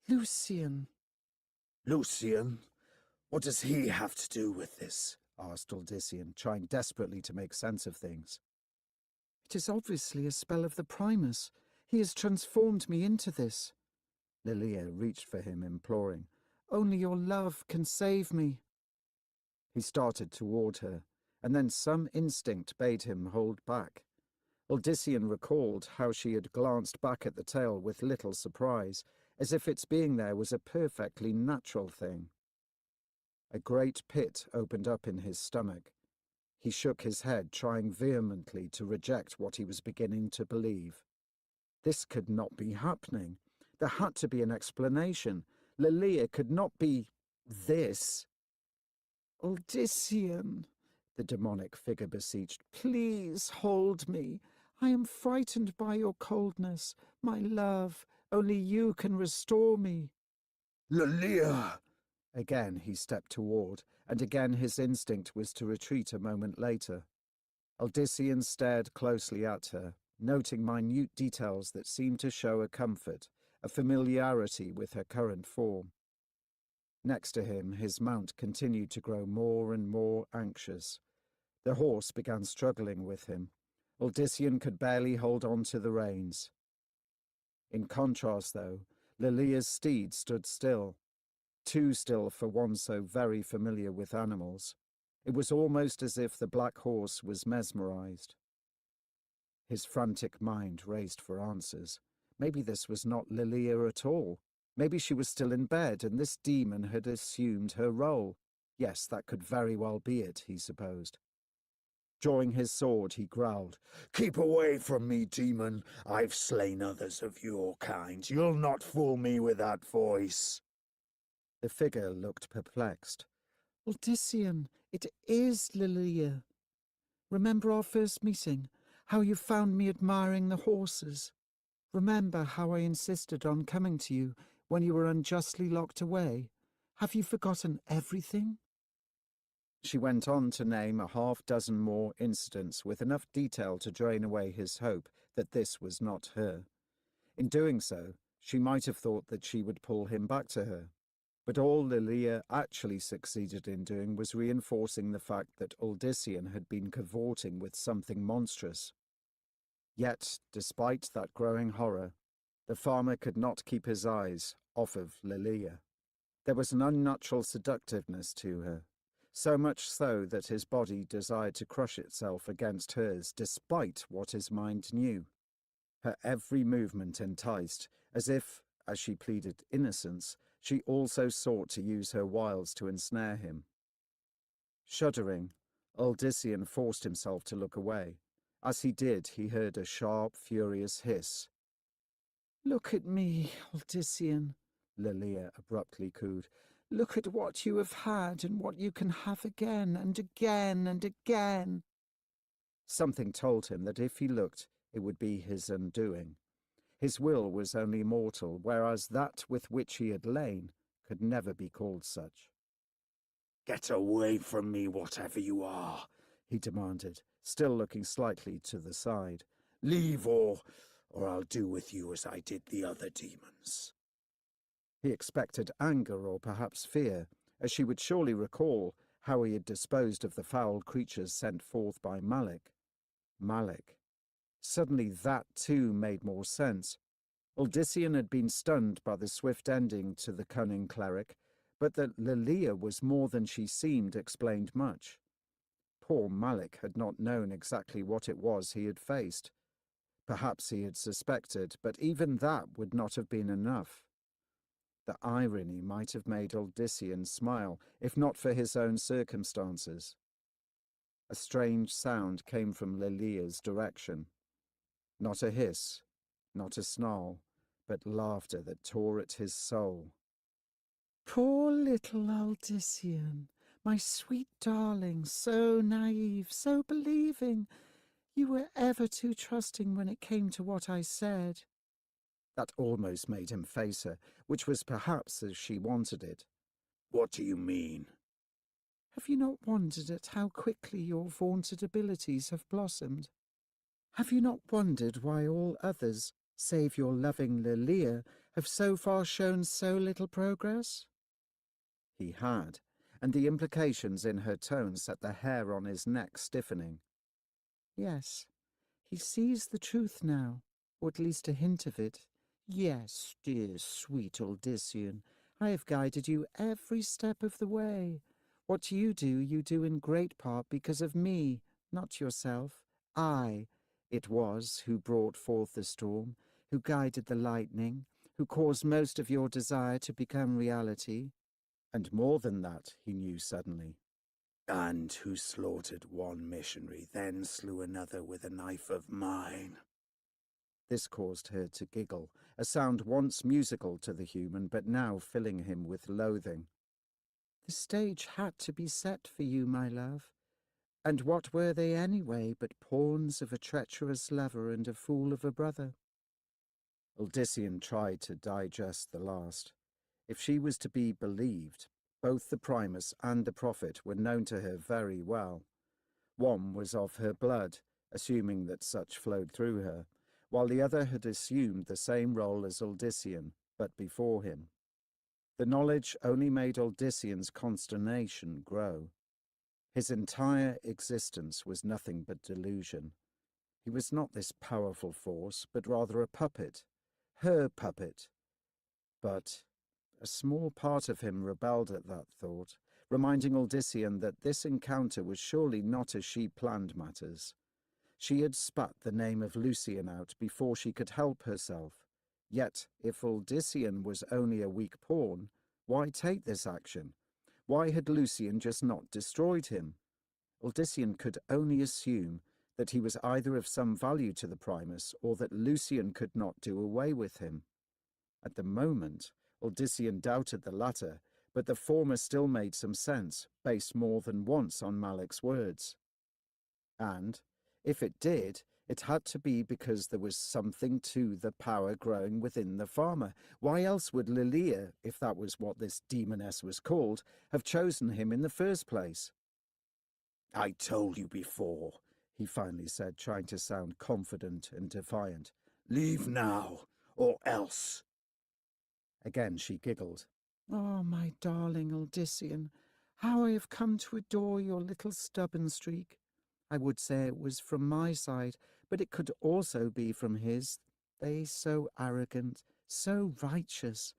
"Lucian." "Lucian? What does he have to do with this?" asked Odysseus, trying desperately to make sense of things. "It is obviously a spell of the Primus. He has transformed me into this." Lilia reached for him, imploring. "Only your love can save me." He started toward her, and then some instinct bade him hold back. Odysseus recalled how she had glanced back at the tail with little surprise, as if its being there was a perfectly natural thing. A great pit opened up in his stomach. He shook his head, trying vehemently to reject what he was beginning to believe. This could not be happening. There had to be an explanation. Lilia could not be this. "Odysseus," the demonic figure beseeched, "please hold me. I am frightened by your coldness. My love, only you can restore me." "Lilia!" Again he stepped toward, and again his instinct was to retreat a moment later. Odysseus stared closely at her, noting minute details that seemed to show a comfort, a familiarity with her current form. Next to him, his mount continued to grow more and more anxious. The horse began struggling with him. Odysseus could barely hold on to the reins. In contrast, though, Lilia's steed stood still. Too still for one so very familiar with animals. It was almost as if the black horse was mesmerized. His frantic mind raced for answers. Maybe this was not Lilia at all. Maybe she was still in bed, and this demon had assumed her role. Yes, that could very well be it, he supposed. Drawing his sword, he growled, "Keep away from me, demon. I've slain others of your kind. You'll not fool me with that voice." The figure looked perplexed. Odyssean, it is Lilia. Remember our first meeting, how you found me admiring the horses? Remember how I insisted on coming to you when you were unjustly locked away? Have you forgotten everything? She went on to name a half-dozen more incidents with enough detail to drain away his hope that this was not her. In doing so, she might have thought that she would pull him back to her. But all Lilia actually succeeded in doing was reinforcing the fact that Odyssean had been cavorting with something monstrous. Yet, despite that growing horror, the farmer could not keep his eyes off of Lilia. There was an unnatural seductiveness to her, so much so that his body desired to crush itself against hers despite what his mind knew. Her every movement enticed, as if, as she pleaded innocence, she also sought to use her wiles to ensnare him. Shuddering, Odyssean forced himself to look away. As he did, he heard a sharp, furious hiss. "Look at me, Odyssean," Lilia abruptly cooed. "Look at what you have had and what you can have again and again and again." Something told him that if he looked, it would be his undoing. His will was only mortal, whereas that with which he had lain could never be called such. "Get away from me, whatever you are," he demanded, still looking slightly to the side. "Leave, or I'll do with you as I did the other demons." He expected anger or perhaps fear, as she would surely recall how he had disposed of the foul creatures sent forth by Malik. Malik. Suddenly that, too, made more sense. Odyssean had been stunned by the swift ending to the cunning cleric, but that Lilia was more than she seemed explained much. Poor Malik had not known exactly what it was he had faced. Perhaps he had suspected, but even that would not have been enough. The irony might have made Odyssean smile, if not for his own circumstances. A strange sound came from Lilia's direction. Not a hiss, not a snarl, but laughter that tore at his soul. "Poor little Odyssean, my sweet darling, so naive, so believing. You were ever too trusting when it came to what I said." That almost made him face her, which was perhaps as she wanted it. "What do you mean?" "Have you not wondered at how quickly your vaunted abilities have blossomed? Have you not wondered why all others, save your loving Lilia, have so far shown so little progress?" He had, and the implications in her tone set the hair on his neck stiffening. Yes, he sees the truth now, or at least a hint of it. Yes, dear, sweet Odyssean, I have guided you every step of the way. What you do in great part because of me, not yourself. It was who brought forth the storm, who guided the lightning, who caused most of your desire to become reality. And more than that, he knew suddenly. "And who slaughtered one missionary, then slew another with a knife of mine." This caused her to giggle, a sound once musical to the human, but now filling him with loathing. "The stage had to be set for you, my love. And what were they anyway but pawns of a treacherous lover and a fool of a brother?" Odyssean tried to digest the last. If she was to be believed, both the Primus and the Prophet were known to her very well. One was of her blood, assuming that such flowed through her, while the other had assumed the same role as Odyssean, but before him. The knowledge only made Odyssean's consternation grow. His entire existence was nothing but delusion. He was not this powerful force, but rather a puppet, her puppet. But a small part of him rebelled at that thought, reminding Odyssean that this encounter was surely not as she planned matters. She had spat the name of Lucian out before she could help herself. Yet, if Odyssean was only a weak pawn, why take this action? Why had Lucian just not destroyed him? Odyssean could only assume that he was either of some value to the Primus or that Lucian could not do away with him. At the moment, Odyssean doubted the latter, but the former still made some sense, based more than once on Malik's words. And, if it did, it had to be because there was something to the power growing within the farmer. Why else would Lilia, if that was what this demoness was called, have chosen him in the first place? "I told you before," he finally said, trying to sound confident and defiant. "Leave now, or else." Again she giggled. "Oh, my darling Odyssean, how I have come to adore your little stubborn streak. I would say it was from my side, but it could also be from his. They so arrogant, so righteous."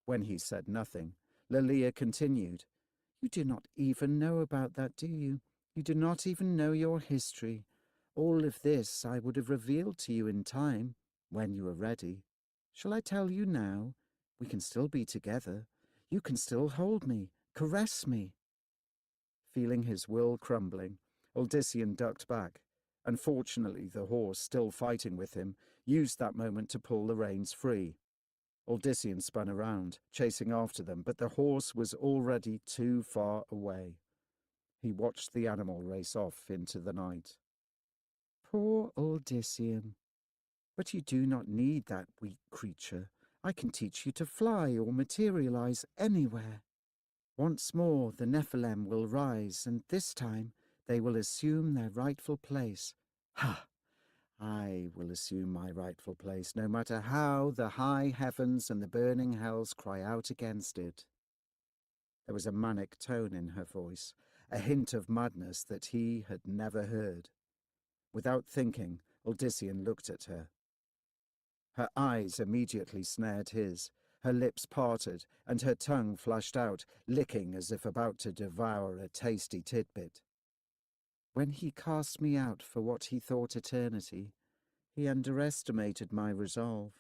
When he said nothing, Lilia continued, "You do not even know about that, do you? You do not even know your history. All of this I would have revealed to you in time, when you are ready. Shall I tell you now? We can still be together. You can still hold me, caress me." Feeling his will crumbling, Odyssean ducked back. Unfortunately, the horse, still fighting with him, used that moment to pull the reins free. Odyssean spun around, chasing after them, but the horse was already too far away. He watched the animal race off into the night. Poor Odyssean. But you do not need that weak creature. I can teach you to fly or materialize anywhere. Once more the Nephilim will rise, and this time they will assume their rightful place. Ha! I will assume my rightful place, no matter how the high heavens and the burning hells cry out against it. There was a manic tone in her voice, a hint of madness that he had never heard. Without thinking, Odyssean looked at her. Her eyes immediately snared his. Her lips parted, and her tongue flashed out, licking as if about to devour a tasty tidbit. When he cast me out for what he thought eternity, he underestimated my resolve.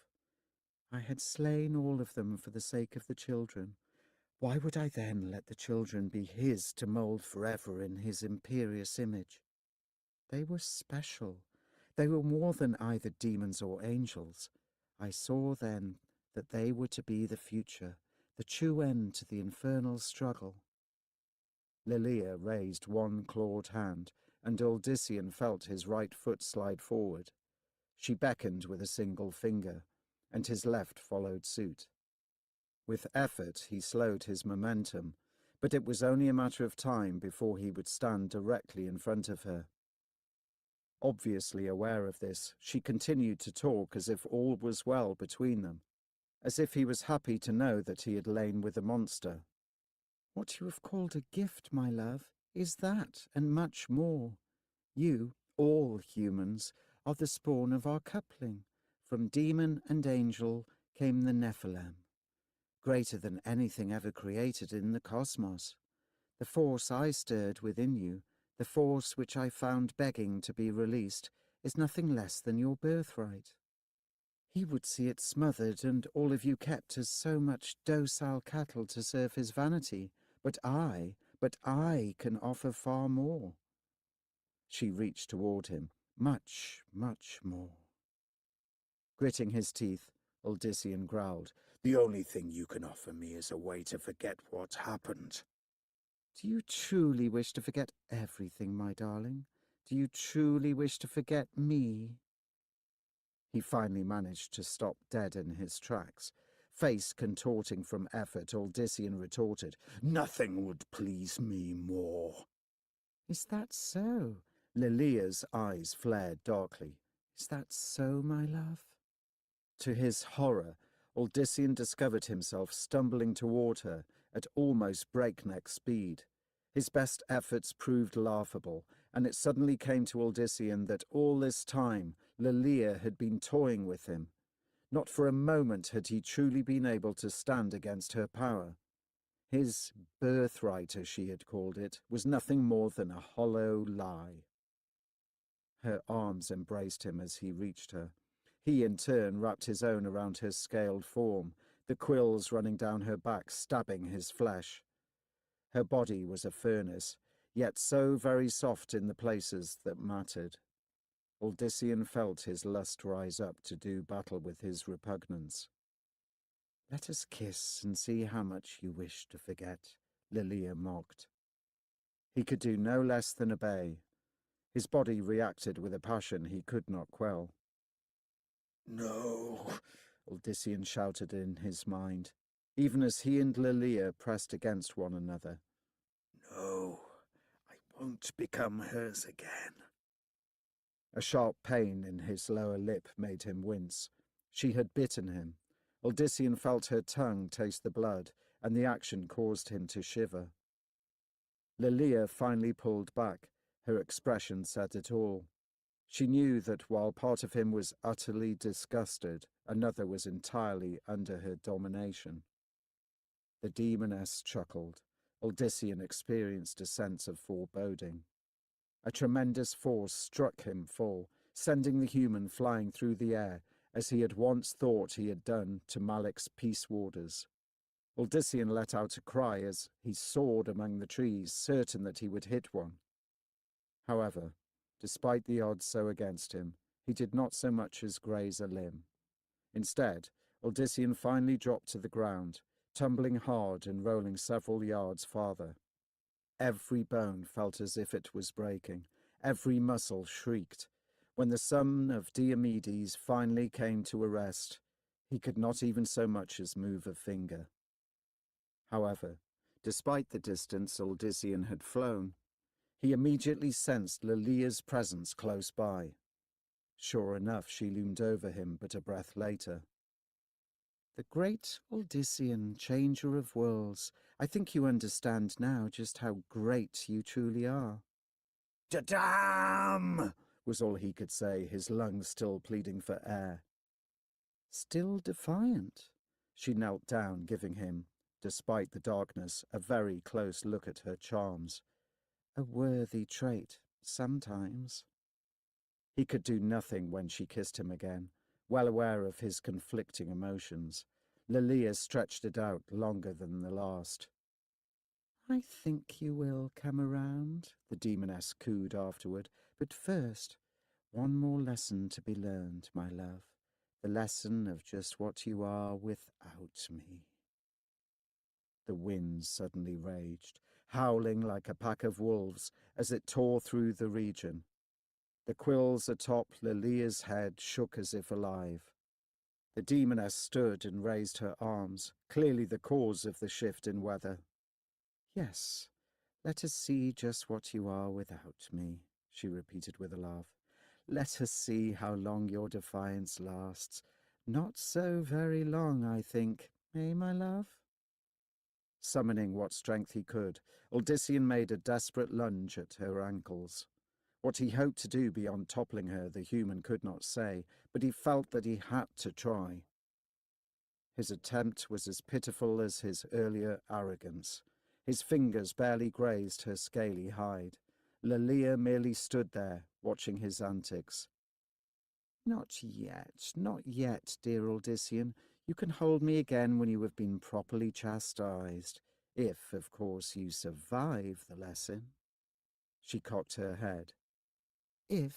I had slain all of them for the sake of the children. Why would I then let the children be his to mould forever in his imperious image? They were special. They were more than either demons or angels. I saw then that they were to be the future, the true end to the infernal struggle. Lilia raised one clawed hand, and Odyssean felt his right foot slide forward. She beckoned with a single finger, and his left followed suit. With effort he slowed his momentum, but it was only a matter of time before he would stand directly in front of her. Obviously aware of this, she continued to talk as if all was well between them, as if he was happy to know that he had lain with a monster. What you have called a gift, my love, is that, and much more. You, all humans, are the spawn of our coupling. From demon and angel came the Nephilim, greater than anything ever created in the cosmos. The force I stirred within you, the force which I found begging to be released, is nothing less than your birthright. He would see it smothered and all of you kept as so much docile cattle to serve his vanity, but I can offer far more. She reached toward him, much, much more. Gritting his teeth, Odyssean growled, "The only thing you can offer me is a way to forget what happened." Do you truly wish to forget everything, my darling? Do you truly wish to forget me? He finally managed to stop dead in his tracks. Face contorting from effort, Odyssean retorted, "Nothing would please me more." Is that so? Lilia's eyes flared darkly. Is that so, my love? To his horror, Odyssean discovered himself stumbling toward her at almost breakneck speed. His best efforts proved laughable, and it suddenly came to Odyssean that all this time Lilia had been toying with him. Not for a moment had he truly been able to stand against her power. His birthright, as she had called it, was nothing more than a hollow lie. Her arms embraced him as he reached her. He, in turn, wrapped his own around her scaled form, the quills running down her back, stabbing his flesh. Her body was a furnace, yet so very soft in the places that mattered. Odyssean felt his lust rise up to do battle with his repugnance. Let us kiss and see how much you wish to forget, Lilia mocked. He could do no less than obey. His body reacted with a passion he could not quell. No, Odysseus shouted in his mind, even as he and Lilia pressed against one another. no, I won't become hers again. A sharp pain in his lower lip made him wince. She had bitten him. Odysseus felt her tongue taste the blood, and the action caused him to shiver. Lilia finally pulled back. Her expression said it all. She knew that while part of him was utterly disgusted, another was entirely under her domination. The demoness chuckled. Odysseus experienced a sense of foreboding. A tremendous force struck him full, sending the human flying through the air, as he had once thought he had done to Malik's peace warders. Odysseus let out a cry as he soared among the trees, certain that he would hit one. However, despite the odds so against him, he did not so much as graze a limb. Instead, Odysseus finally dropped to the ground, tumbling hard and rolling several yards farther. Every bone felt as if it was breaking. Every muscle shrieked. When the son of Diomedes finally came to a rest, he could not even so much as move a finger. However, despite the distance Odysseus had flown, he immediately sensed Lilia's presence close by. Sure enough, she loomed over him but a breath later. The great Odysseus, changer of worlds, I think you understand now just how great you truly are. Ta-dam! Was all he could say, his lungs still pleading for air. Still defiant. She knelt down, giving him, despite the darkness, a very close look at her charms. A worthy trait, sometimes. He could do nothing when she kissed him again, well aware of his conflicting emotions. Lilia stretched it out longer than the last. I think you will come around, the demoness cooed afterward. But first, one more lesson to be learned, my love. The lesson of just what you are without me. The wind suddenly raged, howling like a pack of wolves as it tore through the region. The quills atop Lilia's head shook as if alive. The demoness stood and raised her arms, clearly the cause of the shift in weather. Yes, let us see just what you are without me, she repeated with a laugh. Let us see how long your defiance lasts. Not so very long, I think, eh, my love? Summoning what strength he could, Odysseus made a desperate lunge at her ankles. What he hoped to do beyond toppling her, the human could not say, but he felt that he had to try. His attempt was as pitiful as his earlier arrogance. His fingers barely grazed her scaly hide. Lilia merely stood there, watching his antics. Not yet, dear Odysseus. You can hold me again when you have been properly chastised, if, of course, you survive the lesson. She cocked her head. If.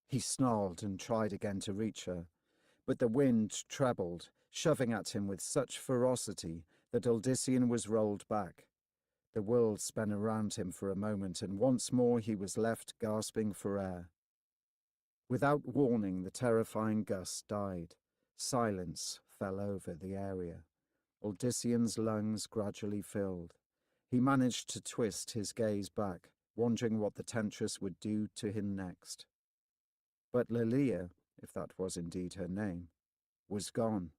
He snarled and tried again to reach her, but the wind trebled, shoving at him with such ferocity that Odysseus was rolled back. The world spun around him for a moment, and once more he was left gasping for air. Without warning, the terrifying gust died. Silence fell over the area. Odysseus' lungs gradually filled. He managed to twist his gaze back, wondering what the temptress would do to him next. But Lilia, if that was indeed her name, was gone.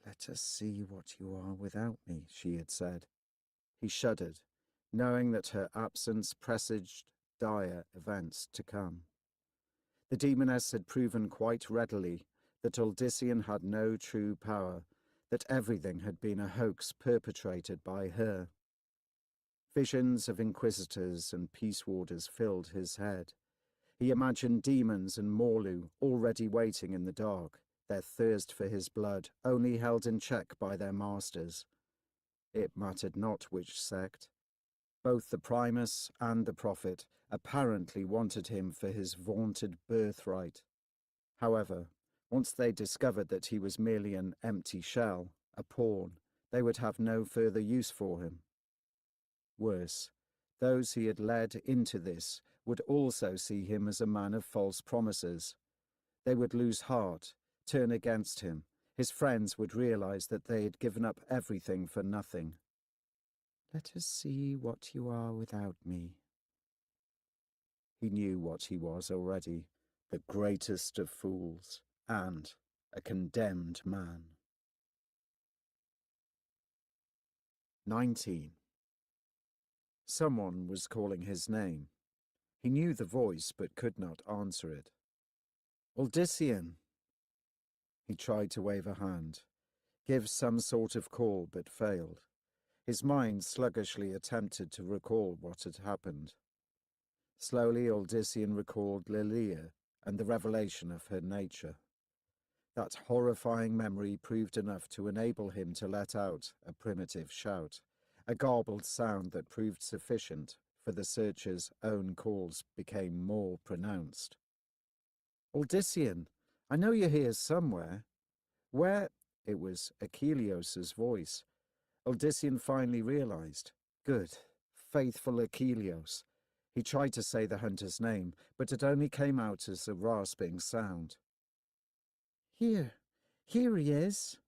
Let us see what you are without me, she had said. He shuddered, knowing that her absence presaged dire events to come. The demoness had proven quite readily that Odysseus had no true power, that everything had been a hoax perpetrated by her. Visions of inquisitors and peace warders filled his head. He imagined demons and Morlu already waiting in the dark, their thirst for his blood only held in check by their masters. It mattered not which sect. Both the Primus and the Prophet apparently wanted him for his vaunted birthright. However, Once they discovered that he was merely an empty shell, a pawn, they would have no further use for him. Worse, those he had led into this would also see him as a man of false promises. They would lose heart, turn against him. His friends would realize that they had given up everything for nothing. "Let us see what you are without me." He knew what he was already, the greatest of fools, and a condemned man. 19. Someone was calling his name. He knew the voice but could not answer it. "Odyssean!" He tried to wave a hand, give some sort of call, but failed. His mind sluggishly attempted to recall what had happened. Slowly, Odyssean recalled Lilia and the revelation of her nature. That horrifying memory proved enough to enable him to let out a primitive shout, a garbled sound that proved sufficient, for the searcher's own calls became more pronounced. "Odyssean, I know you're here somewhere. Where?" It was Achilleus's voice. Odyssean finally realized. Good, faithful Achilleus. He tried to say the hunter's name, but it only came out as a rasping sound. Here he is,"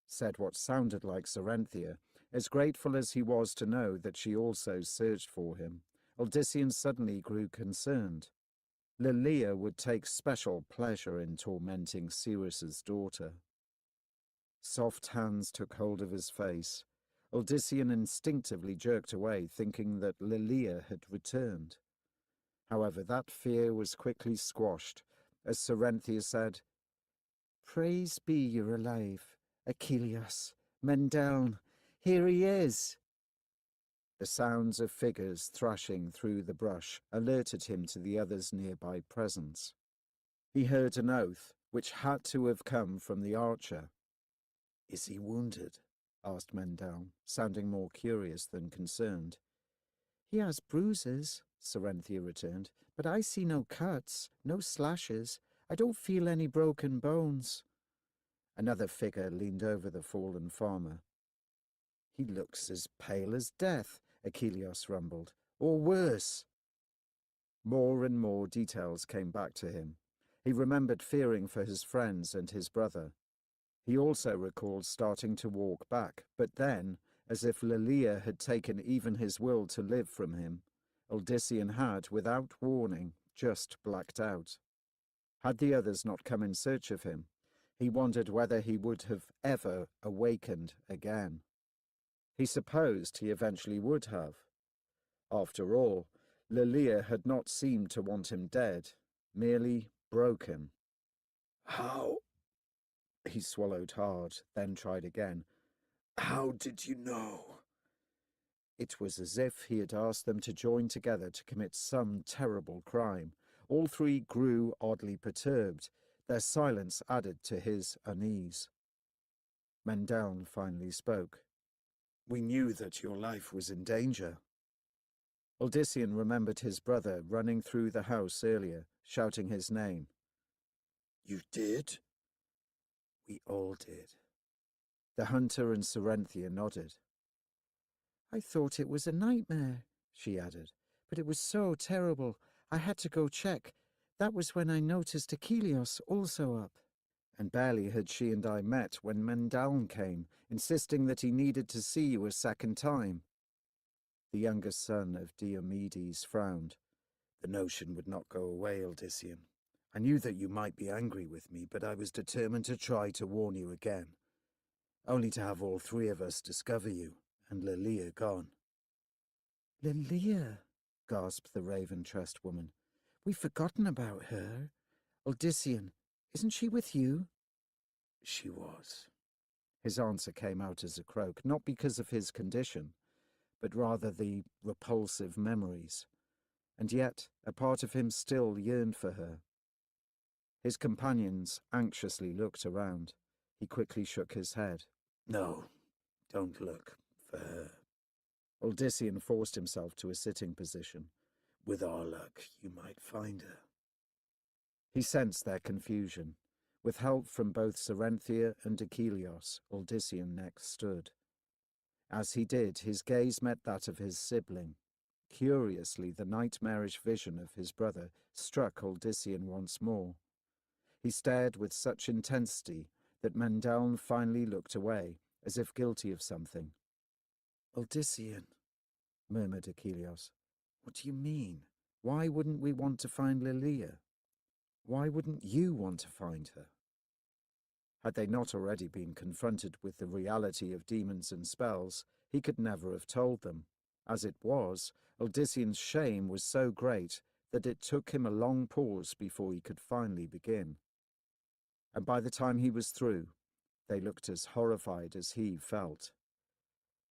said what sounded like Cerenthia. As grateful as he was to know that she also searched for him, Odyssean suddenly grew concerned. Lilia would take special pleasure in tormenting Cirrus's daughter. Soft hands took hold of his face. Odyssean instinctively jerked away, thinking that Lilia had returned. However, that fear was quickly squashed, as Cerenthia said, "Praise be you're alive, Achilleus, Mendeln, here he is." The sounds of figures thrashing through the brush alerted him to the other's nearby presence. He heard an oath, which had to have come from the archer. "Is he wounded?" asked Mendeln, sounding more curious than concerned. "He has bruises," Cerenthia returned, "but I see no cuts, no slashes. I don't feel any broken bones." Another figure leaned over the fallen farmer. "He looks as pale as death," Achilleus rumbled, "or worse." More and more details came back to him. He remembered fearing for his friends and his brother. He also recalled starting to walk back, but then, as if Lilia had taken even his will to live from him, Odyssean had, without warning, just blacked out. Had the others not come in search of him, he wondered whether he would have ever awakened again. He supposed he eventually would have. After all, Lilia had not seemed to want him dead, merely broken. How? He swallowed hard, then tried again. How did you know? It was as if he had asked them to join together to commit some terrible crime. All three grew oddly perturbed. Their silence added to his unease. Mendeln finally spoke. "We knew that your life was in danger." Odyssean remembered his brother running through the house earlier, shouting his name. "You did?" "We all did." The hunter and Cerenthia nodded. "I thought it was a nightmare," she added, "but it was so terrible. I had to go check. That was when I noticed Achilleus also up." And barely had she and I met when Mendeln came, insisting that he needed to see you a second time. The youngest son of Diomedes frowned. "The notion would not go away, Odyssean. I knew that you might be angry with me, but I was determined to try to warn you again, only to have all three of us discover you, and Lilia gone." "Lilia," gasped the raven-tressed woman. "We've forgotten about her. Odyssean, isn't she with you?" "She was." His answer came out as a croak, not because of his condition, but rather the repulsive memories. And yet a part of him still yearned for her. His companions anxiously looked around. He quickly shook his head. "No, don't look for her." Odyssean forced himself to a sitting position. "With our luck, you might find her." He sensed their confusion. With help from both Cerenthia and Achilleos, Odysseus next stood. As he did, his gaze met that of his sibling. Curiously, the nightmarish vision of his brother struck Odysseus once more. He stared with such intensity that Mendeln finally looked away, as if guilty of something. Odysseus, murmured Achilleos, what do you mean? Why wouldn't we want to find Lilia? Why wouldn't you want to find her? Had they not already been confronted with the reality of demons and spells, he could never have told them. As it was, Odysseus' shame was so great that it took him a long pause before he could finally begin. And by the time he was through, they looked as horrified as he felt.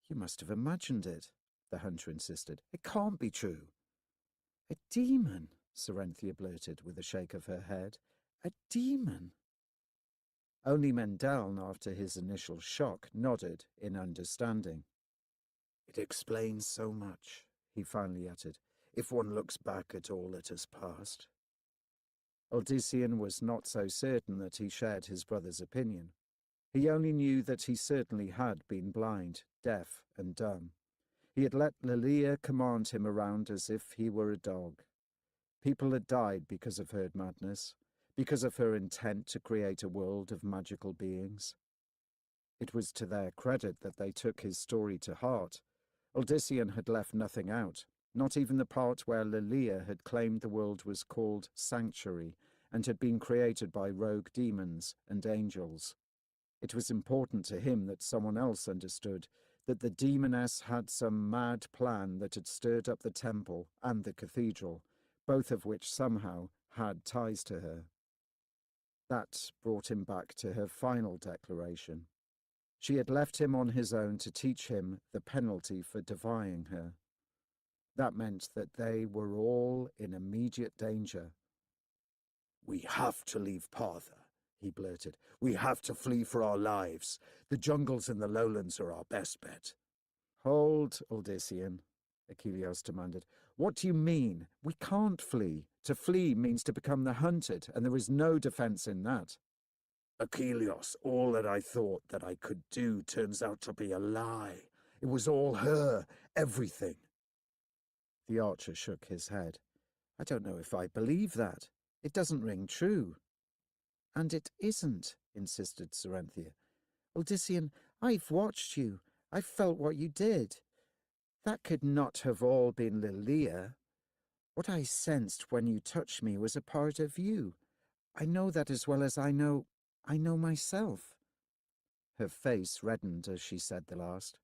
You must have imagined it, the hunter insisted. It can't be true. A demon, Cerenthia blurted with a shake of her head. A demon. Only Mendeln, after his initial shock, nodded in understanding. It explains so much, he finally uttered, if one looks back at all that has passed. Odysseus was not so certain that he shared his brother's opinion. He only knew that he certainly had been blind, deaf, and dumb. He had let Lilia command him around as if he were a dog. People had died because of her madness, because of her intent to create a world of magical beings. It was to their credit that they took his story to heart. Odysseus had left nothing out, not even the part where Lilia had claimed the world was called Sanctuary and had been created by rogue demons and angels. It was important to him that someone else understood that the demoness had some mad plan that had stirred up the temple and the cathedral, both of which somehow had ties to her. That brought him back to her final declaration. She had left him on his own to teach him the penalty for defying her. That meant that they were all in immediate danger. We have to leave Partha, he blurted. We have to flee for our lives. The jungles and the lowlands are our best bet. Hold, Odysseus, Achilleos demanded. What do you mean? We can't flee. To flee means to become the hunted, and there is no defense in that. Achilleos, all that I thought that I could do turns out to be a lie. It was all her, everything. The archer shook his head. I don't know if I believe that. It doesn't ring true. And it isn't, insisted Cerenthia. Odysseus, I've watched you. I've felt what you did. That could not have all been Lilia. What I sensed when you touched me was a part of you. I know that as well as I know myself. Her face reddened as she said the last.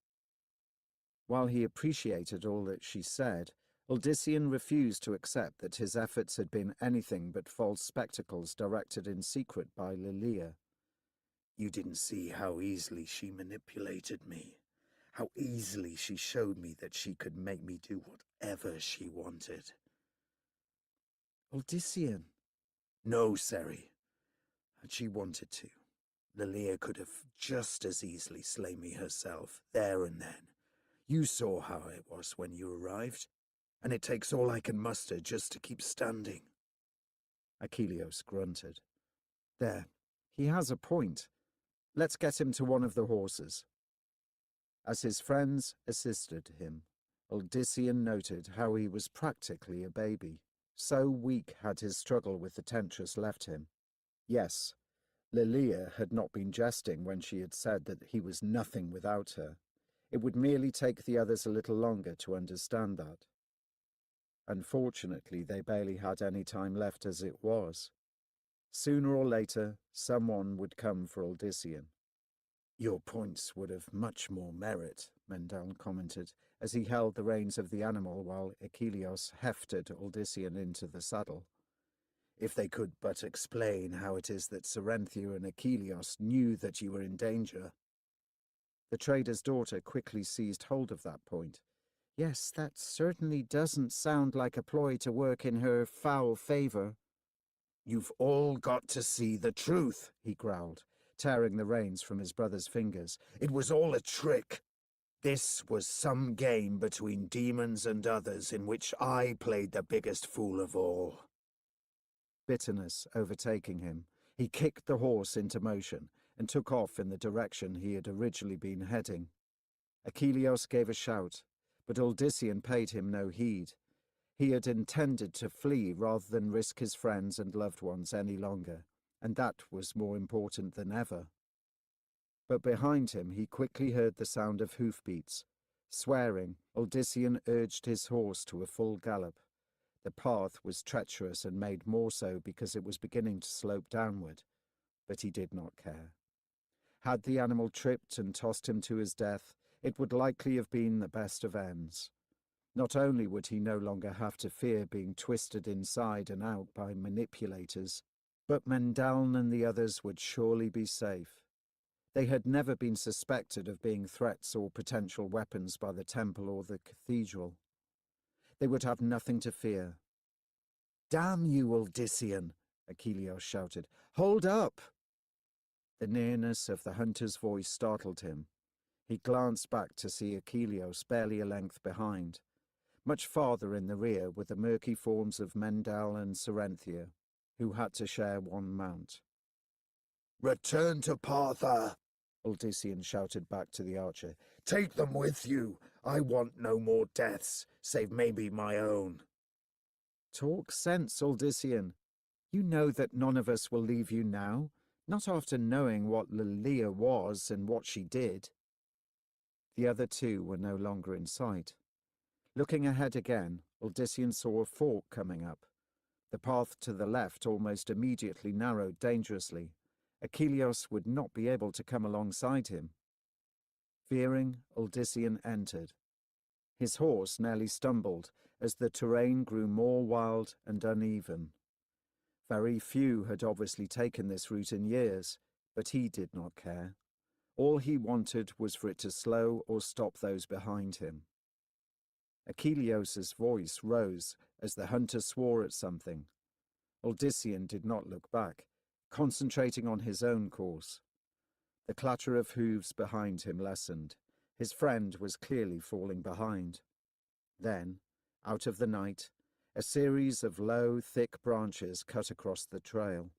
While he appreciated all that she said, Odysseus refused to accept that his efforts had been anything but false spectacles directed in secret by Lilia. You didn't see how easily she manipulated me, how easily she showed me that she could make me do whatever she wanted. Odysseus. No, Seri. Had she wanted to, Lilia could have just as easily slain me herself, there and then. You saw how it was when you arrived, and it takes all I can muster just to keep standing. Achilleos grunted. There, he has a point. Let's get him to one of the horses. As his friends assisted him, Odysseus noted how he was practically a baby. So weak had his struggle with the temptress left him. Yes, Lilia had not been jesting when she had said that he was nothing without her. It would merely take the others a little longer to understand that. Unfortunately, they barely had any time left as it was. Sooner or later, someone would come for Odysseus. Your points would have much more merit, Mendeln commented, as he held the reins of the animal while Achilleos hefted Odysseus into the saddle. If they could but explain how it is that Cerenthia and Achilleos knew that you were in danger. The trader's daughter quickly seized hold of that point. Yes, that certainly doesn't sound like a ploy to work in her foul favour. You've all got to see the truth, he growled, tearing the reins from his brother's fingers. It was all a trick. This was some game between demons and others in which I played the biggest fool of all. Bitterness overtaking him, He kicked the horse into motion and took off in the direction he had originally been heading. Achilleus gave a shout, but Odysseus paid him no heed. He had intended to flee rather than risk his friends and loved ones any longer, and that was more important than ever. But behind him he quickly heard the sound of hoofbeats. Swearing, Odysseus urged his horse to a full gallop. The path was treacherous and made more so because it was beginning to slope downward, but he did not care. Had the animal tripped and tossed him to his death, it would likely have been the best of ends. Not only would he no longer have to fear being twisted inside and out by manipulators, but Mendaln and the others would surely be safe. They had never been suspected of being threats or potential weapons by the temple or the cathedral. They would have nothing to fear. "Damn you, Odysseus!" Achilleus shouted. "Hold up!" The nearness of the hunter's voice startled him. He glanced back to see Achilleus barely a length behind. Much farther in the rear were the murky forms of Mendal and Cerenthia, who had to share one mount. "Return to Partha," Odysseus shouted back to the archer. "Take them with you. I want no more deaths, save maybe my own." "Talk sense, Odysseus. You know that none of us will leave you now, not after knowing what Lilia was and what she did." The other two were no longer in sight. Looking ahead again, Odysseus saw a fork coming up. The path to the left almost immediately narrowed dangerously. Achilleus would not be able to come alongside him. Fearing, Odysseus entered. His horse nearly stumbled as the terrain grew more wild and uneven. Very few had obviously taken this route in years, but he did not care. All he wanted was for it to slow or stop those behind him. Achilleus's voice rose as the hunter swore at something. Odysseus did not look back, concentrating on his own course. The clatter of hooves behind him lessened. His friend was clearly falling behind. Then, out of the night, a series of low, thick branches cut across the trail.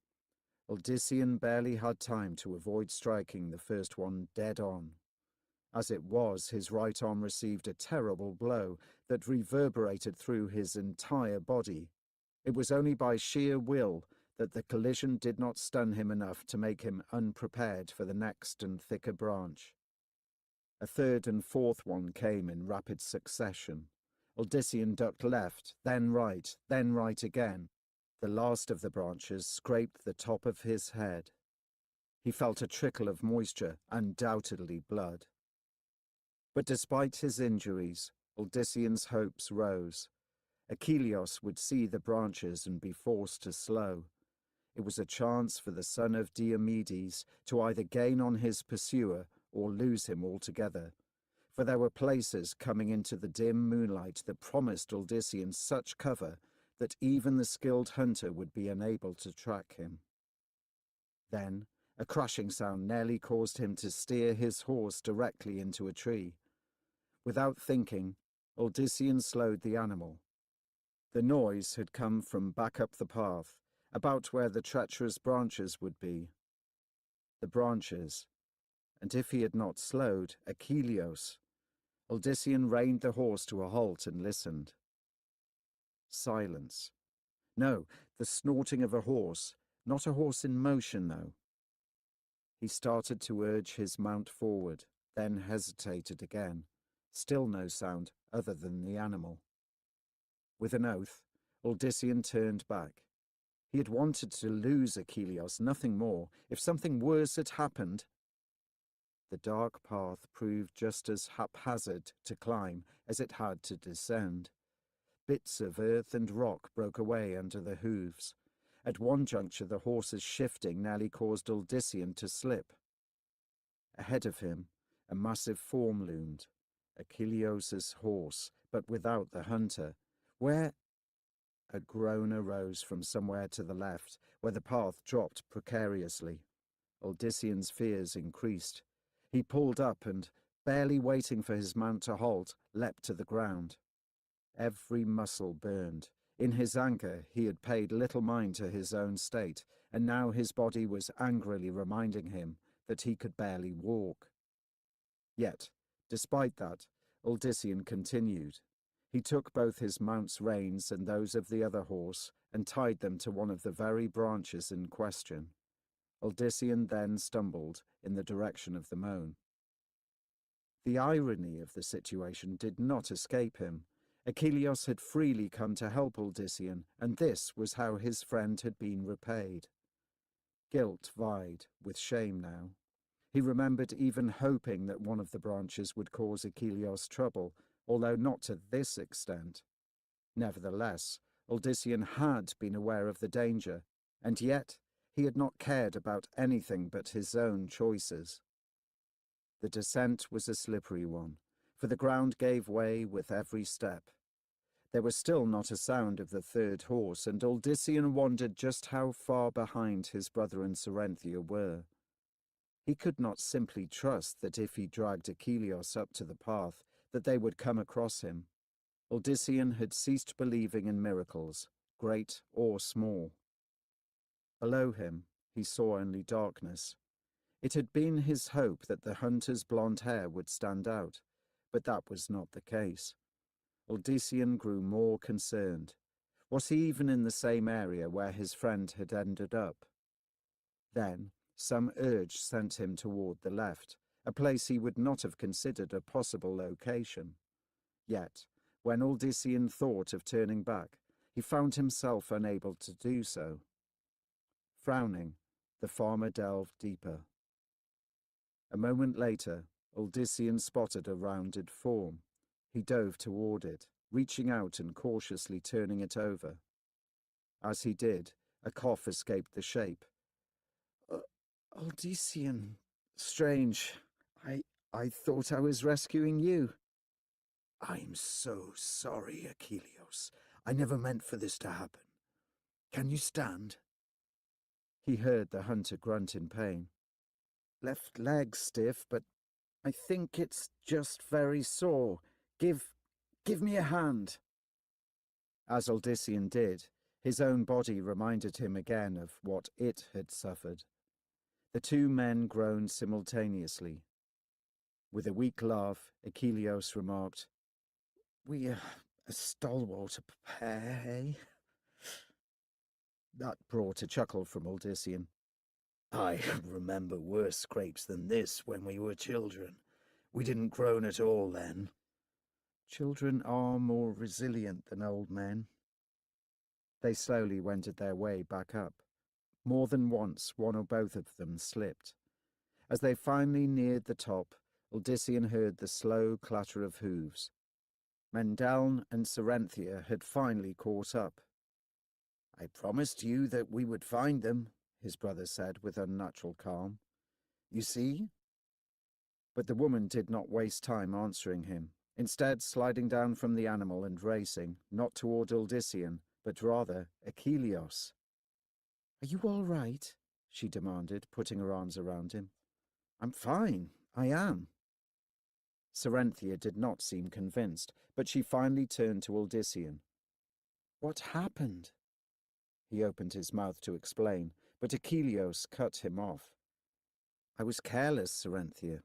Odysseus barely had time to avoid striking the first one dead on. As it was, his right arm received a terrible blow that reverberated through his entire body. It was only by sheer will that the collision did not stun him enough to make him unprepared for the next and thicker branch. A third and fourth one came in rapid succession. Odysseus ducked left, then right again. The last of the branches scraped the top of his head. He felt a trickle of moisture, undoubtedly blood. But despite his injuries, Odysseus' hopes rose. Achilleus would see the branches and be forced to slow. It was a chance for the son of Diomedes to either gain on his pursuer or lose him altogether, for there were places coming into the dim moonlight that promised Odysseus such cover that even the skilled hunter would be unable to track him. Then a crashing sound nearly caused him to steer his horse directly into a tree. Without thinking, Odysseus slowed the animal. The noise had come from back up the path, about where the treacherous branches would be. The branches, and if he had not slowed, Achilleus. Odysseus reined the horse to a halt and listened. Silence. No, the snorting of a horse, not a horse in motion, though. He started to urge his mount forward, then hesitated again. Still no sound other than the animal. With an oath, Odysseus turned back. He had wanted to lose Achilleus, nothing more. If something worse had happened... The dark path proved just as haphazard to climb as it had to descend. Bits of earth and rock broke away under the hooves. At one juncture the horse's shifting nearly caused Odysseus to slip. Ahead of him, a massive form loomed. Achilleus's horse, but without the hunter. Where... A groan arose from somewhere to the left, where the path dropped precariously. Odysseus' fears increased. He pulled up and, barely waiting for his mount to halt, leapt to the ground. Every muscle burned. In his anger, he had paid little mind to his own state, and now his body was angrily reminding him that he could barely walk. Yet, despite that, Uldyssian continued. He took both his mount's reins and those of the other horse and tied them to one of the very branches in question. Uldyssian then stumbled in the direction of the moan. The irony of the situation did not escape him. Achilleos had freely come to help Uldyssian, and this was how his friend had been repaid. Guilt vied with shame now. He remembered even hoping that one of the branches would cause Achilleos trouble, although not to this extent. Nevertheless, Uldyssian had been aware of the danger, and yet he had not cared about anything but his own choices. The descent was a slippery one, for the ground gave way with every step. There was still not a sound of the third horse, and Uldyssian wondered just how far behind his brother and Cerenthia were. He could not simply trust that if he dragged Achilleos up to the path, that they would come across him. Uldyssian had ceased believing in miracles, great or small. Below him, he saw only darkness. It had been his hope that the hunter's blonde hair would stand out, but that was not the case. Uldyssian grew more concerned. Was he even in the same area where his friend had ended up? Then, some urge sent him toward the left, a place he would not have considered a possible location. Yet, when Uldyssian thought of turning back, he found himself unable to do so. Frowning, the farmer delved deeper. A moment later, Uldyssian spotted a rounded form. He dove toward it, reaching out and cautiously turning it over. As he did, a cough escaped the shape. Uldyssian, strange. I thought I was rescuing you. I'm so sorry, Achilleos. I never meant for this to happen. Can you stand? He heard the hunter grunt in pain. Left leg stiff, but I think it's just very sore. Give me a hand. As Uldyssian did, his own body reminded him again of what it had suffered. The two men groaned simultaneously. With a weak laugh, Achilleos remarked, "We're a stalwart pair, eh?" That brought a chuckle from Uldyssian. I remember worse scrapes than this when we were children. We didn't groan at all then. Children are more resilient than old men. They slowly wended their way back up. More than once, one or both of them slipped. As they finally neared the top, Uldyssian heard the slow clatter of hooves. Mendeln and Cerenthia had finally caught up. I promised you that we would find them, his brother said with unnatural calm. You see? But the woman did not waste time answering him, instead sliding down from the animal and racing, not toward Uldyssian, but rather Achilleos. "Are you all right?" she demanded, putting her arms around him. "I'm fine, I am." Cerenthia did not seem convinced, but she finally turned to Uldyssian. "What happened?" He opened his mouth to explain, but Achilleos cut him off. "I was careless, Cerenthia.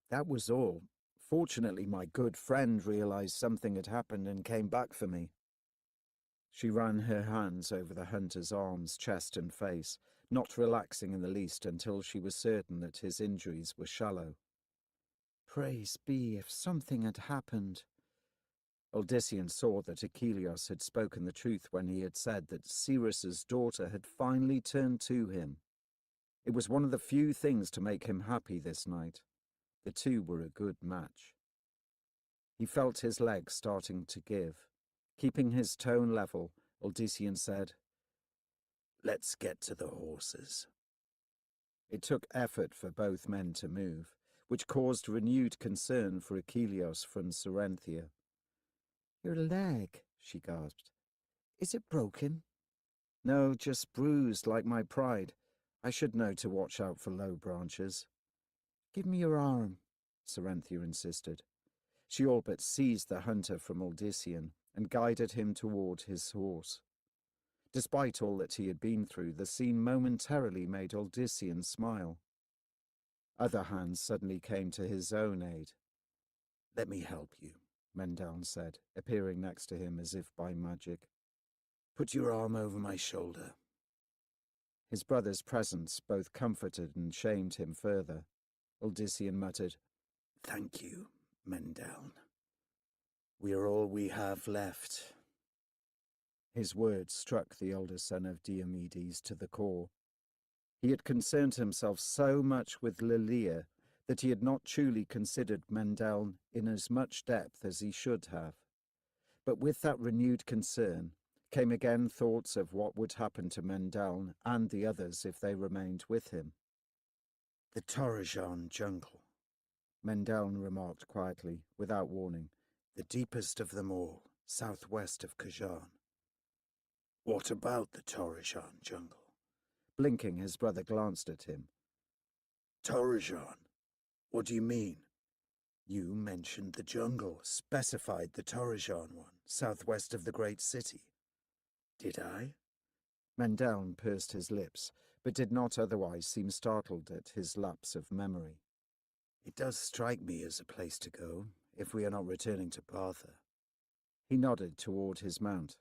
That was all. Fortunately, my good friend realized something had happened and came back for me." She ran her hands over the hunter's arms, chest and face, not relaxing in the least until she was certain that his injuries were shallow. "Praise be, if something had happened." Uldyssian saw that Achilleos had spoken the truth when he had said that Cyrus's daughter had finally turned to him. It was one of the few things to make him happy this night. The two were a good match. He felt his legs starting to give. Keeping his tone level, Uldyssian said, "Let's get to the horses." It took effort for both men to move, which caused renewed concern for Achilleos from Cerenthia. "Your leg," she gasped. "Is it broken?" "No, just bruised like my pride. I should know to watch out for low branches." "Give me your arm," Cerenthia insisted. She all but seized the hunter from Uldyssian, and guided him toward his horse. Despite all that he had been through, the scene momentarily made Odysseus smile. Other hands suddenly came to his own aid. "Let me help you," Mendeln said, appearing next to him as if by magic. "Put your arm over my shoulder." His brother's presence both comforted and shamed him further. Odysseus muttered, "Thank you, Mendeln. We are all we have left." His words struck the older son of Diomedes to the core. He had concerned himself so much with Lilia that he had not truly considered Mendeln in as much depth as he should have. But with that renewed concern came again thoughts of what would happen to Mendeln and the others if they remained with him. "The Torrejon jungle," Mendeln remarked quietly, without warning. "The deepest of them all, southwest of Khajan." "What about the Torrejon jungle?" Blinking, his brother glanced at him. "Torrejon? What do you mean?" "You mentioned the jungle, specified the Torrejon one, southwest of the great city." "Did I?" Mendeln pursed his lips, but did not otherwise seem startled at his lapse of memory. "It does strike me as a place to go, if we are not returning to Partha." He nodded toward his mount.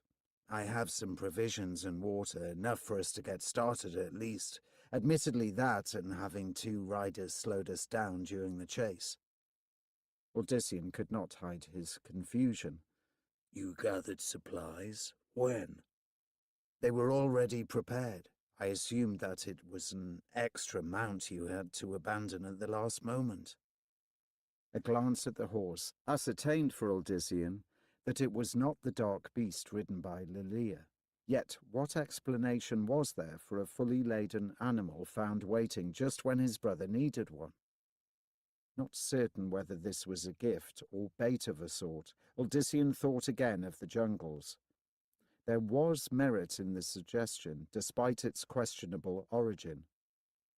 "I have some provisions and water, enough for us to get started at least. Admittedly that, and having 2 riders slowed us down during the chase." Odysseus could not hide his confusion. "You gathered supplies? When?" "They were already prepared. I assumed that it was an extra mount you had to abandon at the last moment." A glance at the horse ascertained for Odysseus that it was not the dark beast ridden by Lilia. Yet what explanation was there for a fully laden animal found waiting just when his brother needed one? Not certain whether this was a gift or bait of a sort, Odysseus thought again of the jungles. There was merit in the suggestion, despite its questionable origin.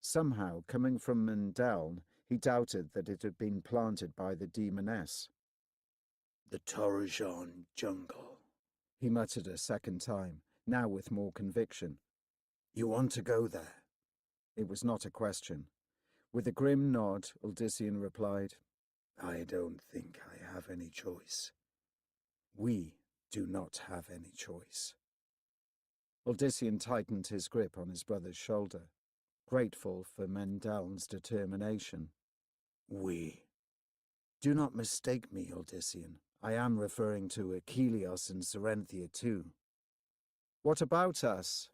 Somehow, coming from Mendeln, he doubted that it had been planted by the demoness. "The Torrejon jungle," he muttered a second time, now with more conviction. "You want to go there?" It was not a question. With a grim nod, Odysseus replied, "I don't think I have any choice." "We do not have any choice." Odysseus tightened his grip on his brother's shoulder, grateful for Mendeln's determination. "We." "Do not mistake me, Odysseus. I am referring to Achilles and Serenthia too." "What about us?"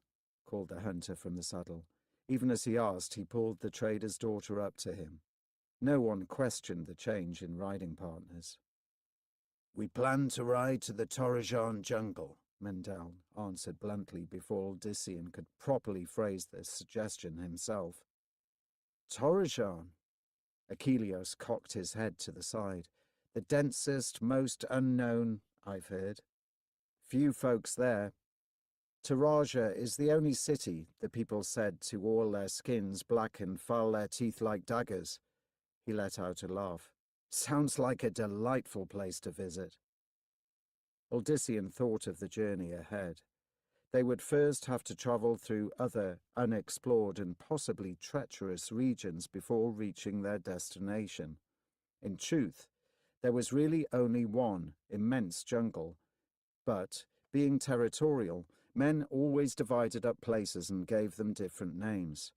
called the hunter from the saddle. Even as he asked, he pulled the trader's daughter up to him. No one questioned the change in riding partners. "We plan to ride to the Torrejon jungle," Mendeln answered bluntly before Odysseus could properly phrase the suggestion himself. "Torrejon?" Achilles cocked his head to the side. "The densest, most unknown, I've heard. Few folks there. Taraja is the only city, the people said, to oil their skins black and file their teeth like daggers." He let out a laugh. "Sounds like a delightful place to visit." Odysseus thought of the journey ahead. They would first have to travel through other unexplored and possibly treacherous regions before reaching their destination. In truth, there was really only one immense jungle, but, being territorial, men always divided up places and gave them different names.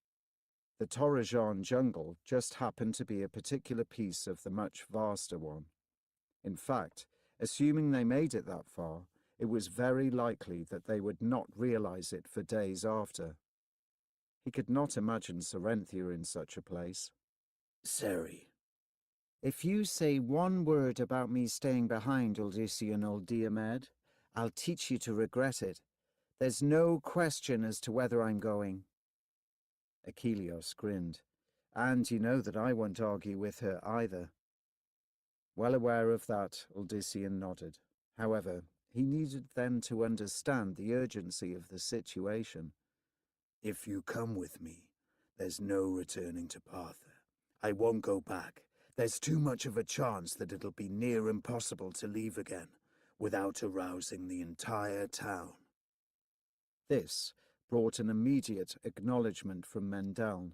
The Torrejon jungle just happened to be a particular piece of the much vaster one. In fact, assuming they made it that far, it was very likely that they would not realize it for days after. He could not imagine Serenthia in such a place. "Seri." "If you say one word about me staying behind, Odysseus and old Diomed, I'll teach you to regret it. There's no question as to whether I'm going." Achilles grinned. "And you know that I won't argue with her either." Well aware of that, Odysseus nodded. However, he needed then to understand the urgency of the situation. "If you come with me, there's no returning to Partha. I won't go back. There's too much of a chance that it'll be near impossible to leave again. without arousing the entire town. This brought an immediate acknowledgement from Mendeln.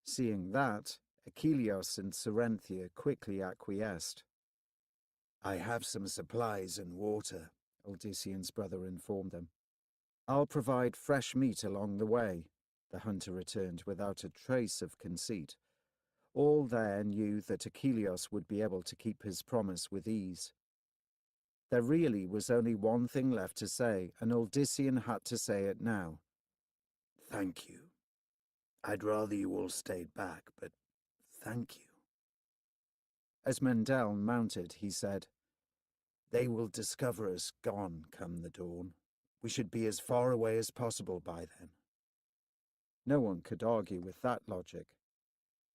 Seeing that, Achilleus and Cerenthia quickly acquiesced. I have some supplies and water, Odyssean's brother informed them. I'll provide fresh meat along the way, the hunter returned without a trace of conceit. All there knew that Achilleus would be able to keep his promise with ease. There really was only one thing left to say, and Odyssean had to say it now. Thank you. I'd rather you all stayed back, but thank you. As Mendeln mounted, he said, They will discover us gone come the dawn. We should be as far away as possible by then. No one could argue with that logic.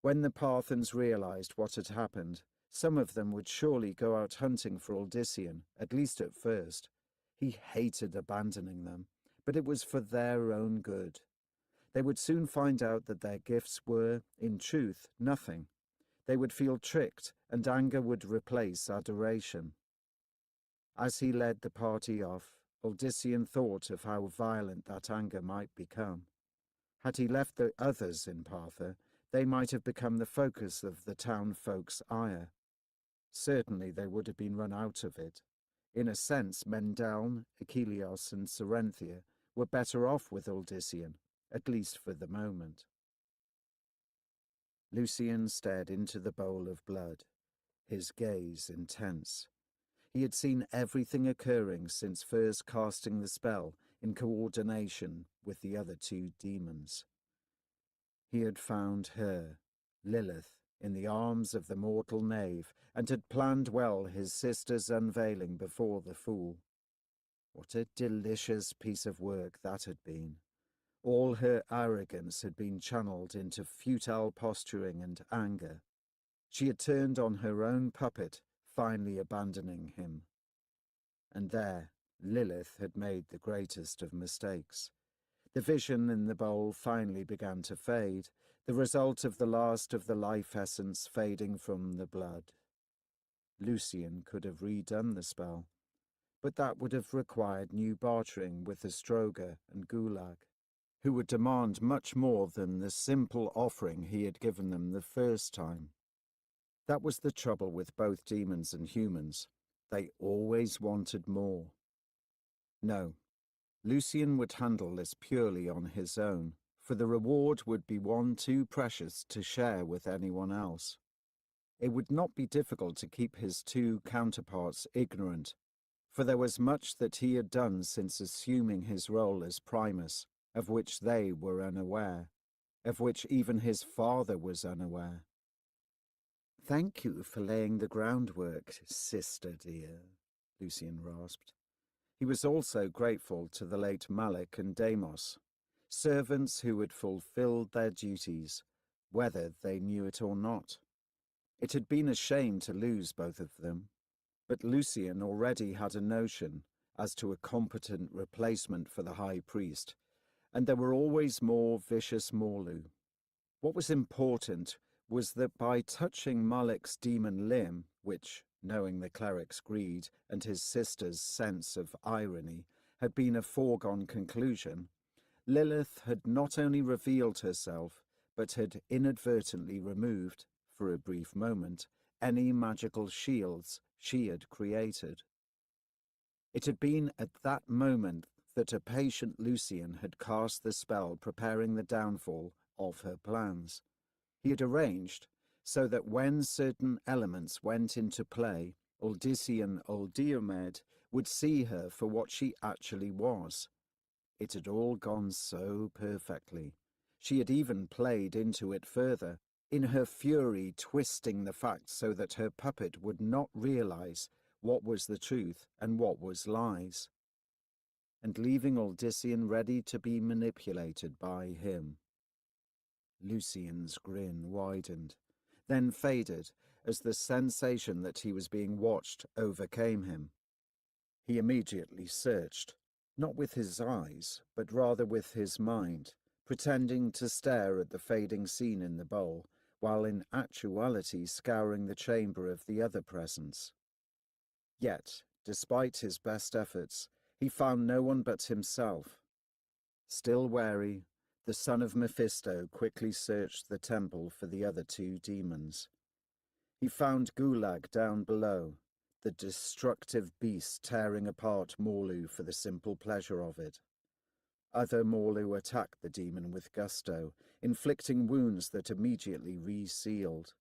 When the Parthans realized what had happened, some of them would surely go out hunting for Odyssean, at least at first. He hated abandoning them, but it was for their own good. They would soon find out that their gifts were, in truth, nothing. They would feel tricked, and anger would replace adoration. As he led the party off, Odyssean thought of how violent that anger might become. Had he left the others in Partha, they might have become the focus of the town folks' ire. Certainly they would have been run out of it. In a sense, Mendeln, Achilleus, and Cerenthia were better off with Odyssean, at least for the moment. Lucian stared into the bowl of blood, his gaze intense. He had seen everything occurring since first casting the spell in coordination with the other two demons. He had found her, Lilith, in the arms of the mortal knave, and had planned well his sister's unveiling before the fool. What a delicious piece of work that had been. All her arrogance had been channeled into futile posturing and anger. She had turned on her own puppet, finally abandoning him. And there, Lilith had made the greatest of mistakes. The vision in the bowl finally began to fade, the result of the last of the life essence fading from the blood. Lucian could have redone the spell, but that would have required new bartering with the Stroga and Gulag, who would demand much more than the simple offering he had given them the first time. That was the trouble with both demons and humans. They always wanted more. No, Lucian would handle this purely on his own, for the reward would be one too precious to share with anyone else. It would not be difficult to keep his two counterparts ignorant, for there was much that he had done since assuming his role as Primus, of which they were unaware, of which even his father was unaware. "Thank you for laying the groundwork, sister dear," Lucian rasped. He was also grateful to the late Malik and Deimos, servants who had fulfilled their duties, whether they knew it or not. It had been a shame to lose both of them, but Lucian already had a notion as to a competent replacement for the high priest, and there were always more vicious Morlu. What was important was that by touching Malik's demon limb, which, knowing the cleric's greed and his sister's sense of irony, had been a foregone conclusion, Lilith had not only revealed herself, but had inadvertently removed, for a brief moment, any magical shields she had created. It had been at that moment that a patient Lucian had cast the spell preparing the downfall of her plans. He had arranged so that when certain elements went into play, Odyssean Diomed would see her for what she actually was. It had all gone so perfectly. She had even played into it further, in her fury twisting the facts so that her puppet would not realize what was the truth and what was lies, and leaving Odyssean ready to be manipulated by him. Lucian's grin widened, then faded as the sensation that he was being watched overcame him. He immediately searched, not with his eyes, but rather with his mind, pretending to stare at the fading scene in the bowl, while in actuality scouring the chamber of the other presence. Yet, Despite his best efforts, he found no one but himself. Still wary, the son of Mephisto quickly searched the temple for the other two demons. He found Gulag down below, the destructive beast tearing apart Morlu for the simple pleasure of it. Other Morlu attacked the demon with gusto, inflicting wounds that immediately resealed.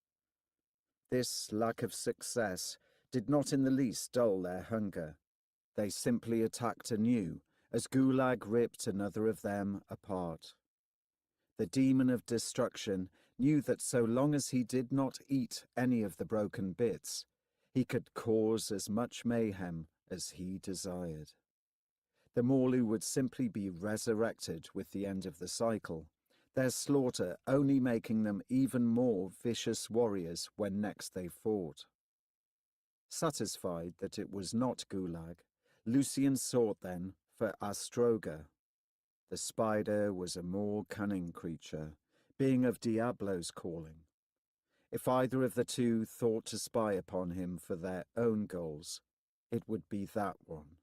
This lack of success did not in the least dull their hunger. They simply attacked anew, as Gulag ripped another of them apart. The demon of destruction knew that so long as he did not eat any of the broken bits, he could cause as much mayhem as he desired. The Morlu would simply be resurrected with the end of the cycle, their slaughter only making them even more vicious warriors when next they fought. Satisfied that it was not Gulag, Lucian sought then for Astroga. The spider was a more cunning creature, being of Diablo's calling. If either of the two thought to spy upon him for their own goals, it would be that one.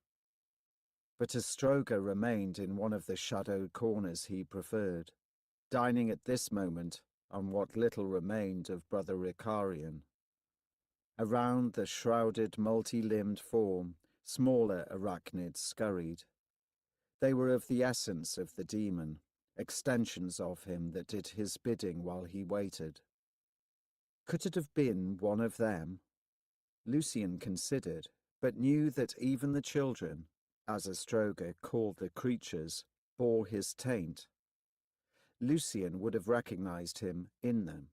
But Astroga remained in one of the shadowed corners he preferred, dining at this moment on what little remained of Brother Icarian. Around the shrouded, multi-limbed form, smaller arachnids scurried. They were of the essence of the demon, extensions of him that did his bidding while he waited. Could it have been one of them? Lucian considered, but knew that even the children, as Astroga called the creatures, bore his taint. Lucian would have recognized him in them.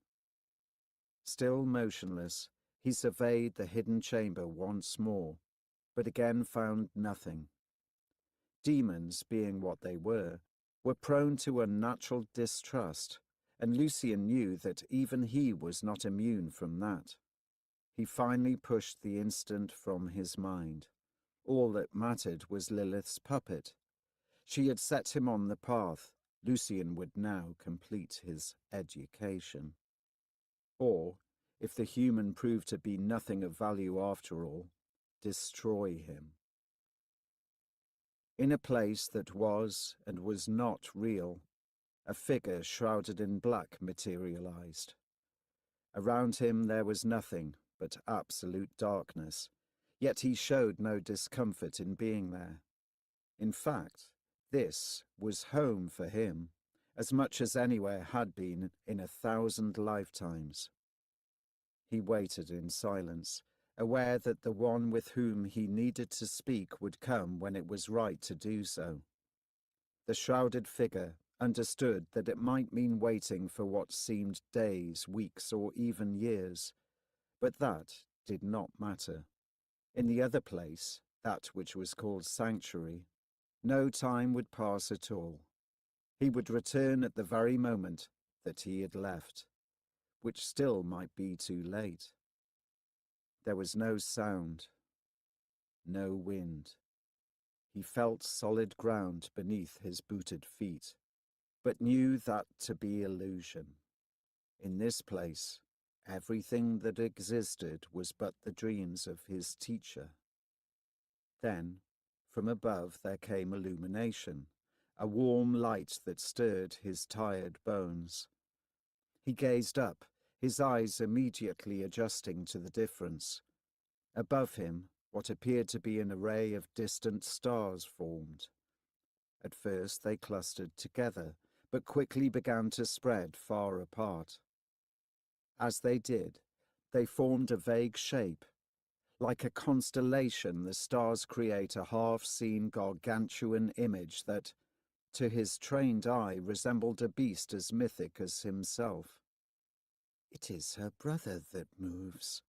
Still motionless, he surveyed the hidden chamber once more, but again found nothing. Demons, being what they were prone to unnatural distrust, and Lucian knew that even he was not immune from that. He finally pushed the instant from his mind. All that mattered was Lilith's puppet. She had set him on the path. Lucian would now complete his education. Or, if the human proved to be nothing of value after all, destroy him. In a place that was and was not real, a figure shrouded in black materialized. Around him there was nothing but absolute darkness, yet he showed no discomfort in being there. In fact, this was home for him, as much as anywhere had been in 1,000 lifetimes. He waited in silence, aware that the one with whom he needed to speak would come when it was right to do so. The shrouded figure understood that it might mean waiting for what seemed days, weeks, or even years, but that did not matter. In the other place, that which was called Sanctuary, no time would pass at all. He would return at the very moment that he had left, which still might be too late. There was no sound, no wind. He felt solid ground beneath his booted feet, but knew that to be illusion. In this place, everything that existed was but the dreams of his teacher. Then, from above there came illumination, a warm light that stirred his tired bones. He gazed up, his eyes immediately adjusting to the difference. Above him, what appeared to be an array of distant stars formed. At first they clustered together, but quickly began to spread far apart. As they did, they formed a vague shape. Like a constellation, the stars create a half-seen gargantuan image that, to his trained eye, resembled a beast as mythic as himself. "It is her brother that moves,"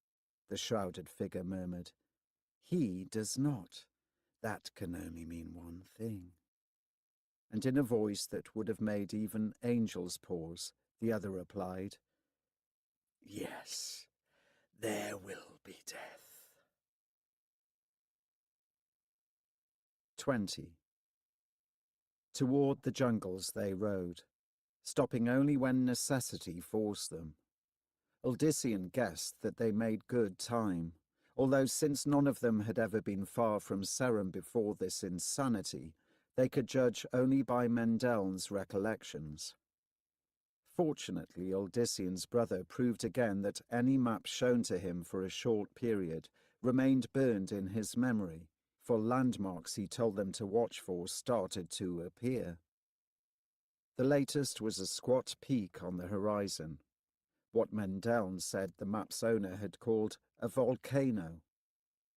the shrouded figure murmured. "He does not. That can only mean one thing." And in a voice that would have made even angels pause, the other replied, "Yes, there will be death." 20. Toward the jungles they rode, stopping only when necessity forced them. Odyssean guessed that they made good time, although since none of them had ever been far from Sarum before this insanity, they could judge only by Mendeln's recollections. Fortunately, Uldissian's brother proved again that any map shown to him for a short period remained burned in his memory, for landmarks he told them to watch for started to appear. The latest was a squat peak on the horizon, what Mendeln said the map's owner had called a volcano.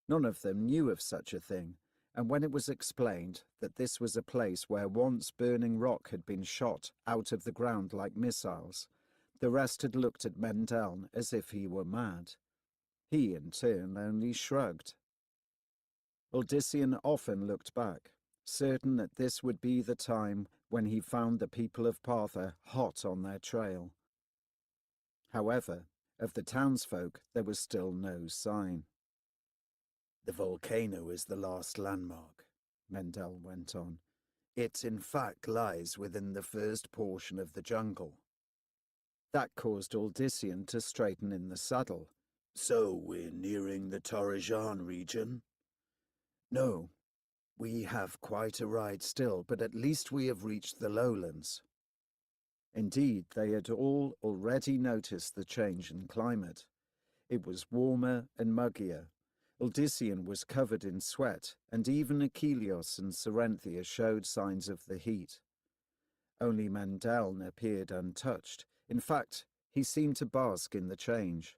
None of them knew of such a thing, and when it was explained that this was a place where once burning rock had been shot out of the ground like missiles, the rest had looked at Mendeln as if he were mad. He, in turn, only shrugged. Uldissian often looked back, certain that this would be the time when he found the people of Partha hot on their trail. However, of the townsfolk there was still no sign. The volcano is the last landmark, Mendel went on. It, in fact, lies within the first portion of the jungle. That caused Uldissian to straighten in the saddle. So we're nearing the Torrejan region? No, we have quite a ride still, but at least we have reached the lowlands. Indeed, they had all already noticed the change in climate. It was warmer and muggier. Uldissian was covered in sweat, and even Achilleos and Cerenthia showed signs of the heat. Only Mendeln appeared untouched. In fact, he seemed to bask in the change.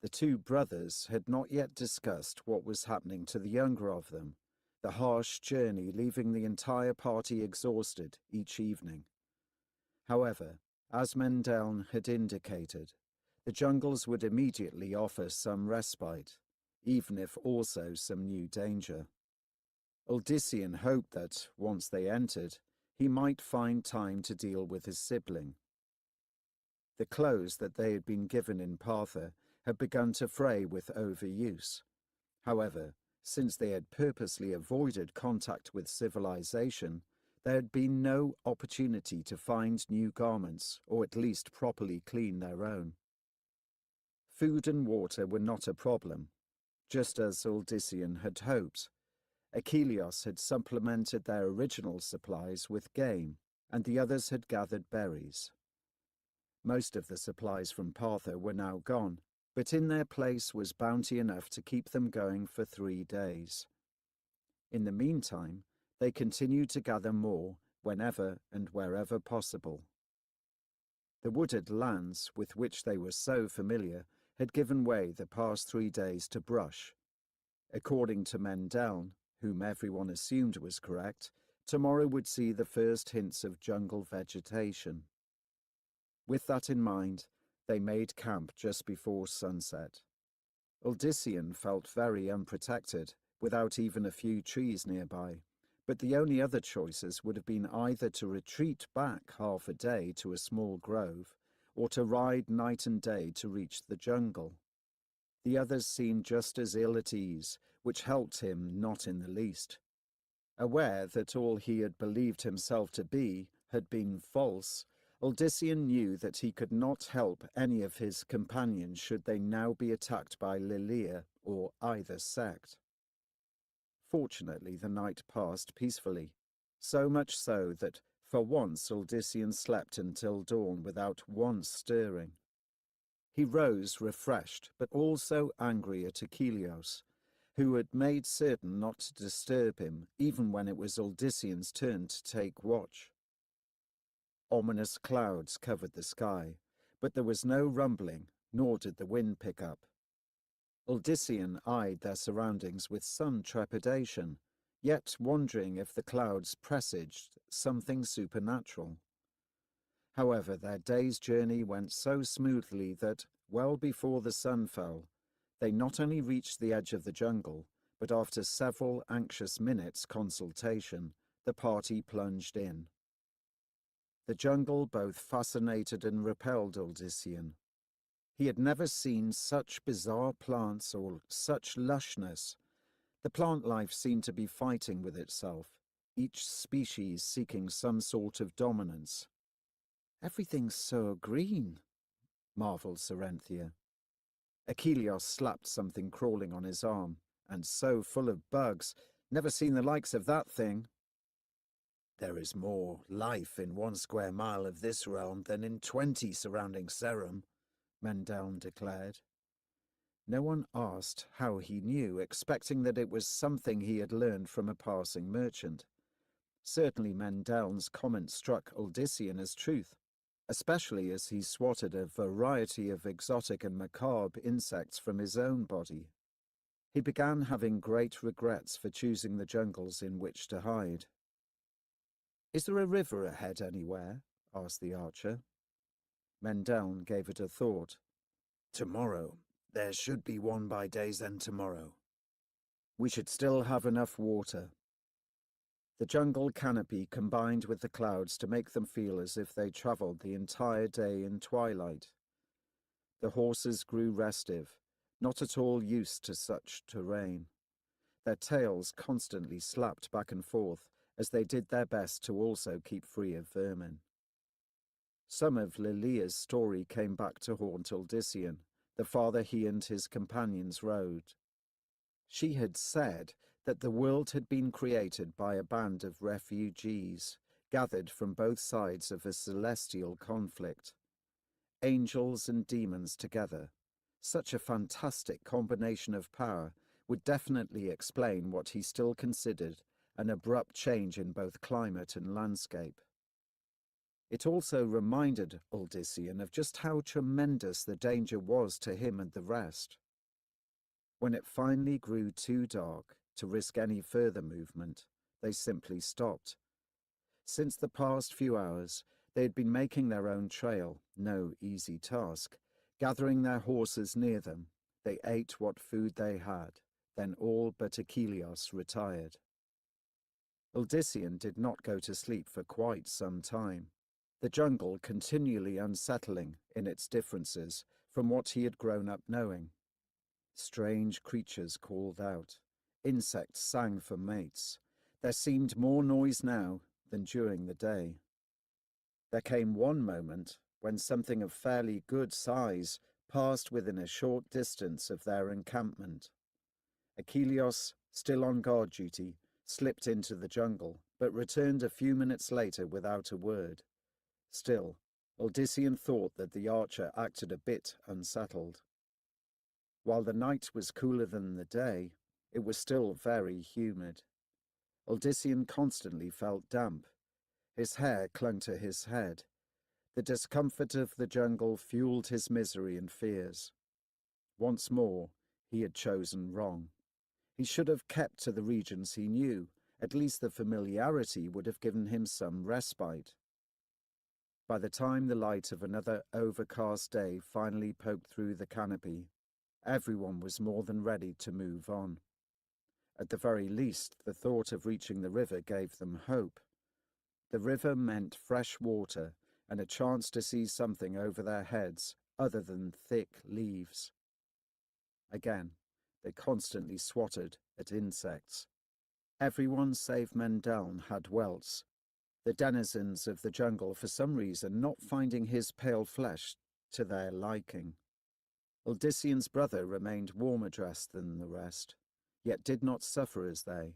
The two brothers had not yet discussed what was happening to the younger of them, the harsh journey leaving the entire party exhausted each evening. However, as Mendeln had indicated, the jungles would immediately offer some respite, even if also some new danger. Uldissian hoped that, once they entered, he might find time to deal with his sibling. The clothes that they had been given in Partha had begun to fray with overuse. However, since they had purposely avoided contact with civilization, there had been no opportunity to find new garments or at least properly clean their own. Food and water were not a problem, just as Uldissian had hoped. Achilleos had supplemented their original supplies with game, and the others had gathered berries. Most of the supplies from Partha were now gone, but in their place was bounty enough to keep them going for 3 days. In the meantime, they continued to gather more whenever and wherever possible. The wooded lands with which they were so familiar had given way the past 3 days to brush. According to Mendeln, whom everyone assumed was correct, tomorrow would see the first hints of jungle vegetation. With that in mind, they made camp just before sunset. Uldissian felt very unprotected, without even a few trees nearby, but the only other choices would have been either to retreat back half a day to a small grove, or to ride night and day to reach the jungle. The others seemed just as ill at ease, which helped him not in the least. Aware that all he had believed himself to be had been false, Uldissian knew that he could not help any of his companions should they now be attacked by Lilia or either sect. Fortunately, the night passed peacefully, so much so that for once Uldissian slept until dawn without once stirring. He rose refreshed, but also angry at Achilleos, who had made certain not to disturb him even when it was Uldissian's turn to take watch. Ominous clouds covered the sky, but there was no rumbling, nor did the wind pick up. Uldissian eyed their surroundings with some trepidation, yet wondering if the clouds presaged something supernatural. However, their day's journey went so smoothly that, well before the sun fell, they not only reached the edge of the jungle, but after several anxious minutes' consultation, the party plunged in. The jungle both fascinated and repelled Uldissian. He had never seen such bizarre plants or such lushness. The plant life seemed to be fighting with itself, each species seeking some sort of dominance. "Everything's so green," marveled Cerenthia. Achilleos slapped something crawling on his arm, and so full of bugs. Never seen the likes of that thing. There is more life in 1 square mile of this realm than in 20 surrounding Serum, Mendeln declared. No one asked how he knew, expecting that it was something he had learned from a passing merchant. Certainly Mendeln's comment struck Odyssean as truth, especially as he swatted a variety of exotic and macabre insects from his own body. He began having great regrets for choosing the jungles in which to hide. "Is there a river ahead anywhere?" asked the archer. Mendeln gave it a thought. "Tomorrow. There should be one by day's end tomorrow." "We should still have enough water." The jungle canopy combined with the clouds to make them feel as if they travelled the entire day in twilight. The horses grew restive, not at all used to such terrain. Their tails constantly slapped back and forth as they did their best to also keep free of vermin. Some of Lilia's story came back to haunt Odyssean, the farther he and his companions rode. She had said that the world had been created by a band of refugees, gathered from both sides of a celestial conflict. Angels and demons together. Such a fantastic combination of power would definitely explain what he still considered an abrupt change in both climate and landscape. It also reminded Odyssean of just how tremendous the danger was to him and the rest. When it finally grew too dark to risk any further movement, they simply stopped. Since the past few hours, they had been making their own trail, no easy task. Gathering their horses near them, they ate what food they had, then all but Achilleos retired. Odyssean did not go to sleep for quite some time, the jungle continually unsettling in its differences from what he had grown up knowing. Strange creatures called out. Insects sang for mates. There seemed more noise now than during the day. There came one moment when something of fairly good size passed within a short distance of their encampment. Achilleos, still on guard duty, slipped into the jungle, but returned a few minutes later without a word. Still, Odyssean thought that the archer acted a bit unsettled. While the night was cooler than the day, it was still very humid. Odyssean constantly felt damp. His hair clung to his head. The discomfort of the jungle fueled his misery and fears. Once more, he had chosen wrong. He should have kept to the regions he knew. At least the familiarity would have given him some respite. By the time the light of another overcast day finally poked through the canopy, everyone was more than ready to move on. At the very least, the thought of reaching the river gave them hope. The river meant fresh water and a chance to see something over their heads other than thick leaves. Again, they constantly swatted at insects. Everyone save Mendeln had welts, the denizens of the jungle for some reason not finding his pale flesh to their liking. Odyssean's brother remained warmer dressed than the rest, yet did not suffer as they.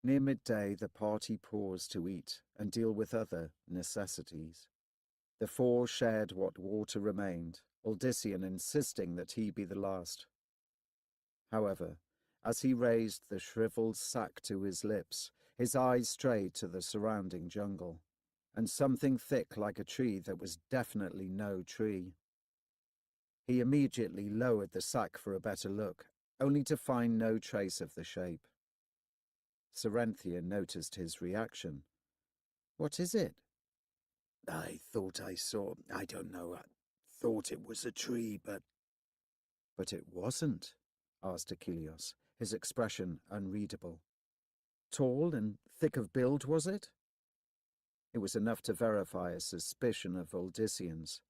Near midday the party paused to eat and deal with other necessities. The four shared what water remained, Odyssean insisting that he be the last. However, as he raised the shriveled sack to his lips, his eyes strayed to the surrounding jungle, and something thick like a tree that was definitely no tree. He immediately lowered the sack for a better look, only to find no trace of the shape. Cerynthia noticed his reaction. "What is it?" "I thought I saw, I don't know, I thought it was a tree, but..." "But it wasn't?" asked Achilleos, his expression unreadable. "Tall and thick of build, was it?" It was enough to verify a suspicion of Odyssean's.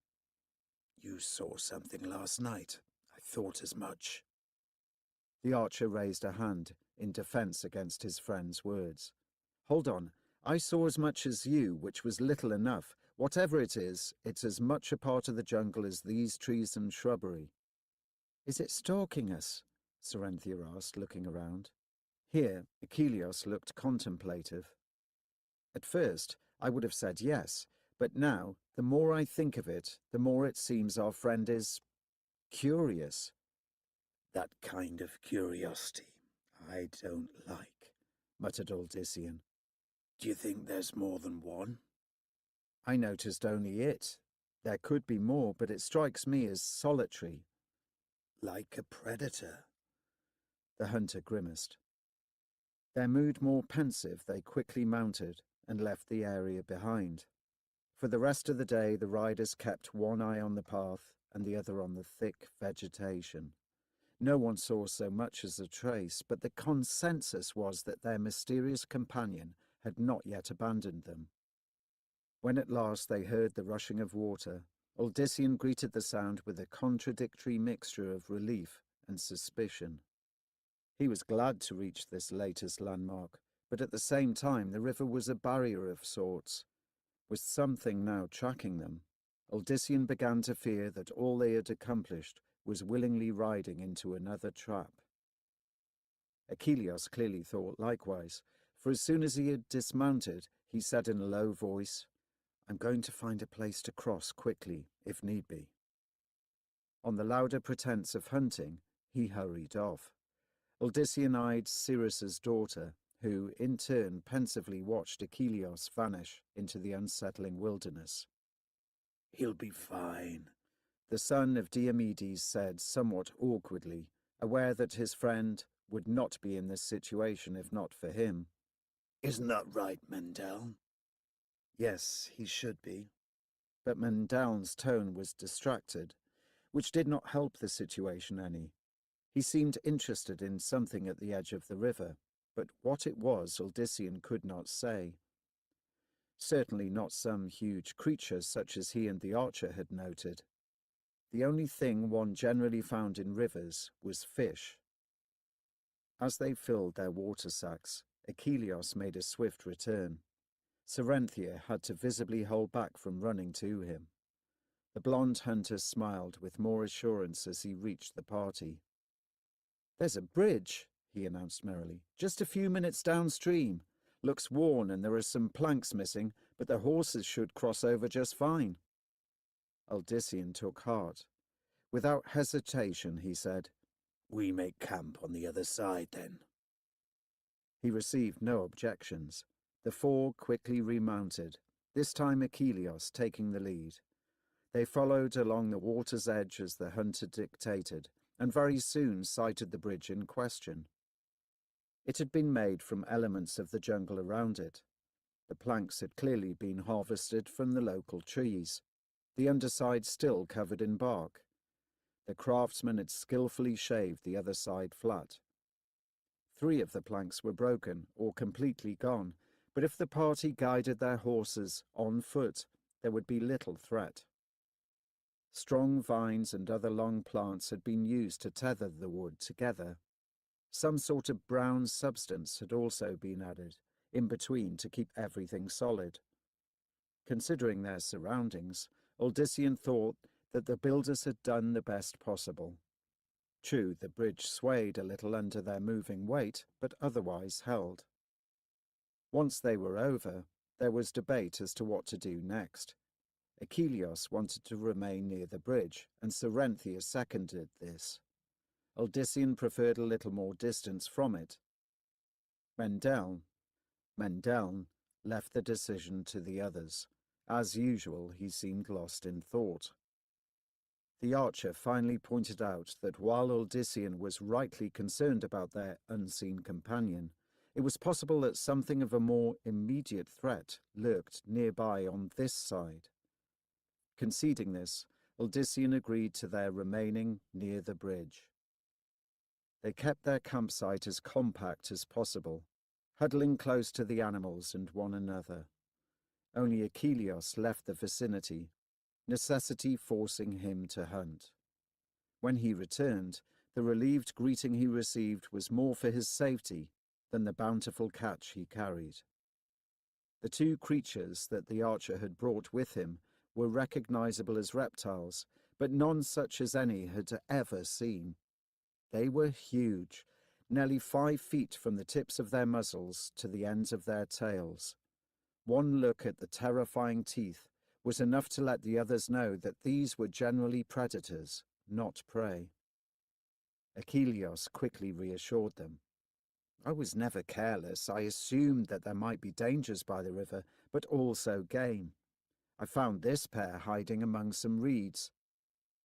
"You saw something last night. I thought as much." The archer raised a hand in defence against his friend's words. "Hold on. I saw as much as you, which was little enough. Whatever it is, it's as much a part of the jungle as these trees and shrubbery." Is it stalking us? Sarenthia asked, looking around. Here, Achilleos looked contemplative. At first, I would have said yes, but now, the more I think of it, the more it seems our friend is curious. That kind of curiosity I don't like, muttered Odyssean. Do you think there's more than one? I noticed only it. There could be more, but it strikes me as solitary. Like a predator. The hunter grimaced. Their mood more pensive, they quickly mounted and left the area behind. For the rest of the day, the riders kept one eye on the path and the other on the thick vegetation. No one saw so much as a trace, but the consensus was that their mysterious companion had not yet abandoned them. When at last they heard the rushing of water, Odyssean greeted the sound with a contradictory mixture of relief and suspicion. He was glad to reach this latest landmark, but at the same time the river was a barrier of sorts. With something now tracking them, Odyssean began to fear that all they had accomplished was willingly riding into another trap. Achilleos clearly thought likewise, for as soon as he had dismounted, he said in a low voice, "I'm going to find a place to cross quickly, if need be." On the louder pretense of hunting, he hurried off. Odyssean eyed Cyrus's daughter, who in turn pensively watched Achilleos vanish into the unsettling wilderness. "He'll be fine," the son of Diomedes said somewhat awkwardly, aware that his friend would not be in this situation if not for him. "Isn't that right, Mendel?" Yes, he should be. But Mendel's tone was distracted, which did not help the situation any. He seemed interested in something at the edge of the river, but what it was Odyssean could not say. Certainly not some huge creature such as he and the archer had noted. The only thing one generally found in rivers was fish. As they filled their water sacks, Achilleos made a swift return. Sarenthia had to visibly hold back from running to him. The blonde hunter smiled with more assurance as he reached the party. "There's a bridge," he announced merrily, "just a few minutes downstream. Looks worn and there are some planks missing, but the horses should cross over just fine." Odyssean took heart. Without hesitation, he said, "We make camp on the other side, then." He received no objections. The four quickly remounted, this time Achilleos taking the lead. They followed along the water's edge as the hunter dictated, and very soon sighted the bridge in question. It had been made from elements of the jungle around it. The planks had clearly been harvested from the local trees, the underside still covered in bark. The craftsman had skillfully shaved the other side flat. 3 of the planks were broken or completely gone, but if the party guided their horses on foot, there would be little threat. Strong vines and other long plants had been used to tether the wood together. Some sort of brown substance had also been added, in between to keep everything solid. Considering their surroundings, Odyssean thought that the builders had done the best possible. True, the bridge swayed a little under their moving weight, but otherwise held. Once they were over, there was debate as to what to do next. Achilleos wanted to remain near the bridge, and Sarenthia seconded this. Odyssean preferred a little more distance from it. Mendel left the decision to the others. As usual, he seemed lost in thought. The archer finally pointed out that while Odyssean was rightly concerned about their unseen companion, it was possible that something of a more immediate threat lurked nearby on this side. Conceding this, Odyssean agreed to their remaining near the bridge. They kept their campsite as compact as possible, huddling close to the animals and one another. Only Achilleos left the vicinity, necessity forcing him to hunt. When he returned, the relieved greeting he received was more for his safety than the bountiful catch he carried. The 2 creatures that the archer had brought with him were recognizable as reptiles, but none such as any had ever seen. They were huge, nearly 5 feet from the tips of their muzzles to the ends of their tails. One look at the terrifying teeth was enough to let the others know that these were generally predators, not prey. Achilleos quickly reassured them. I was never careless. I assumed that there might be dangers by the river, but also game. I found this pair hiding among some reeds.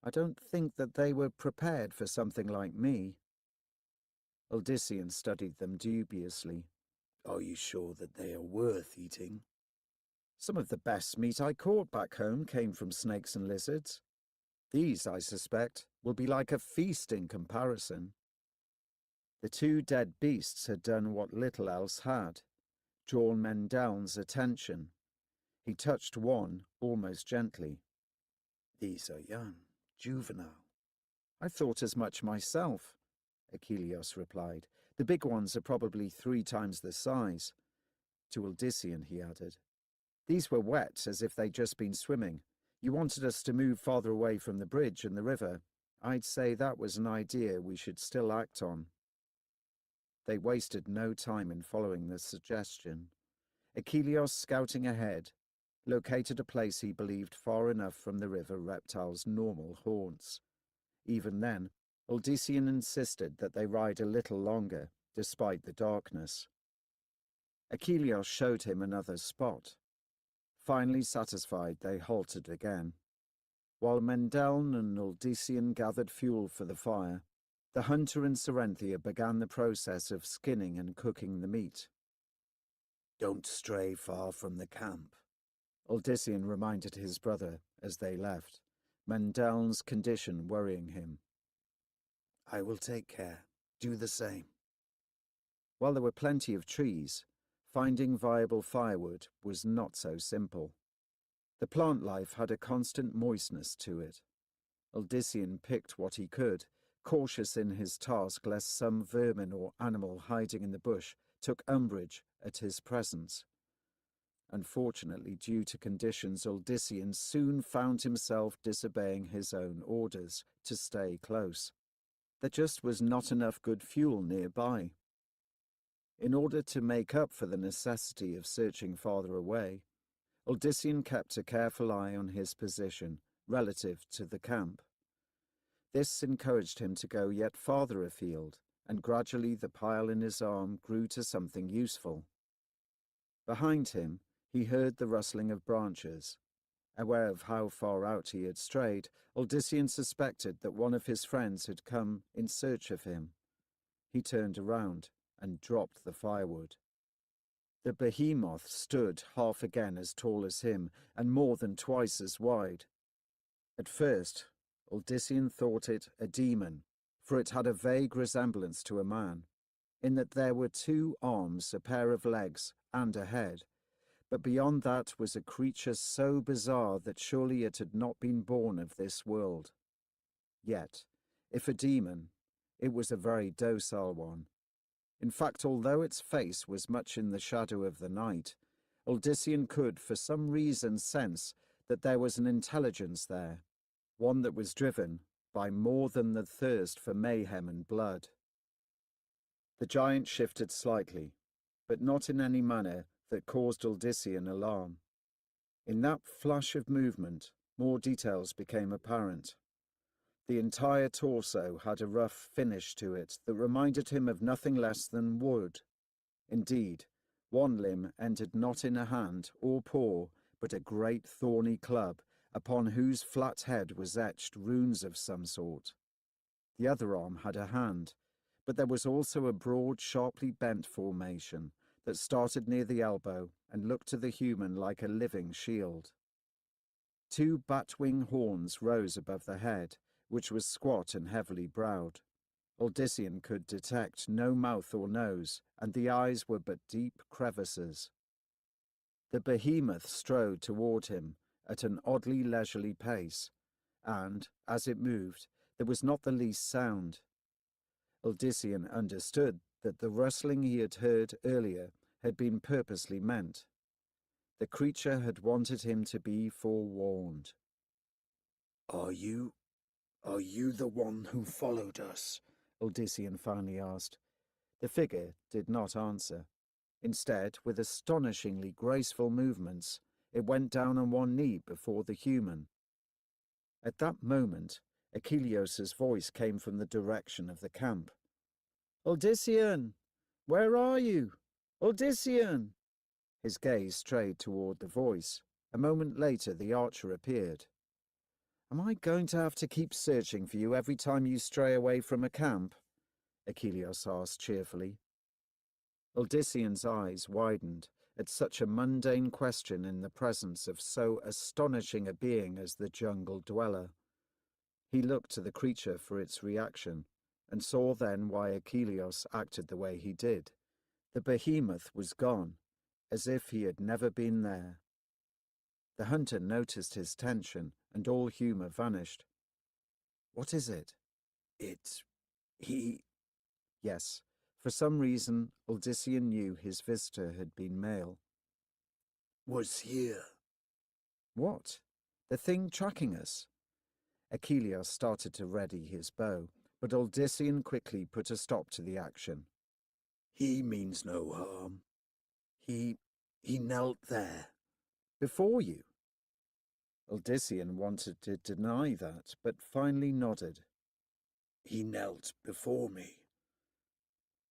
I don't think that they were prepared for something like me. Odyssean studied them dubiously. Are you sure that they are worth eating? Some of the best meat I caught back home came from snakes and lizards. These, I suspect, will be like a feast in comparison. The 2 dead beasts had done what little else had, drawn Mendeln's attention. He touched one almost gently. These are young, juvenile. I thought as much myself, Achilleos replied. The big ones are probably 3 times the size. To Odyssean, he added. These were wet, as if they'd just been swimming. You wanted us to move farther away from the bridge and the river. I'd say that was an idea we should still act on. They wasted no time in following the suggestion. Achilleos, scouting ahead, located a place he believed far enough from the river reptiles' normal haunts. Even then, Odyssean insisted that they ride a little longer, despite the darkness. Achilleos showed him another spot. Finally satisfied, they halted again. While Mendeln and Odyssean gathered fuel for the fire, the hunter and Cerenthia began the process of skinning and cooking the meat. Don't stray far from the camp, Odyssean reminded his brother as they left, Mendeln's condition worrying him. I will take care. Do the same. While there were plenty of trees, finding viable firewood was not so simple. The plant life had a constant moistness to it. Odyssean picked what he could, cautious in his task lest some vermin or animal hiding in the bush took umbrage at his presence. Unfortunately, due to conditions, Odyssean soon found himself disobeying his own orders to stay close. There just was not enough good fuel nearby. In order to make up for the necessity of searching farther away, Odyssean kept a careful eye on his position relative to the camp. This encouraged him to go yet farther afield, and gradually the pile in his arm grew to something useful. Behind him, he heard the rustling of branches. Aware of how far out he had strayed, Odyssean suspected that one of his friends had come in search of him. He turned around and dropped the firewood. The behemoth stood half again as tall as him and more than twice as wide. At first, Odyssean thought it a demon, for it had a vague resemblance to a man, in that there were 2 arms, a pair of legs, and a head. But beyond that was a creature so bizarre that surely it had not been born of this world. Yet, if a demon, it was a very docile one. In fact, although its face was much in the shadow of the night, Odyssean could, for some reason, sense that there was an intelligence there, one that was driven by more than the thirst for mayhem and blood. The giant shifted slightly, but not in any manner that caused Odyssean alarm. In that flash of movement, more details became apparent. The entire torso had a rough finish to it that reminded him of nothing less than wood. Indeed, one limb ended not in a hand or paw, but a great thorny club, upon whose flat head was etched runes of some sort. The other arm had a hand, but there was also a broad, sharply bent formation that started near the elbow and looked to the human like a living shield. 2 bat-wing horns rose above the head, which was squat and heavily browed. Odyssean could detect no mouth or nose, and the eyes were but deep crevices. The behemoth strode toward him at an oddly leisurely pace, and, as it moved, there was not the least sound. Odyssean understood that the rustling he had heard earlier had been purposely meant. The creature had wanted him to be forewarned. Are you Are you the one who followed us? Odyssean finally asked. The figure did not answer. Instead, with astonishingly graceful movements, it went down on one knee before the human. At that moment, Achilleus's voice came from the direction of the camp. Odyssean! Where are you? Odyssean! His gaze strayed toward the voice. A moment later, the archer appeared. Am I going to have to keep searching for you every time you stray away from a camp? Achilleus asked cheerfully. Odyssean's eyes widened at such a mundane question in the presence of so astonishing a being as the jungle dweller. He looked to the creature for its reaction, and saw then why Achilleus acted the way he did. The behemoth was gone, as if he had never been there. The hunter noticed his tension, and all humour vanished. What is it? He... Yes, for some reason Odyssean knew his visitor had been male. was here. What? The thing tracking us? Achilleus started to ready his bow, but Odyssean quickly put a stop to the action. He means no harm. He knelt there. Before you? Odyssean wanted to deny that, but finally nodded. He knelt before me.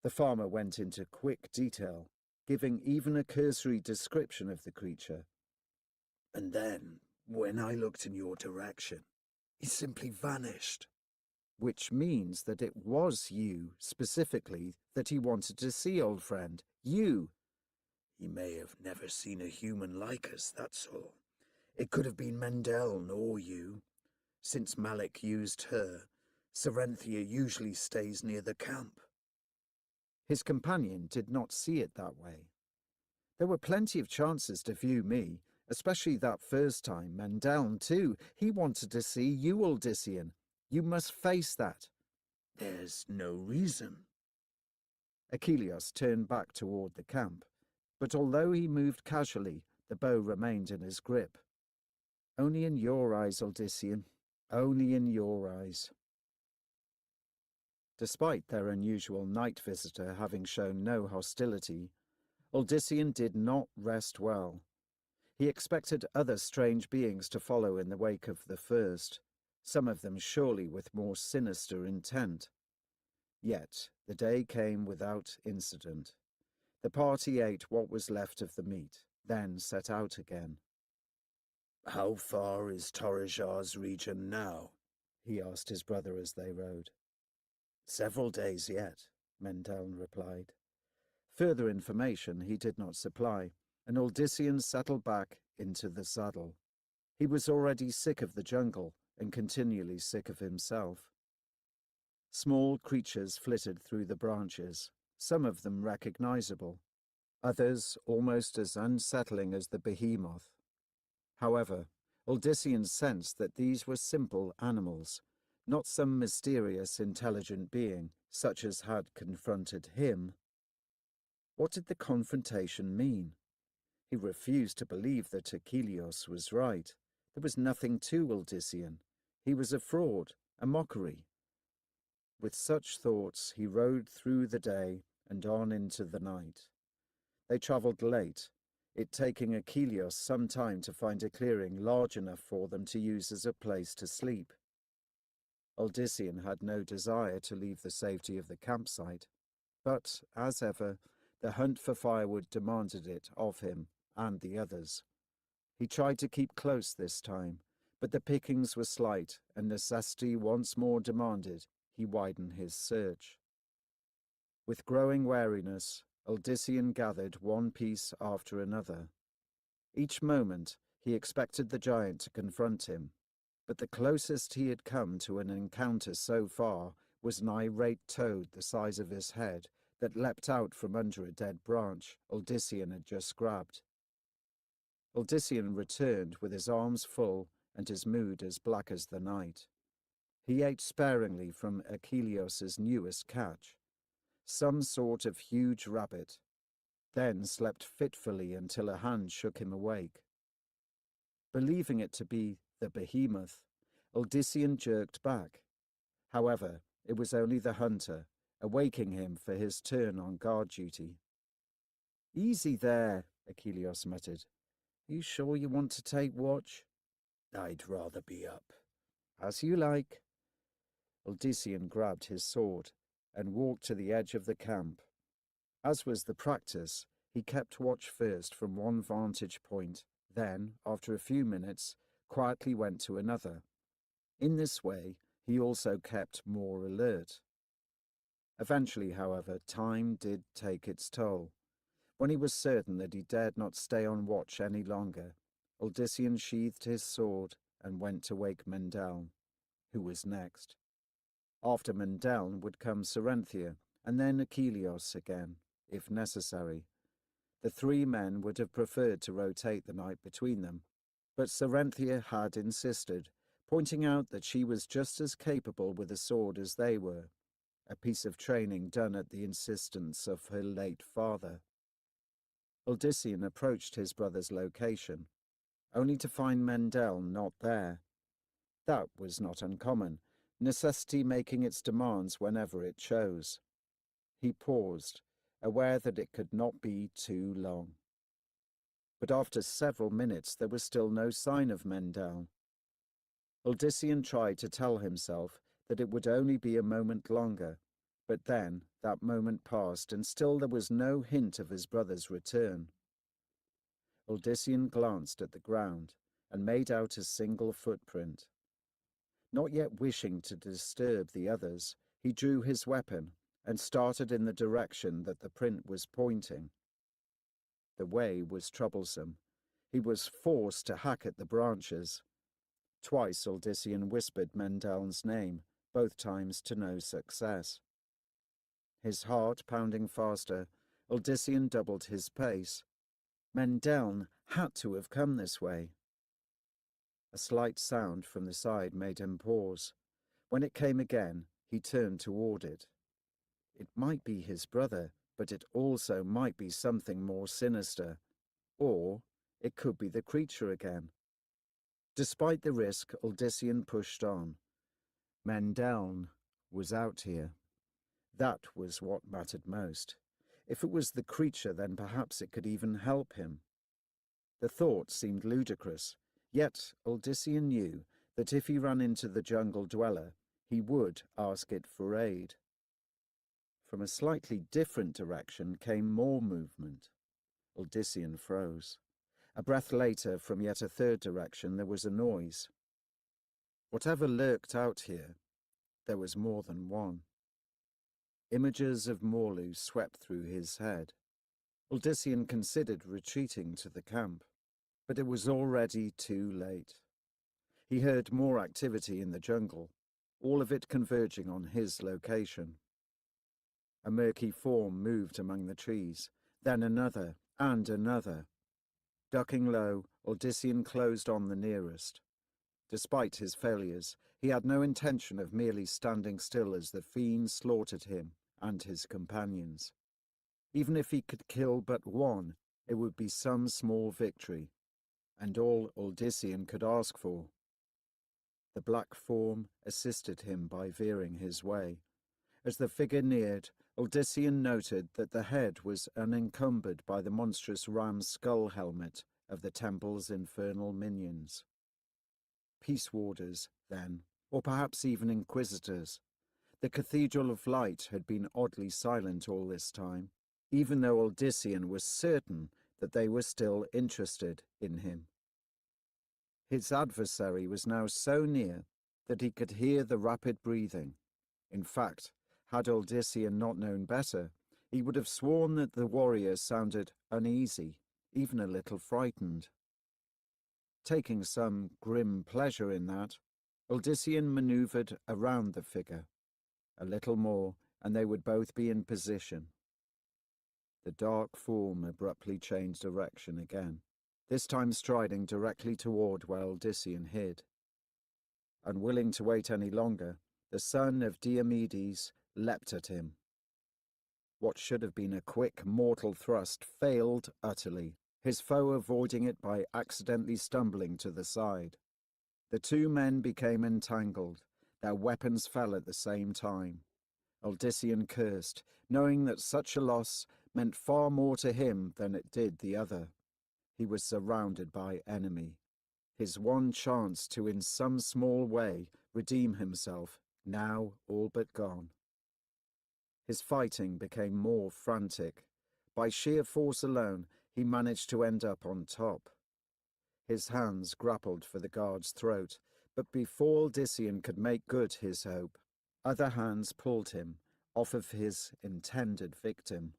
The farmer went into quick detail, giving even a cursory description of the creature. And then, when I looked in your direction, he simply vanished. Which means that it was you, specifically, that he wanted to see, old friend. You! He may have never seen a human like us, that's all. It could have been Mendeln or you. Since Malik used her, Serenthia usually stays near the camp. His companion did not see it that way. There were plenty of chances to view me, especially that first time. Mendeln, too. He wanted to see you, Odyssean. You must face that. There's no reason. Achilleus turned back toward the camp, but although he moved casually, the bow remained in his grip. Only in your eyes, Odyssean. Only in your eyes. Despite their unusual night visitor having shown no hostility, Odyssean did not rest well. He expected other strange beings to follow in the wake of the first, some of them surely with more sinister intent. Yet the day came without incident. The party ate what was left of the meat, then set out again. How far is Torajar's region now? He asked his brother as they rode. Several days yet, Mendeln replied. Further information he did not supply, and Odyssean settled back into the saddle. He was already sick of the jungle and continually sick of himself. Small creatures flitted through the branches, some of them recognizable, others almost as unsettling as the behemoth. However, Odyssean sensed that these were simple animals, not some mysterious intelligent being such as had confronted him. What did the confrontation mean? He refused to believe that Achilleus was right. There was nothing to Odyssean. He was a fraud, a mockery. With such thoughts he rode through the day and on into the night. They travelled late, it taking Achilleus some time to find a clearing large enough for them to use as a place to sleep. Odyssean had no desire to leave the safety of the campsite, but, as ever, the hunt for firewood demanded it of him and the others. He tried to keep close this time, but the pickings were slight, and necessity once more demanded he widen his search. With growing wariness, Odyssean gathered one piece after another. Each moment he expected the giant to confront him, but the closest he had come to an encounter so far was an irate toad the size of his head that leapt out from under a dead branch Odyssean had just grabbed. Odyssean returned with his arms full and his mood as black as the night. He ate sparingly from Achilleus's newest catch, some sort of huge rabbit, then slept fitfully until a hand shook him awake. Believing it to be the behemoth, Odysseus jerked back. However, it was only the hunter, awaking him for his turn on guard duty. "Easy there," Achilles muttered. "You sure you want to take watch?" "I'd rather be up." "As you like." Odysseus grabbed his sword and walked to the edge of the camp. As was the practice, he kept watch first from one vantage point, then, after a few minutes, quietly went to another. In this way, he also kept more alert. Eventually, however, time did take its toll. When he was certain that he dared not stay on watch any longer, Odysseus sheathed his sword and went to wake Mendeln, who was next. After Mendeln would come Cerynthia, and then Achilles again, if necessary. The three men would have preferred to rotate the night between them, but Cerynthia had insisted, pointing out that she was just as capable with a sword as they were, a piece of training done at the insistence of her late father. Odysseus approached his brother's location, only to find Mendeln not there. That was not uncommon, necessity making its demands whenever it chose. He paused, aware that it could not be too long. But after several minutes there was still no sign of Mendeln. Odysseus tried to tell himself that it would only be a moment longer, but then that moment passed and still there was no hint of his brother's return. Odysseus glanced at the ground and made out a single footprint. Not yet wishing to disturb the others, he drew his weapon and started in the direction that the print was pointing. The way was troublesome. He was forced to hack at the branches. Twice Odysseus whispered Mendeln's name, both times to no success. His heart pounding faster, Odysseus doubled his pace. Mendeln had to have come this way. A slight sound from the side made him pause. When it came again, he turned toward it. It might be his brother, but it also might be something more sinister. Or it could be the creature again. Despite the risk, Odysseus pushed on. Mendeln was out here. That was what mattered most. If it was the creature, then perhaps it could even help him. The thought seemed ludicrous, yet Odysseus knew that if he ran into the jungle dweller, he would ask it for aid. From a slightly different direction came more movement. Odysseus froze. A breath later, from yet a third direction, there was a noise. Whatever lurked out here, there was more than one. Images of Morlu swept through his head. Odysseus considered retreating to the camp, but it was already too late. He heard more activity in the jungle, all of it converging on his location. A murky form moved among the trees, then another and another. Ducking low, Odysseus closed on the nearest. Despite his failures, he had no intention of merely standing still as the fiend slaughtered him and his companions. Even if he could kill but one, it would be some small victory, and all Odysseus could ask for. The black form assisted him by veering his way. As the figure neared, Odysseus noted that the head was unencumbered by the monstrous ram's skull helmet of the temple's infernal minions. Peace warders, then, or perhaps even inquisitors. The Cathedral of Light had been oddly silent all this time, even though Odysseus was certain that they were still interested in him. His adversary was now so near that he could hear the rapid breathing. In fact, had Odysseus not known better, he would have sworn that the warrior sounded uneasy, even a little frightened. Taking some grim pleasure in that, Odysseus manoeuvred around the figure. A little more, and they would both be in position. The dark form abruptly changed direction again, this time striding directly toward where Odysseus hid. Unwilling to wait any longer, the son of Diomedes leapt at him. What should have been a quick, mortal thrust failed utterly, his foe avoiding it by accidentally stumbling to the side. The two men became entangled. Their weapons fell at the same time. Odysseus cursed, knowing that such a loss meant far more to him than it did the other. He was surrounded by enemy. His one chance to in some small way redeem himself, now all but gone. His fighting became more frantic. By sheer force alone, he managed to end up on top. His hands grappled for the guard's throat, but before Odysseus could make good his hope, other hands pulled him off of his intended victim.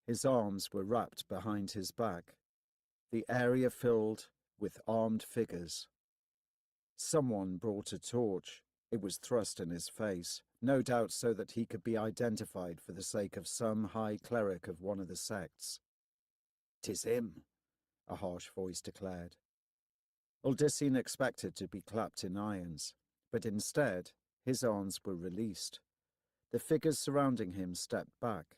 His arms were wrapped behind his back, the area filled with armed figures. Someone brought a torch. It was thrust in his face, no doubt so that he could be identified for the sake of some high cleric of one of the sects. "'Tis him," a harsh voice declared. Odysseus expected to be clapped in irons, but instead his arms were released. The figures surrounding him stepped back,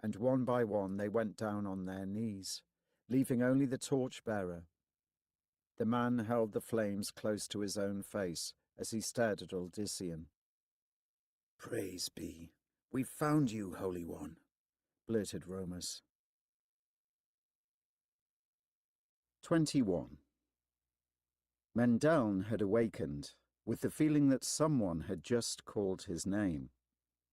and one by one they went down on their knees, leaving only the torch-bearer. The man held the flames close to his own face as he stared at Odysseus. "Praise be, we found you, Holy One," blurted Romus. 21. Mendeln had awakened with the feeling that someone had just called his name.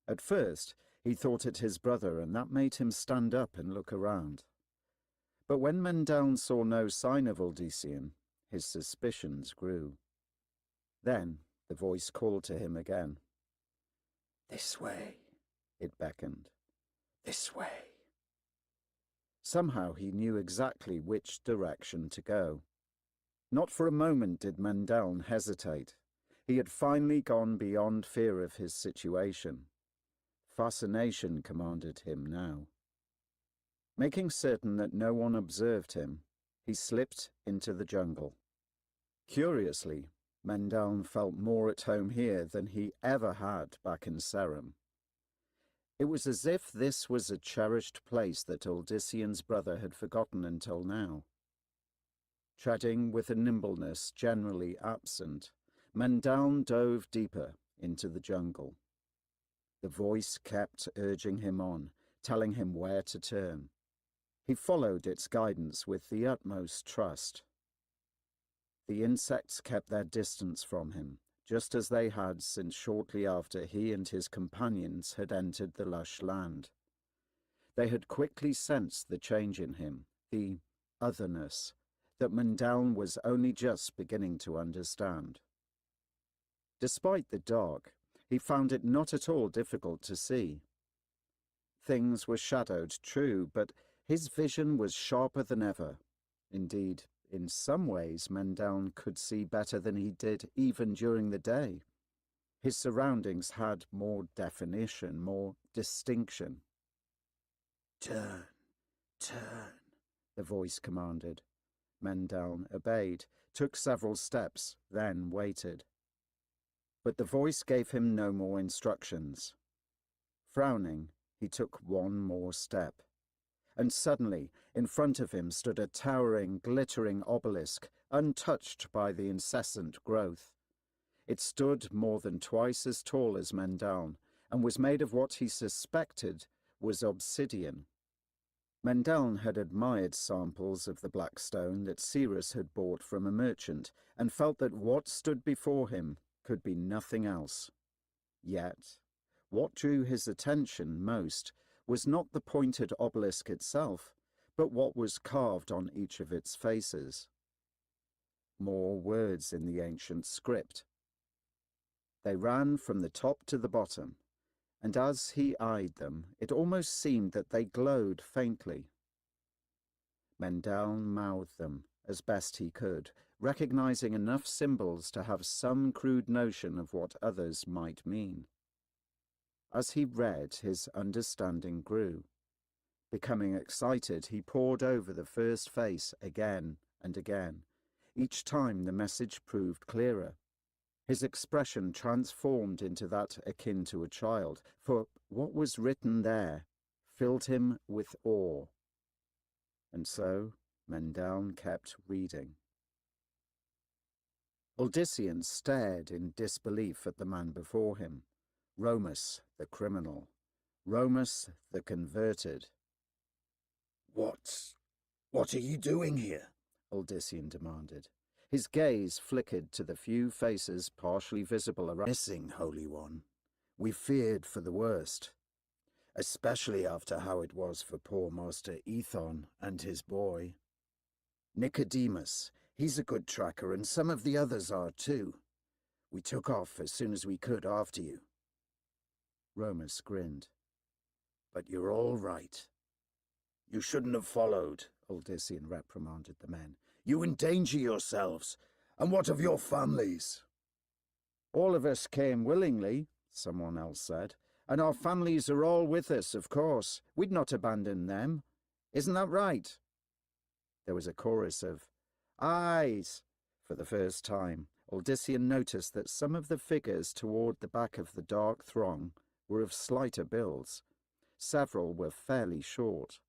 At first, he thought it his brother, and that made him stand up and look around. But when Mendeln saw no sign of Odysseus, his suspicions grew. Then the voice called to him again. "This way," it beckoned. "this way." Somehow he knew exactly which direction to go. Not for a moment did Mendeln hesitate. He had finally gone beyond fear of his situation. Fascination commanded him now. Making certain that no one observed him, he slipped into the jungle. Curiously, Mendeln felt more at home here than he ever had back in Serum. It was as if this was a cherished place that Odysseus' brother had forgotten until now. Treading with a nimbleness generally absent, Mendeln dove deeper into the jungle. The voice kept urging him on, telling him where to turn. He followed its guidance with the utmost trust. The insects kept their distance from him, just as they had since shortly after he and his companions had entered the lush land. They had quickly sensed the change in him, the otherness, that Mendeln was only just beginning to understand. Despite the dark, he found it not at all difficult to see. Things were shadowed, true, but his vision was sharper than ever. Indeed, in some ways, Mendeln could see better than he did even during the day. His surroundings had more definition, more distinction. "Turn, turn," the voice commanded. Mendeln obeyed, took several steps, then waited. But the voice gave him no more instructions. Frowning, he took one more step. And suddenly, in front of him stood a towering, glittering obelisk, untouched by the incessant growth. It stood more than twice as tall as Mendeln, and was made of what he suspected was obsidian. Mendeln had admired samples of the black stone that Cyrus had bought from a merchant, and felt that what stood before him could be nothing else. Yet, what drew his attention most was not the pointed obelisk itself, but what was carved on each of its faces. More words in the ancient script. They ran from the top to the bottom, and as he eyed them, it almost seemed that they glowed faintly. Mendeln mouthed them as best he could, recognizing enough symbols to have some crude notion of what others might mean. As he read, his understanding grew. Becoming excited, he pored over the first face again and again. Each time the message proved clearer. His expression transformed into that akin to a child, for what was written there filled him with awe. And so Mendeln kept reading. Odysseus stared in disbelief at the man before him. Romus, the criminal. Romus, the converted. What are you doing here? Odysseus demanded. His gaze flickered to the few faces partially visible around. Missing, Holy One. We feared for the worst, especially after how it was for poor Master Ethon and his boy. Nicodemus, he's a good tracker, and some of the others are too. We took off as soon as we could after you. Romus grinned. But you're all right. You shouldn't have followed, Odysseus reprimanded the men. You endanger yourselves. And what of your families? All of us came willingly, someone else said, and our families are all with us, of course. We'd not abandon them. Isn't that right? There was a chorus of ayes. For the first time, Odysseus noticed that some of the figures toward the back of the dark throng were of slighter builds. Several were fairly short.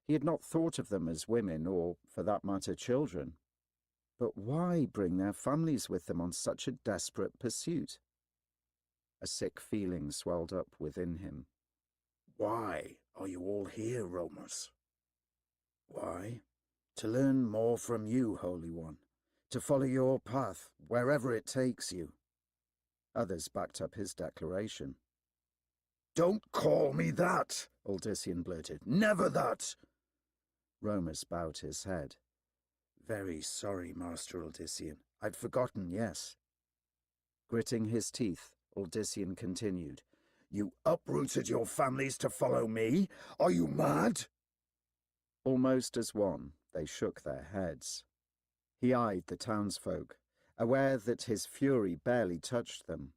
He had not thought of them as women or, for that matter, children. But why bring their families with them on such a desperate pursuit? A sick feeling swelled up within him. Why are you all here, Romus? Why? To learn more from you, Holy One. To follow your path, wherever it takes you. Others backed up his declaration. Don't call me that, Odysseus blurted. Never that! Romus bowed his head. Very sorry, Master Odysseus. I'd forgotten, yes. Gritting his teeth, Odysseus continued. You uprooted your families to follow me? Are you mad? Almost as one, they shook their heads. He eyed the townsfolk, aware that his fury barely touched them.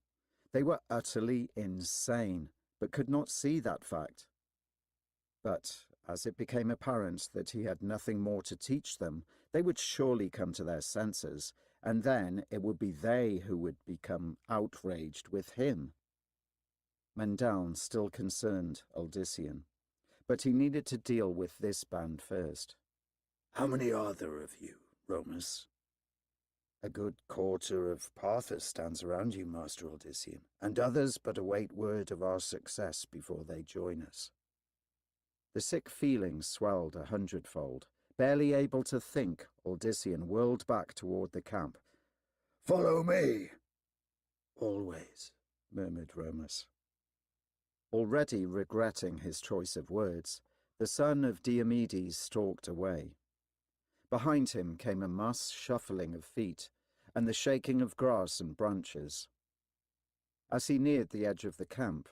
They were utterly insane, but could not see that fact. But as it became apparent that he had nothing more to teach them, they would surely come to their senses, and then it would be they who would become outraged with him. Mendown still concerned Odysseus, but he needed to deal with this band first. How many are there of you, Romus? A good quarter of Parthus stands around you, Master Odysseus, and others but await word of our success before they join us. The sick feeling swelled 100-fold. Barely able to think, Odysseus whirled back toward the camp. Follow me! Always, murmured Romus. Already regretting his choice of words, the son of Diomedes stalked away. Behind him came a mass shuffling of feet and the shaking of grass and branches. As he neared the edge of the camp,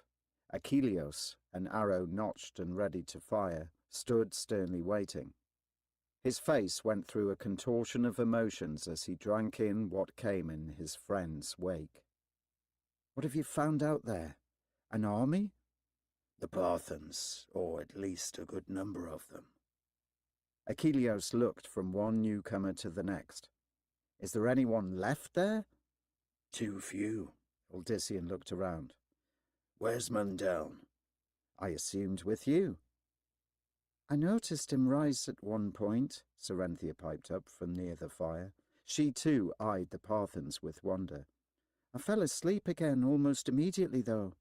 Achilleus, an arrow notched and ready to fire, stood sternly waiting. His face went through a contortion of emotions as he drank in what came in his friend's wake. What have you found out there? An army? The Parthans, or at least a good number of them. Achilleus looked from one newcomer to the next. Is there anyone left there? Too few. Odysseus looked around. Where's Mendown? I assumed with you. I noticed him rise at one point, Cerenthia piped up from near the fire. She too eyed the Parthans with wonder. I fell asleep again almost immediately, though.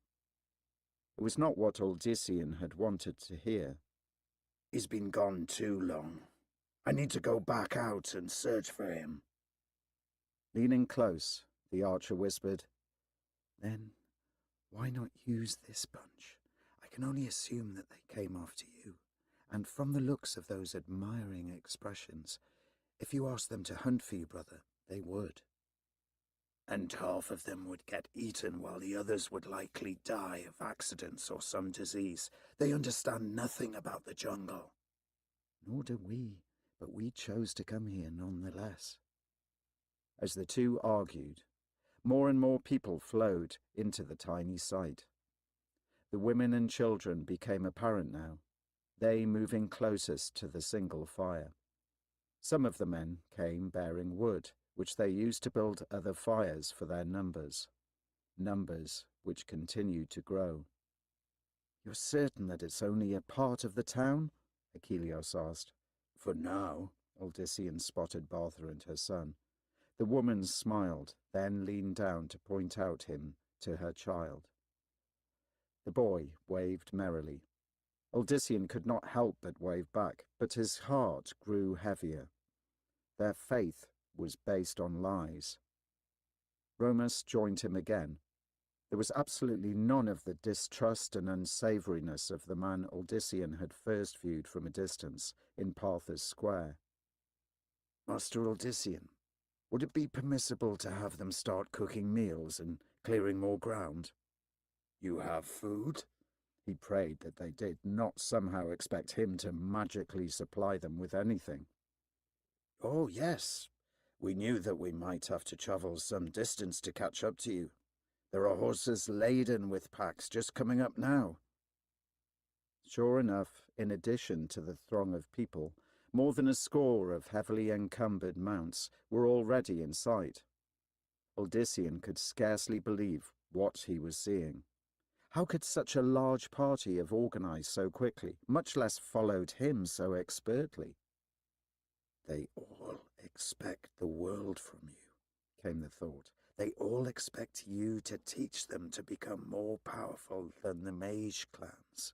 It was not what Odysseus had wanted to hear. He's been gone too long. I need to go back out and search for him. Leaning close, the archer whispered, Then why not use this bunch? I can only assume that they came after you. And from the looks of those admiring expressions, if you asked them to hunt for you, brother, they would. And half of them would get eaten while the others would likely die of accidents or some disease. They understand nothing about the jungle. Nor do we, but we chose to come here nonetheless. As the two argued, more and more people flowed into the tiny site. The women and children became apparent now, they moving closest to the single fire. Some of the men came bearing wood, which they used to build other fires for their numbers which continued to grow. You're certain that it's only a part of the town? Achilleus asked. For now, Odysseus spotted Bartha and her son. The woman smiled, then leaned down to point out him to her child. The boy waved merrily. Odyssean could not help but wave back, but his heart grew heavier. Their faith was based on lies. Romus joined him again. There was absolutely none of the distrust and unsavouriness of the man Odyssean had first viewed from a distance in Parthus Square. Master Odyssean, would it be permissible to have them start cooking meals and clearing more ground? You have food? He prayed that they did not somehow expect him to magically supply them with anything. Oh, yes. We knew that we might have to travel some distance to catch up to you. There are horses laden with packs just coming up now. Sure enough, in addition to the throng of people, more than a score of heavily encumbered mounts were already in sight. Odyssean could scarcely believe what he was seeing. How could such a large party have organized so quickly, much less followed him so expertly? They all expect the world from you, came the thought. They all expect you to teach them to become more powerful than the mage clans.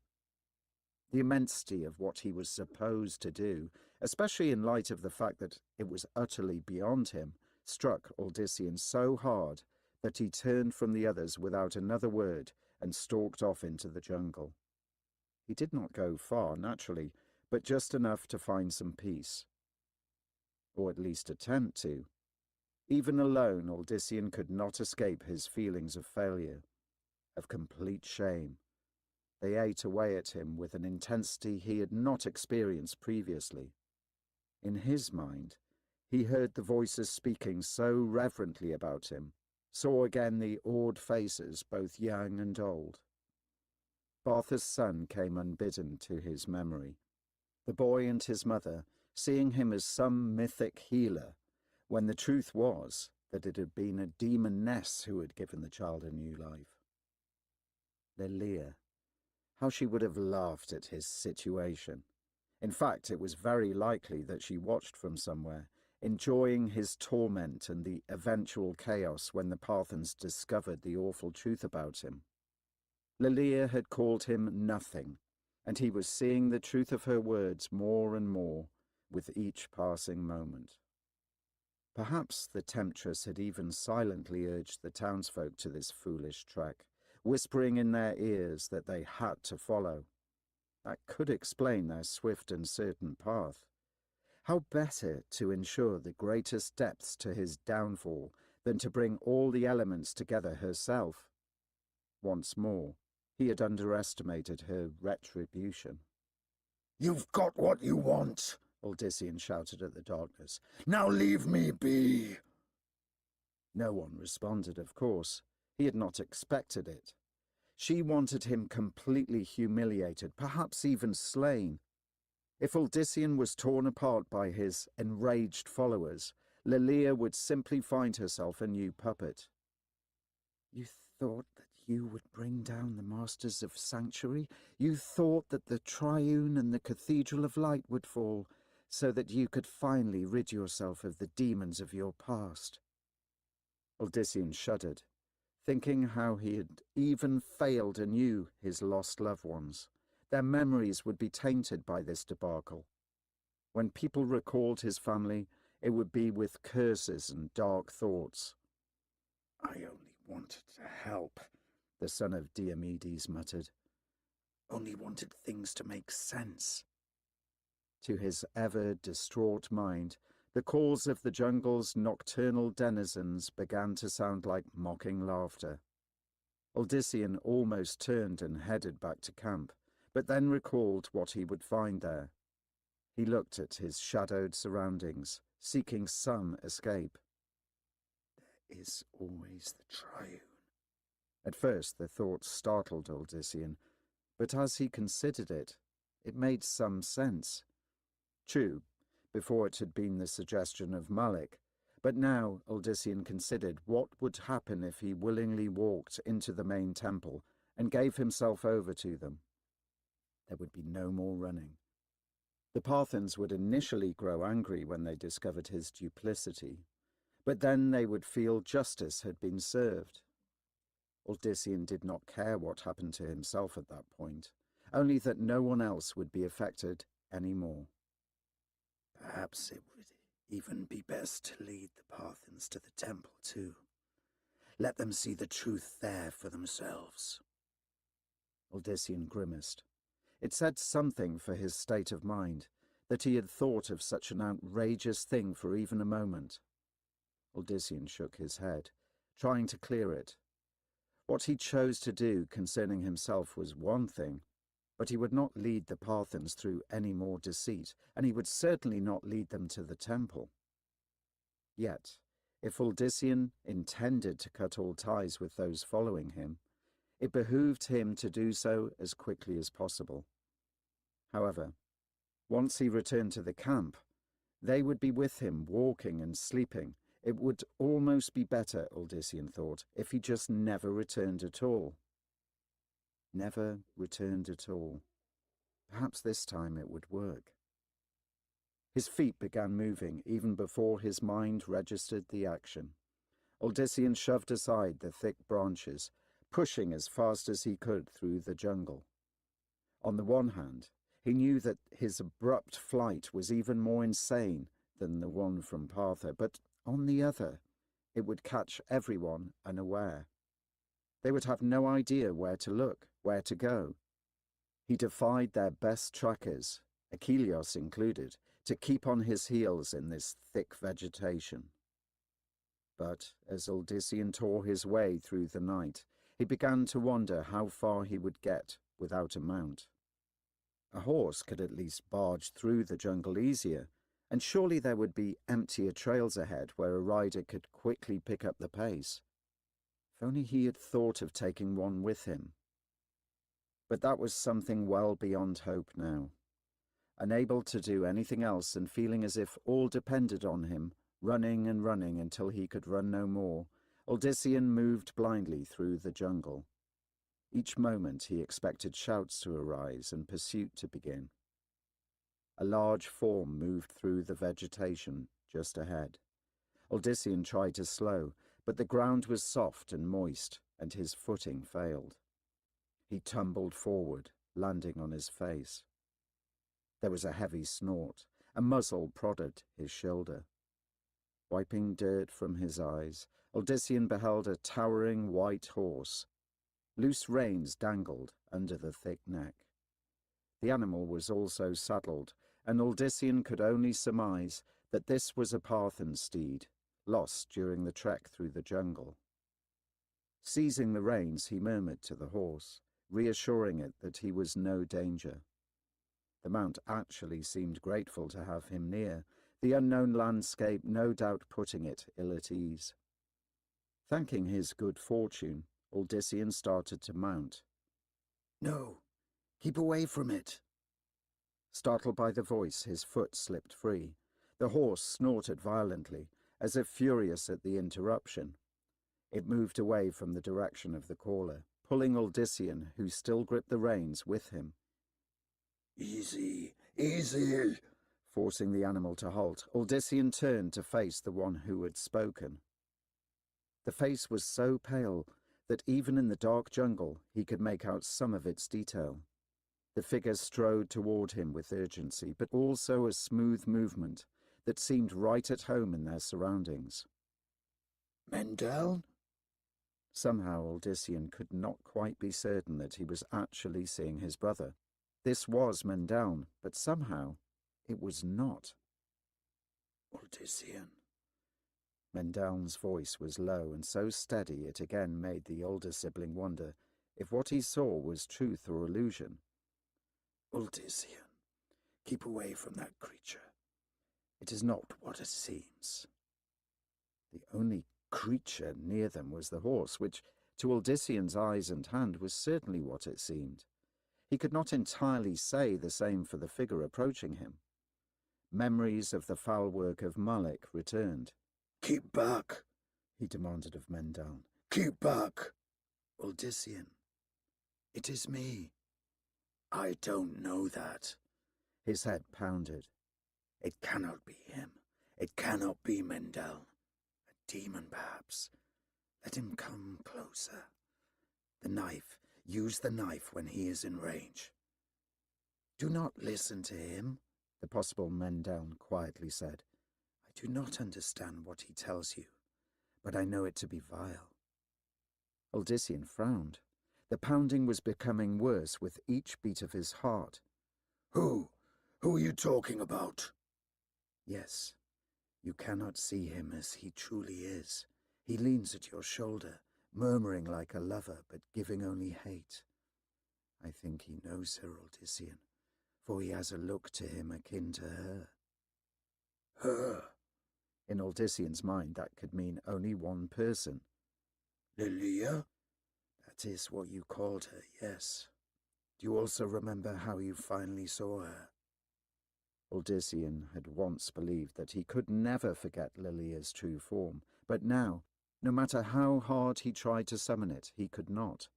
The immensity of what he was supposed to do, especially in light of the fact that it was utterly beyond him, struck Odyssean so hard that he turned from the others without another word and stalked off into the jungle. He did not go far, naturally, but just enough to find some peace. Or at least attempt to. Even alone, Odyssean could not escape his feelings of failure, of complete shame. They ate away at him with an intensity he had not experienced previously. In his mind, he heard the voices speaking so reverently about him, saw again the awed faces, both young and old. Parthus' son came unbidden to his memory. The boy and his mother, seeing him as some mythic healer, when the truth was that it had been a demoness who had given the child a new life. Lilia, how she would have laughed at his situation. In fact, it was very likely that she watched from somewhere, enjoying his torment and the eventual chaos when the Parthans discovered the awful truth about him. Lilia had called him nothing, and he was seeing the truth of her words more and more with each passing moment. Perhaps the temptress had even silently urged the townsfolk to this foolish trek, whispering in their ears that they had to follow. That could explain their swift and certain path. How better to ensure the greatest depths to his downfall than to bring all the elements together herself? Once more, he had underestimated her retribution. You've got what you want, Odyssean shouted at the darkness. Now leave me be. No one responded, of course. He had not expected it. She wanted him completely humiliated, perhaps even slain. If Odyssean was torn apart by his enraged followers, Lilia would simply find herself a new puppet. You thought that you would bring down the Masters of Sanctuary? You thought that the Triune and the Cathedral of Light would fall, so that you could finally rid yourself of the demons of your past? Odyssean shuddered, thinking how he had even failed anew his lost loved ones. Their memories would be tainted by this debacle. When people recalled his family, it would be with curses and dark thoughts. I only wanted to help, the son of Diomedes muttered. Only wanted things to make sense. To his ever-distraught mind, the calls of the jungle's nocturnal denizens began to sound like mocking laughter. Odyssean almost turned and headed back to camp, but then recalled what he would find there. He looked at his shadowed surroundings, seeking some escape. There is always the Triune. At first the thought startled Odyssean, but as he considered it, it made some sense. True, before it had been the suggestion of Malik, but now Odyssean considered what would happen if he willingly walked into the main temple and gave himself over to them. There would be no more running. The Parthans would initially grow angry when they discovered his duplicity, But then they would feel justice had been served. Odyssean did not care what happened to himself at that point, only that no one else would be affected any more. Perhaps it would even be best to lead the Parthians to the temple too. Let them see the truth there for themselves. Odyssean grimaced. It said something for his state of mind, that he had thought of such an outrageous thing for even a moment. Odyssean shook his head, trying to clear it. What he chose to do concerning himself was one thing, but he would not lead the Parthians through any more deceit, and he would certainly not lead them to the temple. Yet, if Odyssean intended to cut all ties with those following him, it behooved him to do so as quickly as possible. However, once he returned to the camp, they would be with him, walking and sleeping. It would almost be better, Odyssean thought, if he just never returned at all. Never returned at all. Perhaps this time it would work. His feet began moving even before his mind registered the action. Odyssean shoved aside the thick branches, pushing as fast as he could through the jungle. On the one hand, he knew that his abrupt flight was even more insane than the one from Partha, but on the other, it would catch everyone unaware. They would have no idea where to look, where to go. He defied their best trackers, Achilles included, to keep on his heels in this thick vegetation. But as Odyssean tore his way through the night, he began to wonder how far he would get without a mount. A horse could at least barge through the jungle easier, and surely there would be emptier trails ahead where a rider could quickly pick up the pace. If only he had thought of taking one with him. But that was something well beyond hope now. Unable to do anything else and feeling as if all depended on him, running and running until he could run no more, Odyssean moved blindly through the jungle. Each moment he expected shouts to arise and pursuit to begin. A large form moved through the vegetation just ahead. Odyssean tried to slow, but the ground was soft and moist, and his footing failed. He tumbled forward, landing on his face. There was a heavy snort. A muzzle prodded his shoulder. Wiping dirt from his eyes, Odyssean beheld a towering white horse. Loose reins dangled under the thick neck. The animal was also saddled, and Odyssean could only surmise that this was a Parthian steed, lost during the trek through the jungle. Seizing the reins, he murmured to the horse, reassuring it that he was no danger. The mount actually seemed grateful to have him near, the unknown landscape no doubt putting it ill at ease. Thanking his good fortune, Odyssean started to mount. No, keep away from it. Startled by the voice, his foot slipped free. The horse snorted violently, as if furious at the interruption. It moved away from the direction of the caller, pulling Odyssean, who still gripped the reins, with him. Easy, easy! Forcing the animal to halt, Odyssean turned to face the one who had spoken. The face was so pale that even in the dark jungle he could make out some of its detail. The figure strode toward him with urgency, but also a smooth movement that seemed right at home in their surroundings. Mendel? Somehow Odyssean could not quite be certain that he was actually seeing his brother. This was Mendel, but somehow it was not. Odyssean. Mendel's voice was low and so steady it again made the older sibling wonder if what he saw was truth or illusion. Odyssean, keep away from that creature. It is not what it seems. The only creature near them was the horse, which, to Odyssean's eyes and hand, was certainly what it seemed. He could not entirely say the same for the figure approaching him. Memories of the foul work of Malik returned. Keep back, he demanded of Mendel. Keep back. Odyssean, it is me. I don't know that. His head pounded. It cannot be him. It cannot be Mendel. demon, perhaps. Let him come closer. The knife. Use the knife when he is in range. Do not listen to him, the possible Mendel quietly said. I do not understand what he tells you, but I know it to be vile. Odyssean frowned. The pounding was becoming worse with each beat of his heart. Who? Who are you talking about? Yes, you cannot see him as he truly is. He leans at your shoulder, murmuring like a lover, but giving only hate. I think he knows her, Odyssean, for he has a look to him akin to her. Her? In Odyssean's mind, that could mean only one person. Lilia? That is what you called her, yes. Do you also remember how you finally saw her? Odyssean had once believed that he could never forget Lilia's true form, but now, no matter how hard he tried to summon it, he could not.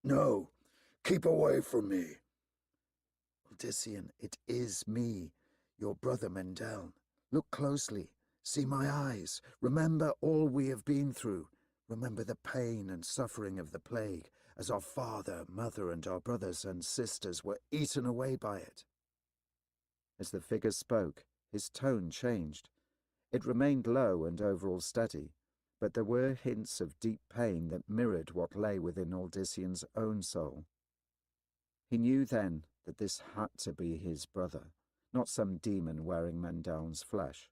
No, keep away from me. Odyssean, it is me, your brother Mendel. Look closely. See my eyes. Remember all we have been through. Remember the pain and suffering of the plague, as our father, mother, and our brothers and sisters were eaten away by it. As the figure spoke, his tone changed. It remained low and overall steady, but there were hints of deep pain that mirrored what lay within Odyssean's own soul. He knew then that this had to be his brother, not some demon wearing Mendel's flesh.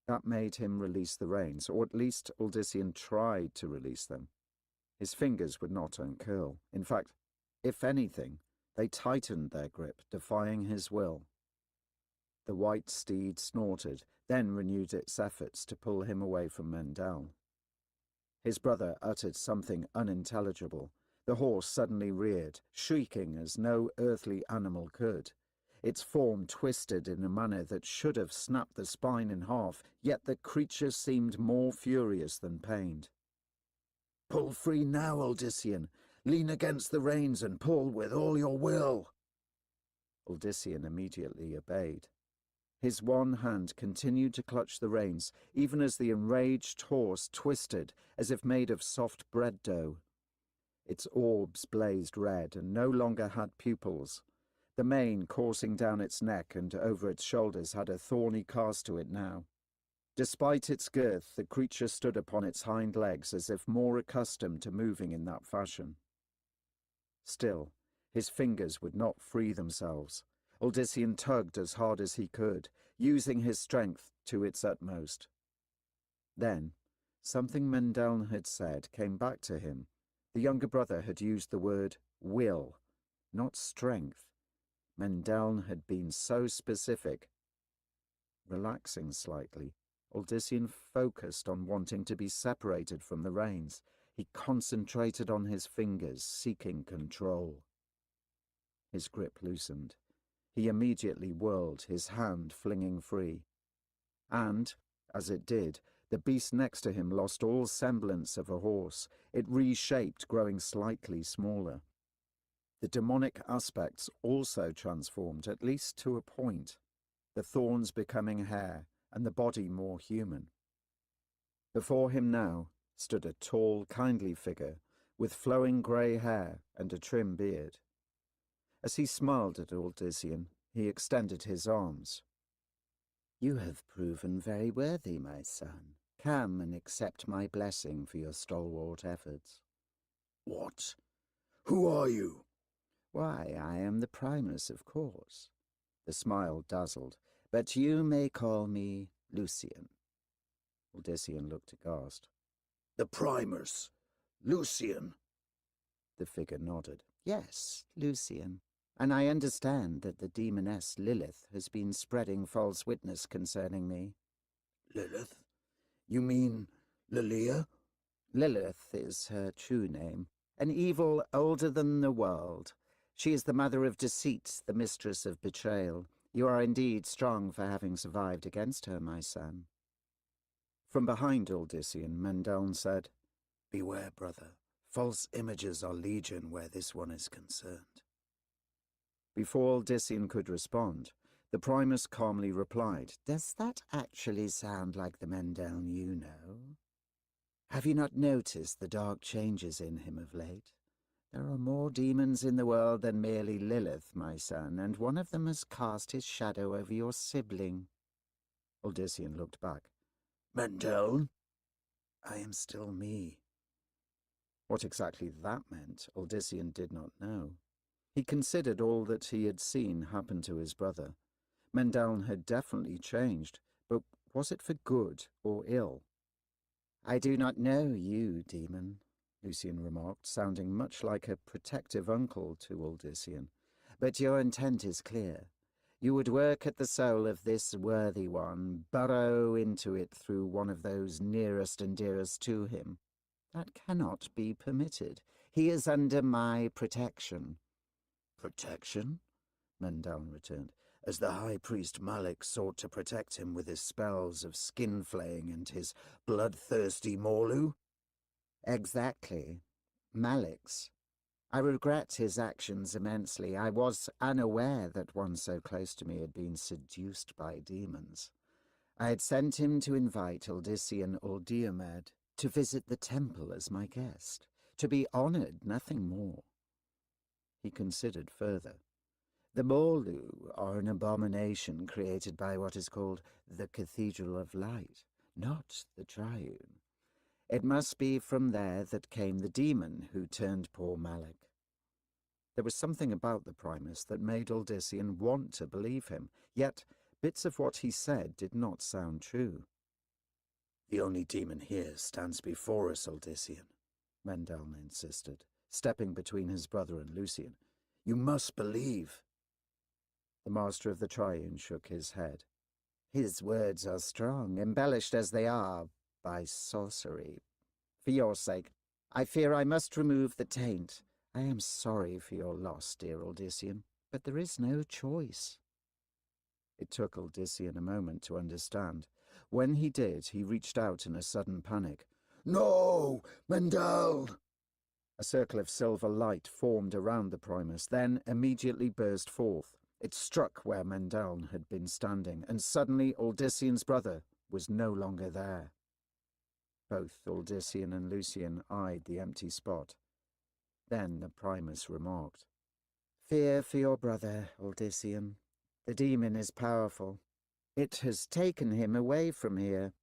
That made him release the reins, or at least Odyssean tried to release them. His fingers would not uncurl. In fact, if anything, they tightened their grip, defying his will. The white steed snorted, then renewed its efforts to pull him away from Mendel. His brother uttered something unintelligible. The horse suddenly reared, shrieking as no earthly animal could. Its form twisted in a manner that should have snapped the spine in half, yet the creature seemed more furious than pained. Pull free now, Odyssean. Lean against the reins and pull with all your will. Odyssean immediately obeyed. His one hand continued to clutch the reins, even as the enraged horse twisted, as if made of soft bread dough. Its orbs blazed red and no longer had pupils. The mane coursing down its neck and over its shoulders had a thorny cast to it now. Despite its girth, the creature stood upon its hind legs as if more accustomed to moving in that fashion. Still, his fingers would not free themselves. Odyssean tugged as hard as he could, using his strength to its utmost. Then, something Mendel had said came back to him. The younger brother had used the word will, not strength. Mendel had been so specific. Relaxing slightly, Odyssean focused on wanting to be separated from the reins. He concentrated on his fingers, seeking control. His grip loosened. He immediately whirled, his hand flinging free. And, as it did, the beast next to him lost all semblance of a horse. It reshaped, growing slightly smaller. The demonic aspects also transformed, at least to a point, the thorns becoming hair and the body more human. Before him now stood a tall, kindly figure with flowing grey hair and a trim beard. As he smiled at Odyssean, he extended his arms. "You have proven very worthy, my son. Come and accept my blessing for your stalwart efforts." What? Who are you? "Why, I am the Primus, of course." The smile dazzled. "But you may call me Lucian." Odyssean looked aghast. The Primus. Lucian. The figure nodded. "Yes, Lucian. And I understand that the demoness Lilith has been spreading false witness concerning me." Lilith? You mean Lilia? Lilith is her true name, an evil older than the world. She is the mother of deceit, the mistress of betrayal. You are indeed strong for having survived against her, my son." From behind Odyssean, Mendel said, "Beware, brother. False images are legion where this one is concerned." Before Odyssean could respond, The Primus calmly replied, "Does that actually sound like the Mendel you know? Have you not noticed the dark changes in him of late? There are more demons in the world than merely Lilith, my son, and one of them has cast his shadow over your sibling." Odyssean looked back. Mendel? "I am still me." What exactly that meant, Odyssean did not know. He considered all that he had seen happen to his brother. Mendel had definitely changed, but was it for good or ill? "I do not know you, demon," Lucian remarked, sounding much like a protective uncle to Odyssean. "But your intent is clear. You would work at the soul of this worthy one, burrow into it through one of those nearest and dearest to him. That cannot be permitted. He is under my protection." Protection? Mendel returned, as the high priest Malik sought to protect him with his spells of skin-flaying and his bloodthirsty Morlu? "Exactly. Malik's. I regret his actions immensely. I was unaware that one so close to me had been seduced by demons. I had sent him to invite Odyssean or Diomed to visit the temple as my guest, to be honoured, nothing more." He considered further. "The Morlu are an abomination created by what is called the Cathedral of Light, not the Triune. It must be from there that came the demon who turned poor Malik." There was something about the Primus that made Odyssean want to believe him, yet bits of what he said did not sound true. "The only demon here stands before us, Odyssean," Mendel insisted, stepping between his brother and Lucian. "You must believe." The Master of the Triune shook his head. "His words are strong, embellished as they are by sorcery. For your sake, I fear I must remove the taint. I am sorry for your loss, dear Odyssean, but there is no choice." It took Odyssean a moment to understand. When he did, he reached out in a sudden panic. "No, Mendel!" A circle of silver light formed around the Primus, then immediately burst forth. It struck where Mendel had been standing, and suddenly Odyssean's brother was no longer there. Both Odyssean and Lucian eyed the empty spot. Then the Primus remarked, "Fear for your brother, Odyssean. The demon is powerful. It has taken him away from here.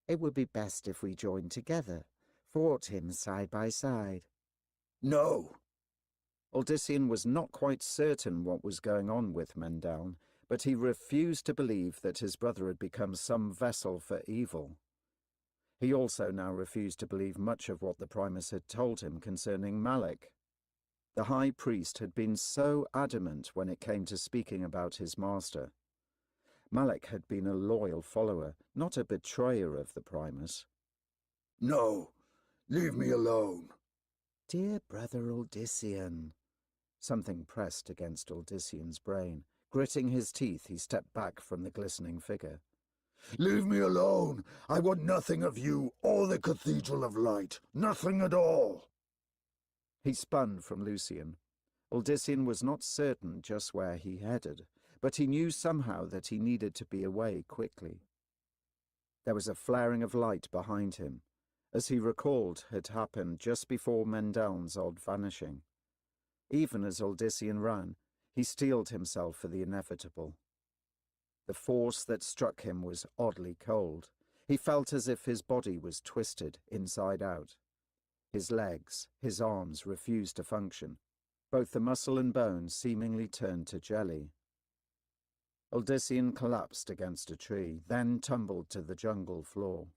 It would be best if we joined together, fought him side by side." "No!" Odyssean was not quite certain what was going on with Mendel, but he refused to believe that his brother had become some vessel for evil. He also now refused to believe much of what the Primus had told him concerning Malik. The high priest had been so adamant when it came to speaking about his master. Malik had been a loyal follower, not a betrayer of the Primus. "No, leave me alone." "Dear brother Odyssean." Something pressed against Odyssean's brain. Gritting his teeth, he stepped back from the glistening figure. "Leave me alone! I want nothing of you or the Cathedral of Light. Nothing at all." He spun from Lucian. Odyssean was not certain just where he headed, but he knew somehow that he needed to be away quickly. There was a flaring of light behind him, as he recalled had happened just before Mendel's odd vanishing. Even as Odyssean ran, he steeled himself for the inevitable. The force that struck him was oddly cold. He felt as if his body was twisted inside out. His legs, his arms refused to function. Both the muscle and bone seemingly turned to jelly. Odyssean collapsed against a tree, then tumbled to the jungle floor.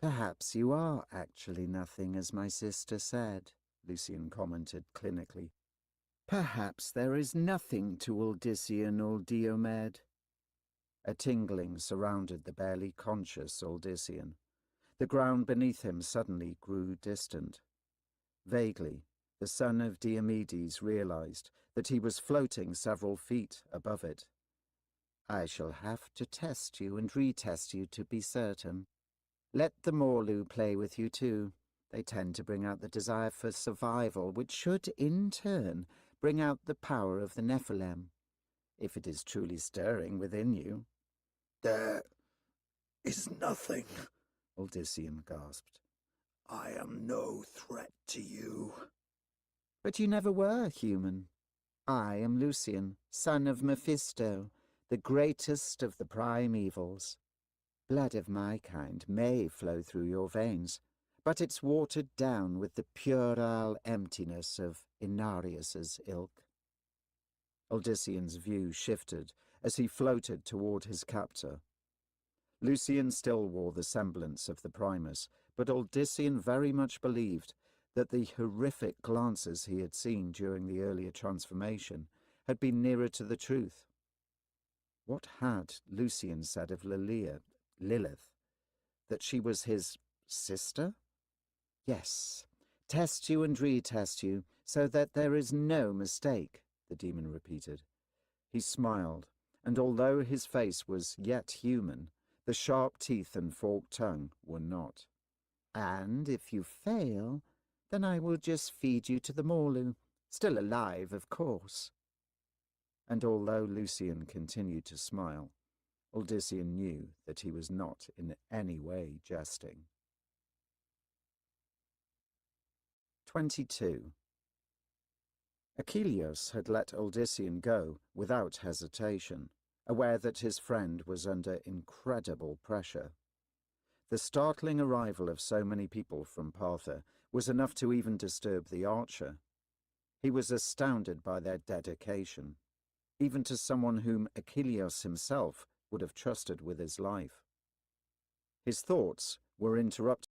"Perhaps you are actually nothing, as my sister said," Lucian commented clinically. "Perhaps there is nothing to Odyssean or Diomed." A tingling surrounded the barely conscious Odyssean. The ground beneath him suddenly grew distant. Vaguely, the son of Diomedes realized that he was floating several feet above it. "I shall have to test you and retest you to be certain. Let the Morlu play with you too. They tend to bring out the desire for survival, which should, in turn, bring out the power of the Nephilim. if it is truly stirring within you. There is nothing, Odyssean gasped. I am no threat to you. But you never were human. I am Lucian, son of Mephisto, the greatest of the primevals. Blood of my kind may flow through your veins, but it's watered down with the puerile emptiness of Inarius's ilk. Odyssean's view shifted as he floated toward his captor. Lucian still wore the semblance of the Primus, but Odyssean very much believed that the horrific glances he had seen during the earlier transformation had been nearer to the truth. What had Lucian said of Lilith? That she was his sister? Yes, test you and retest you, so that there is no mistake, the demon repeated. He smiled, and although his face was yet human, the sharp teeth and forked tongue were not. And if you fail, then I will just feed you to the Morlu, still alive, of course. And although Lucian continued to smile, Odyssean knew that he was not in any way jesting. 22. Achilles had let Odyssean go without hesitation, aware that his friend was under incredible pressure. The startling arrival of so many people from Partha was enough to even disturb the archer. He was astounded by their dedication, even to someone whom Achilles himself would have trusted with his life. His thoughts were interrupted